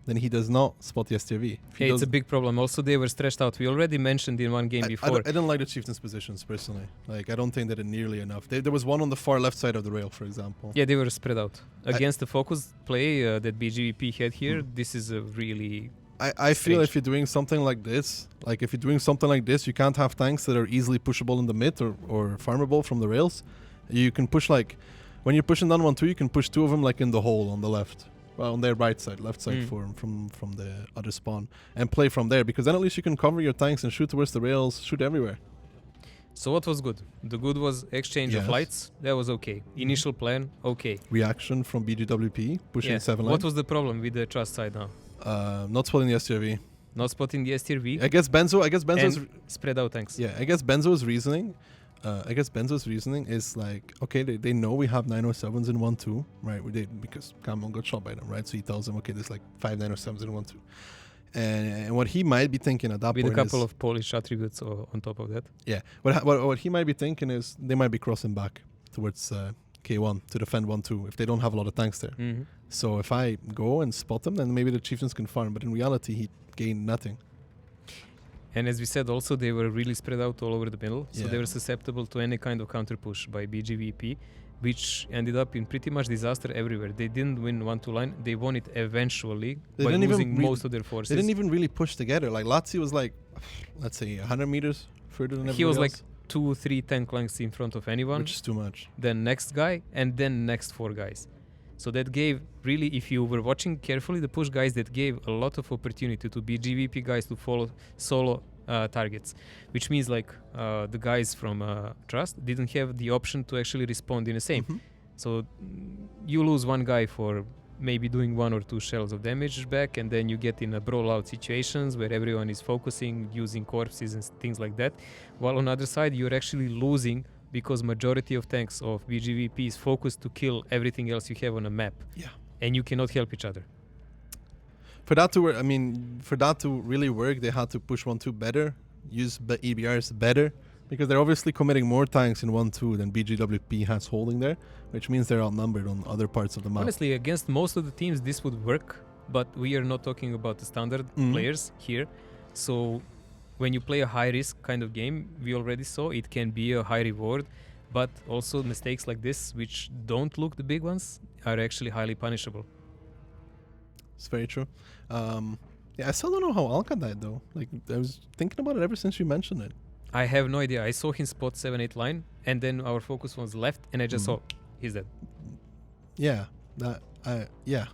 then he does not spot the STRV. Hey, it's a big problem. Also, they were stretched out. We already mentioned in one game before. I don't like the chieftain's positions personally. Like, I don't think they did nearly enough. There was one on the far left side of the rail, for example. Yeah, they were spread out. Against the focus play that BGVP had here, this is a really... I feel strange. if you're doing something like this, you can't have tanks that are easily pushable in the mid or farmable from the rails. You can push like, when you're pushing down 1-2, you can push two of them like in the hole on the left. Well, on their left side from the other spawn, and play from there, because then at least you can cover your tanks and shoot towards the rails, shoot everywhere. So what was good? The good was exchange of Yes. lights. That was okay. Initial plan, okay. Reaction from BGWP, pushing Yeah. 7 line. What was the problem with the trust side now? Not spotting the STRV. Not spotting the STRV I guess Benzo's and spread out tanks. yeah, I guess Benzo's reasoning is like, okay, they know we have 907s in 1-2, right? Because Camon got shot by them, right? So he tells them, okay, there's like 5 907s in 1-2. And what he might be thinking at that With point a couple is, of Polish attributes on top of that. yeah, what he might be thinking is they might be crossing back towards K1 to defend 1-2 if they don't have a lot of tanks there. Mm-hmm. So if I go and spot them, then maybe the chieftains can farm. But in reality, he gained nothing. And as we said, also they were really spread out all over the middle, so Yeah. they were susceptible to any kind of counter push by BGVP, which ended up in pretty much disaster everywhere. They didn't win 1-2 line; they won it eventually They by didn't even losing re- most of their forces. They didn't even really push together. Like Lazio was like, let's say 100 meters further than everybody He was else, like 2-3 tank lengths in front of anyone, which is too much. then next guy, and then next 4 guys. So that gave really, if you were watching carefully, the push guys, that gave a lot of opportunity to BGVP guys to follow solo targets, which means like the guys from Trust didn't have the option to actually respond in the same. Mhm. So you lose one guy for maybe doing 1 or 2 shells of damage back, and then you get in a brawl out situations where everyone is focusing, using corpses and things like that. While on the other side, you're actually losing because majority of tanks of BGVP is focused to kill everything else you have on a map. Yeah. And you cannot help each other. For that to work, for that to really work, they had to push 1-2 better, use EBRs better, because they're obviously committing more tanks in 1-2 than BGWP has holding there, which means they're outnumbered on other parts of the map. Honestly, against most of the teams, this would work, but we are not talking about the standard players here. So when you play a high risk kind of game, we already saw it can be a high reward, but also mistakes like this, which don't look the big ones, are actually highly punishable. It's very true. Yeah, I still don't know how Alka died though. Like, I was thinking about it ever since you mentioned it. I have no idea. I saw him spot 7-8 line, and then our focus was left, and I just saw he's dead. Yeah, yeah.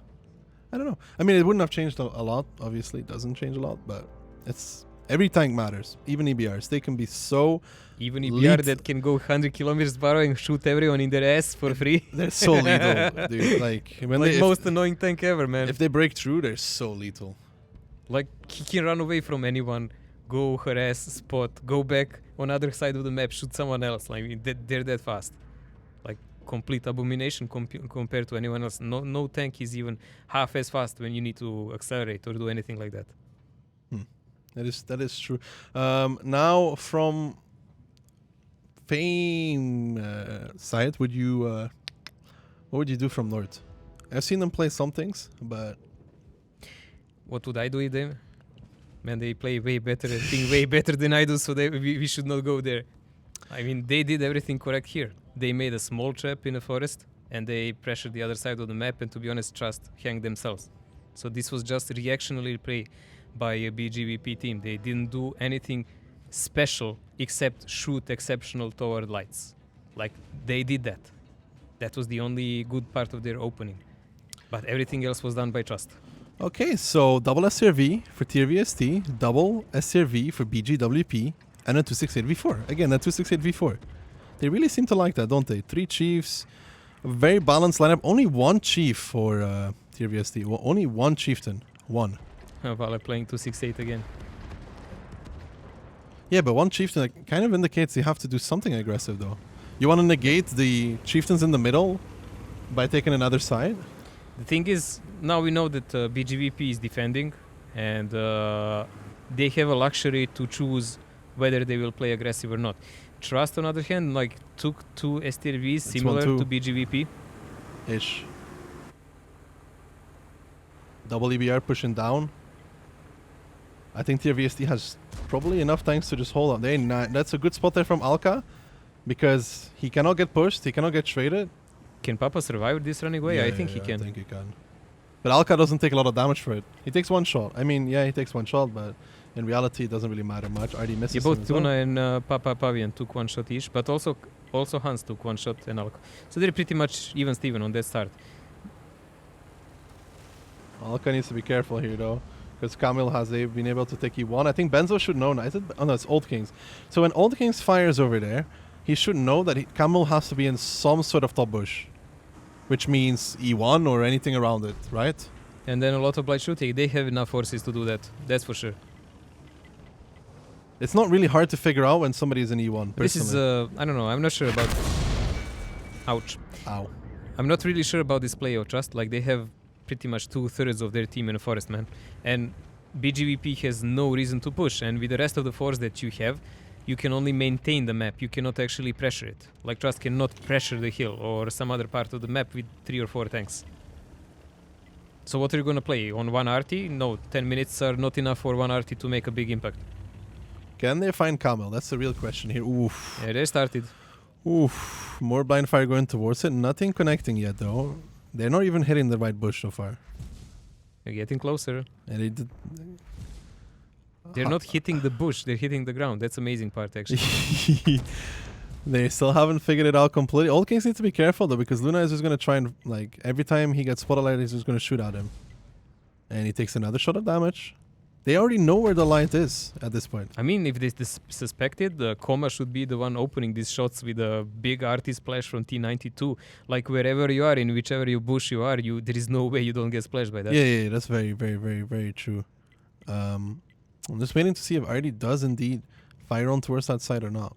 I don't know. I mean, it wouldn't have changed a lot. Obviously, it doesn't change a lot, but it's every tank matters. Even EBRs, they can be so. Even EBR that can go 100 kilometers per hour and shoot everyone in their ass for free. They're so lethal, dude. Like when Like they, most annoying tank ever, man. if they break through, they're so lethal. Like he can run away from anyone, go harass, spot, go back on other side of the map, shoot someone else. Like they're that fast. Like complete abomination compared to anyone else. No tank is even half as fast when you need to accelerate or do anything like that. That is true. Now from Fame side, what would you do from North? I've seen them play some things, but What would I do with them? Man, they play way better and think way better than I do, so we should not go there. I mean, they did everything correct here. They made a small trap in the forest, and they pressured the other side of the map, and to be honest, Trust hanged themselves. So this was just reactionary play. by a BGVP team. They didn't do anything special except shoot exceptional toward lights. Like, they did that. That was the only good part of their opening. But everything else was done by Trust. Okay, so double SRV for TRVST, double SRV for BGWP, and a 268V4. Again, that 268V4. They really seem to like that, don't they? 3 chiefs, a very balanced lineup. Only one chief for TRVST. Well, only one chieftain. One. While playing 268 again. Yeah, but one chieftain kind of indicates you have to do something aggressive, though. You want to negate the chieftains in the middle by taking another side? The thing is, now we know that BGVP is defending, and they have a luxury to choose whether they will play aggressive or not. Trust, on the other hand, like, took 2 STRVs similar to BGVP. Ish. Double EBR pushing down. I think TRVST has probably enough tanks to just hold on. That's a good spot there from Alka, because he cannot get pushed, he cannot get traded. Can Papa survive this running away? I think he can. I think he can. But Alka doesn't take a lot of damage for it. He takes one shot. I mean, yeah, he takes one shot, but in reality, it doesn't really matter much. Already misses. Yeah, both Tuna and Papa Pavian took one shot each, but also Hans took one shot and Alka. So they're pretty much even Steven on that start. Alka needs to be careful here, though, because Kamil has been able to take E1. I think Benzo should know. Oh no, it's Old Kings. So when Old Kings fires over there, he should know that Kamil has to be in some sort of top bush, which means E1 or anything around it, right? And then a lot of blind shooting. They have enough forces to do that. That's for sure. It's not really hard to figure out when somebody is in E1. This is, I don't know. I'm not sure about... Ouch. Ow. I'm not really sure about this play of Trust. Like, they have pretty much 2/3 of their team in a forest, man. And BGVP has no reason to push. And with the rest of the force that you have, you can only maintain the map. You cannot actually pressure it. Like, Trust cannot pressure the hill or some other part of the map with 3 or 4 tanks. So what are you going to play? On 1 RT? No, 10 minutes are not enough for 1 RT to make a big impact. Can they find Kamil? That's the real question here. Oof. Yeah, they started. Oof. More blind fire going towards it. Nothing connecting yet, though. They're not even hitting the right bush so far. They're getting closer. And they're not hitting the bush, they're hitting the ground. That's the amazing part, actually. They still haven't figured it out completely. Old Kings need to be careful, though, because Luna is just going to try and, like, every time he gets spotted light, he's just going to shoot at him. And he takes another shot of damage. They already know where the light is at this point. I mean, if they suspected, the Koma should be the one opening these shots with a big RT splash from T92. Like, wherever you are, in whichever bush you are, there is no way you don't get splashed by that. Yeah, that's very, very, very, very true. I'm just waiting to see if RD does indeed fire on towards that side or not.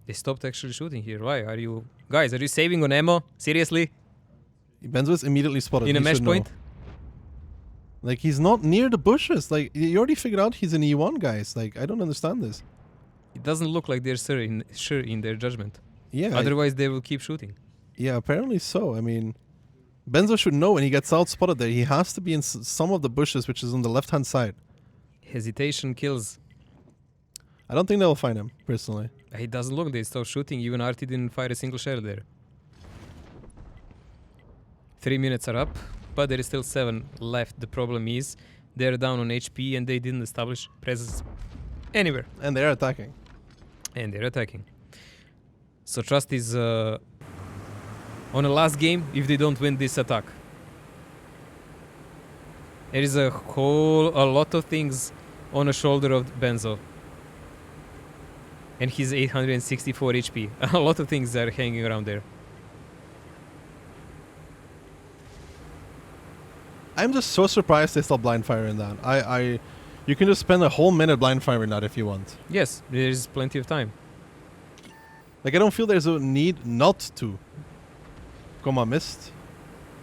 They stopped actually shooting here. Why? Are you saving on ammo? Seriously? Benzo is immediately spotted. In a mesh point? Like, he's not near the bushes. Like, you already figured out he's an E1, guys. Like, I don't understand this. It doesn't look like they're sure in their judgment. Yeah. Otherwise, they will keep shooting. Yeah, apparently so. I mean, Benzo should know when he gets out spotted there. He has to be in some of the bushes, which is on the left-hand side. Hesitation kills. I don't think they'll find him, personally. It doesn't look. They stopped shooting. Even RT didn't fire a single shell there. 3 minutes are up. But there is still 7 left. The problem is they're down on HP and they didn't establish presence anywhere. And they're attacking. So Trust is on a last game if they don't win this attack. There is a lot of things on the shoulder of Benzo. And he's 864 HP. A lot of things are hanging around there. I'm just so surprised they still blind fire in that. You can just spend a whole minute blind firing that if you want. Yes, there is plenty of time. Like, I don't feel there's a need not to. Koma missed.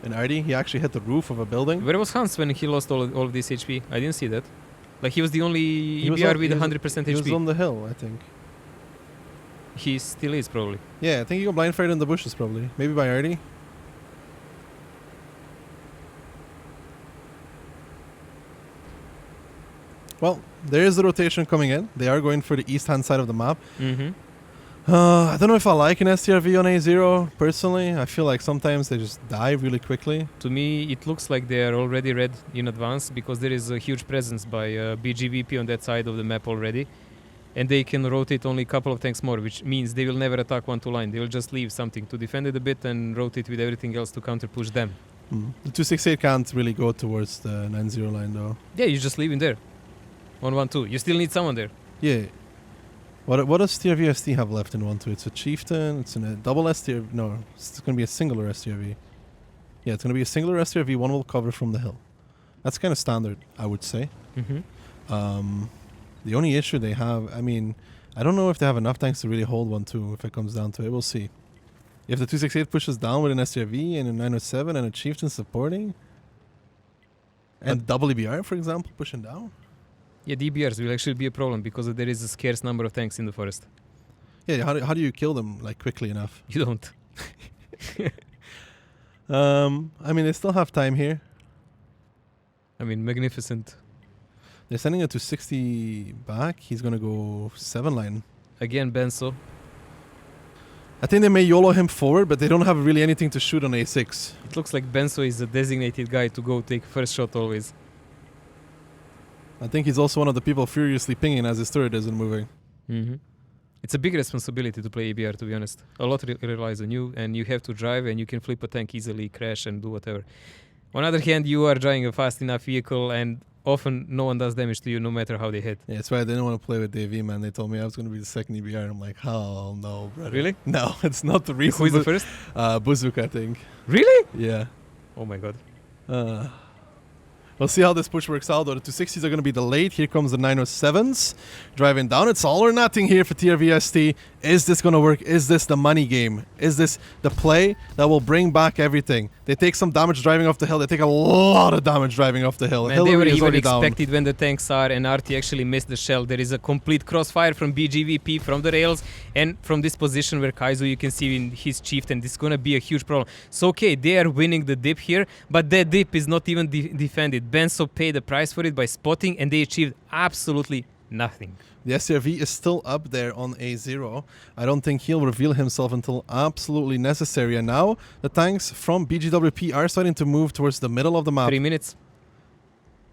And Ardi, he actually hit the roof of a building. Where was Hans when he lost all of this HP? I didn't see that. Like, he was the only EBR with 100% HP. He was on the hill, I think. He still is, probably. Yeah, I think he got blind fired in the bushes, probably. Maybe by Ardi. Well, there is the rotation coming in. They are going for the east-hand side of the map. Mm-hmm. I don't know if I like an STRV on A0 personally. I feel like sometimes they just die really quickly. To me, it looks like they are already red in advance because there is a huge presence by BGVP on that side of the map already. And they can rotate only a couple of tanks more, which means they will never attack 1-2 line. They will just leave something to defend it a bit and rotate with everything else to counter push them. The 268 can't really go towards the 9-0 line though. Yeah, you just leave him there. On 1-2. You still need someone there. Yeah. What does TRV-ST have left in 1-2? It's a Chieftain, it's in a double STRV. No, it's going to be a singular STRV. Yeah, it's going to be a singular STRV, one will cover from the hill. That's kind of standard, I would say. The only issue they have, I mean, I don't know if they have enough tanks to really hold 1-2 if it comes down to it. We'll see. If the 268 pushes down with an STRV and a 907 and a Chieftain supporting, and double EBR, for example, pushing down. Yeah, DBRs will actually be a problem because there is a scarce number of tanks in the forest. Yeah, how do you kill them like quickly enough? You don't. I mean, they still have time here. I mean, magnificent. They're sending a 260 back. He's going to go 7 line. Again, Benzo. I think they may YOLO him forward, but they don't have really anything to shoot on A6. It looks like Benzo is a designated guy to go take first shot always. I think he's also one of the people furiously pinging as his turret isn't moving. It's a big responsibility to play EBR, to be honest. A lot relies on you, and you have to drive, and you can flip a tank easily, crash, and do whatever. On the other hand, you are driving a fast enough vehicle, and often no one does damage to you, no matter how they hit. Yeah, that's why I didn't want to play with DV, man. They told me I was going to be the second EBR. I'm like, oh, no, brother. Really? No, it's not the reason. Who is the first? Buzuk, I think. Really? Yeah. Oh my god. We'll see how this push works out, though. The 260s are going to be delayed. Here comes the 907s. Driving down. It's all or nothing here for TRV-ST. Is this going to work? Is this the money game? Is this the play that will bring back everything? They take some damage driving off the hill. They take a lot of damage driving off the hill. Man, they were is even already down. expected when the tanks are, and Artie actually missed the shell. There is a complete crossfire from BGVP, from the rails, and from this position where Kaizo, you can see in his chieftain, this is going to be a huge problem. So, okay, they are winning the dip here, but that dip is not even defended. Benzo paid the price for it by spotting, and they achieved absolutely nothing. The SRV is still up there on A0. I don't think he'll reveal himself until absolutely necessary. And now the tanks from BGWP are starting to move towards the middle of the map. 3 minutes.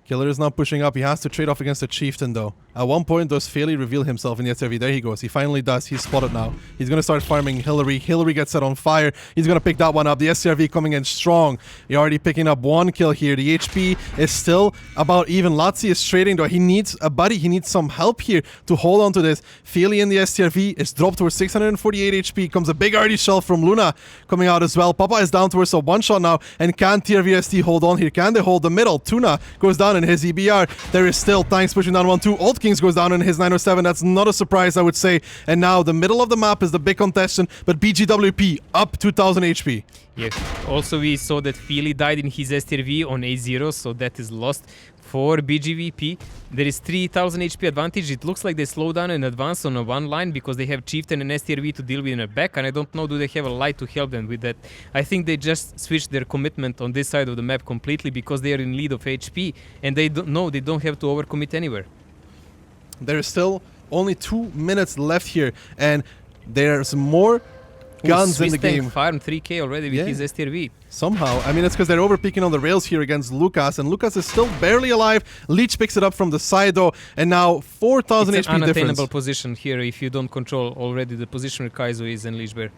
Killer is now pushing up. He has to trade off against the Chieftain, though. At one point, does Fairly reveal himself in the SRV? There he goes. He finally does. He's spotted now. He's going to start farming Hillary. Hillary gets set on fire. He's going to pick that one up. The SRV coming in strong. He's already picking up 1 kill here. The HP is still about even. Lazzi is trading, though. He needs a buddy. He needs some help here to hold on to this. Fairly in the SRV is dropped towards 648 HP. Comes a big arty shell from Luna coming out as well. Papa is down towards a 1-shot now. And can TRV-ST hold on here? Can they hold the middle? Tuna goes down in his EBR. There is still tanks pushing down 1-2. Old Kings goes down in his 907. That's not a surprise, I would say. And now the middle of the map is the big contestant, but BGWP up 2000 HP. Yeah. Also, we saw that Feely died in his STRV on A0, so that is lost for BGVP. There is 3000 HP advantage. It looks like they slow down and advance on a 1 line because they have Chieftain and STRV to deal with in the back, and I don't know, do they have a light to help them with that? I think they just switched their commitment on this side of the map completely because they are in lead of HP, and they don't know, they don't have to overcommit anywhere. There is still only 2 minutes left here, and there's more guns in the game. Farm 3k already with his STRV. Somehow. I mean, it's because they're overpeaking on the rails here against Lucas, and Lucas is still barely alive. Leech picks it up from the side, though, and now 4000 HP difference. It's an unattainable difference. Position here if you don't control already the position where Kaizo is and Leech Bear.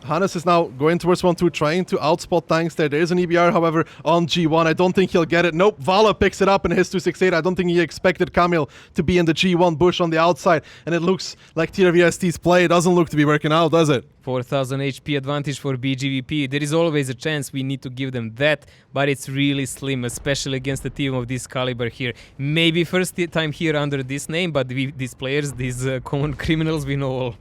Hannes is now going towards 1-2, trying to outspot tanks there. There is an EBR, however, on G1. I don't think he'll get it. Nope, Vala picks it up in his 268. I don't think he expected Camille to be in the G1 bush on the outside. And it looks like TRV-ST's play doesn't look to be working out, does it? 4000 HP advantage for BGVP. There is always a chance we need to give them that, but it's really slim, especially against a team of this caliber here. Maybe first time here under this name, but these players, these common criminals, we know all.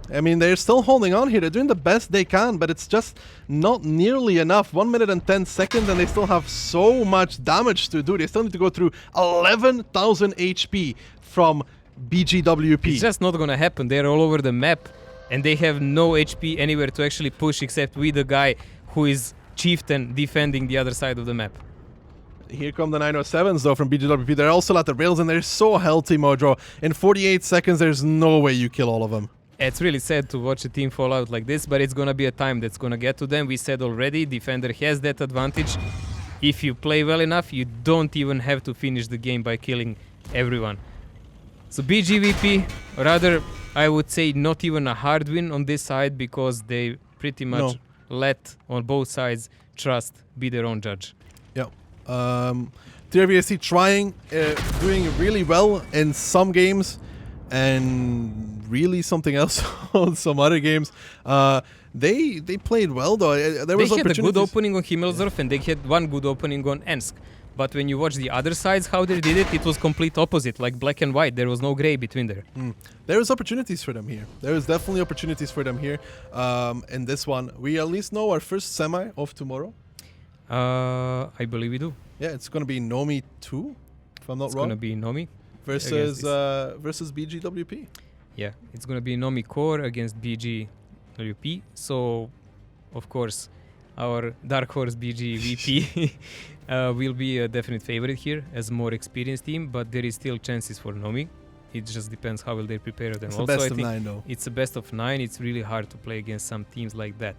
I mean, they're still holding on here. They're doing the best they can, but it's just not nearly enough. 1 minute and 10 seconds, and they still have so much damage to do. They still need to go through 11,000 HP from BGWP. It's just not going to happen. They're all over the map, and they have no HP anywhere to actually push except with the guy who is Chieftain defending the other side of the map. Here come the 907s, though, from BGWP. They're also at the rails, and they're so healthy, Mojo. In 48 seconds, there's no way you kill all of them. It's really sad to watch a team fall out like this, but it's gonna be a time that's gonna get to them. We said already, defender has that advantage. If you play well enough, you don't even have to finish the game by killing everyone. So BGVP, rather, I would say not even a hard win on this side, because they pretty much let on both sides trust be their own judge. Yeah. TRVSC trying, doing really well in some games, and really something else on some other games. They played well though. There was They had a good opportunities. opening on Himmelsdorf, and they had one good opening on Ensk. But when you watch the other sides, how they did it, it was complete opposite, like black and white. There was no gray between there. There was opportunities for them here. There was definitely opportunities for them here. In this one, we at least know our first semi of tomorrow. I believe we do. Yeah, it's gonna be Nomi 2, if I'm not It's wrong. gonna be Nomi. Versus versus BGWP. Yeah, it's gonna be Nomi Core against BGWP. So, of course, our dark horse BGVP will be a definite favorite here as a more experienced team, but there is still chances for Nomi. It just depends how well they prepare them. It's Also, the best I of think 9 though. it's a best of 9. It's really hard to play against some teams like that.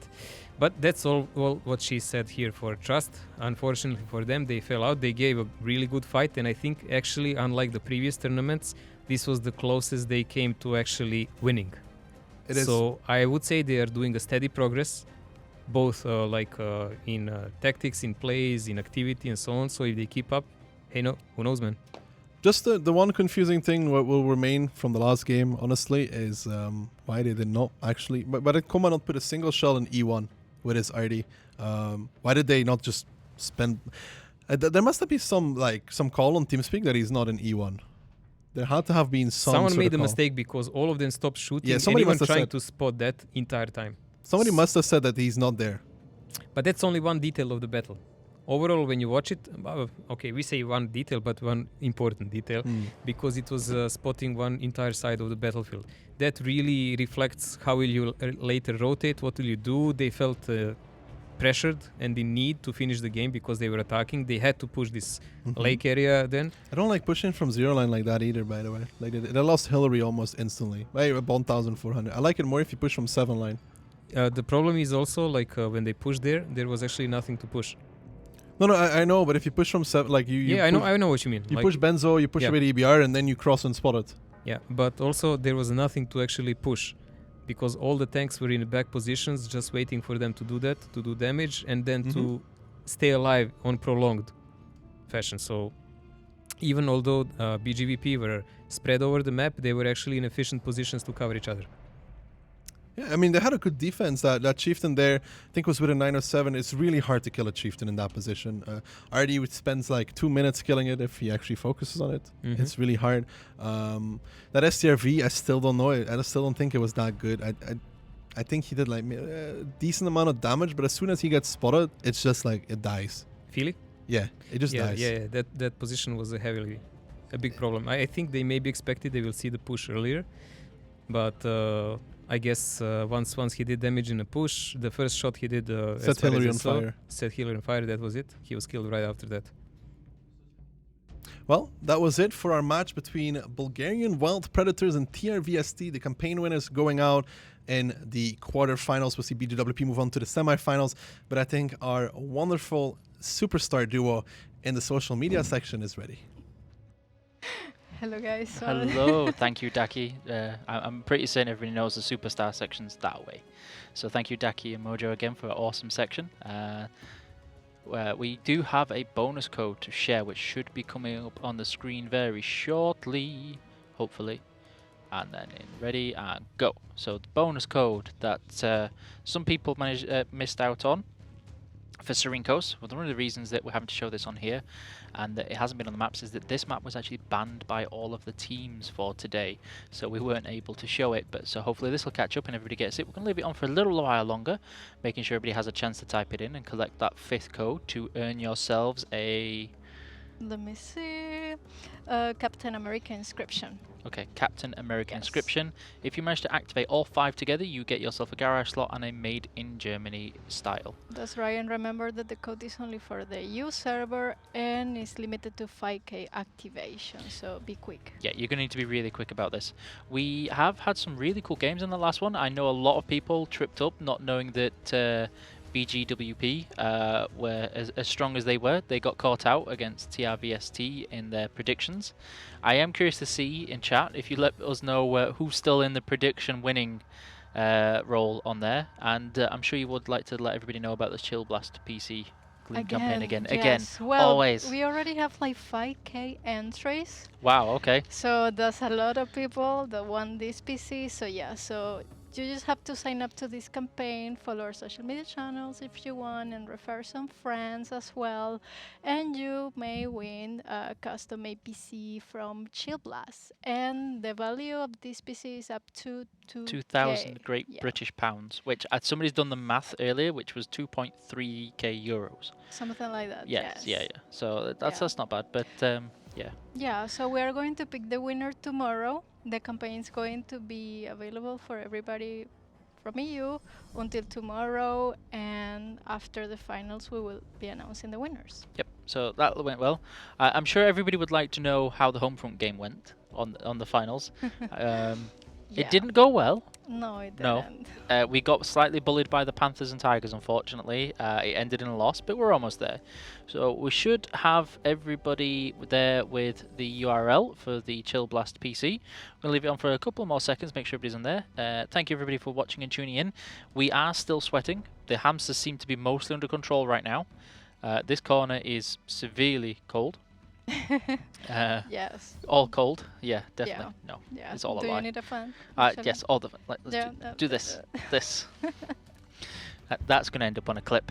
But that's all what she said here for Trust. Unfortunately for them, they fell out. They gave a really good fight, and I think actually, unlike the previous tournaments, this was the closest they came to actually winning. It is. So I would say they are doing a steady progress, both in tactics, in plays, in activity, and so on. So if they keep up, hey, no, who knows, man? Just the one confusing thing what will remain from the last game, honestly, is why they did not actually. But did Koma not put a single shell in E1 with his RD? Why did they not just spend? There must have been some call on TeamSpeak that he's not in E1. There had to have been some. Someone sort made of a call. mistake because all of them stopped shooting. Yeah, somebody anyone must have trying said. to spot that entire time. Somebody must have said that he's not there. But that's only one detail of the battle. Overall, when you watch it, okay, we say one detail, but one important detail, because it was spotting one entire side of the battlefield. That really reflects how will you later rotate, what will you do. They felt pressured and in need to finish the game because they were attacking. They had to push this lake area then. I don't like pushing from zero line like that either, by the way. Like they lost Hillary almost instantly. By 1,400. I like it more if you push from 7 line. The problem is also when they pushed there was actually nothing to push. No, I know, but if you push from 7, like you yeah, I know what you mean. You push Benzo, you push away the EBR, and then you cross and spot it. Yeah, but also there was nothing to actually push, because all the tanks were in the back positions, just waiting for them to do that, to do damage, and then to stay alive on prolonged fashion. So even although BGVP were spread over the map, they were actually in efficient positions to cover each other. Yeah, I mean, they had a good defense. That Chieftain there, I think, was with a 907. It's really hard to kill a Chieftain in that position. RD spends like 2 minutes killing it if he actually focuses on it. It's really hard. That STRV, I still don't know it. I still don't think it was that good. I think he did like a decent amount of damage, but as soon as he gets spotted, it's just like it dies. Feely? Yeah, it just dies. Yeah, that position was a big problem. I think they maybe expected they will see the push earlier, but I guess once he did damage in a push, the first shot he did set Hillary on fire. Set Hillary on fire, that was it. He was killed right after that. Well, that was it for our match between Bulgarian Wild Predators and TRVST, the campaign winners going out in the quarterfinals. We'll see BGWP move on to the semifinals, but I think our wonderful superstar duo in the social media section is ready. Hello, guys. Hello, thank you, Daki. I'm pretty certain everybody knows the superstar section's that way. So thank you, Daki and Mojo, again for an awesome section. We do have a bonus code to share, which should be coming up on the screen very shortly, hopefully. And then in ready and go. So the bonus code that some people missed out on for Serincos. Well, one of the reasons that we're having to show this on here and that it hasn't been on the maps is that this map was actually banned by all of the teams for today, so we weren't able to show it. But so hopefully this will catch up and everybody gets it. We're going to leave it on for a little while longer, making sure everybody has a chance to type it in and collect that 5th code to earn yourselves a... Let me see. Captain America inscription. Okay, Captain America Yes. inscription. If you manage to activate all 5 together, you get yourself a garage slot and a made in Germany style. That's right, and remember that the code is only for the EU server and is limited to 5k activation, so be quick. Yeah, you're going to need to be really quick about this. We have had some really cool games in the last one. I know a lot of people tripped up not knowing that BGWP were as strong as they were. They got caught out against TRVST in their predictions. I am curious to see in chat if you let us know who's still in the prediction winning role on there, and I'm sure you would like to let everybody know about the Chill Blast PC Gleam campaign again. Yes. Well, always. we already have like 5k entries, Wow, okay. so there's a lot of people that want this PC. So yeah, so you just have to sign up to this campaign, follow our social media channels if you want, and refer some friends as well. And you may win a custom made PC from Chill Blast. And the value of this PC is up to 2,000 Great Yeah. British pounds, which somebody's done the math earlier, which was 2.3k euros. Something like that. Yes, yeah. So Yeah. that's not bad, but yeah. Yeah, so we are going to pick the winner tomorrow. The campaign is going to be available for everybody from EU until tomorrow, and after the finals, we will be announcing the winners. Yep. So that went well. I'm sure everybody would like to know how the Homefront game went on the finals. Yeah. It didn't go well. No, it No. didn't. We got slightly bullied by the Panthers and Tigers, unfortunately. It ended in a loss, but we're almost there. So we should have everybody there with the URL for the Chill Blast PC. I'm going to leave it on for a couple more seconds, make sure everybody's on there. Thank you everybody for watching and tuning in. We are still sweating. The hamsters seem to be mostly under control right now. This corner is severely cold. Yes. All cold? Yeah, definitely. Yeah. No, Yeah. it's all a Do lie. you need a fan? Yes, all the. Let's Yeah, do this. This. That's going to end up on a clip.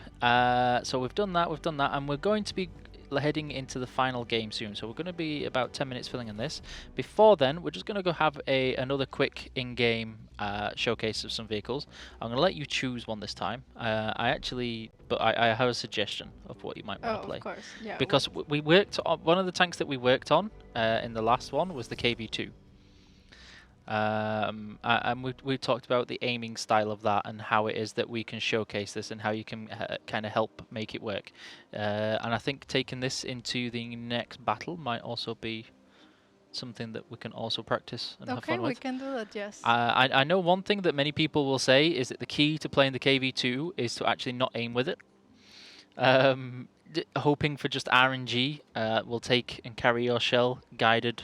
So we've done that, and we're going to be heading into the final game soon. So we're going to be about 10 minutes filling in this. Before then, we're just going to go have another quick in-game showcase of some vehicles. I'm going to let you choose one this time. I have a suggestion of what you might want to play. Of course. Yeah. Because we worked on one of the tanks that we worked on in the last one was the KV2. And we talked about the aiming style of that and how it is that we can showcase this and how you can kind of help make it work. And I think taking this into the next battle might also be something that we can also practice and have Okay, fun we with. can do that. Yes. I know one thing that many people will say is that the key to playing the KV2 is to actually not aim with it. Hoping for just RNG will take and carry your shell guided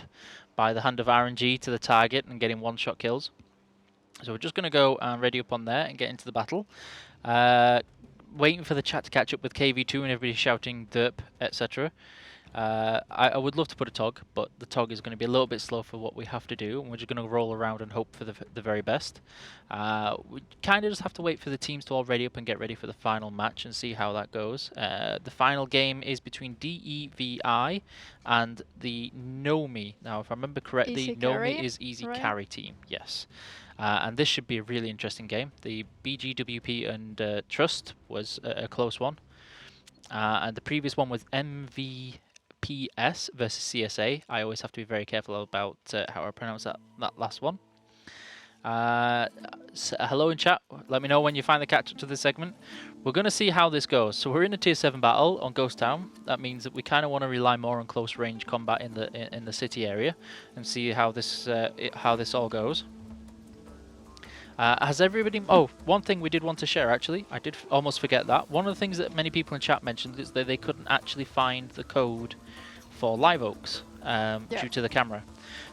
by the hand of RNG to the target and getting one-shot kills. So we're just going to go and ready up on there and get into the battle. Waiting for the chat to catch up with KV2 and everybody shouting derp, etc. I would love to put a TOG, but the TOG is going to be a little bit slow for what we have to do, and we're just going to roll around and hope for the very best. We kind of just have to wait for the teams to all ready up and get ready for the final match and see how that goes. The final game is between DEVI and the Nomi. Now, if I remember correctly, Easy Nomi Carry, is Easy right? Carry team, yes. And this should be a really interesting game. The BGWP and Trust was a close one. And the previous one was MVPS versus CSA. I always have to be very careful about how I pronounce that last one. Hello in chat. Let me know when you finally catch up to this segment. We're going to see how this goes. So we're in a tier 7 battle on Ghost Town. That means that we kind of want to rely more on close range combat in the city area and see how this all goes. Has everybody... Oh, one thing we did want to share, actually. I did almost forget that. One of the things that many people in chat mentioned is that they couldn't actually find the code for Live Oaks due to the camera.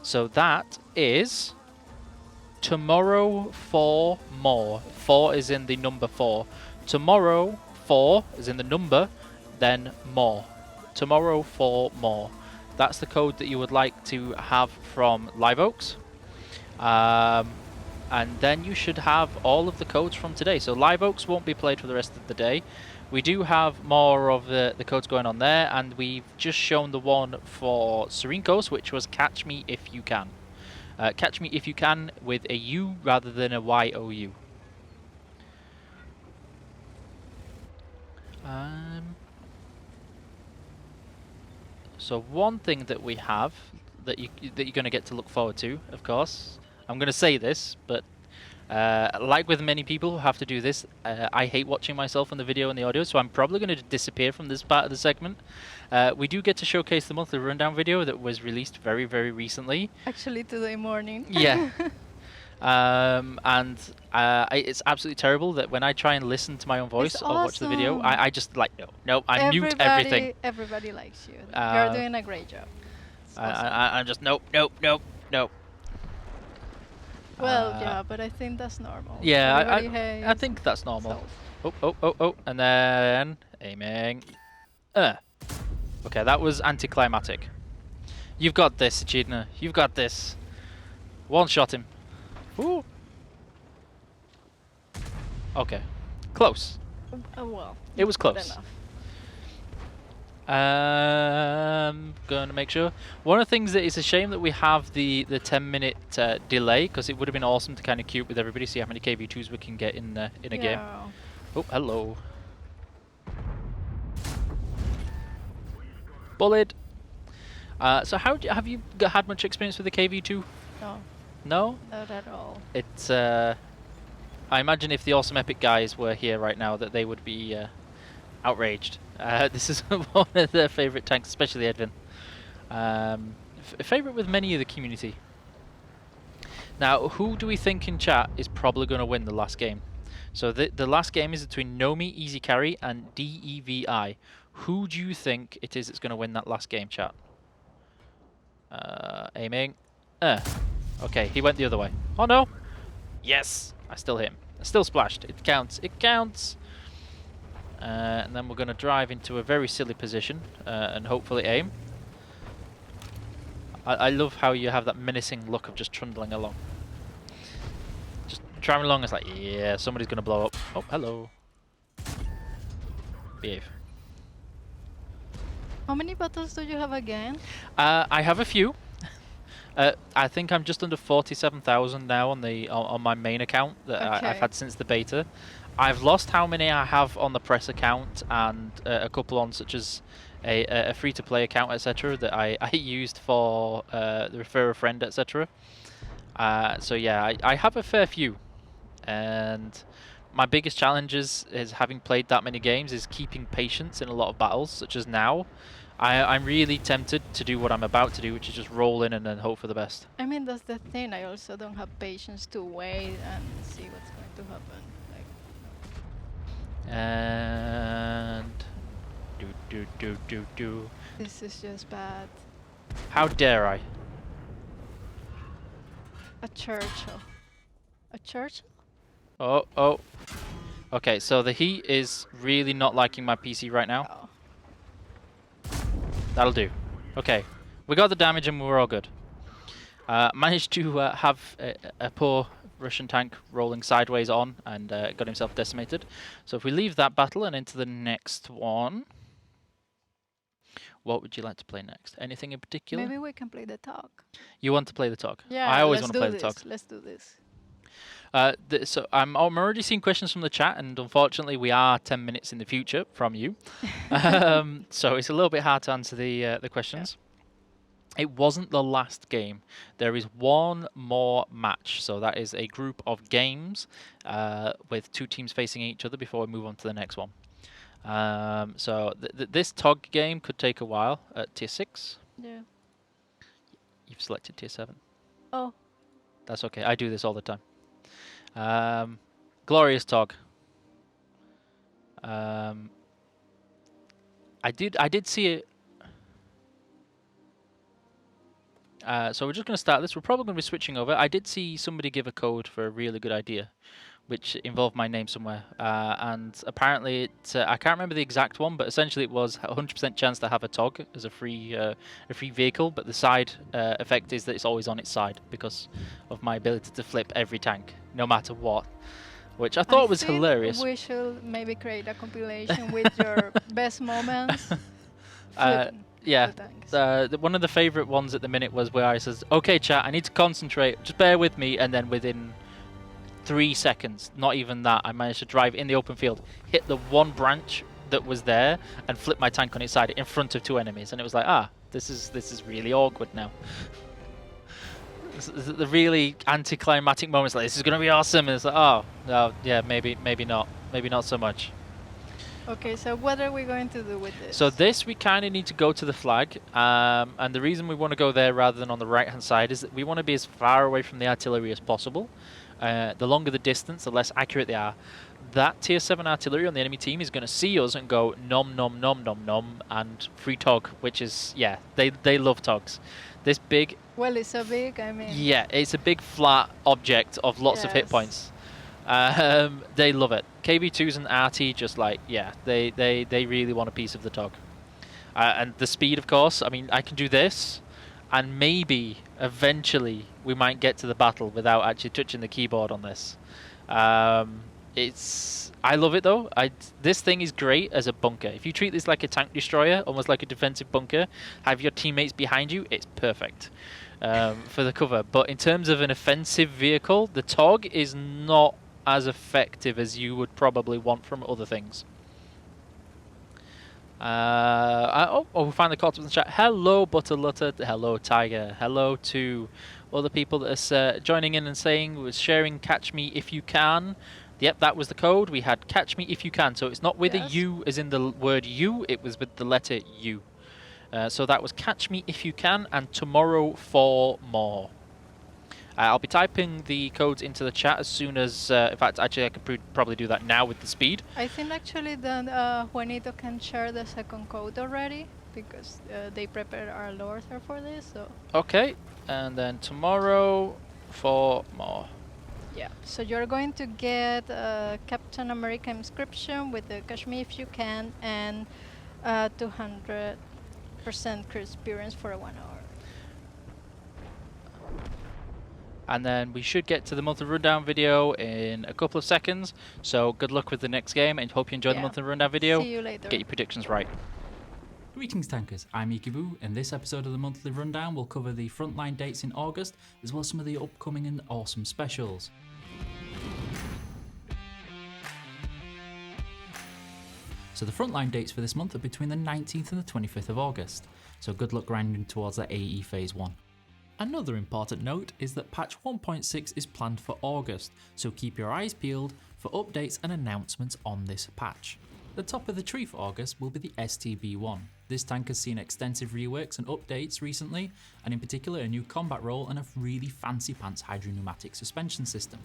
So that is... Tomorrow 4 more. 4 is in the number 4. Tomorrow 4 is in the number, then more. Tomorrow 4 more. That's the code that you would like to have from Live Oaks. And then you should have all of the codes from today. So Live Oaks won't be played for the rest of the day. We do have more of the codes going on there, and we've just shown the one for Serene Coast, which was Catch Me If You Can. Catch Me If You Can with a U rather than a YOU. So one thing that we have that you're going to get to look forward to, of course. I'm going to say this, but like with many people who have to do this, I hate watching myself on the video and the audio, so I'm probably going to disappear from this part of the segment. We do get to showcase the monthly rundown video that was released very, very recently. Actually, today morning. Yeah. It's absolutely terrible that when I try and listen to my own voice It's or watch the video, awesome. I just like, no, I mute everything. Everybody likes you. Uh, You're doing a great job. It's awesome. I'm just, nope. Well, yeah, but I think that's normal. Yeah, Everybody I hates think that's normal. self. Oh, and then aiming. Okay, that was anticlimactic. You've got this, Echidna. You've got this. One shot him. Ooh. Okay, close. Well, It was good close. enough. Gonna make sure. One of the things that it's a shame that we have the 10-minute delay, because it would have been awesome to kind of queue up with everybody, see how many KV2s we can get in a game. Yeah. Oh, hello. Bullet. So have you had much experience with the KV2? No, No? not at all. It's I imagine if the Awesome Epic guys were here right now that they would be outraged. This is one of their favourite tanks, especially Edwin. Favourite with many of the community. Now, who do we think in chat is probably going to win the last game? So the last game is between Nomi, Easy Carry, and DEVI. Who do you think it is that's going to win that last game, chat? Aiming. Okay, he went the other way. Oh no! Yes! I still hit him. I still splashed. It counts. It counts! And then we're going to drive into a very silly position and hopefully aim. I love how you have that menacing look of just trundling along. Just driving along, it's like, yeah, somebody's going to blow up. Oh, hello. Behave. How many battles do you have again? I have a few. I think I'm just under 47,000 now on my main account that I've Okay. had since the beta. I've lost how many I have on the press account and a couple on such as a free-to-play account, etc. that I used for the refer a friend, etc. So yeah, I have a fair few, and my biggest challenges is having played that many games is keeping patience in a lot of battles, such as now. I'm really tempted to do what I'm about to do, which is just roll in and then hope for the best. I mean, that's the thing. I also don't have patience to wait and see what's going to happen. Like, And do. this is just bad. How dare I? A Churchill. A Churchill? Oh. Okay, so the heat is really not liking my PC right now. Oh. That'll do. Okay, we got the damage and we're all good. Managed to have a poor Russian tank rolling sideways on and got himself decimated. So if we leave that battle and into the next one, what would you like to play next? Anything in particular? Maybe we can play the talk. You want to play the talk? Yeah, I always let's want to play do the talk. this. Let's do this. So I'm already seeing questions from the chat, and unfortunately we are 10 minutes in the future from you. So it's a little bit hard to answer the questions. Yeah. It wasn't the last game. There is one more match. So that is a group of games with two teams facing each other before we move on to the next one. So this TOG game could take a while at tier 6. Yeah. You've selected tier 7. Oh. That's okay. I do this all the time. Glorious TOG. I did see it. So we're just going to start this. We're probably going to be switching over. I did see somebody give a code for a really good idea, which involved my name somewhere. And apparently, I can't remember the exact one, but essentially it was a 100% chance to have a TOG as a free vehicle. But the side effect is that it's always on its side because of my ability to flip every tank, no matter what. Which I thought was think hilarious. We should maybe create a compilation with your best moments. Yeah, one of the favourite ones at the minute was where I says, "Okay, chat, I need to concentrate. Just bear with me," and then within 3 seconds, not even that, I managed to drive in the open field, hit the one branch that was there, and flip my tank on its side in front of 2 enemies, and it was like, This is really awkward now. The really anticlimactic moments like this is going to be awesome, and it's like, oh no, yeah, maybe not so much. Okay, so what are we going to do with this? So this, we kind of need to go to the flag, and the reason we want to go there rather than on the right hand side is that we want to be as far away from the artillery as possible. The longer the distance, the less accurate they are. That tier 7 artillery on the enemy team is going to see us and go nom nom nom nom nom and free tog, which is, yeah, they love togs. This big, Well, it's so big, I mean... yeah, it's a big flat object of lots of hit Yes. points. They love it. KB2s and RT just like, yeah, they really want a piece of the tog. And the speed, of course, I mean, I can do this, and maybe eventually we might get to the battle without actually touching the keyboard on this. I love it though. This thing is great as a bunker. If you treat this like a tank destroyer, almost like a defensive bunker, have your teammates behind you, it's perfect for the cover. But in terms of an offensive vehicle, the TOG is not as effective as you would probably want from other things. We finally caught up in the chat. Hello, Butterlutter. Hello, Tiger. Hello to all the people that are joining in and saying, was sharing Catch Me If You Can. Yep, that was the code. We had Catch Me If You Can. So it's not with a U as in the word you, it was with the letter U. So that was Catch Me If You Can and tomorrow for more. I'll be typing the codes into the chat as soon as, in fact, actually I could probably do that now with the speed. I think actually that Juanito can share the second code already, because they prepared our Lorther for this, so... Okay, and then tomorrow for more. Yeah, so you're going to get Captain America inscription with the Catch Me If You Can and 200% crew experience for 1 hour. And then we should get to the monthly rundown video in a couple of seconds. So good luck with the next game and hope you enjoy the monthly rundown video. See you later. Get your predictions right. Greetings tankers, I'm Ikibu, and this episode of the monthly rundown will cover the frontline dates in August, as well as some of the upcoming and awesome specials. So the frontline dates for this month are between the 19th and the 25th of August, so good luck grinding towards the AE Phase 1. Another important note is that patch 1.6 is planned for August, so keep your eyes peeled for updates and announcements on this patch. The top of the tree for August will be the STB-1. This tank has seen extensive reworks and updates recently, and in particular a new combat role and a really fancy pants hydropneumatic suspension system.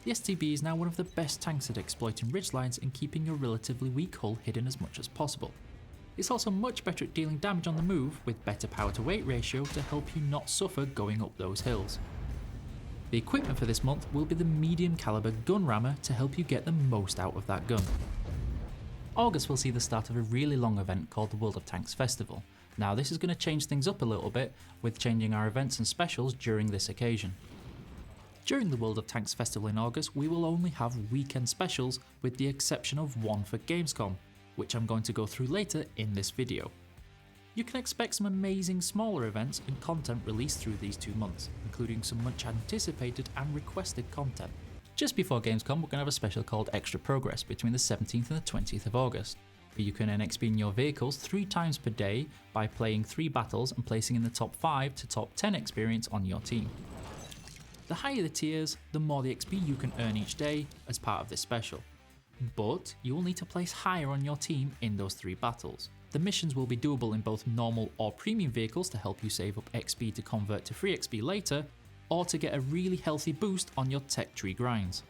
The STB is now one of the best tanks at exploiting ridgelines and keeping your relatively weak hull hidden as much as possible. It's also much better at dealing damage on the move with better power to weight ratio to help you not suffer going up those hills. The equipment for this month will be the medium caliber gun rammer to help you get the most out of that gun. August will see the start of a really long event called the World of Tanks Festival. Now this is going to change things up a little bit with changing our events and specials during this occasion. During the World of Tanks Festival in August we will only have weekend specials with the exception of one for Gamescom, which I'm going to go through later in this video. You can expect some amazing smaller events and content released through these 2 months, including some much anticipated and requested content. Just before Gamescom we're going to have a special called Extra Progress between the 17th and the 20th of August, where you can earn XP in your vehicles 3 times per day by playing 3 battles and placing in the top 5 to top 10 experience on your team. The higher the tiers, the more the XP you can earn each day as part of this special. But you will need to place higher on your team in those 3 battles. The missions will be doable in both normal or premium vehicles to help you save up XP to convert to free XP later, or to get a really healthy boost on your tech tree grinds.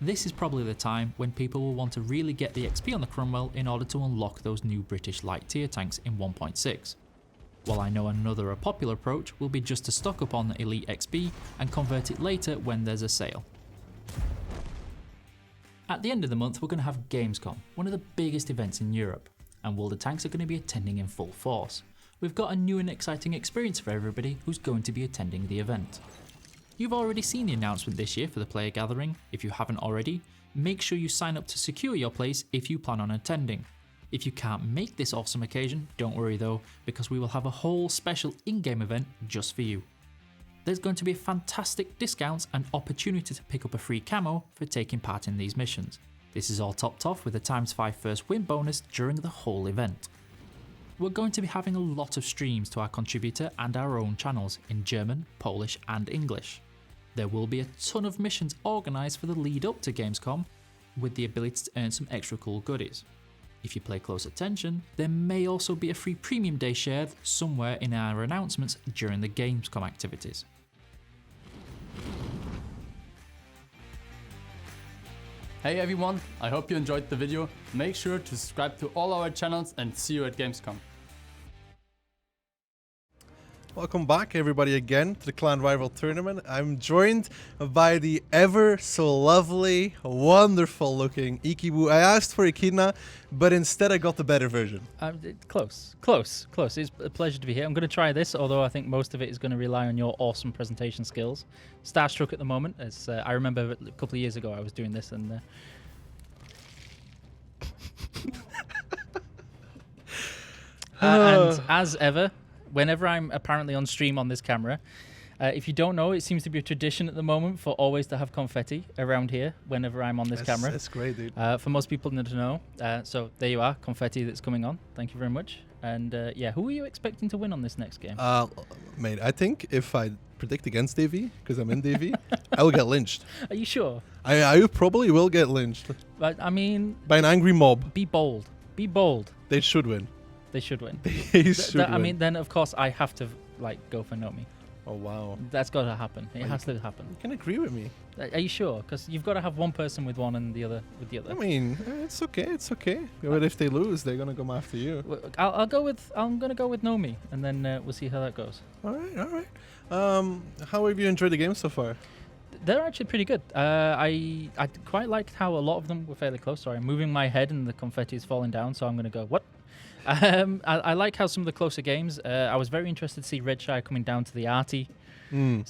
This is probably the time when people will want to really get the XP on the Cromwell in order to unlock those new British light tier tanks in 1.6. While I know another popular approach will be just to stock up on the elite XP and convert it later when there's a sale. At the end of the month we're going to have Gamescom, one of the biggest events in Europe, and World of Tanks are going to be attending in full force. We've got a new and exciting experience for everybody who's going to be attending the event. You've already seen the announcement this year for the player gathering. If you haven't already, make sure you sign up to secure your place if you plan on attending. If you can't make this awesome occasion, don't worry though, because we will have a whole special in-game event just for you. There's going to be fantastic discounts and opportunity to pick up a free camo for taking part in these missions. This is all topped off with a ×5 first win bonus during the whole event. we're going to be having a lot of streams to our contributor and our own channels in German, Polish and English. There will be a ton of missions organised for the lead up to Gamescom, with the ability to earn some extra cool goodies. If you play close attention, there may also be a free premium day shared somewhere in our announcements during the Gamescom activities. Hey everyone, I hope you enjoyed the video. Make sure to subscribe to all our channels and see you at Gamescom. Welcome back, everybody, again to the Clan Rival Tournament. I'm joined by the ever so lovely, wonderful looking Ikibu. I asked for Echidna, but instead I got the better version. Close. It's a pleasure to be here. I'm going to try this, although I think most of it is going to rely on your awesome presentation skills. Starstruck at the moment. As I remember a couple of years ago I was doing this and... and as ever, whenever I'm apparently on stream on this camera, if you don't know, it seems to be a tradition at the moment for always to have confetti around here whenever I'm on this camera. That's great, dude. For most people to know. So there you are, confetti that's coming on. Thank you very much. And yeah, who are you expecting to win on this next game? Mate, I think if I predict against Davy, because I'm in Davy, I will get lynched. Are you sure? I probably will get lynched. But I mean... by an angry mob. Be bold. Be bold. They should win. They should win. They should win. I mean, then of course I have to go for Nomi. Oh, wow. That's got to happen. It has to happen. You can agree with me. Are you sure? Because you've got to have one person with one and the other with the other. I mean, it's okay. It's okay. But if they lose, they're gonna come after you. I'm gonna go with Nomi, and then we'll see how that goes. All right. How have you enjoyed the game so far? They're actually pretty good. I quite liked how a lot of them were fairly close. Sorry, I'm moving my head and the confetti is falling down, so I'm gonna go what? I like how some of the closer games. I was very interested to see Redshire coming down to the Arty.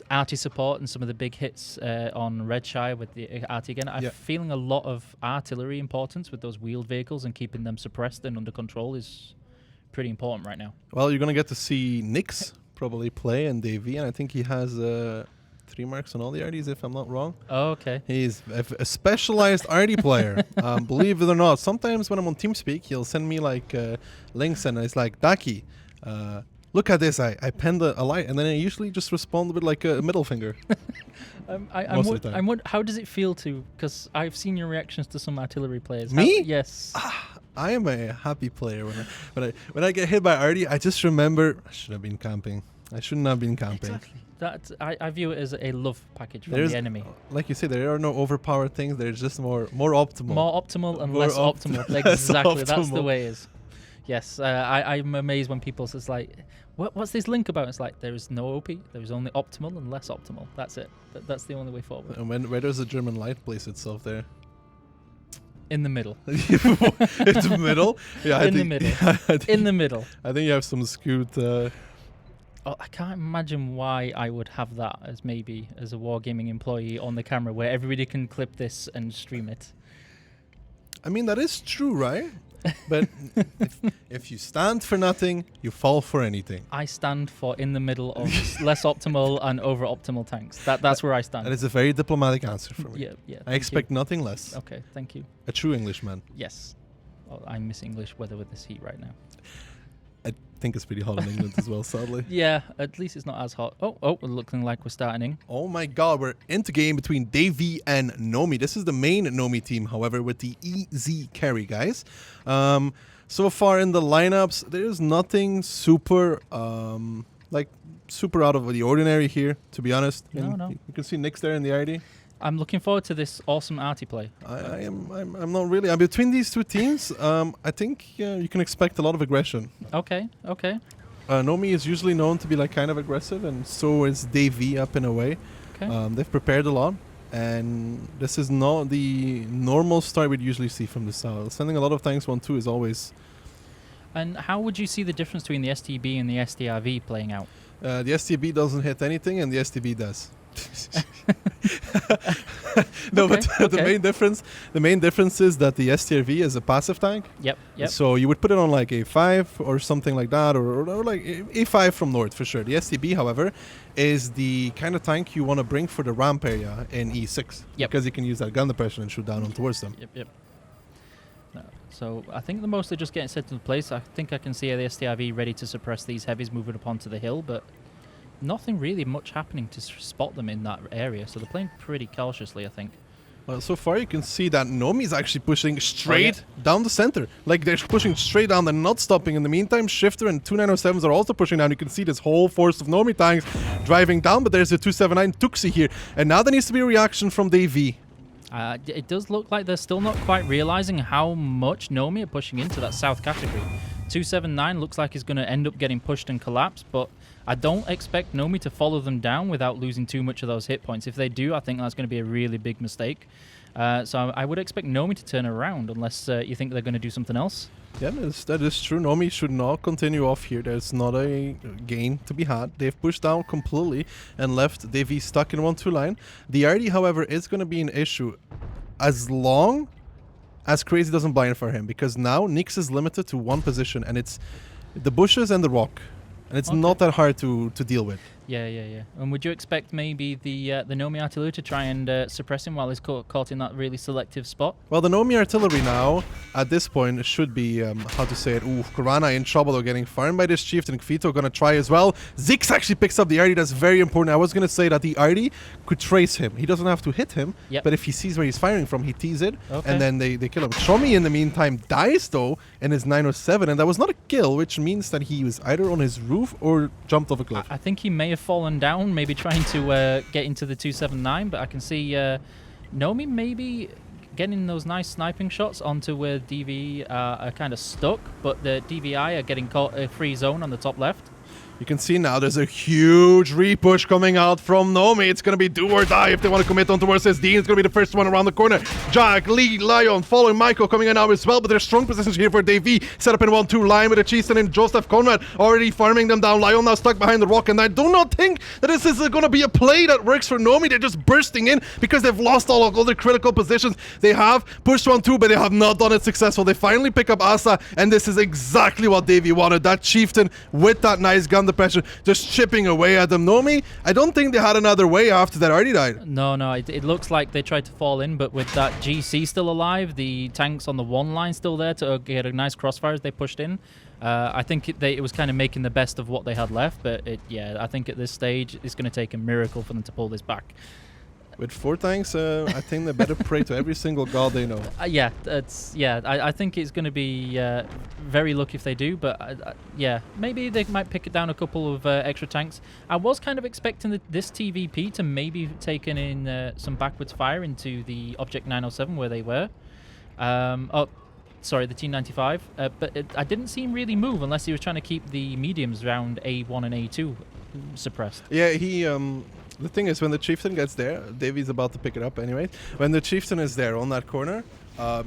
Arty support and some of the big hits on Redshire with the Arty again. I'm feeling a lot of artillery importance with those wheeled vehicles, and keeping them suppressed and under control is pretty important right now. Well, you're going to get to see Nix probably play and Davey, and I think he has 3 marks on all the Arties, if I'm not wrong. Oh, okay. He's a specialized Arty player. Believe it or not, sometimes when I'm on TeamSpeak, he'll send me like links, and it's like, Daki, look at this, I penned a light, and then I usually just respond with like a middle finger. How does it feel to, because I've seen your reactions to some artillery players. Me? Yes. I am a happy player. When I get hit by Arty, I just remember, I should have been camping. I shouldn't have been camping. Exactly. I view it as a love package from the enemy. Like you say, there are no overpowered things. There's just more optimal. More optimal and More less optimal. less Exactly. That's the optimal. way it is. Yes. I'm amazed when people say, like, what's this link about? It's like, there is no OP. There is only optimal and less optimal. That's it. That's the only way forward. And where does the German light place itself there? In the middle. In the middle? Yeah, In the middle. I think you have some scoot. I can't imagine why I would have that as a wargaming employee on the camera where everybody can clip this and stream it. I mean, that is true, right? But if you stand for nothing, you fall for anything. I stand for in the middle of less optimal and over optimal tanks. That's where I stand. That is a very diplomatic answer for me. Yeah. I expect nothing less. Okay, thank you. A true Englishman. Yes. Well, I miss English weather with this heat right now. I think it's pretty hot in England as well, sadly. Yeah, at least it's not as hot. Oh, we're looking like we're starting in. Oh my god, we're into game between Davy and Nomi. This is the main Nomi team, however, with the EZ carry, guys. So far in the lineups, there's nothing super super out of the ordinary here, to be honest. No. You can see Nick's there in the ID. I'm looking forward to this awesome Arty play. I'm not really. Between these two teams, I think you can expect a lot of aggression. Okay. Nomi is usually known to be like kind of aggressive, and so is Davy up in a way. Okay. They've prepared a lot, and this is not the normal start we'd usually see from the style. Sending a lot of tanks 1-2 is always... And how would you see the difference between the STB and the STRV playing out? The STB doesn't hit anything, and the STB does. No, Okay, but the main difference is that the STRV is a passive tank. Yep. So you would put it on like A5 or something like that, or like A5 from north for sure. The STB, however, is the kind of tank you want to bring for the ramp area in E6. Yep. Because you can use that gun depression and shoot down on towards them. Yep. So I think the most are just getting set into place. I think I can see the STIV ready to suppress these heavies moving up onto the hill, but nothing really much happening to spot them in that area. So they're playing pretty cautiously, I think. Well, so far you can see that Nomi's actually pushing straight down the center. Like, they're pushing straight down, they're not stopping. In the meantime, Shifter and 297s are also pushing down. You can see this whole force of Nomi tanks driving down, but there's a 279 Tuxi here. And now there needs to be a reaction from Davey. It does look like they're still not quite realizing how much Nomi are pushing into that south category. 279 looks like he's going to end up getting pushed and collapsed, but I don't expect Nomi to follow them down without losing too much of those hit points. If they do, I think that's going to be a really big mistake. So I would expect Nomi to turn around unless you think they're going to do something else. Yeah, that is true. Nomi should not continue off here. There's not a gain to be had. They've pushed down completely and left Davey stuck in 1-2 line. The RD, however, is going to be an issue as long as Crazy doesn't blind for him, because now Nyx is limited to one position, and it's the bushes and the rock. And it's not that hard to deal with. Yeah. And would you expect maybe the Nomi artillery to try and suppress him while he's caught in that really selective spot? Well, the Nomi artillery now, at this point, should be, how to say it, Kurana in trouble or getting farmed by this chieftain. Kvito gonna try as well. Zix actually picks up the RD, that's very important. I was gonna say that the RD could trace him. He doesn't have to hit him, but if he sees where he's firing from, he tees it, and then they kill him. Shomi, in the meantime, dies, though, in his 907, and that was not a kill, which means that he was either on his roof or jumped off a cliff. I think he may have fallen down, maybe trying to get into the 279, but I can see Nomi maybe getting those nice sniping shots onto where DV are kind of stuck, but the DVI are getting caught a free zone on the top left. You can see now there's a huge repush coming out from Nomi. It's going to be do or die if they want to commit on towards SD. It's going to be the first one around the corner. Jack, Lee, Lion, following Michael coming in now as well, but there's strong positions here for Davey. Set up in 1-2 line with a Chieftain and Joseph Conrad already farming them down. Lion now stuck behind the rock, and I do not think that this is going to be a play that works for Nomi. They're just bursting in because they've lost all of their critical positions. They have pushed 1-2, but they have not done it successful. They finally pick up Asa, and this is exactly what Davey wanted. That Chieftain with that nice gun depression just chipping away at them. Nomi, I don't think they had another way after that already died. No, it looks like they tried to fall in, but with that GC still alive, the tanks on the one line still there to get a nice crossfire as they pushed in. I think it was kind of making the best of what they had left, but I think at this stage it's going to take a miracle for them to pull this back. With 4 tanks, I think they better pray to every single god they know. I think it's going to be very lucky if they do, but maybe they might pick it down a couple of extra tanks. I was kind of expecting this TVP to maybe taken in some backwards fire into the Object 907 where they were. The T95, but I didn't see him really move unless he was trying to keep the mediums around A1 and A2 suppressed. Yeah, he... The thing is, when the Chieftain gets there, Davey's about to pick it up anyway. When the Chieftain is there on that corner,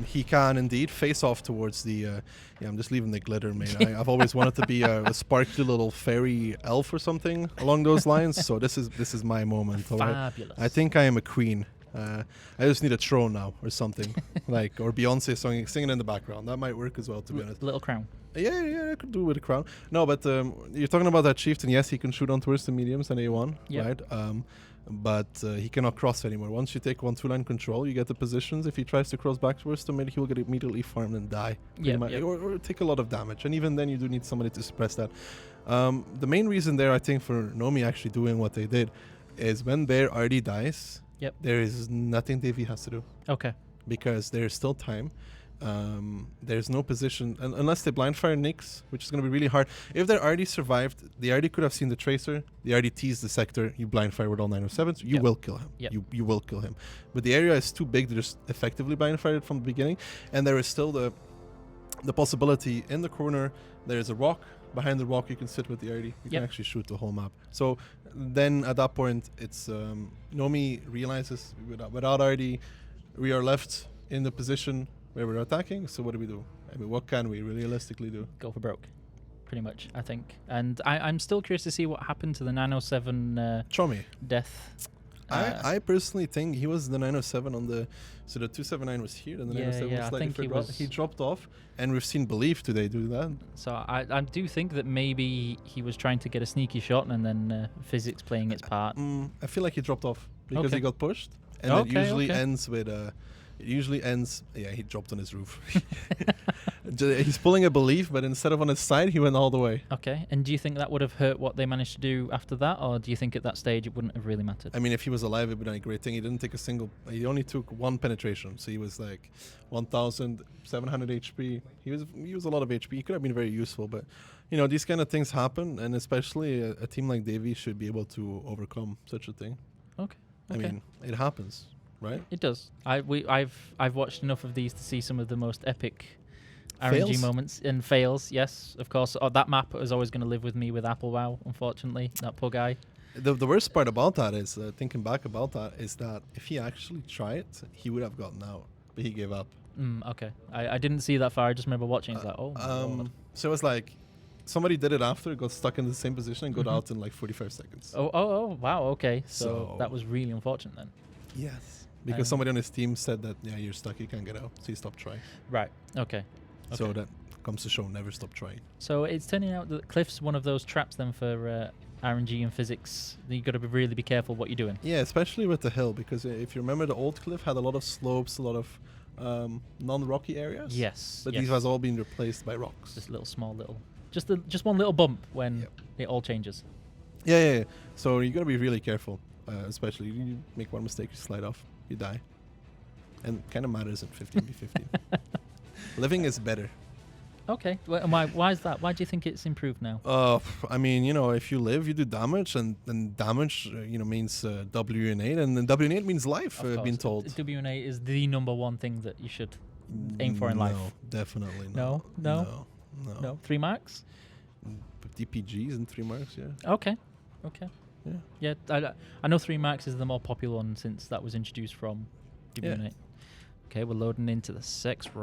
he can indeed face off towards the... I'm just leaving the glitter, mate. I've always wanted to be a sparkly little fairy elf or something along those lines, so this is my moment. Fabulous. Right? I think I am a queen. I just need a throne now or something, or Beyonce singing in the background. That might work as well, to be honest. Little crown. Yeah, I could do with a crown. No, but you're talking about that chieftain. Yes, he can shoot on towards the mediums and A1, right? But he cannot cross anymore. Once you take 1-2 line control, you get the positions. If he tries to cross back towards the mid, he will get immediately farmed and die. Or take a lot of damage. And even then, you do need somebody to suppress that. The main reason there, I think, for Nomi actually doing what they did is when their RD dies, there is nothing Davey has to do. Okay. Because there's still time. There's no position unless they blind fire Nyx, which is going to be really hard. If their RD survived, the RD could have seen the tracer. The RD teased the sector. You blind fire with all 907s. You will kill him. You will kill him. But the area is too big to just effectively blind fire it from the beginning. And there is still the possibility in the corner. There is a rock. Behind the rock, you can sit with the RD. You can actually shoot the whole map. So then at that point, it's Nomi realizes without RD, we are left in the position where we're attacking. So what do? I mean, what can we realistically do? Go for broke, pretty much, I think. And I'm still curious to see what happened to the 907 Chomi death. I personally think he was the 907 on the... So the 279 was here, and the 907 was slightly further. He dropped off, and we've seen Belief today do that. So I do think that maybe he was trying to get a sneaky shot, and then physics playing its part. I feel like he dropped off because he got pushed, and it usually ends with... It usually ends. Yeah, he dropped on his roof. He's pulling a belief, but instead of on his side, he went all the way. Okay, and do you think that would have hurt what they managed to do after that, or do you think at that stage it wouldn't have really mattered? I mean, if he was alive, it would have been a great thing. He didn't take a single. He only took one penetration, so he was like 1,700 HP. He was a lot of HP. He could have been very useful, but these kind of things happen, and especially a team like Davy should be able to overcome such a thing. Okay. I mean, it happens, right? It does. I've watched enough of these to see some of the most epic Fails? RNG moments and fails. Yes, of course. Oh, that map is always going to live with me with Apple WoW. Unfortunately, that poor guy. The worst part about that is, thinking back about that, is that if he actually tried, he would have gotten out, but he gave up. Okay. I didn't see that far. I just remember watching. It's like, oh my God. So it was like somebody did it after, got stuck in the same position, and got out in like 45 seconds. Oh, wow. Okay. So So- that was really unfortunate then. Yes. Because somebody on his team said that, yeah, you're stuck, you can't get out, so he stopped trying. Right. Okay. So that comes to show, never stop trying. So it's turning out that Cliff's one of those traps then for RNG and physics. You've got to really be careful what you're doing. Yeah, especially with the hill, because if you remember, the old cliff had a lot of slopes, a lot of non-rocky areas. Yes. But yes. these has all been replaced by rocks. Just just one little bump when it all changes. Yeah. So you gotta be really careful, especially you make one mistake, you slide off, you die. And kind of matters in 15v15. Living is better. Okay. Well, and why is that? Why do you think it's improved now? I mean, if you live, you do damage, and damage, means WN8, and then WN8 means life, Of being course, told. WNA is the number one thing that you should aim for in life. No, definitely No? not. No? No. No? 3 marks? DPGs and 3 marks, yeah. Okay. Yeah. Yeah, I know 3 marks is the more popular one since that was introduced from WN8. Yeah. Okay, we're loading into the second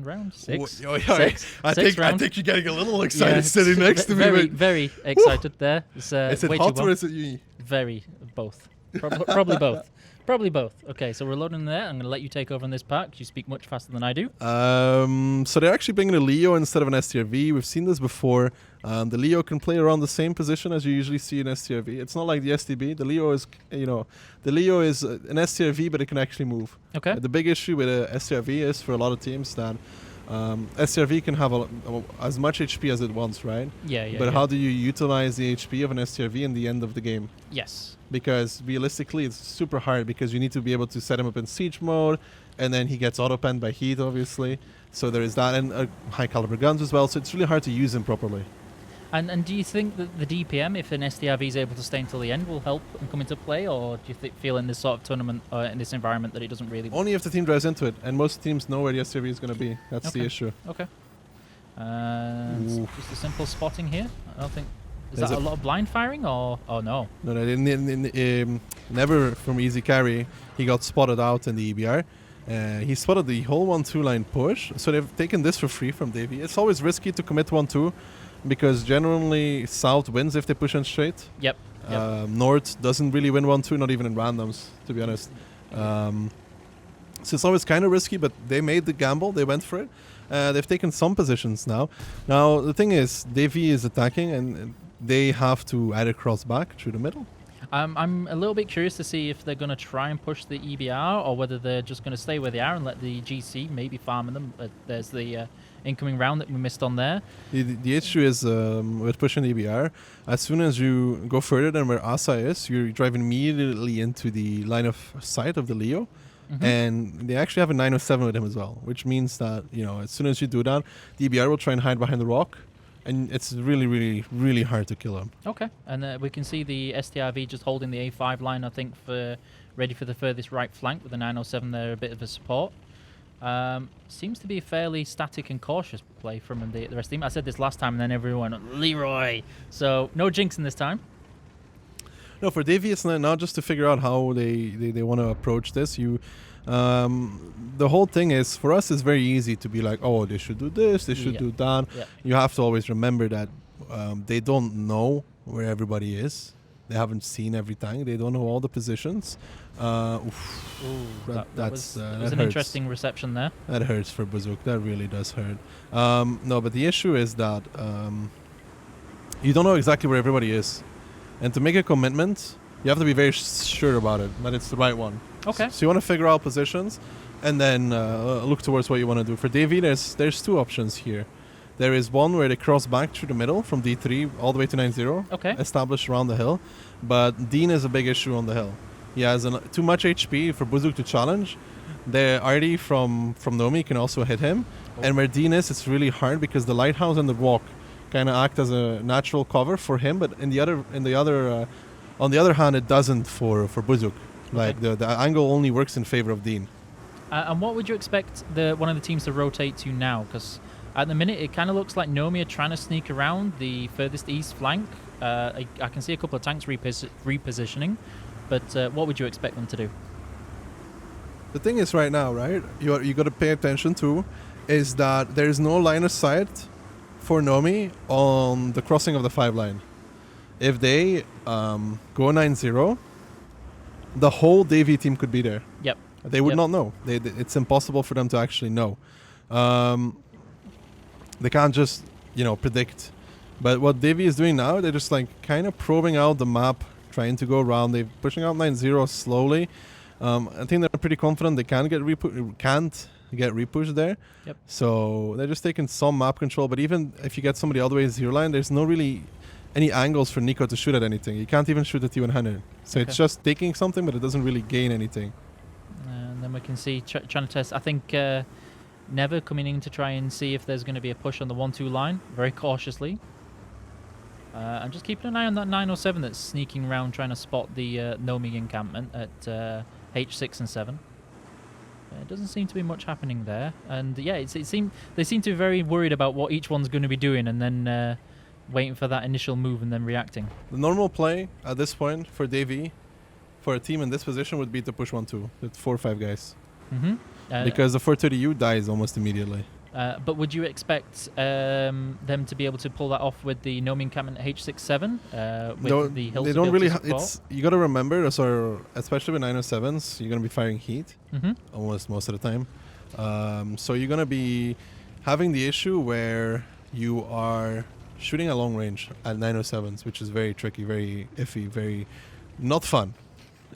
round. Six. Oh, yeah, Six. I Six think round. you're getting a little excited Yeah, sitting next to me. very, mate. very excited there. It's, Is it way hot too or warm. is it you? Very, both. Probably both. Probably both. Okay, so we're loading there. I'm going to let you take over on this part 'cause you speak much faster than I do. So they're actually bringing a Leo instead of an STRV. We've seen this before. The Leo can play around the same position as you usually see in STRV. It's not like the STB. The Leo is, an STRV, but it can actually move. Okay. The big issue with a STRV is for a lot of teams that STRV can have as much HP as it wants, right? Yeah. But how do you utilize the HP of an STRV in the end of the game? Yes. Because realistically, it's super hard because you need to be able to set him up in siege mode, and then he gets auto-penned by heat, obviously. So there is that, and high caliber guns as well. So it's really hard to use him properly. And do you think that the DPM, if an SDRV is able to stay until the end, will help and come into play, or do you feel in this sort of tournament in this environment that it doesn't really? Only if the team drives into it, and most teams know where the STRV is going to be. That's the Okay. issue. Okay. Oof. Just a simple spotting here. I don't think. Is There's that a a- lot of blind firing, or no? No, never from easy carry. He got spotted out in the EBR. He spotted the whole 1-2 line push, so they've taken this for free from Davey. It's always risky to commit 1-2 because generally South wins if they push in straight. Yep. North doesn't really win 1-2, not even in randoms, to be honest. So it's always kind of risky, but they made the gamble. They went for it. They've taken some positions now. Now, the thing is, Davey is attacking, and they have to either cross back through the middle. I'm a little bit curious to see if they're going to try and push the EBR or whether they're just going to stay where they are and let the GC maybe farming them. There's the incoming round that we missed on there. The issue is with pushing the EBR, as soon as you go further than where Asa is, you're driving immediately into the line of sight of the Leo. Mhm. And they actually have a 907 with him as well, which means that, as soon as you do that, the EBR will try and hide behind the rock. And it's really, really, really hard to kill him. Okay, and we can see the STRV just holding the A5 line, I think, ready for the furthest right flank with the 907 there, a bit of a support. Seems to be a fairly static and cautious play from the rest of the team. I said this last time, and then everyone went, Leroy! So, no jinxing this time. No, for Davey, it's now just to figure out how they want to approach this. The whole thing is, for us, it's very easy to be like, oh, they should do this, they should do that. Yeah. You have to always remember that they don't know where everybody is. They haven't seen every tank. They don't know all the positions. That that's was an hurts. interesting reception there. That hurts for Bazook. That really does hurt. No, but the issue is that you don't know exactly where everybody is. And to make a commitment, you have to be very sure about it, that it's the right one. Okay. So you want to figure out positions. and then look towards what you want to do. For Davy, there's two options here. There is one where they cross back through the middle from D3 all the way to 9-0, Okay. established around the hill. But Dean is a big issue on the hill. He has too much HP for Buzuk to challenge. The RD from Nomi can also hit him. Oh. And where Dean is, it's really hard because the lighthouse and the walk kind of act as a natural cover for him. But on the other hand, it doesn't for Buzuk. Like the angle only works in favor of Dean. And what would you expect one of the teams to rotate to now? Because at the minute, it kind of looks like Nomi are trying to sneak around the furthest east flank. I can see a couple of tanks repositioning, but what would you expect them to do? The thing is right now, right, you got to pay attention to is that there is no line of sight for Nomi on the crossing of the 5 line. If they go 9-0, the whole Davy team could be there. Yep. They would not know. It's impossible for them to actually know. They can't just, predict. But what Davy is doing now, they're just like kind of probing out the map, trying to go around. They're pushing out 9-0 slowly. I think they're pretty confident they can't get repushed there. Yep. So they're just taking some map control. But even if you get somebody all the way 0 line, there's no really any angles for Nico to shoot at anything. You can't even shoot the T100. So it's just taking something, but it doesn't really gain anything. And then we can see trying to test. I think Never coming in to try and see if there's going to be a push on the 1-2 line, very cautiously. I'm just keeping an eye on that 907 that's sneaking around trying to spot the Nomi encampment at H6 and 7. It doesn't seem to be much happening there. And yeah, they seem to be very worried about what each one's going to be doing and then waiting for that initial move and then reacting. The normal play at this point for Davy, for a team in this position, would be to push 1-2 with 4 or 5 guys. Mm-hmm. Because the 430U dies almost immediately. But would you expect them to be able to pull that off with the Nomi encampment at H6-7? With the hills they don't really. You got to remember, especially with 907s, you're going to be firing heat almost most of the time. So you're going to be having the issue where you are shooting at long range at 907s, which is very tricky, very iffy, very not fun.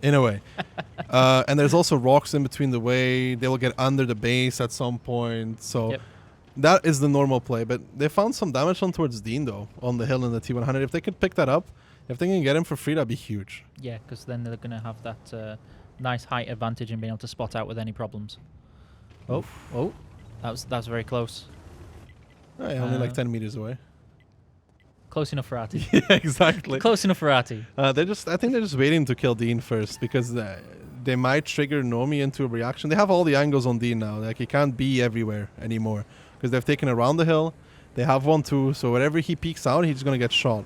In a way. And there's also rocks in between the way. They will get under the base at some point. So that is the normal play. But they found some damage on towards Dean, though, on the hill in the T100. If they could pick that up, if they can get him for free, that'd be huge. Yeah, because then they're going to have that nice height advantage in being able to spot out with any problems. Oh, that was very close. Only like 10 meters away. Close enough for Artie. Yeah, exactly. Close enough for Artie. I think they're just waiting to kill Dean first because they might trigger Nomi into a reaction. They have all the angles on Dean now. Like he can't be everywhere anymore because they've taken around the hill. They have 1-2, so wherever he peeks out, he's gonna get shot.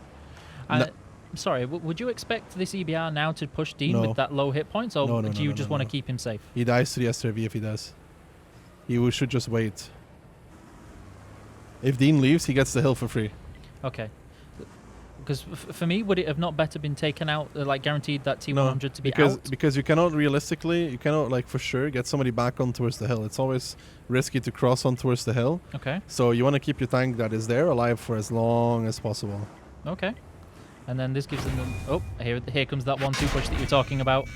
Sorry, would you expect this EBR now to push Dean with that low hit points, or do you just want to keep him safe? He dies to the SRV if he does. He should just wait. If Dean leaves, he gets the hill for free. Okay. Because for me, would it have not better been taken out, like guaranteed that T100 to be out? Because you cannot like for sure get somebody back on towards the hill. It's always risky to cross on towards the hill. Okay. So you want to keep your tank that is there alive for as long as possible. Okay. And then this gives them... Oh, here comes that 1-2 push that you're talking about.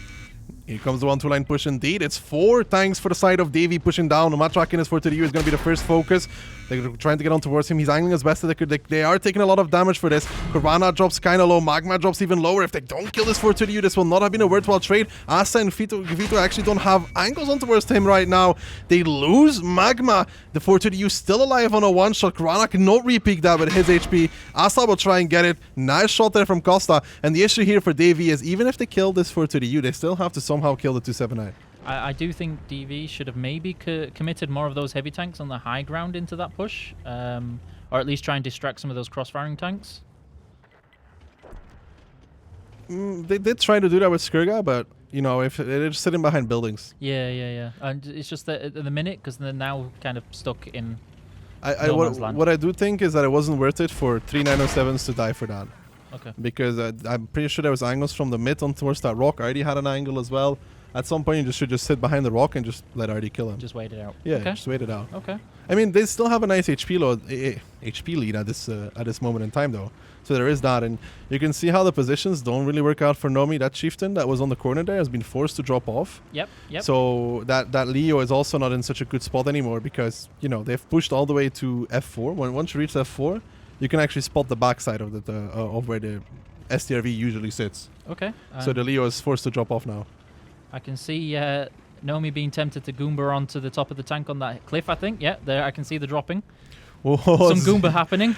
Here comes the 1-2 line push indeed. It's 4 tanks for the side of Davy pushing down. Matrak in his 430U is going to be the first focus. They're trying to get on towards him. He's angling as best as they could. They are taking a lot of damage for this. Corvana drops kind of low. Magma drops even lower. If they don't kill this 430U, this will not have been a worthwhile trade. Asa and Vito actually don't have angles on towards him right now. They lose Magma. The 430U still alive on a one-shot. Corvana cannot repeak that with his HP. Asa will try and get it. Nice shot there from Costa. And the issue here for Davy is even if they kill this 430U, they still have to somehow kill the 279. I do think DV should have maybe committed more of those heavy tanks on the high ground into that push, or at least try and distract some of those cross-firing tanks. They did try to do that with Skurga, but if they're just sitting behind buildings. Yeah. And it's just that at the minute, because they're now kind of stuck in what I do think is that it wasn't worth it for 3 907s to die for that. Okay. Because I'm pretty sure there was angles from the mid on towards that rock. I already had an angle as well. At some point, you should just sit behind the rock and just let Artie kill him. Just wait it out. Yeah, Okay. just wait it out. Okay. I mean, they still have a nice HP lead at this moment in time, though. So there is that, and you can see how the positions don't really work out for Nomi. That chieftain that was on the corner there has been forced to drop off. Yep. Yep. So that Leo is also not in such a good spot anymore because they've pushed all the way to F4. Once you reach F4, you can actually spot the backside of of where the STRV usually sits. Okay. So the Leo is forced to drop off now. I can see Nomi being tempted to Goomba onto the top of the tank on that cliff, I think. Yeah, there I can see the dropping. Whoa, Some Goomba happening.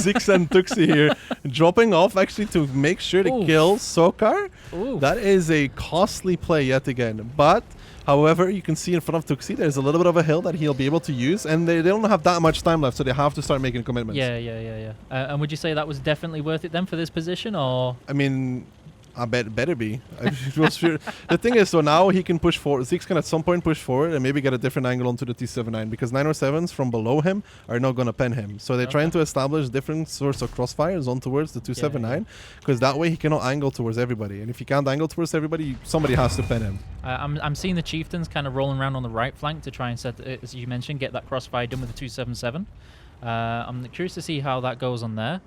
Zix and Tuxi here dropping off actually to make sure to Oof. kill Sokar. Ooh. That is a costly play yet again. But, however, you can see in front of Tuxi there's a little bit of a hill that he'll be able to use, and they don't have that much time left, so they have to start making commitments. Yeah. And would you say that was definitely worth it then for this position, or? I mean, I bet it better be. It was sure. The thing is, so now he can push forward. Zeke can at some point push forward and maybe get a different angle onto the T79 because 907s from below him are not going to pen him. So they're trying to establish different sorts of crossfires on towards the 279 because that way he cannot angle towards everybody. And if he can't angle towards everybody, somebody has to pen him. I'm seeing the chieftains kind of rolling around on the right flank to try and set, as you mentioned, get that crossfire done with the 277. I'm curious to see how that goes on there.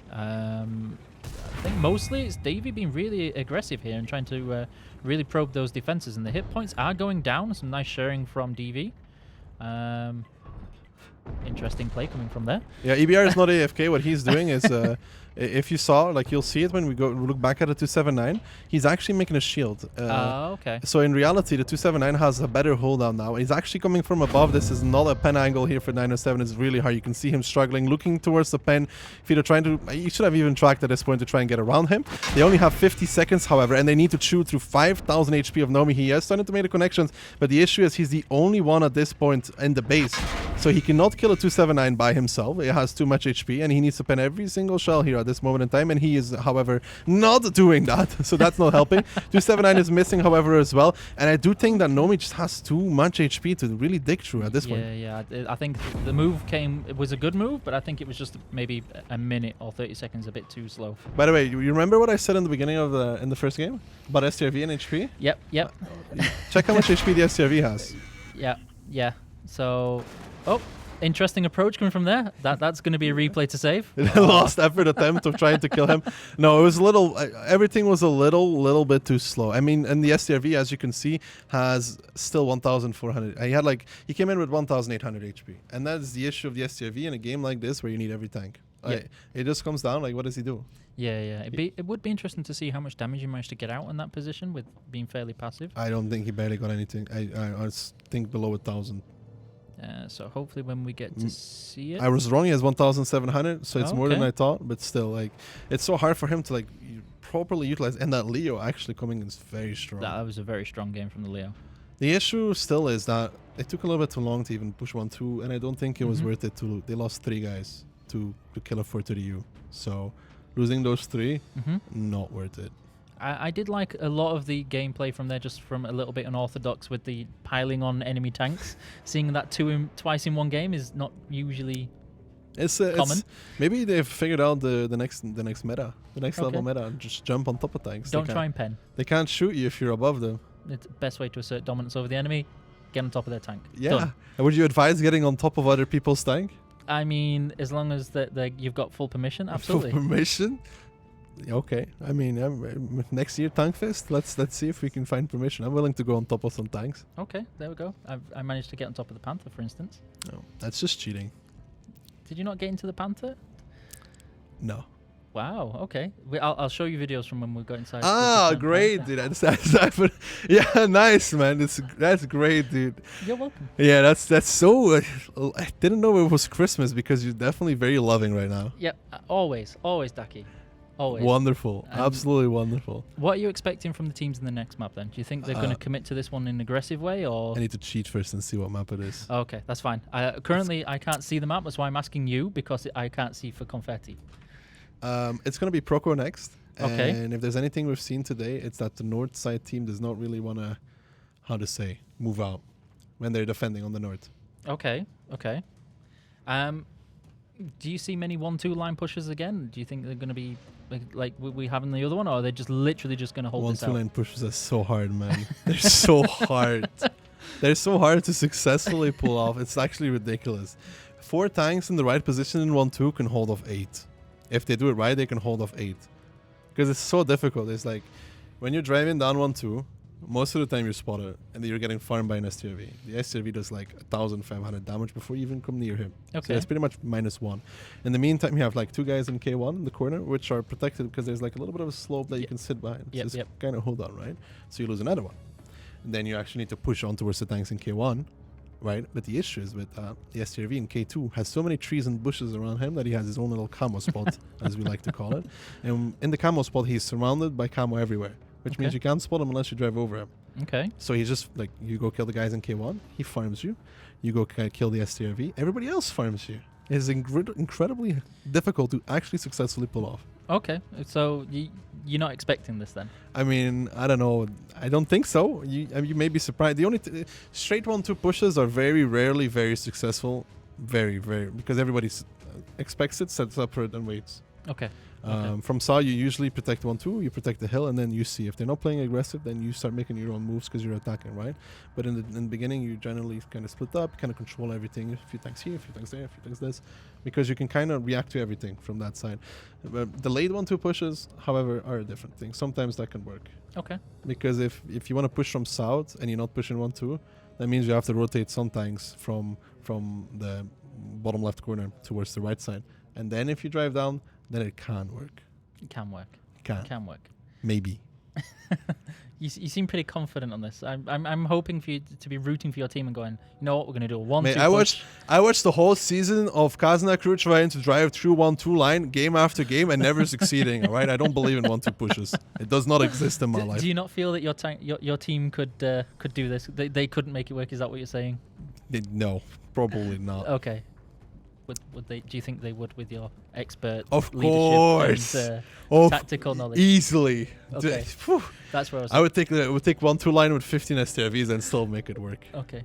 I think mostly it's Davey being really aggressive here and trying to really probe those defenses, and the hit points are going down. Some nice sharing from DV. Interesting play coming from there. Yeah, EBR is not AFK. What he's doing is, if you saw, like you'll see it when we look back at the 279, he's actually making a shield. Okay. So in reality, the 279 has a better hold-down now. He's actually coming from above. This is not a pen angle here for 907. It's really hard. You can see him struggling, looking towards the pen. If you're trying to, you should have even tracked at this point to try and get around him. They only have 50 seconds, however, and they need to chew through 5,000 HP of Nomi. He has started to make the connections, but the issue is he's the only one at this point in the base. So he cannot kill a 279 by himself. It has too much HP, and he needs to pen every single shell here at this moment in time, and he is, however, not doing that. So that's not helping. 279 is missing, however, as well. And I do think that Nomi just has too much HP to really dig through at this point. Yeah. I think the move it was a good move, but I think it was just maybe a minute or 30 seconds a bit too slow. By the way, you remember what I said in the beginning of in the first game about STRV and HP? Yep. Check how much HP the STRV has. Yeah. So, interesting approach coming from there. That's going to be a replay to save. Lost effort attempt of trying to kill him. No, it was a little. Everything was a little bit too slow. I mean, and the STRV, as you can see, has still 1,400. He came in with 1,800 HP, and that is the issue of the STRV in a game like this where you need every tank. It just comes down like, what does he do? Yeah. It would be interesting to see how much damage he managed to get out in that position with being fairly passive. I don't think he barely got anything. I think below 1,000. So hopefully when we get to see it. I was wrong. He has 1,700, so it's more than okay. I thought. But still, it's so hard for him to properly utilize. And that Leo actually coming in is very strong. That was a very strong game from the Leo. The issue still is that it took a little bit too long to even push 1-2, and I don't think it was worth it to. They lost 3 guys to kill a 430U. So losing those 3, not worth it. I did like a lot of the gameplay from there, just from a little bit unorthodox with the piling on enemy tanks. Seeing that twice in one game is not usually common. Maybe they've figured out the next meta, the next level meta, and just jump on top of tanks. Don't try and pen. They can't shoot you if you're above them. It's the best way to assert dominance over the enemy. Get on top of their tank. Yeah. Done. And would you advise getting on top of other people's tank? I mean, as long as you've got full permission, absolutely. Full permission? Okay. I mean, next year Tank Fest. Let's see if we can find permission. I'm willing to go on top of some tanks. Okay, there we go. I managed to get on top of the Panther, for instance. No, that's just cheating. Did you not get into the Panther? No. Wow. Okay. I'll show you videos from when we got inside. Great, dude. Yeah, nice, man. That's great, dude. You're welcome. Yeah, that's so. I didn't know it was Christmas because you're definitely very loving right now. Yep. Always, Ducky. Always. Wonderful. Absolutely wonderful. What are you expecting from the teams in the next map then? Do you think they're going to commit to this one in an aggressive way, or? I need to cheat first and see what map it is. Okay, that's fine. Currently, I can't see the map. That's why I'm asking you, because I can't see for confetti. It's going to be Proco next. Okay. And if there's anything we've seen today, it's that the north side team does not really want to, move out when they're defending on the north. Okay. Do you see many 1-2 line pushes again? Do you think they're going to be like we have in the other one, or are they just literally just going to hold this out? 1-2 line pushes are so hard, man. They're so hard. They're so hard to successfully pull off. It's actually ridiculous. 4 tanks in the right position in 1-2 can hold off 8. If they do it right, they can hold off 8. Because it's so difficult. It's like when you're driving down 1-2, most of the time you're spotted and then you're getting farmed by an STRV. The STRV does like 1,500 damage before you even come near him. Okay. So it's pretty much -1. In the meantime, you have like 2 guys in K1 in the corner, which are protected because there's like a little bit of a slope that you can sit behind. So it's kind of hold on, right? So you lose another one. And then you actually need to push on towards the tanks in K1, right? But the issue is with the STRV in K2 has so many trees and bushes around him that he has his own little camo spot, as we like to call it. And in the camo spot, he's surrounded by camo everywhere, which means you can't spot him unless you drive over him. Okay. So he's just like, you go kill the guys in K1, he farms you. You go kill the STRV, everybody else farms you. It's incredibly difficult to actually successfully pull off. Okay, so you're not expecting this then? I mean, I don't know. I don't think so. You may be surprised. The only straight 1-2 pushes are very rarely very successful. Very, because everybody expects it, sets up for it, and waits. Okay. From Saw, you usually protect 1-2, you protect the hill, and then you see. If they're not playing aggressive, then you start making your own moves because you're attacking, right? But in the beginning, you generally kind of split up, kind of control everything. A few tanks here, a few tanks there, a few tanks this, because you can kind of react to everything from that side. But the late 1-2 pushes, however, are a different thing. Sometimes that can work. Okay. Because if you want to push from south and you're not pushing 1-2, that means you have to rotate some tanks from the bottom left corner towards the right side. And then if you drive down, then it can work. It can work. Can work. Maybe. You seem pretty confident on this. I'm hoping for you to be rooting for your team and going, you know what, we're going to do a 1-2 push. I watched the whole season of Kazna crew trying to drive through 1-2 line game after game and never succeeding. All right, I don't believe in 1-2 pushes. It does not exist in my life. Do you not feel that your team could do this? They couldn't make it work. Is that what you're saying? No, probably not. Okay. Would they? Do you think they would with your expert leadership and tactical knowledge? Easily. Okay. That's where I would take 1-2 line with 15 STRVs and still make it work. Okay.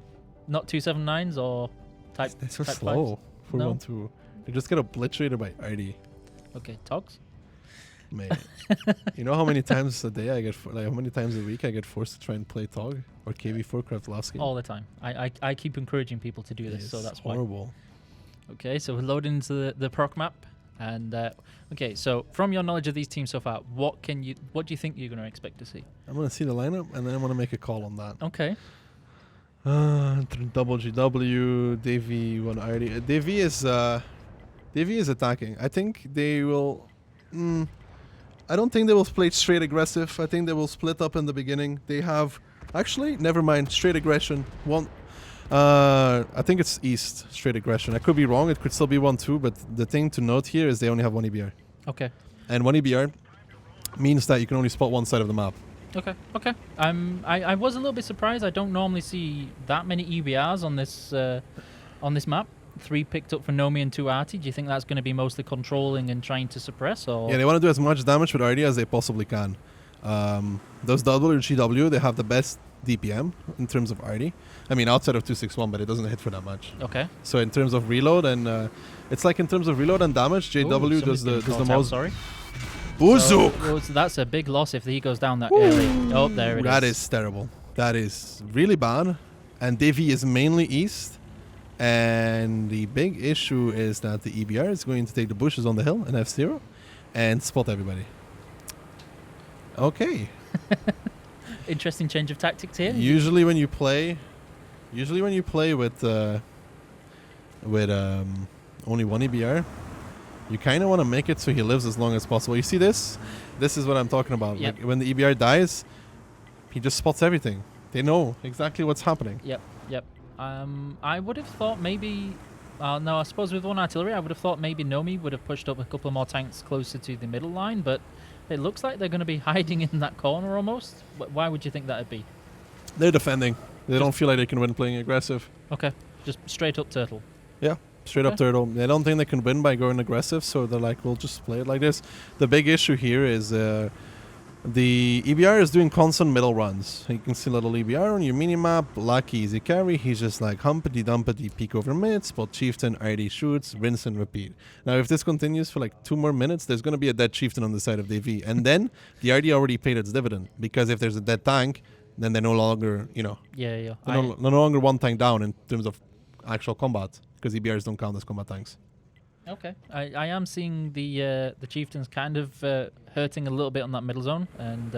Not 279s or type. It's so type slow for No? 1-2. You just get obliterated by RD. Okay. Togs. Man, you know how many times a day I get, how many times a week I get forced to try and play Tog or KV4 Kraftlowski? All the time. I keep encouraging people to do this, so that's horrible. Why. Okay, so we're loading into the proc map, and okay. So from your knowledge of these teams so far, what do you think you're going to expect to see? I'm going to see the lineup, and then I'm going to make a call on that. Okay. Double GW, Davy, one RD. Davy is attacking. I think they will. I don't think they will play straight aggressive. I think they will split up in the beginning. They have actually never mind straight aggression. I think it's east straight aggression. I could be wrong. It could still be 1-2, but the thing to note here is they only have 1 EBR. Okay. And 1 EBR means that you can only spot one side of the map. Okay. I was a little bit surprised. I don't normally see that many EBRs on this map. 3 picked up for Nomi and 2 Arty. Do you think that's going to be mostly controlling and trying to suppress? Or Yeah, they want to do as much damage with RD as they possibly can. Those WGW, they have the best DPM in terms of RD. I mean, outside of 261, but it doesn't hit for that much. Okay. So in terms of reload and it's like in terms of reload and damage, JW does the most. Sorry. Buzuk! So that's a big loss if he goes down that early. Oh, there it is. That is terrible. That is really bad. And Davy is mainly east. And the big issue is that the EBR is going to take the bushes on the hill in F0 and spot everybody. Okay. Interesting change of tactics here. Usually when you play with only 1 EBR, you kind of want to make it so he lives as long as possible. You see this? This is what I'm talking about. Yep. Like when the EBR dies, he just spots everything. They know exactly what's happening. Yep. I would have thought maybe. No, I suppose with 1 artillery, I would have thought maybe Nomi would have pushed up a couple more tanks closer to the middle line, but it looks like they're going to be hiding in that corner almost. Why would you think that would be? They're defending. They don't feel like they can win playing aggressive. Okay, just straight up turtle. Yeah, straight up turtle. They don't think they can win by going aggressive, so they're like, we'll just play it like this. The big issue here is The EBR is doing constant middle runs. You can see little EBR on your minimap, lucky easy carry. He's just like humpity dumpity peek over mid, spot chieftain, RD shoots, rinse and repeat. Now if this continues for like 2 more minutes, there's going to be a dead chieftain on the side of DV. And then the RD already paid its dividend, because if there's a dead tank, then they're no longer, Yeah. they're no longer one tank down in terms of actual combat, because EBRs don't count as combat tanks. Okay, I am seeing the chieftains kind of hurting a little bit on that middle zone, and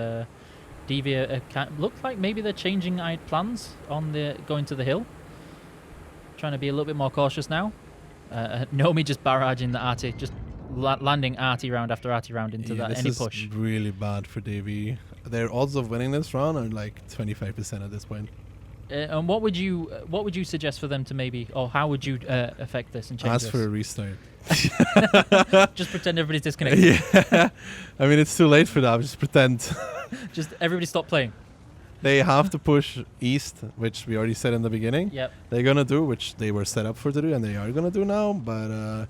DV look like maybe they're changing plans on the going to the hill, trying to be a little bit more cautious now. Nomi just barraging the Arty, just landing Arty round after Arty round into that any push. This is really bad for DV. Their odds of winning this round are like 25% at this point. And what would you suggest for them to maybe, or how would you affect this and change Ask this? for a restart. Just pretend everybody's disconnected. Yeah, I mean it's too late for that. Just pretend. Just everybody stop playing. They have to push east, which we already said in the beginning. Yep. They're gonna do, which they were set up for to do, and they are gonna do now. But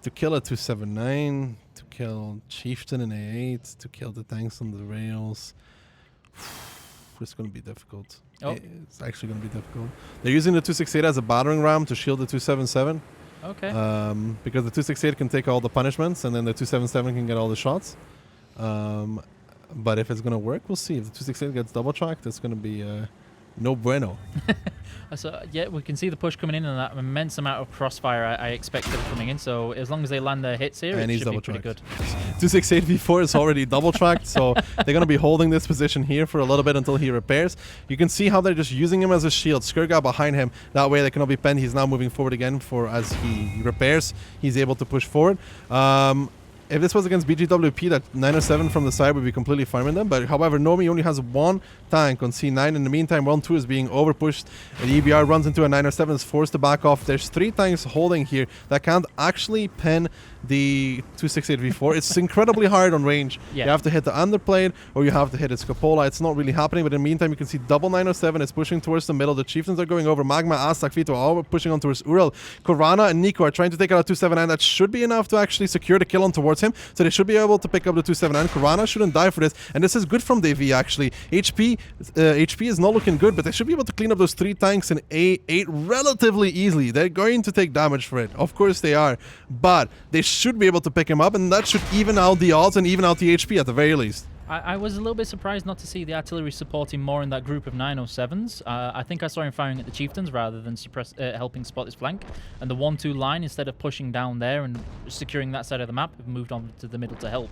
to kill a 279, to kill Chieftain in A8, to kill the tanks on the rails, it's gonna be difficult. Oh. It's actually gonna be difficult. They're using the 268 as a battering ram to shield the 277. Okay. Because the 268 can take all the punishments, and then the 277 can get all the shots. But if it's gonna work, we'll see. If the 268 gets double tracked, it's gonna be no bueno. So yeah, we can see the push coming in and that immense amount of crossfire I expected coming in. So as long as they land their hits here, And it he's should be double pretty good. 268 V4 is already double tracked, so they're gonna be holding this position here for a little bit until he repairs. You can see how they're just using him as a shield. Skirga behind him. That way they cannot be penned. He's now moving forward again for as he repairs. He's able to push forward. If this was against BGWP, that 907 from the side would be completely farming them. But however, Nomi only has one tank on C9. In the meantime, 1-2 is being overpushed. The EBR runs into a 907, is forced to back off. There's 3 tanks holding here that can't actually pen the 268 V4. It's incredibly hard on range. Yeah. You have to hit the underplate or you have to hit its cupola. It's not really happening, but in the meantime, you can see double 907 is pushing towards the middle. The chieftains are going over. Magma, Aztak, Vito are all pushing on towards Ural. Korana and Nico are trying to take out a 279. That should be enough to actually secure the kill on towards him. So they should be able to pick up the 279. Korana shouldn't die for this. And this is good from DV actually. HP is not looking good, but they should be able to clean up those 3 tanks in A8 relatively easily. They're going to take damage for it. Of course they are. But they should be able to pick him up, and that should even out the odds and even out the HP at the very least. I was a little bit surprised not to see the artillery supporting more in that group of 907s. I think I saw him firing at the chieftains rather than helping spot his flank. And the 1-2 line, instead of pushing down there and securing that side of the map, have moved on to the middle to help.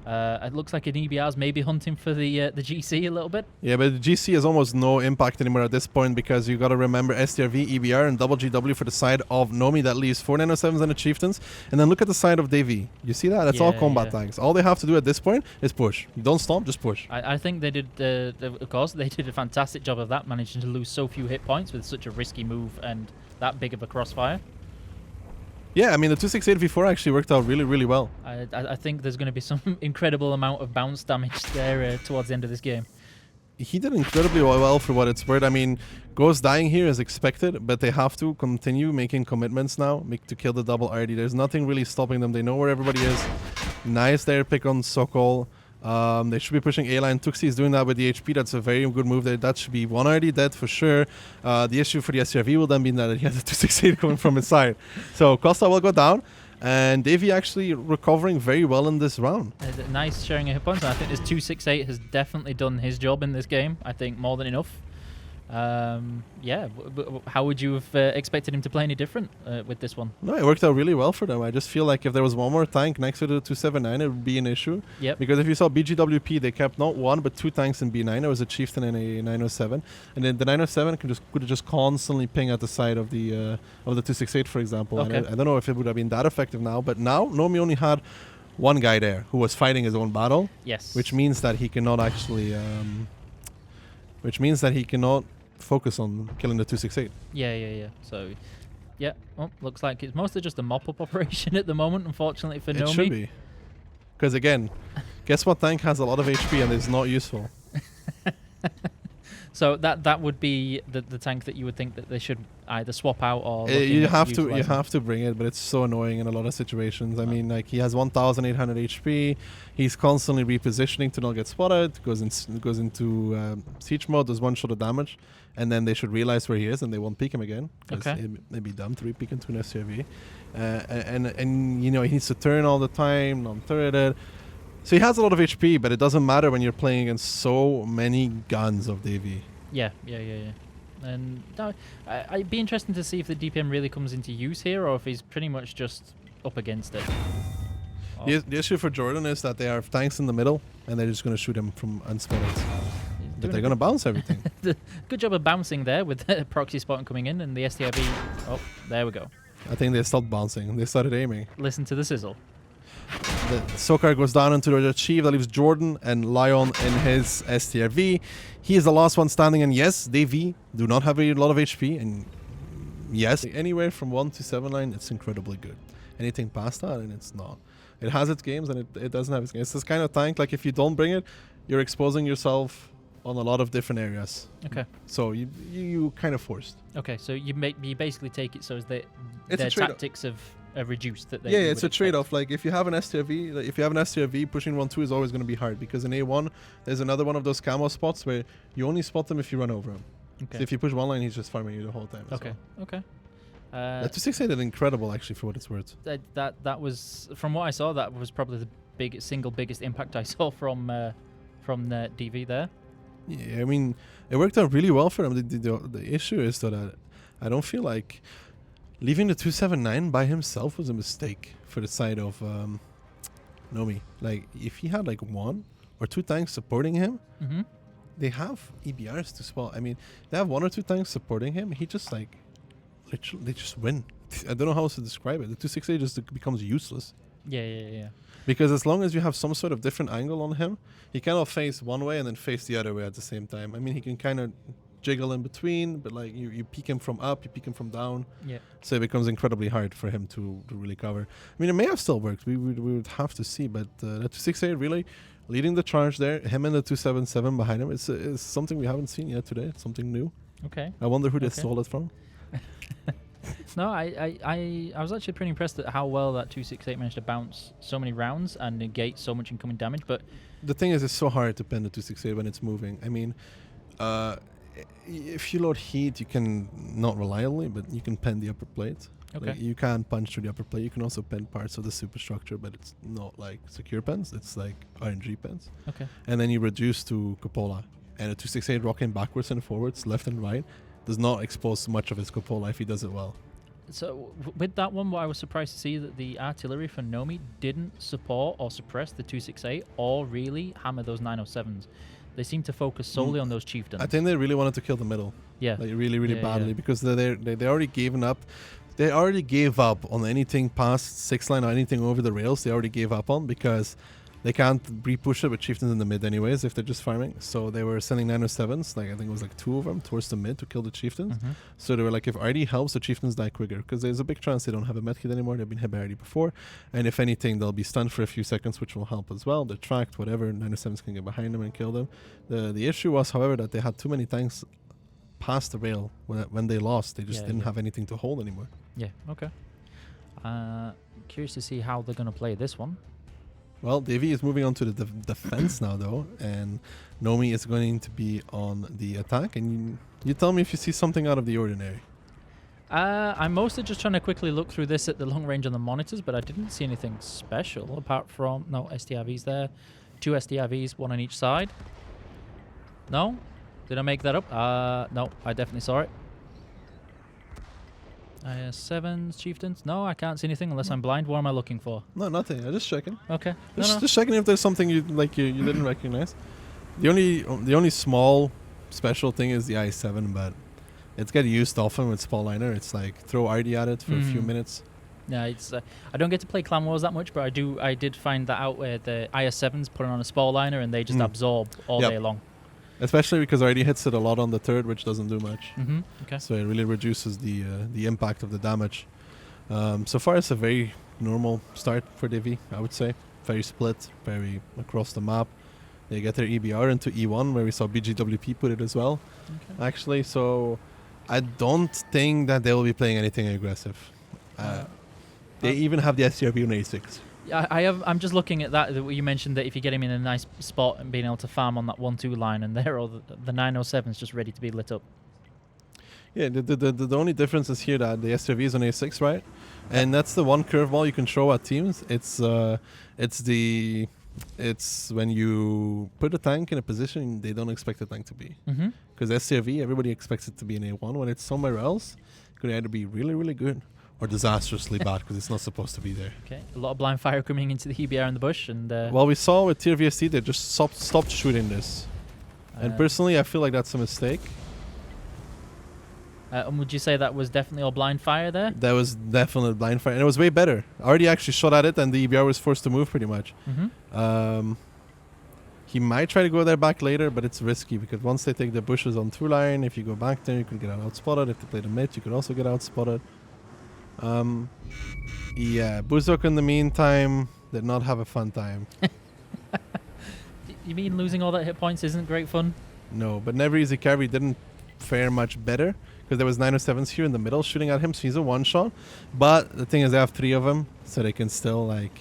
It looks like an EBR's maybe hunting for the GC a little bit. Yeah, but the GC has almost no impact anymore at this point, because you got to remember STRV, EBR, and double GW for the side of Nomi. That leaves 4 907s and the chieftains. And then look at the side of DV. You see that? That's all combat tanks. All they have to do at this point is push. Don't stop, just push. I think they did, of course, they did a fantastic job of that, managing to lose so few hit points with such a risky move and that big of a crossfire. Yeah, I mean, the 268 V4 actually worked out really, really well. I think there's going to be some incredible amount of bounce damage there towards the end of this game. He did incredibly well for what it's worth. I mean, Ghost dying here is expected, but they have to continue making commitments now to kill the double RD. There's nothing really stopping them. They know where everybody is. Nice there pick on Sokol. They should be pushing A-line. Tuxi is doing that with the HP. That's a very good move there. That should be 1 RD dead for sure. The issue for the SRV will then be that he has a 268 coming from his side. So Costa will go down. And Davey actually recovering very well in this round. Nice sharing of hit points. I think this 268 has definitely done his job in this game. I think more than enough. Yeah, how would you have expected him to play any different with this one? No, it worked out really well for them. I just feel like if there was one more tank next to the 279, it would be an issue. Yep. Because if you saw BGWP, they kept not 1 but 2 tanks in B9. There was a Chieftain and a 907, and then the 907 could just constantly ping at the side of the 268, for example. Okay. And I don't know if it would have been that effective now, but now Nomi only had one guy there who was fighting his own battle. Yes. Which means that he cannot actually. Focus on killing the 268. Yeah. So, yeah, well, looks like it's mostly just a mop-up operation at the moment, unfortunately for Nomi. It should be. Because again, guess what tank has a lot of HP and is not useful? So that would be the tank that you would think that they should either swap out or You have to bring it, but it's so annoying in a lot of situations. I mean, like he has 1,800 HP. He's constantly repositioning to not get spotted. Goes into siege mode. Does one shot of damage, and then they should realize where he is, and they won't peek him again. Okay. It'd be dumb to re-peek into an SCRV. And you know he needs to turn all the time, non-turreted. So he has a lot of HP, but it doesn't matter when you're playing against so many guns of Davy. Yeah. And no, I'd be interesting to see if the DPM really comes into use here, or if he's pretty much just up against it. The issue for Jordan is that they have tanks in the middle, and they're just going to shoot him from unspotted. But they're going to bounce everything. Good job of bouncing there with the proxy spotting coming in and the STRV. Oh, there we go. I think they stopped bouncing. They started aiming. Listen to the sizzle. The Sokar goes down into the Chief. That leaves Jordan and Lion in his STRV. He is the last one standing. And yes, Davy do not have a lot of HP. And yes, anywhere from 1 to 7 line, it's incredibly good. Anything past that, and it's not. It has its games, and it doesn't have its games. It's this kind of tank, like if you don't bring it, you're exposing yourself on a lot of different areas. Okay. So you kind of forced. Okay, so you basically take it so as their trade-off. tactics have reduced that they. Yeah, it's a trade-off. Like if you have an STRV, pushing 1-2 is always going to be hard because in A1 there's another one of those camo spots where you only spot them if you run over him. Okay. So if you push one line, he's just farming you the whole time. Okay. Okay. That 268 did incredible actually for what it's worth. That was, from what I saw, that was probably the single biggest impact I saw from the DV there. Yeah, I mean, it worked out really well for him. The issue is that I don't feel like leaving the 279 by himself was a mistake for the side of Nomi. Like, if he had like 1 or 2 tanks supporting him, they have EBRs to spot. I mean, they have 1 or 2 tanks supporting him. He just like, literally, they just win. I don't know how else to describe it. The 268 just becomes useless. Yeah. Because as long as you have some sort of different angle on him, he cannot face one way and then face the other way at the same time. I mean, he can kind of jiggle in between, but like you peek him from up, you peek him from down. Yeah. So it becomes incredibly hard for him to really cover. I mean, it may have still worked. We would have to see, but that 268 really leading the charge there. Him and the 277 behind him. It's something we haven't seen yet today. It's something new. Okay. I wonder who they stole it from. No, I was actually pretty impressed at how well that 268 managed to bounce so many rounds and negate so much incoming damage. But the thing is, it's so hard to pen the 268 when it's moving. I mean, if you load heat, you can not reliably, but you can pen the upper plate. Okay. Like, you can punch through the upper plate. You can also pen parts of the superstructure, but it's not like secure pens. It's like RNG pens. Okay. And then you reduce to cupola. And a 268 rocking backwards and forwards, left and right, does not expose much of his cupola if he does it well. So with that one, what I was surprised to see that the artillery for Nomi didn't support or suppress the 268 or really hammer those 907s. They seem to focus solely on those chieftains. I think they really wanted to kill the middle. Yeah. Like really badly yeah. because they already given up. They already gave up on anything past 6 line or anything over the rails. They already gave up on because they can't re-push it with chieftains in the mid anyways if they're just farming. So they were sending 907s, like I think it was like 2 of them towards the mid to kill the chieftains. So they were like, if RD helps, the chieftains die quicker because there's a big chance they don't have a medkit anymore. They've been hit by RD before. And if anything, they'll be stunned for a few seconds, which will help as well. They're tracked, whatever. 907s can get behind them and kill them. The issue was, however, that they had too many tanks past the rail when they lost. They just didn't have anything to hold anymore. Yeah, okay. Curious to see how they're going to play this one. Well, Davy is moving on to the defense now, though, and Nomi is going to be on the attack. And you tell me if you see something out of the ordinary. I'm mostly just trying to quickly look through this at the long range on the monitors, but I didn't see anything special apart from... No, STRVs there. 2 STRVs, 1 on each side. No? Did I make that up? No, I definitely saw it. 7s, chieftains. No, I can't see anything unless I'm blind. What am I looking for? No, nothing. I'm just checking. Okay. Just checking if there's something you didn't recognize. The only small special thing is the I7, but it's getting used often with Spall Liner. It's like throw RD at it for a few minutes. Yeah, it's I don't get to play Clan Wars that much, but I did find that out where the IS7s put it on a Spall Liner and they just absorb all day long. Especially because RD hits it a lot on the third, which doesn't do much. Okay. So it really reduces the impact of the damage. So far, it's a very normal start for Divi, I would say. Very split, very across the map. They get their EBR into E1, where we saw BGWP put it as well, actually. So I don't think that they will be playing anything aggressive. They even have the SCRB on A6. I'm just looking at that you mentioned that if you get him in a nice spot and being able to farm on that 1-2 line, and there, or the 907 is just ready to be lit up. Yeah, the only difference is here that the SRV is on A6, right? And that's the one curveball you can throw at teams. It's when you put a tank in a position they don't expect the tank to be. Because SCRV, everybody expects it to be in A1. When it's somewhere else, it could either be really, really good or disastrously bad because it's not supposed to be there. Okay, a lot of blind fire coming into the EBR in the bush, and well, we saw with Tier VST they just stopped shooting this, and personally I feel like that's a mistake. And would you say that was definitely all blind fire there? That was definitely blind fire, and it was way better. I already actually shot at it, and the EBR was forced to move pretty much. He might try to go there back later, but it's risky because once they take the bushes on 2 line, if you go back there, you could get outspotted. If they play the mid, you could also get outspotted. Yeah, Buzok in the meantime did not have a fun time. You mean losing all that hit points isn't great fun? No, but Never Easy Carry didn't fare much better because there was 907s here in the middle shooting at him, so he's a one-shot. But the thing is, they have 3 of them, so they can still, like,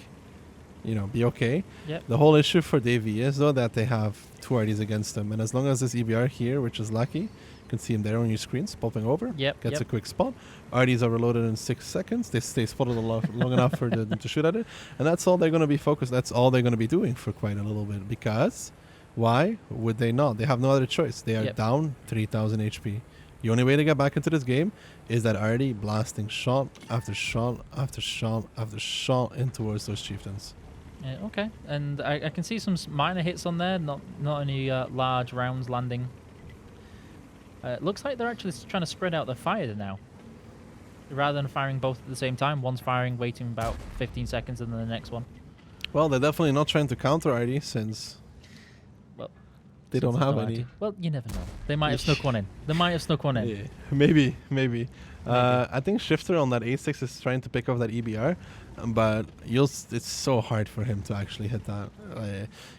you know, be okay. Yep. The whole issue for Davey is, though, that they have 2 RDs against them. And as long as this EBR here, which is lucky, you can see him there on your screens, popping over, gets a quick spot. RDs are reloaded in 6 seconds. They stay spotted long enough for them to shoot at it. And that's all they're going to be focused. That's all they're going to be doing for quite a little bit. Because why would they not? They have no other choice. They are down 3,000 HP. The only way to get back into this game is that RD blasting shot after shot after shot after shot in towards those chieftains. Okay, and I can see some minor hits on there, not any large rounds landing. It looks like they're actually trying to spread out the fire now. Rather than firing both at the same time, one's firing, waiting about 15 seconds, and then the next one. Well, they're definitely not trying to counter RD since they don't have any. Well, you never know. They might have snuck one in. Yeah, maybe. I think Shifter on that A6 is trying to pick off that EBR, but it's so hard for him to actually hit that.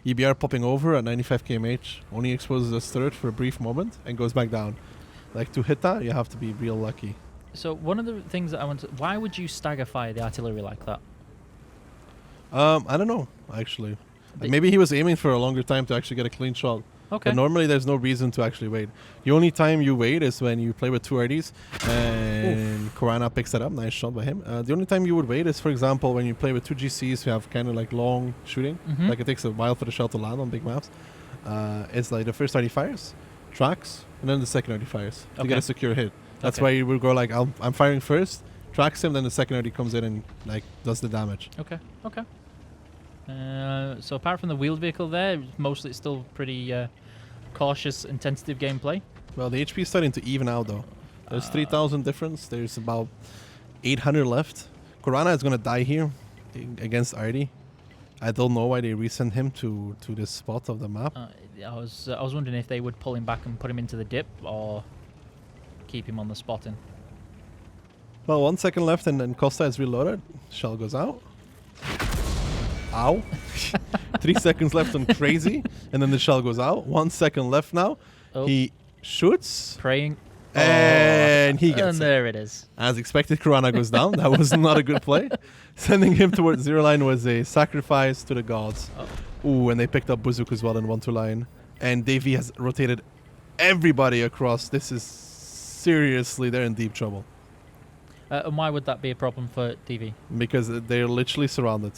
EBR popping over at 95 kmh only exposes his third for a brief moment and goes back down. Like, to hit that, you have to be real lucky. So one of the things that I want to... Why would you stagger fire the artillery like that? I don't know, actually. Maybe he was aiming for a longer time to actually get a clean shot. Okay. But normally there's no reason to actually wait. The only time you wait is when you play with 2 RDs and Korana picks that up. Nice shot by him. The only time you would wait is, for example, when you play with 2 GCs who have kind of like long shooting. Like, it takes a while for the shell to land on big maps. It's like the first RD fires, tracks, and then the second RD fires to get a secure hit. That's why you would go like, I'm firing first, tracks him, then the second RD comes in and like does the damage. Okay. So apart from the wheeled vehicle there, mostly it's still pretty cautious and tentative gameplay. Well, the HP is starting to even out though. There's 3,000 difference. There's about 800 left. Korana is going to die here against RD. I don't know why they resent him to this spot of the map. I was wondering if they would pull him back and put him into the dip or keep him on the spotting. Well, 1 second left and then Costa is reloaded. Shell goes out. Ow. 3 seconds left on Crazy, and then the shell goes out. 1 second left now. Oh. He shoots. Praying. And he gets And there it is. As expected, Korana goes down. That was not a good play. Sending him towards 0 line was a sacrifice to the gods. Ooh, and they picked up Buzuk as well in 1-2 line. And Davey has rotated everybody across. This is seriously, they're in deep trouble. And why would that be a problem for DV? Because they're literally surrounded.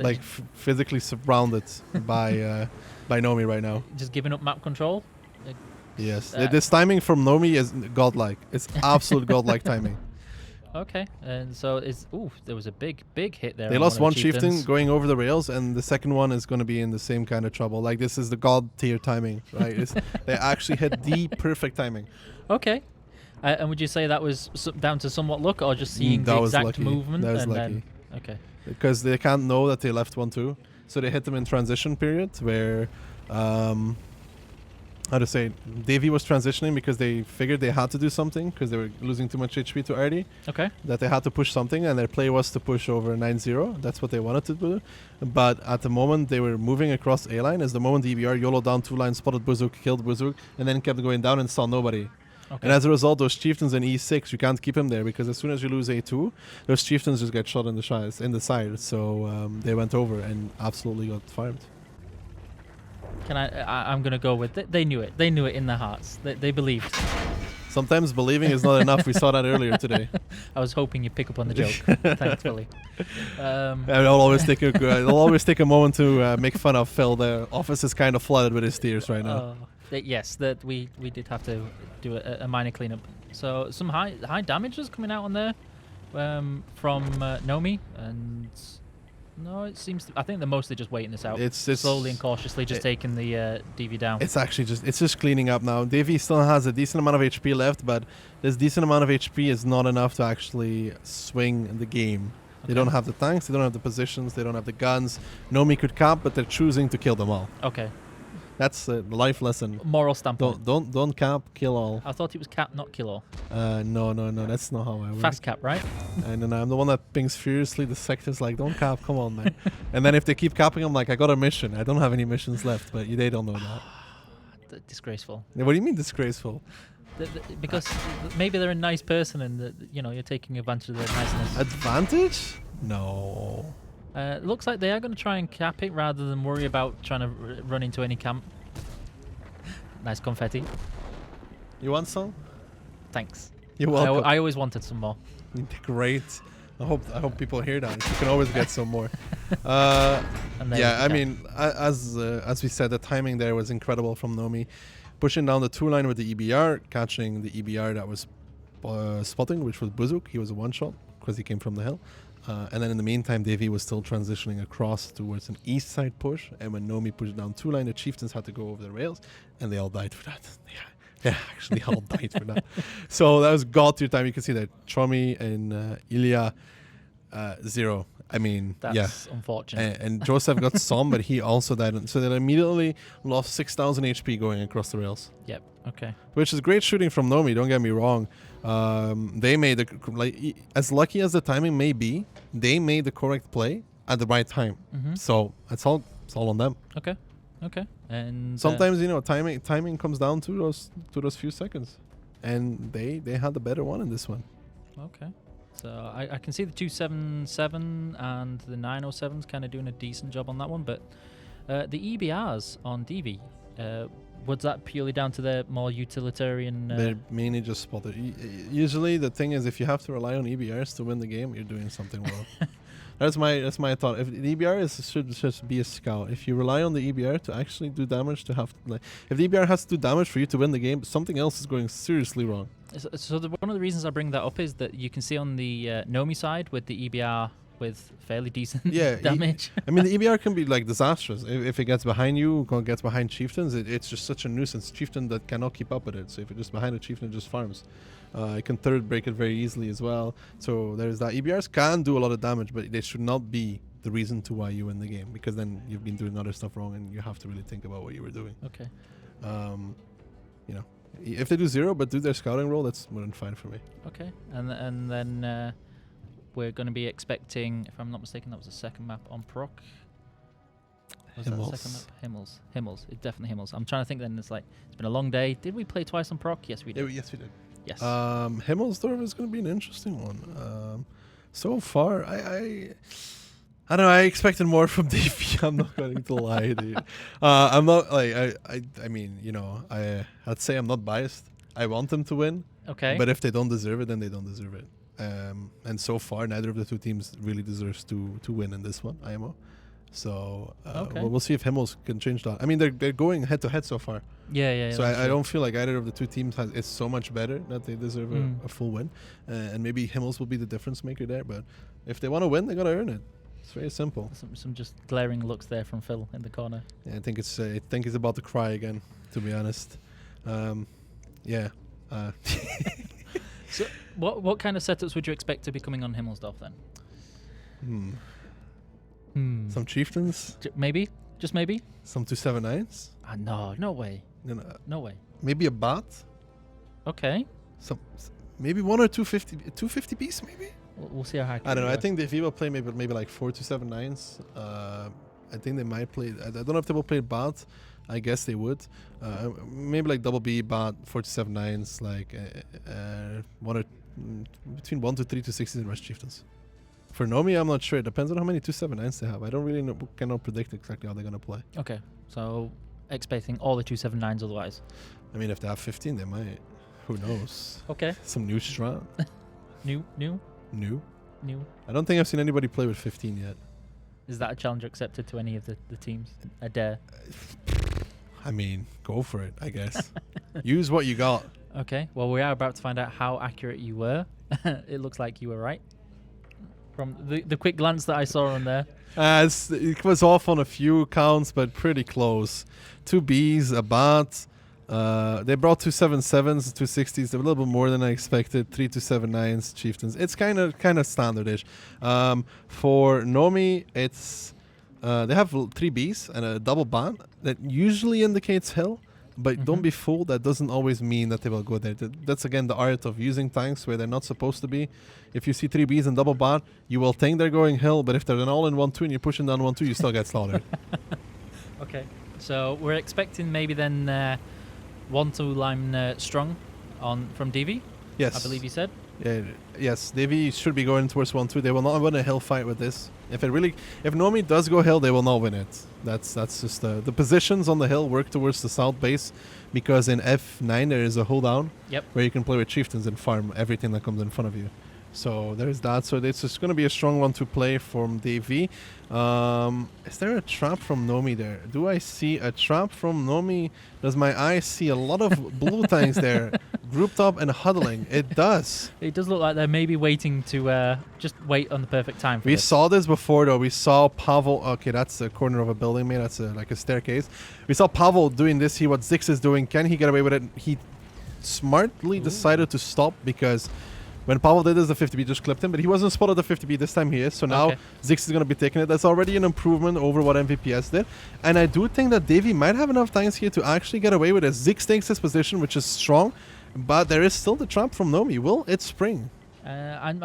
Like, physically surrounded by Nomi right now. Just giving up map control? Yes. This timing from Nomi is godlike. It's absolute godlike timing. Okay. And so there was a big hit there. They lost one chieftain going over the rails, and the second one is going to be in the same kind of trouble. Like, this is the god tier timing, right? They actually hit the perfect timing. Okay. And would you say that was down to somewhat luck, or just seeing the exact movement? That was lucky. Okay. Because they can't know that they left 1-2. So they hit them in transition period where how to say, Davy was transitioning because they figured they had to do something because they were losing too much HP to Artie. Okay. That they had to push something, and their play was to push over 9-0. That's what they wanted to do. But at the moment they were moving across A line, as the moment the EBR YOLO down 2 lines, spotted Buzuk, killed Buzuk, and then kept going down and saw nobody. Okay. And as a result, those chieftains in E6, you can't keep him there because as soon as you lose A2, those chieftains just get shot in the side. So they went over and absolutely got farmed. I'm gonna go with they knew it. They knew it in their hearts. They believed. Sometimes believing is not enough. We saw that earlier today. I was hoping you'd pick up on the joke. Thankfully. I'll always take a moment to make fun of Phil. The office is kind of flooded with his tears right now. Yes, that we did have to do a minor cleanup. So some high damages coming out on there from Nomi, and no, it seems I think they're mostly just waiting this out. It's slowly and cautiously just taking the DV down. It's actually just cleaning up now. Davy still has a decent amount of HP left, but this decent amount of HP is not enough to actually swing the game. They don't have the tanks, they don't have the positions, they don't have the guns. Nomi could cap, but they're choosing to kill them all. Okay. That's the life lesson. Moral standpoint. Don't cap, kill all. I thought it was cap, not kill all. No, that's not how I work. Fast cap, right? And then I'm the one that pings furiously. The sector's like, don't cap, come on, man. And then if they keep capping, I'm like, I got a mission. I don't have any missions left, but they don't know that. Disgraceful. What do you mean disgraceful? Because maybe they're a nice person and you're taking advantage of their niceness. Advantage? No. Looks like they are going to try and cap it rather than worry about trying to run into any camp. Nice confetti. You want some? Thanks. You're welcome. I always wanted some more. Great. I hope people hear that. You can always get some more. I mean, as we said, the timing there was incredible from Nomi. Pushing down the 2 line with the EBR, catching the EBR that was spotting, which was Buzuk. He was a one-shot because he came from the hill. And then in the meantime, Davy was still transitioning across towards an east side push. And when Nomi pushed down 2 line, the chieftains had to go over the rails, and they all died for that. Yeah, actually all died for that. So that was god tier time. You can see that Tromi and Ilya 0. I mean, that's unfortunate. And Joseph got some, but he also died. So they immediately lost 6,000 HP going across the rails. Yep. Okay. Which is great shooting from Nomi. Don't get me wrong. They made as lucky as the timing may be, they made the correct play at the right time. Mm-hmm. So it's all on them. Okay. And sometimes timing comes down to those few seconds, and they had the better one in this one. Okay. So I can see the 277 and the 907s kind of doing a decent job on that one, but the EBRs on DV, was that purely down to their more utilitarian? They're mainly just spotted. Usually the thing is, if you have to rely on EBRs to win the game, you're doing something wrong. That's my thought. If the EBR should just be a scout. If you rely on the EBR to actually do damage, if the EBR has to do damage for you to win the game, something else is going seriously wrong. So one of the reasons I bring that up is that you can see on the Nomi side with the EBR with fairly decent damage. I mean, the EBR can be disastrous if it gets behind you, gets behind chieftains. It's just such a nuisance. Chieftain that cannot keep up with it. So if you're just behind a chieftain, it just farms. It can third break it very easily as well. So there's that. EBRs can do a lot of damage, but they should not be the reason to why you win the game, because then you've been doing other stuff wrong and you have to really think about what you were doing. Okay. If they do 0 but do their scouting role, that's more than fine for me. Okay. And then we're going to be expecting, if I'm not mistaken, that was the second map on Proc. Was that the second map? Himmels. It's definitely Himmels. I'm trying to think then. It's been a long day. Did we play twice on Proc? Yes, we did. Yes, we did. Yes. Himmelsdorf is going to be an interesting one. So far, I don't know. I expected more from DP. I'm not going to lie, dude. I'm not I mean, I'd say I'm not biased. I want them to win. Okay. But if they don't deserve it, then they don't deserve it. And so far, neither of the two teams really deserves to win in this one, IMO. So we'll see if Himmels can change that. I mean, they're going head to head so far. Yeah. So I don't feel like either of the two teams is so much better that they deserve a full win. And maybe Himmels will be the difference maker there. But if they want to win, they gotta earn it. It's very simple. Some just glaring looks there from Phil in the corner. Yeah, I think he's about to cry again, to be honest. Yeah. So what kind of setups would you expect to be coming on Himmelsdorf then? Some chieftains? Maybe? Just maybe? Some 279s. No way. No way. Maybe a bot. Okay. Maybe one or 250 beasts, maybe. We'll see how high. I don't know. I think the will play maybe like 4 279s. I think they might play. I don't know if they will play bot. I guess they would. Maybe like double B bot 4 279s, like between 1 to 3 260s in Rush Chieftains. For Nomi, I'm not sure. It depends on how many 279s they have. I don't really know, cannot predict exactly how they're gonna play. Okay, so expecting all the 279s otherwise. I mean, if they have 15, they might. Who knows? Okay. Some new strat. New. I don't think I've seen anybody play with 15 yet. Is that a challenge accepted to any of the teams? A dare? I mean, go for it, I guess. Use what you got. Okay, well, we are about to find out how accurate you were. It looks like you were right. From the quick glance that I saw on there. It was off on a few counts, but pretty close. 2 Bs, a bot. They brought 277s, 260s. They're a little bit more than I expected. 3 279s, Chieftains. It's kind of standardish. For Nomi, it's they have 3 Bs and a double bot that usually indicates hill. But don't be fooled, that doesn't always mean that they will go there. That's again the art of using tanks where they're not supposed to be. If you see 3 Bs and double bot, you will think they're going hill, but if they're an all-in 1-2 and you're pushing down 1-2, you still get slaughtered. Okay, so we're expecting maybe then 1-2 line strong from DV? Yes. I believe you said? Yes, Davy should be going towards 1-2. They will not win a hill fight with this. If Nomi does go hill, they will not win it. That's just the positions on the hill work towards the south base, because in F9 there is a hold down where you can play with chieftains and farm everything that comes in front of you. So there's that. So it's just going to be a strong one to play from DV. Is there a trap from Nomi there? Do I see a trap from Nomi? Does my eye see a lot of blue tanks there grouped up and huddling? It does. It does look like they're maybe waiting to just wait on the perfect time for We this. saw this before, though. We saw Pavel. Okay, that's the corner of a building, mate. That's like a staircase. We saw Pavel doing this. What Zix is doing. Can he get away with it? He smartly decided to stop, because when Pavel did this, the 50B just clipped him, but he wasn't spotted the 50B. This time he is. So now Zix is going to be taking it. That's already an improvement over what MVPS did. And I do think that Davey might have enough tanks here to actually get away with it. Zix takes his position, which is strong, but there is still the trap from Nomi. Will it spring? I'm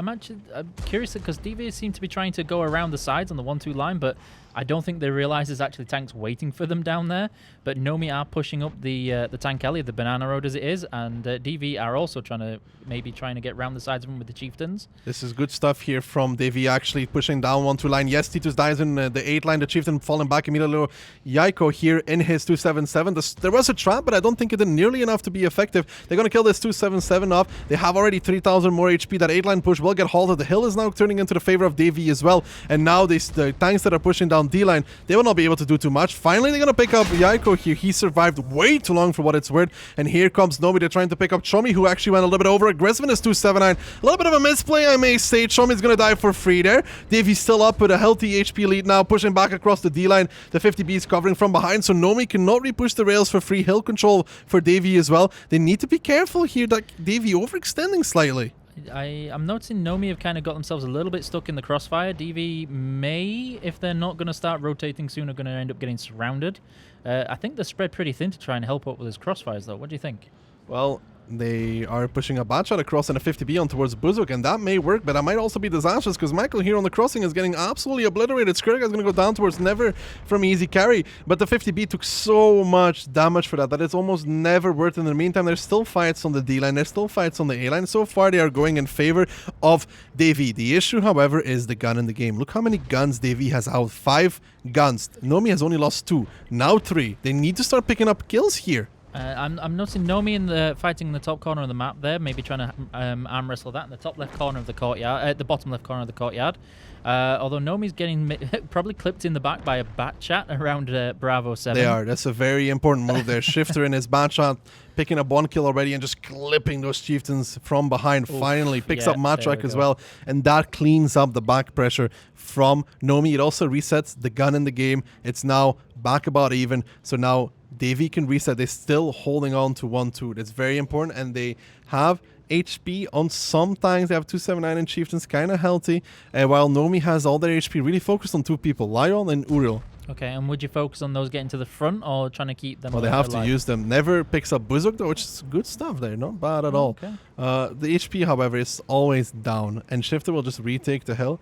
curious, because DV seem to be trying to go around the sides on the 1-2 line, but I don't think they realize there's actually tanks waiting for them down there. But Nomi are pushing up the tank alley, the banana road as it is, and DV are also trying to get around the sides of them with the chieftains. This is good stuff here from Davy, actually pushing down 1-2 line. Yes, Titus dies in the 8 line. The chieftain falling back immediately. Yaiko here in his 277. There was a trap, but I don't think it did nearly enough to be effective. They're going to kill this 277 off. They have already 3,000 more HP. That 8 line push will get halted. The hill is now turning into the favor of Davy as well. And now the tanks that are pushing down D-line, they will not be able to do too much. Finally, they're going to pick up Yaiko here. He survived way too long for what it's worth. And here comes Nomi. They're trying to pick up Chomi, who actually went a little bit over aggressive in his 279. A little bit of a misplay, I may say. Chomi's going to die for free there. Davy's still up with a healthy HP lead now, pushing back across the D-line. The 50B is covering from behind, so Nomi cannot repush the rails for free. Hill control for Davy as well. They need to be careful here, that Davy overextending slightly. I'm noticing Nomi have kind of got themselves a little bit stuck in the crossfire. DV may, if they're not going to start rotating soon, are going to end up getting surrounded. I think they're spread pretty thin to try and help up with his crossfires, though. What do you think? Well, they are pushing a bad shot across and a 50B on towards Buzuk, and that may work, but that might also be disastrous, because Michael here on the crossing is getting absolutely obliterated. Skirga is going to go down towards Never from easy carry, but the 50B took so much damage for that it's almost never worth it. In the meantime, there's still fights on the D-line, there's still fights on the A-line. So far, they are going in favor of Davy. The issue, however, is the gun in the game. Look how many guns Davy has out. 5 guns. Nomi has only lost 2, now 3. They need to start picking up kills here. I'm noticing Nomi fighting in the top corner of the map there, maybe trying to arm wrestle that in the top left corner of the courtyard, the bottom left corner of the courtyard. Although Nomi's getting probably clipped in the back by a bat chat around Bravo 7. They are. That's a very important move there. Shifter in his bat shot, picking up 1 kill already and just clipping those chieftains from behind. Oof, finally picks yeah, up Matrak as well, and that cleans up the back pressure from Nomi. It also resets the gun in the game. It's now back about even. So now Davy can reset. They're still holding on to 1-2. That's very important, and they have HP on some tanks. They have 279 and Chieftains, kind of healthy, while Nomi has all their HP really focused on 2 people, Lion and Uriel. Okay, and would you focus on those getting to the front or trying to keep them? Well, they have to use them. Never picks up Buzuk though, which is good stuff there. Not bad at all. Okay. The HP, however, is always down, and Shifter will just retake the hill.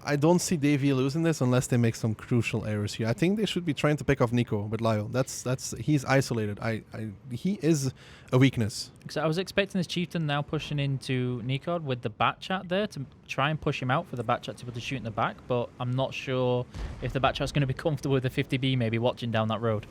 I don't see Davey losing this unless they make some crucial errors here. I think they should be trying to pick off Nico with Lyle. He's isolated. He is a weakness. So I was expecting this chieftain now pushing into Nico with the bat chat there to try and push him out for the bat chat to be able to shoot in the back, but I'm not sure if the bat chat's going to be comfortable with the 50B maybe watching down that road.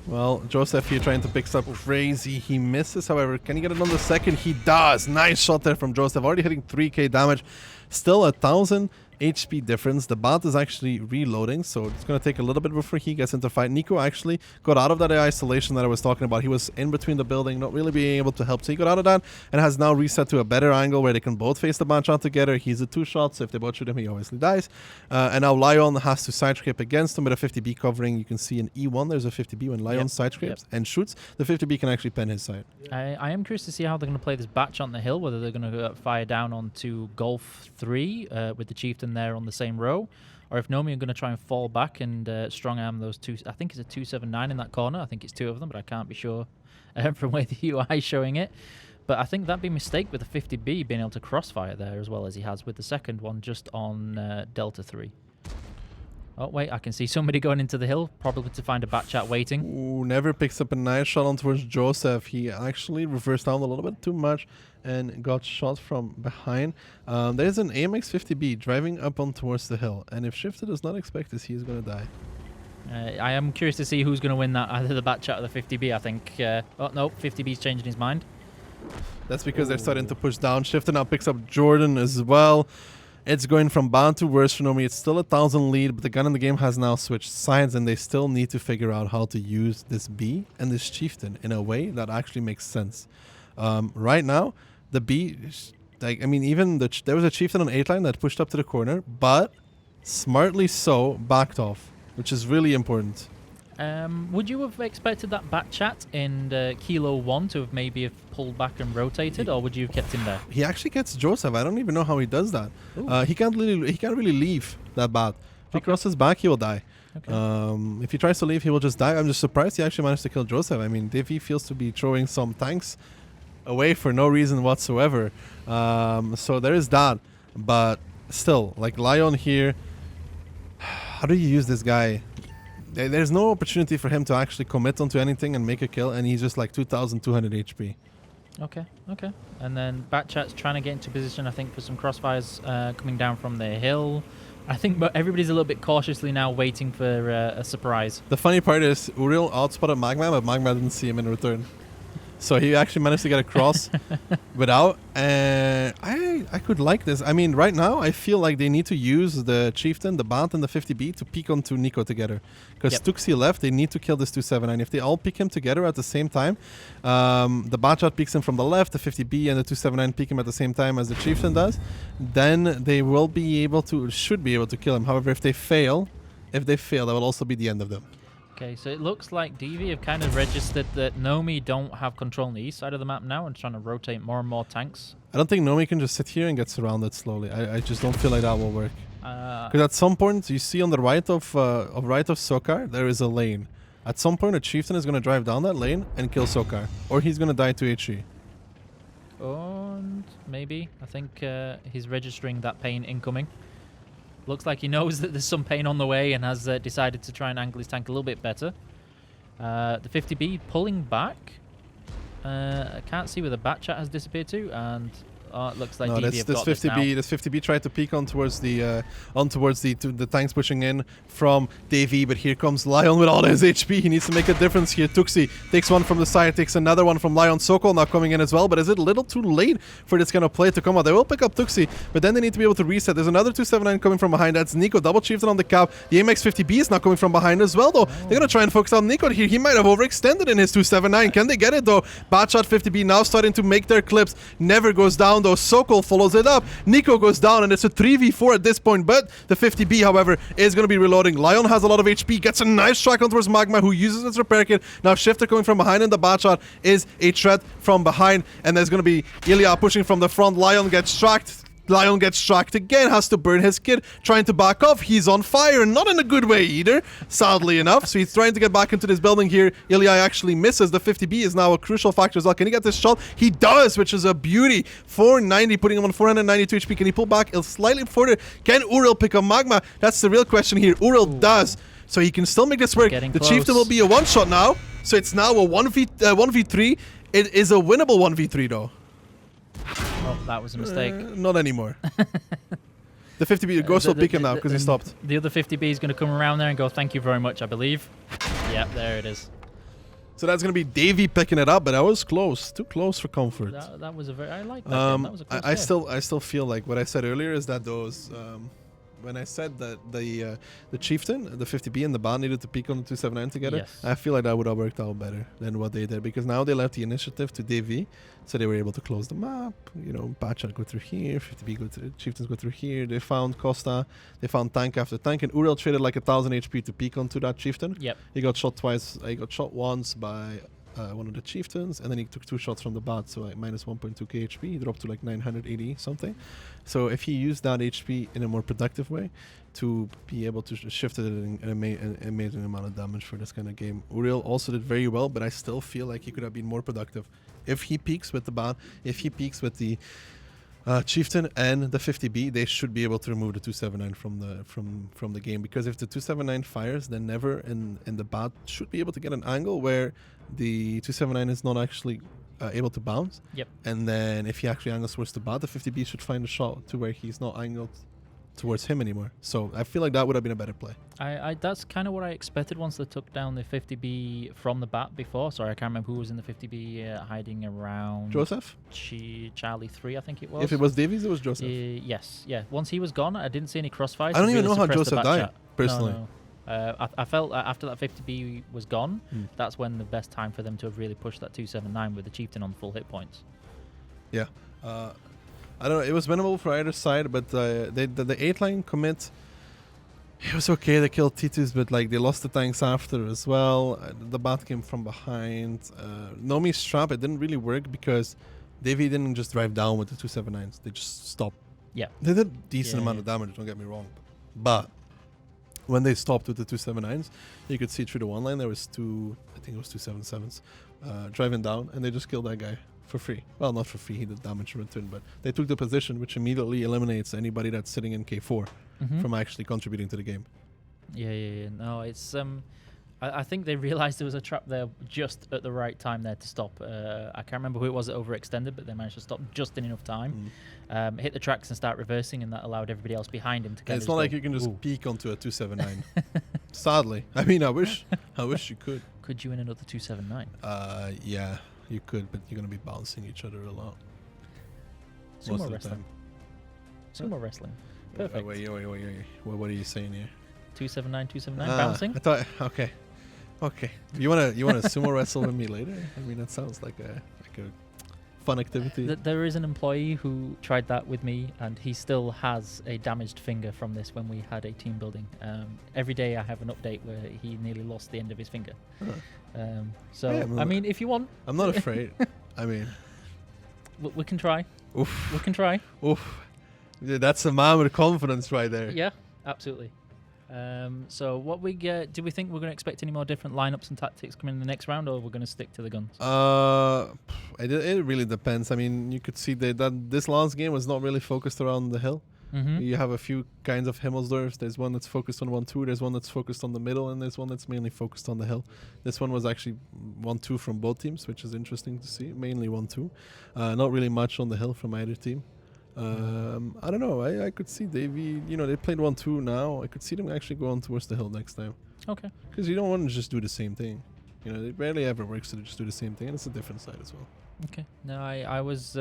Well, Joseph here trying to pick stuff crazy. He misses, however. Can he get it on the second? He does. Nice shot there from Joseph. Already hitting 3k damage. Still 1,000 HP difference. The bot is actually reloading, so it's going to take a little bit before he gets into fight. Nico actually got out of that isolation that I was talking about. He was in between the building, not really being able to help. So he got out of that and has now reset to a better angle where they can both face the bot shot together. He's a 2-shot, so if they both shoot him, he obviously dies. And now Lion has to side scrape against him with a 50B covering. You can see in E1 there's a 50B when Lion side scrapes and shoots. The 50B can actually pen his side. I am curious to see how they're going to play this batch on the hill, whether they're going to fire down onto Golf 3 with the chieftain there on the same row, or if Nomi are going to try and fall back and strong arm those two. I think it's a 279 in that corner. I think it's two of them, but I can't be sure from where the UI is showing it. But I think that'd be a mistake with the 50B being able to crossfire there as well as he has with the second one just on Delta 3. Oh, wait, I can see somebody going into the hill, probably to find a bat chat waiting. Ooh, never picks up a nice shot on towards Joseph. He actually reversed down a little bit too much and got shot from behind. There's an AMX 50B driving up on towards the hill, and if Shifter does not expect this, he is going to die. I am curious to see who's going to win that, either the bat chat or the 50B, I think. Oh, no, 50B's changing his mind. That's because they're starting to push down. Shifter now picks up Jordan as well. It's going from bad to worse for Nomi. It's still 1,000 lead, but the gun in the game has now switched sides, and they still need to figure out how to use this B and this chieftain in a way that actually makes sense. Right now, the B, like, I mean, even there was a chieftain on 8 line that pushed up to the corner, but smartly so backed off, which is really important. Would you have expected that bat chat in Kilo 1 to have maybe have pulled back and rotated, or would you have kept him there? He actually gets Joseph. I don't even know how he does that. He can't really leave that bat. If he crosses back, he will die. Okay. If he tries to leave, he will just die. I'm just surprised he actually managed to kill Joseph. I mean, Davey feels to be throwing some tanks away for no reason whatsoever. So there is that. But still, like Lion here, how do you use this guy? There's no opportunity for him to actually commit onto anything and make a kill, and he's just like 2,200 HP. Okay. And then Batchat's trying to get into position, I think, for some crossfires coming down from the hill. I think everybody's a little bit cautiously now waiting for a surprise. The funny part is Uriel outspotted Magma, but Magma didn't see him in return. So he actually managed to get across without. And I could like this. I mean, right now, I feel like they need to use the Chieftain, the Bant, and the 50B to peek onto Nico together. Because Tuxi left, they need to kill this 279. If they all peek him together at the same time, the Batchat peeks him from the left, the 50B and the 279 peek him at the same time as the Chieftain does, then they will be able to, should be able to kill him. However, if they fail, that will also be the end of them. Okay, so it looks like DV have kind of registered that Nomi don't have control on the east side of the map now and trying to rotate more and more tanks. I don't think Nomi can just sit here and get surrounded slowly. I just don't feel like that will work. Because at some point, you see on the right of Sokar, there is a lane. At some point, a Chieftain is going to drive down that lane and kill Sokar. Or he's going to die to HE. And maybe. I think he's registering that pain incoming. Looks like he knows that there's some pain on the way and has decided to try and angle his tank a little bit better. The 50B pulling back. I can't see where the Batchat has disappeared to, and it looks like DV have got this now. This 50B tried to peek on towards the tanks pushing in from Davey, but here comes Lion with all his HP. He needs to make a difference here. Tuxi takes one from the side, takes another one from Lion. Sokol now coming in as well, but is it a little too late for this kind of play to come out? They will pick up Tuxi, but then they need to be able to reset. There's another 279 coming from behind. That's Nico, double chieftain on the cap. The AMX 50B is now coming from behind as well, though. They're going to try and focus on Nico here. He might have overextended in his 279. Can they get it, though? Batshot 50B now starting to make their clips. Never goes down, though. Sokol follows it up. Nico goes down, and it's a 3v4 at this point, but the 50B, however, is going to be reloading. Lion has a lot of HP, gets a nice strike on towards Magma, who uses its repair kit. Now Shifter coming from behind, and the Batshot is a threat from behind, and there's going to be Ilya pushing from the front. Lion gets tracked. Lion gets tracked again, has to burn his kid, trying to back off. He's on fire, not in a good way either, sadly enough. So he's trying to get back into this building here. Ilya actually misses. The 50B is now a crucial factor as well. Can he get this shot? He does, which is a beauty. 490, putting him on 492 HP. Can he pull back slightly further? Can Uriel pick up Magma? That's the real question here. Uriel does. So he can still make this work. Getting the close. Chieftain will be a one-shot now. So it's now a 1v3. It is a winnable 1v3 though. Oh, that was a mistake. Not anymore. The 50B Ghost will pick him now because he stopped. The other 50B is going to come around there and go, thank you very much, I believe. Yep, there it is. So that's going to be Davey picking it up, but that was close. Too close for comfort. That was a very... I like that game. That was a close game. I still feel like what I said earlier is that those... when I said that the Chieftain, the 50B, and the bot needed to peek on the 279 together, Yes. I feel like that would have worked out better than what they did, because now they left the initiative to DV, so they were able to close the map. You know, Bachat go through here, 50B go through, Chieftains go through here. They found Costa, they found tank after tank, and Uriel traded like 1,000 HP to peek onto that Chieftain. Yep. He got shot twice. He got shot once by one of the Chieftains, and then he took 2 shots from the bot, so like minus 1.2k HP. He dropped to like 980 something. So if he used that HP in a more productive way to be able to shift it in an amazing amount of damage for this kind of game. Uriel also did very well, but I still feel like he could have been more productive. If he peaks with the bot, if he peaks with the Chieftain and the 50B, they should be able to remove the 279 from the game, because if the 279 fires, then never in the bot should be able to get an angle where the 279 is not actually able to bounce. Yep. And then if he actually angles towards the bot, the 50B should find a shot to where he's not angled towards him anymore. So I feel like that would have been a better play. I that's kind of what I expected once they took down the 50B from the bat before. Sorry, I can't remember who was in the 50B hiding around. Joseph? Charlie 3, I think it was. If it was Davies, it was Joseph. Yes, yeah. Once he was gone, I didn't see any crossfires. I don't It even really know how suppressed the Joseph bat died, chat. personally. No. I felt after that 50B was gone, that's when the best time for them to have really pushed that 279 with the Chieftain on full hit points. Yeah. I don't know. It was winnable for either side, but the 8-line commit, it was okay. They killed Titus, but like they lost the tanks after as well. The bat came from behind. Nomi's trap, it didn't really work because Davey didn't just drive down with the 279s. They just stopped. Yeah. They did a decent amount of damage, don't get me wrong. But when they stopped with the 279s, you could see through the one line there was I think it was 277s driving down, and they just killed that guy for free. Well, not for free, he did damage in return, but they took the position, which immediately eliminates anybody that's sitting in K4 from actually contributing to the game. Yeah. No, it's I think they realized there was a trap there just at the right time there to stop. I can't remember who it was that overextended, but they managed to stop just in enough time, hit the tracks and start reversing, and that allowed everybody else behind him to kind of. It's not like you can just peek onto a 279. Sadly, I mean, I wish you could. Could you win another 279? Yeah, you could, but you're gonna be bouncing each other a lot. Sumo wrestling. Sumo wrestling. Perfect. Wait. What are you saying here? 279, 279, bouncing. I thought. Okay. You wanna sumo wrestle with me later? I mean, that sounds like a fun activity. There is an employee who tried that with me, and he still has a damaged finger from this when we had a team building. Every day I have an update where he nearly lost the end of his finger. I mean, if you want, I'm not afraid. I mean, we can try. Oof. We can try. Oof. Yeah, that's a man with confidence right there. Yeah, absolutely. So what we get? Do we think we're going to expect any more different lineups and tactics coming in the next round, or we're going to stick to the guns? It really depends. I mean, you could see that this last game was not really focused around the hill. You have a few kinds of Himmelsdorfs. There's one that's focused on 1-2. There's one that's focused on the middle, and there's one that's mainly focused on the hill. This one was actually 1-2 from both teams, which is interesting to see. Mainly 1-2. Not really much on the hill from either team. I don't know. I could see Davey. You know, they played 1-2 now. I could see them actually go on towards the hill next time. Okay. Because you don't want to just do the same thing. You know, it rarely ever works to just do the same thing, and it's a different side as well. Okay. No, I was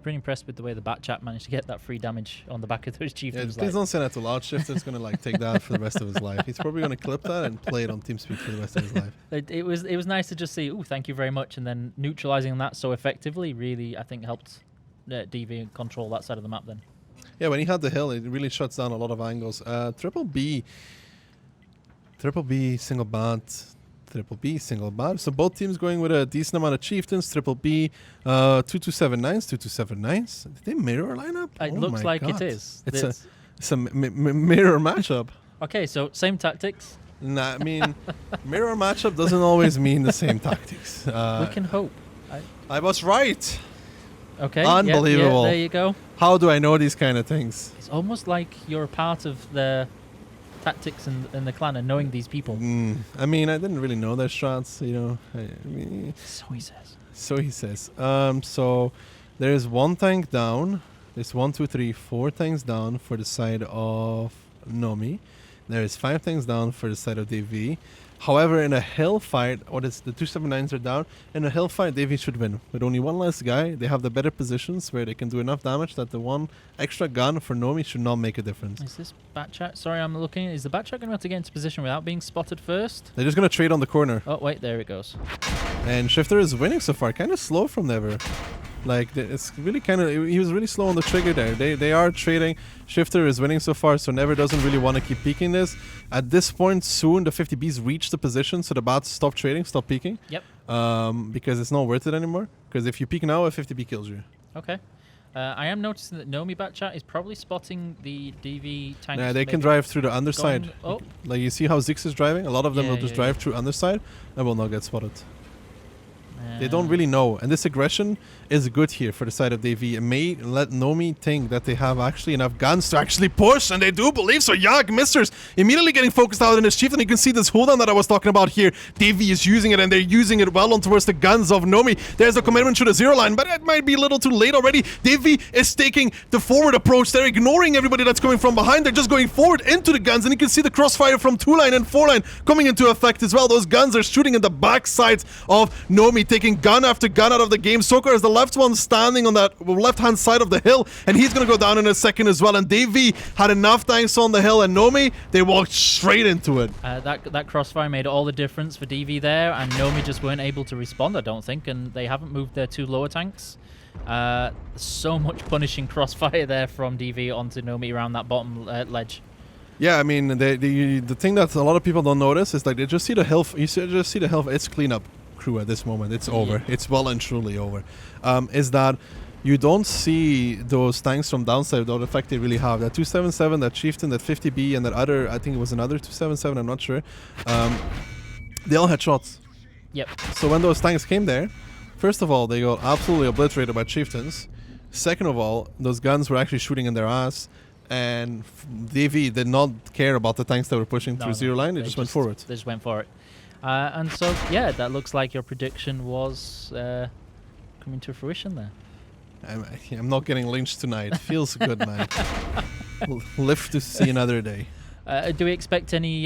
pretty impressed with the way the bat chat managed to get that free damage on the back of those chieftains. Yeah, please don't say that to Loud Shift. It's gonna like take that for the rest of his life. He's probably gonna clip that and play it on TeamSpeak for the rest of his life. It was nice to just see. Oh, thank you very much, and then neutralizing that so effectively really I think helped DV control that side of the map. Then. Yeah, when he had the hill, it really shuts down a lot of angles. Triple B single bat. Triple B, single bar. So both teams going with a decent amount of chieftains. Triple B, 2279s, 2279s. Did they mirror lineup? It Oh looks my like God. it is. It's a mirror matchup. Okay, so same tactics. Nah, I mean, mirror matchup doesn't always mean the same tactics. We can hope. I was right. Okay. Unbelievable. Yeah, there you go. How do I know these kind of things? It's almost like you're a part of the tactics in the clan and knowing these people. I mean, I didn't really know their shots, you know. I mean, So he says. so he says. So there's one tank down. There's 1, 2, 3, 4 tanks down for the side of Nomi. There is 5 tanks down for the side of DV. However, in a hill fight, the 279s are down. In a hill fight, DV should win. With only one less guy, they have the better positions where they can do enough damage that the one extra gun for Nomi should not make a difference. Is this Batchat? Sorry, I'm looking. Is the Batchat going to have to get into position without being spotted first? They're just going to trade on the corner. Oh, wait, there it goes. And Shifter is winning so far. Kind of slow from Never. Like, it's really kind of... He was really slow on the trigger there. They are trading. Shifter is winning so far, so Never doesn't really want to keep peeking this. At this point, soon, the 50Bs reach the position, so the bots stop trading, stop peeking. Yep. Because it's not worth it anymore. Because if you peek now, a 50B kills you. Okay. I am noticing that Nomi Batchat is probably spotting the DV tanks. Yeah, they can maybe drive through the underside. going- Oh, Like, you see how Zix is driving? A lot of them Yeah, will just yeah, drive through underside and will not get spotted. They don't really know. And this aggression is good here for the side of DV. It may let Nomi think that they have actually enough guns to actually push, and they do believe so. Yag Misters immediately getting focused out in his chief, and you can see this cooldown that I was talking about here. DV is using it, and they're using it well on towards the guns of Nomi. There's a commitment to the zero line, but it might be a little too late already. DV is taking the forward approach. They're ignoring everybody that's coming from behind. They're just going forward into the guns, and you can see the crossfire from 2 line and 4 line coming into effect as well. Those guns are shooting in the backside of Nomi, taking gun after gun out of the game. Sokar is the left one standing on that left-hand side of the hill, and he's going to go down in a second as well. And DV had enough tanks on the hill, and Nomi, they walked straight into it. that crossfire made all the difference for DV there, and Nomi just weren't able to respond, I don't think, and they haven't moved their 2 lower tanks. So much punishing crossfire there from DV onto Nomi around that bottom ledge. Yeah, I mean, the thing that a lot of people don't notice is like they just see the health. You just see the health. It's cleanup crew at this moment. It's over. Yeah. It's well and truly over. Is that you don't see those tanks from downside without the effect they really have. That 277, that Chieftain, that 50B, and that other, I think it was another 277, I'm not sure. They all had shots. Yep. So when those tanks came there, first of all, they got absolutely obliterated by Chieftains. Second of all, those guns were actually shooting in their ass. And DV did not care about the tanks that were pushing through zero line. They just went forward. They just went for it. And so, yeah, that looks like your prediction was coming to fruition there. I'm not getting lynched tonight. Feels good, man. Live to see another day. Do we expect any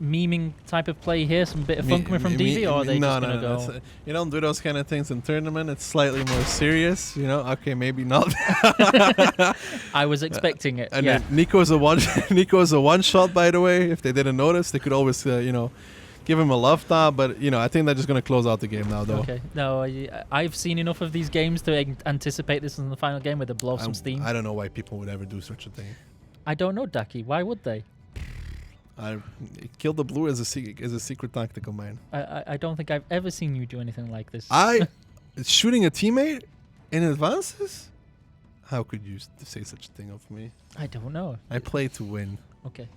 memeing type of play here? Some bit of fun coming from DV, or are they just going to go... You don't do those kind of things in tournament. It's slightly more serious, you know. Okay, maybe not. I was expecting it. And Yeah. Nico's a one shot, by the way. If they didn't notice, they could always, give him a love tap. But I think they're just going to close out the game now, though. Okay. No, I've seen enough of these games to anticipate this in the final game where they blow some steam. I don't know why people would ever do such a thing. I don't know, Daki. Why would they? Kill the blue is a secret tactic of mine. I don't think I've ever seen you do anything like this. Shooting a teammate in advances? How could you say such a thing of me? I don't know. I play to win. Okay.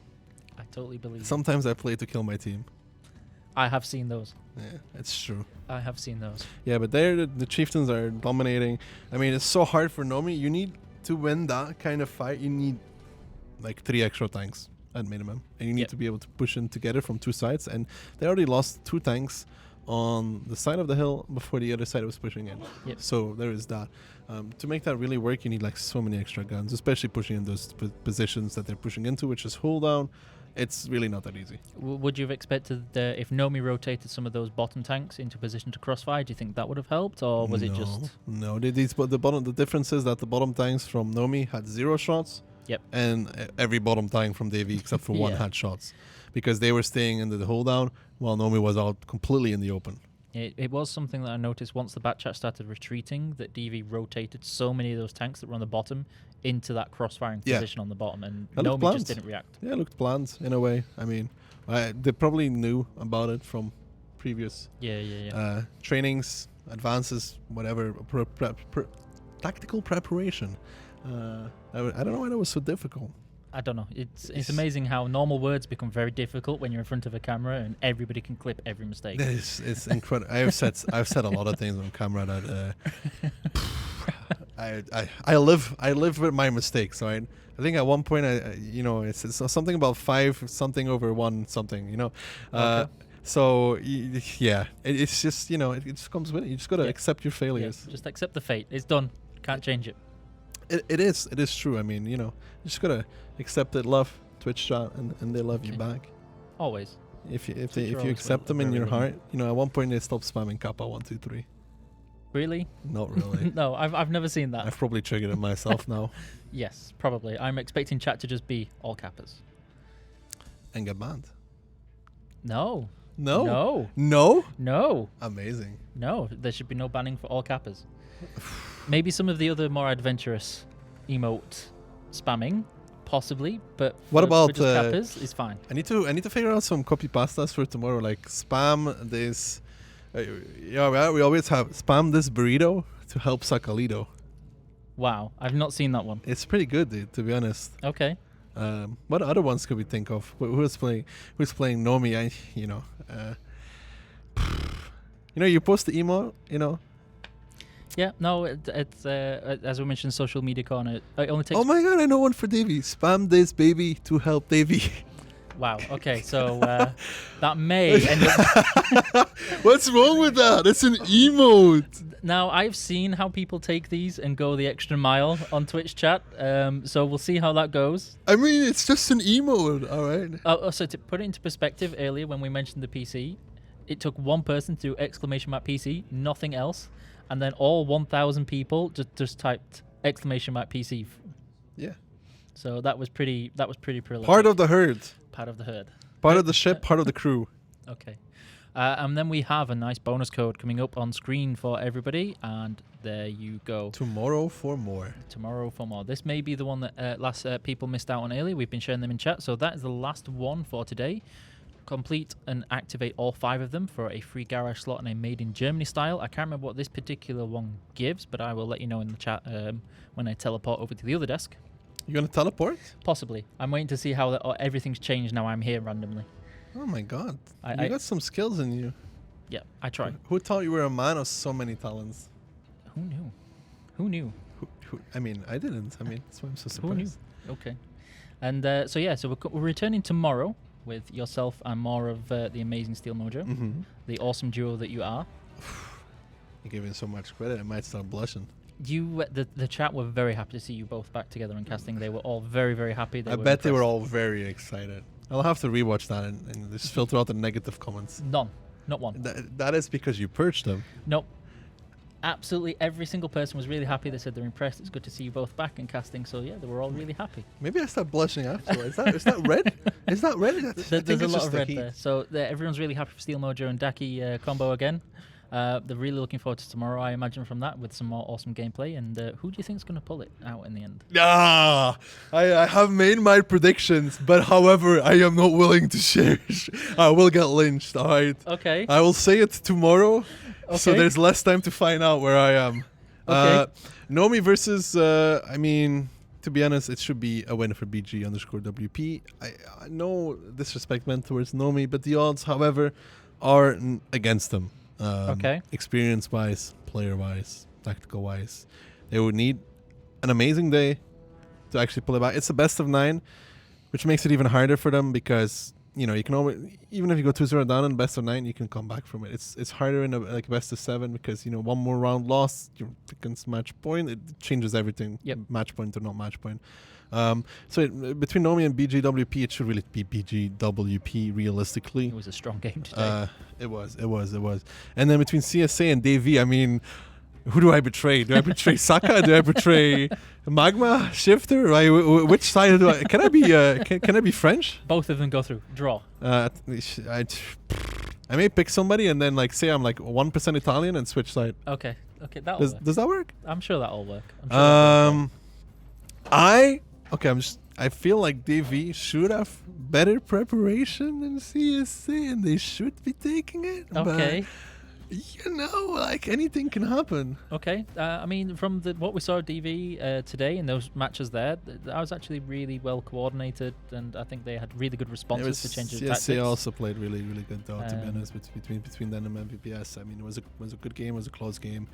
I totally believe Sometimes I play to kill my team. I have seen those. Yeah, it's true. I have seen those. Yeah, but there the Chieftains are dominating. I mean, it's so hard for Nomi. You need to win that kind of fight. You need like 3 extra tanks at minimum, and you need to be able to push in together from 2 sides. And they already lost 2 tanks on the side of the hill before the other side was pushing in. Yep. So there is that. To make that really work, you need like so many extra guns, especially pushing in those positions that they're pushing into, which is hold down. It's really not that easy. Would you have expected if Nomi rotated some of those bottom tanks into position to crossfire? Do you think that would have helped, or was it just... No, the difference is that the bottom tanks from Nomi had 0 shots. Yep. And every bottom tank from DV except for one Yeah. had shots. Because they were staying in the hold down while Nomi was out completely in the open. It was something that I noticed once the Batchat started retreating, that DV rotated so many of those tanks that were on the bottom into that crossfiring position on the bottom, and Nomi just didn't react. Yeah, it looked planned in a way. I mean, they probably knew about it from previous Yeah. trainings, advances, whatever, tactical preparation. I don't know why that was so difficult. I don't know. It's amazing how normal words become very difficult when you're in front of a camera and everybody can clip every mistake. It's incredible. I've said a lot of things on camera that I live with my mistakes. Right. I think at one point it's something about 5 something over 1 something. Okay. So it's just it just comes with it. You just gotta accept your failures. Just accept the fate. It's done. Can't change it. It is true. I mean, you just gotta accept it. Love Twitch chat, and they love you back. Always. If you always accept them in your very heart, at one point they stopped spamming Kappa 1 2 3. Really? Not really. No, I've never seen that. I've probably triggered it myself now. Yes, probably. I'm expecting chat to just be all Kappas. And get banned. No. No. No. No. No. Amazing. No. There should be no banning for all Kappas. Maybe some of the other more adventurous emote spamming, possibly, but what about just Kappas is fine. I need to figure out some copy pastas for tomorrow. Like spam this. We always have spam this burrito to help Sacalito. Wow, I've not seen that one. It's pretty good, dude. To be honest. Okay. What other ones could we think of? Who's playing Nomi? You post the emo. Yeah, no, it's as we mentioned, social media corner. It only takes. Oh my god, I know one for Davey. Spam this baby to help Davey. Wow. Okay, so that may end up. What's wrong with that? It's an emote. Now I've seen how people take these and go the extra mile on Twitch chat. So we'll see how that goes. I mean, it's just an emote, all right. So to put it into perspective, earlier when we mentioned the PC, it took one person to do exclamation mark PC, nothing else, and then all 1,000 people just typed exclamation mark PC. Yeah. So that was pretty prolific. Part of the herd. Part of the herd. Part of the ship, part of the crew. Okay. And then we have a nice bonus code coming up on screen for everybody, and there you go. Tomorrow for more. Tomorrow for more. This may be the one that people missed out on earlier. We've been sharing them in chat, so that is the last one for today. Complete and activate all 5 of them for a free garage slot and a made in Germany style. I can't remember what this particular one gives, but I will let you know in the chat when I teleport over to the other desk. You gonna teleport? Possibly. I'm waiting to see how everything's changed now I'm here randomly. Oh my god. You got some skills in you. Yeah, I try. Who thought you were a man of so many talents? Who knew? Who knew? I mean, I didn't. I mean, that's why I'm so surprised. Who knew? Okay. And so we're returning tomorrow with yourself and more of the amazing Steel Mojo, the awesome duo that you are. You're giving so much credit, I might start blushing. The chat were very happy to see you both back together and casting. They were all very, very happy. I bet they were all very excited. I'll have to rewatch that and just filter out the negative comments. None. Not one. That is because you purged them. Nope. Absolutely every single person was really happy. They said they're impressed. It's good to see you both back and casting. So yeah, they were all really happy. Maybe I start blushing afterwards. Is that red? Is that red? There's a lot of red there. So everyone's really happy for Steel Mojo and Daki combo again. They're really looking forward to tomorrow, I imagine, from that with some more awesome gameplay. And who do you think is going to pull it out in the end? I have made my predictions, but however, I am not willing to share. I will get lynched, all right? Okay. I will say it tomorrow, okay. So there's less time to find out where I am. Okay. Nomi versus, I mean, to be honest, it should be a win for BG_WP. I no disrespect meant towards Nomi, but the odds, however, are against them. Okay. Experience-wise, player-wise, tactical-wise, they would need an amazing day to actually pull it back. It's a best of 9, which makes it even harder for them because you can always, even if you go 2-0 down in best of 9, you can come back from it. It's harder in a best of 7 because one more round lost, you're against match point. It changes everything. Yep. Match point or not match point. So between Nomi and BGWP, it should really be BGWP realistically. It was a strong game today. It was. And then between CSA and Davey, I mean, who do I betray? Do I betray Saka? Do I betray Magma? Shifter? Which side do I? Can I be? Can I be French? Both of them go through. Draw. I may pick somebody and then say I'm 1% Italian and switch side. Okay, that'll work. Does that work? I'm sure that'll work. I feel like DV should have better preparation than CSA, and they should be taking it. Okay. But, you know, like anything can happen. Okay. I mean, from what we saw at DV today in those matches there, that was actually really well coordinated, and I think they had really good responses to changes of tactics. CSA also played really, really good, though, to be honest, between them and MVPS. I mean, it was a good game, it was a close game.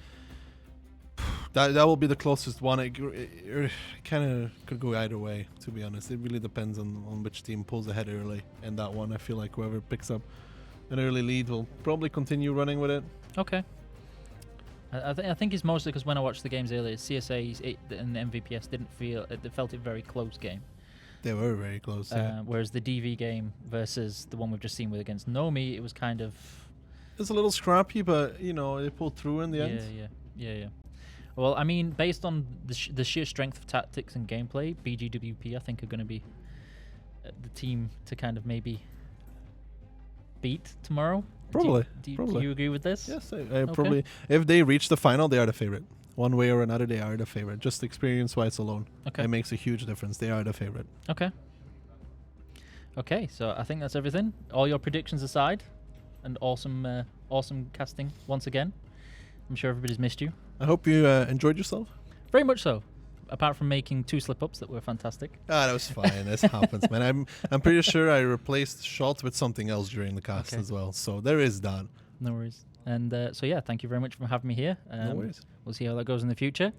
That will be the closest one. It kind of could go either way, to be honest. It really depends on which team pulls ahead early. And that one, I feel like whoever picks up an early lead will probably continue running with it. Okay. I think it's mostly because when I watched the games earlier, CSA and the MVPS they felt it very close game. They were very close. Yeah. Whereas the DV game versus the one we've just seen with against Nomi, it was kind of... It's a little scrappy, but, you know, they pulled through in the end. Yeah. Well, I mean, based on the sheer strength of tactics and gameplay, BGWP, I think, are going to be the team to kind of maybe beat tomorrow. Probably. Do you agree with this? Yes, I probably. If they reach the final, they are the favorite. One way or another, they are the favorite. Just experience-wise alone. Okay. It makes a huge difference. They are the favorite. Okay, so I think that's everything. All your predictions aside, and awesome casting once again. I'm sure everybody's missed you. I hope you enjoyed yourself. Very much so. Apart from making 2 slip-ups that were fantastic. That was fine. This happens, man. I'm pretty sure I replaced shots with something else during the cast as well. So there is that. No worries. And so yeah, thank you very much for having me here. No worries. We'll see how that goes in the future.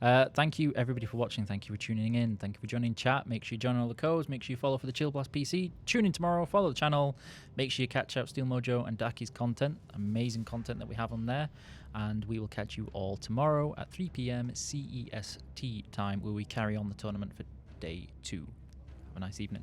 Thank you everybody for watching. Thank you for tuning in. Thank you for joining chat. Make sure you join all the codes. Make sure you follow for the Chill Blast PC. Tune in tomorrow. Follow the channel. Make sure you catch out Steel Mojo and Daki's content. Amazing content that we have on there. And we will catch you all tomorrow at 3 p.m. CEST time, where we carry on the tournament for day 2. Have a nice evening.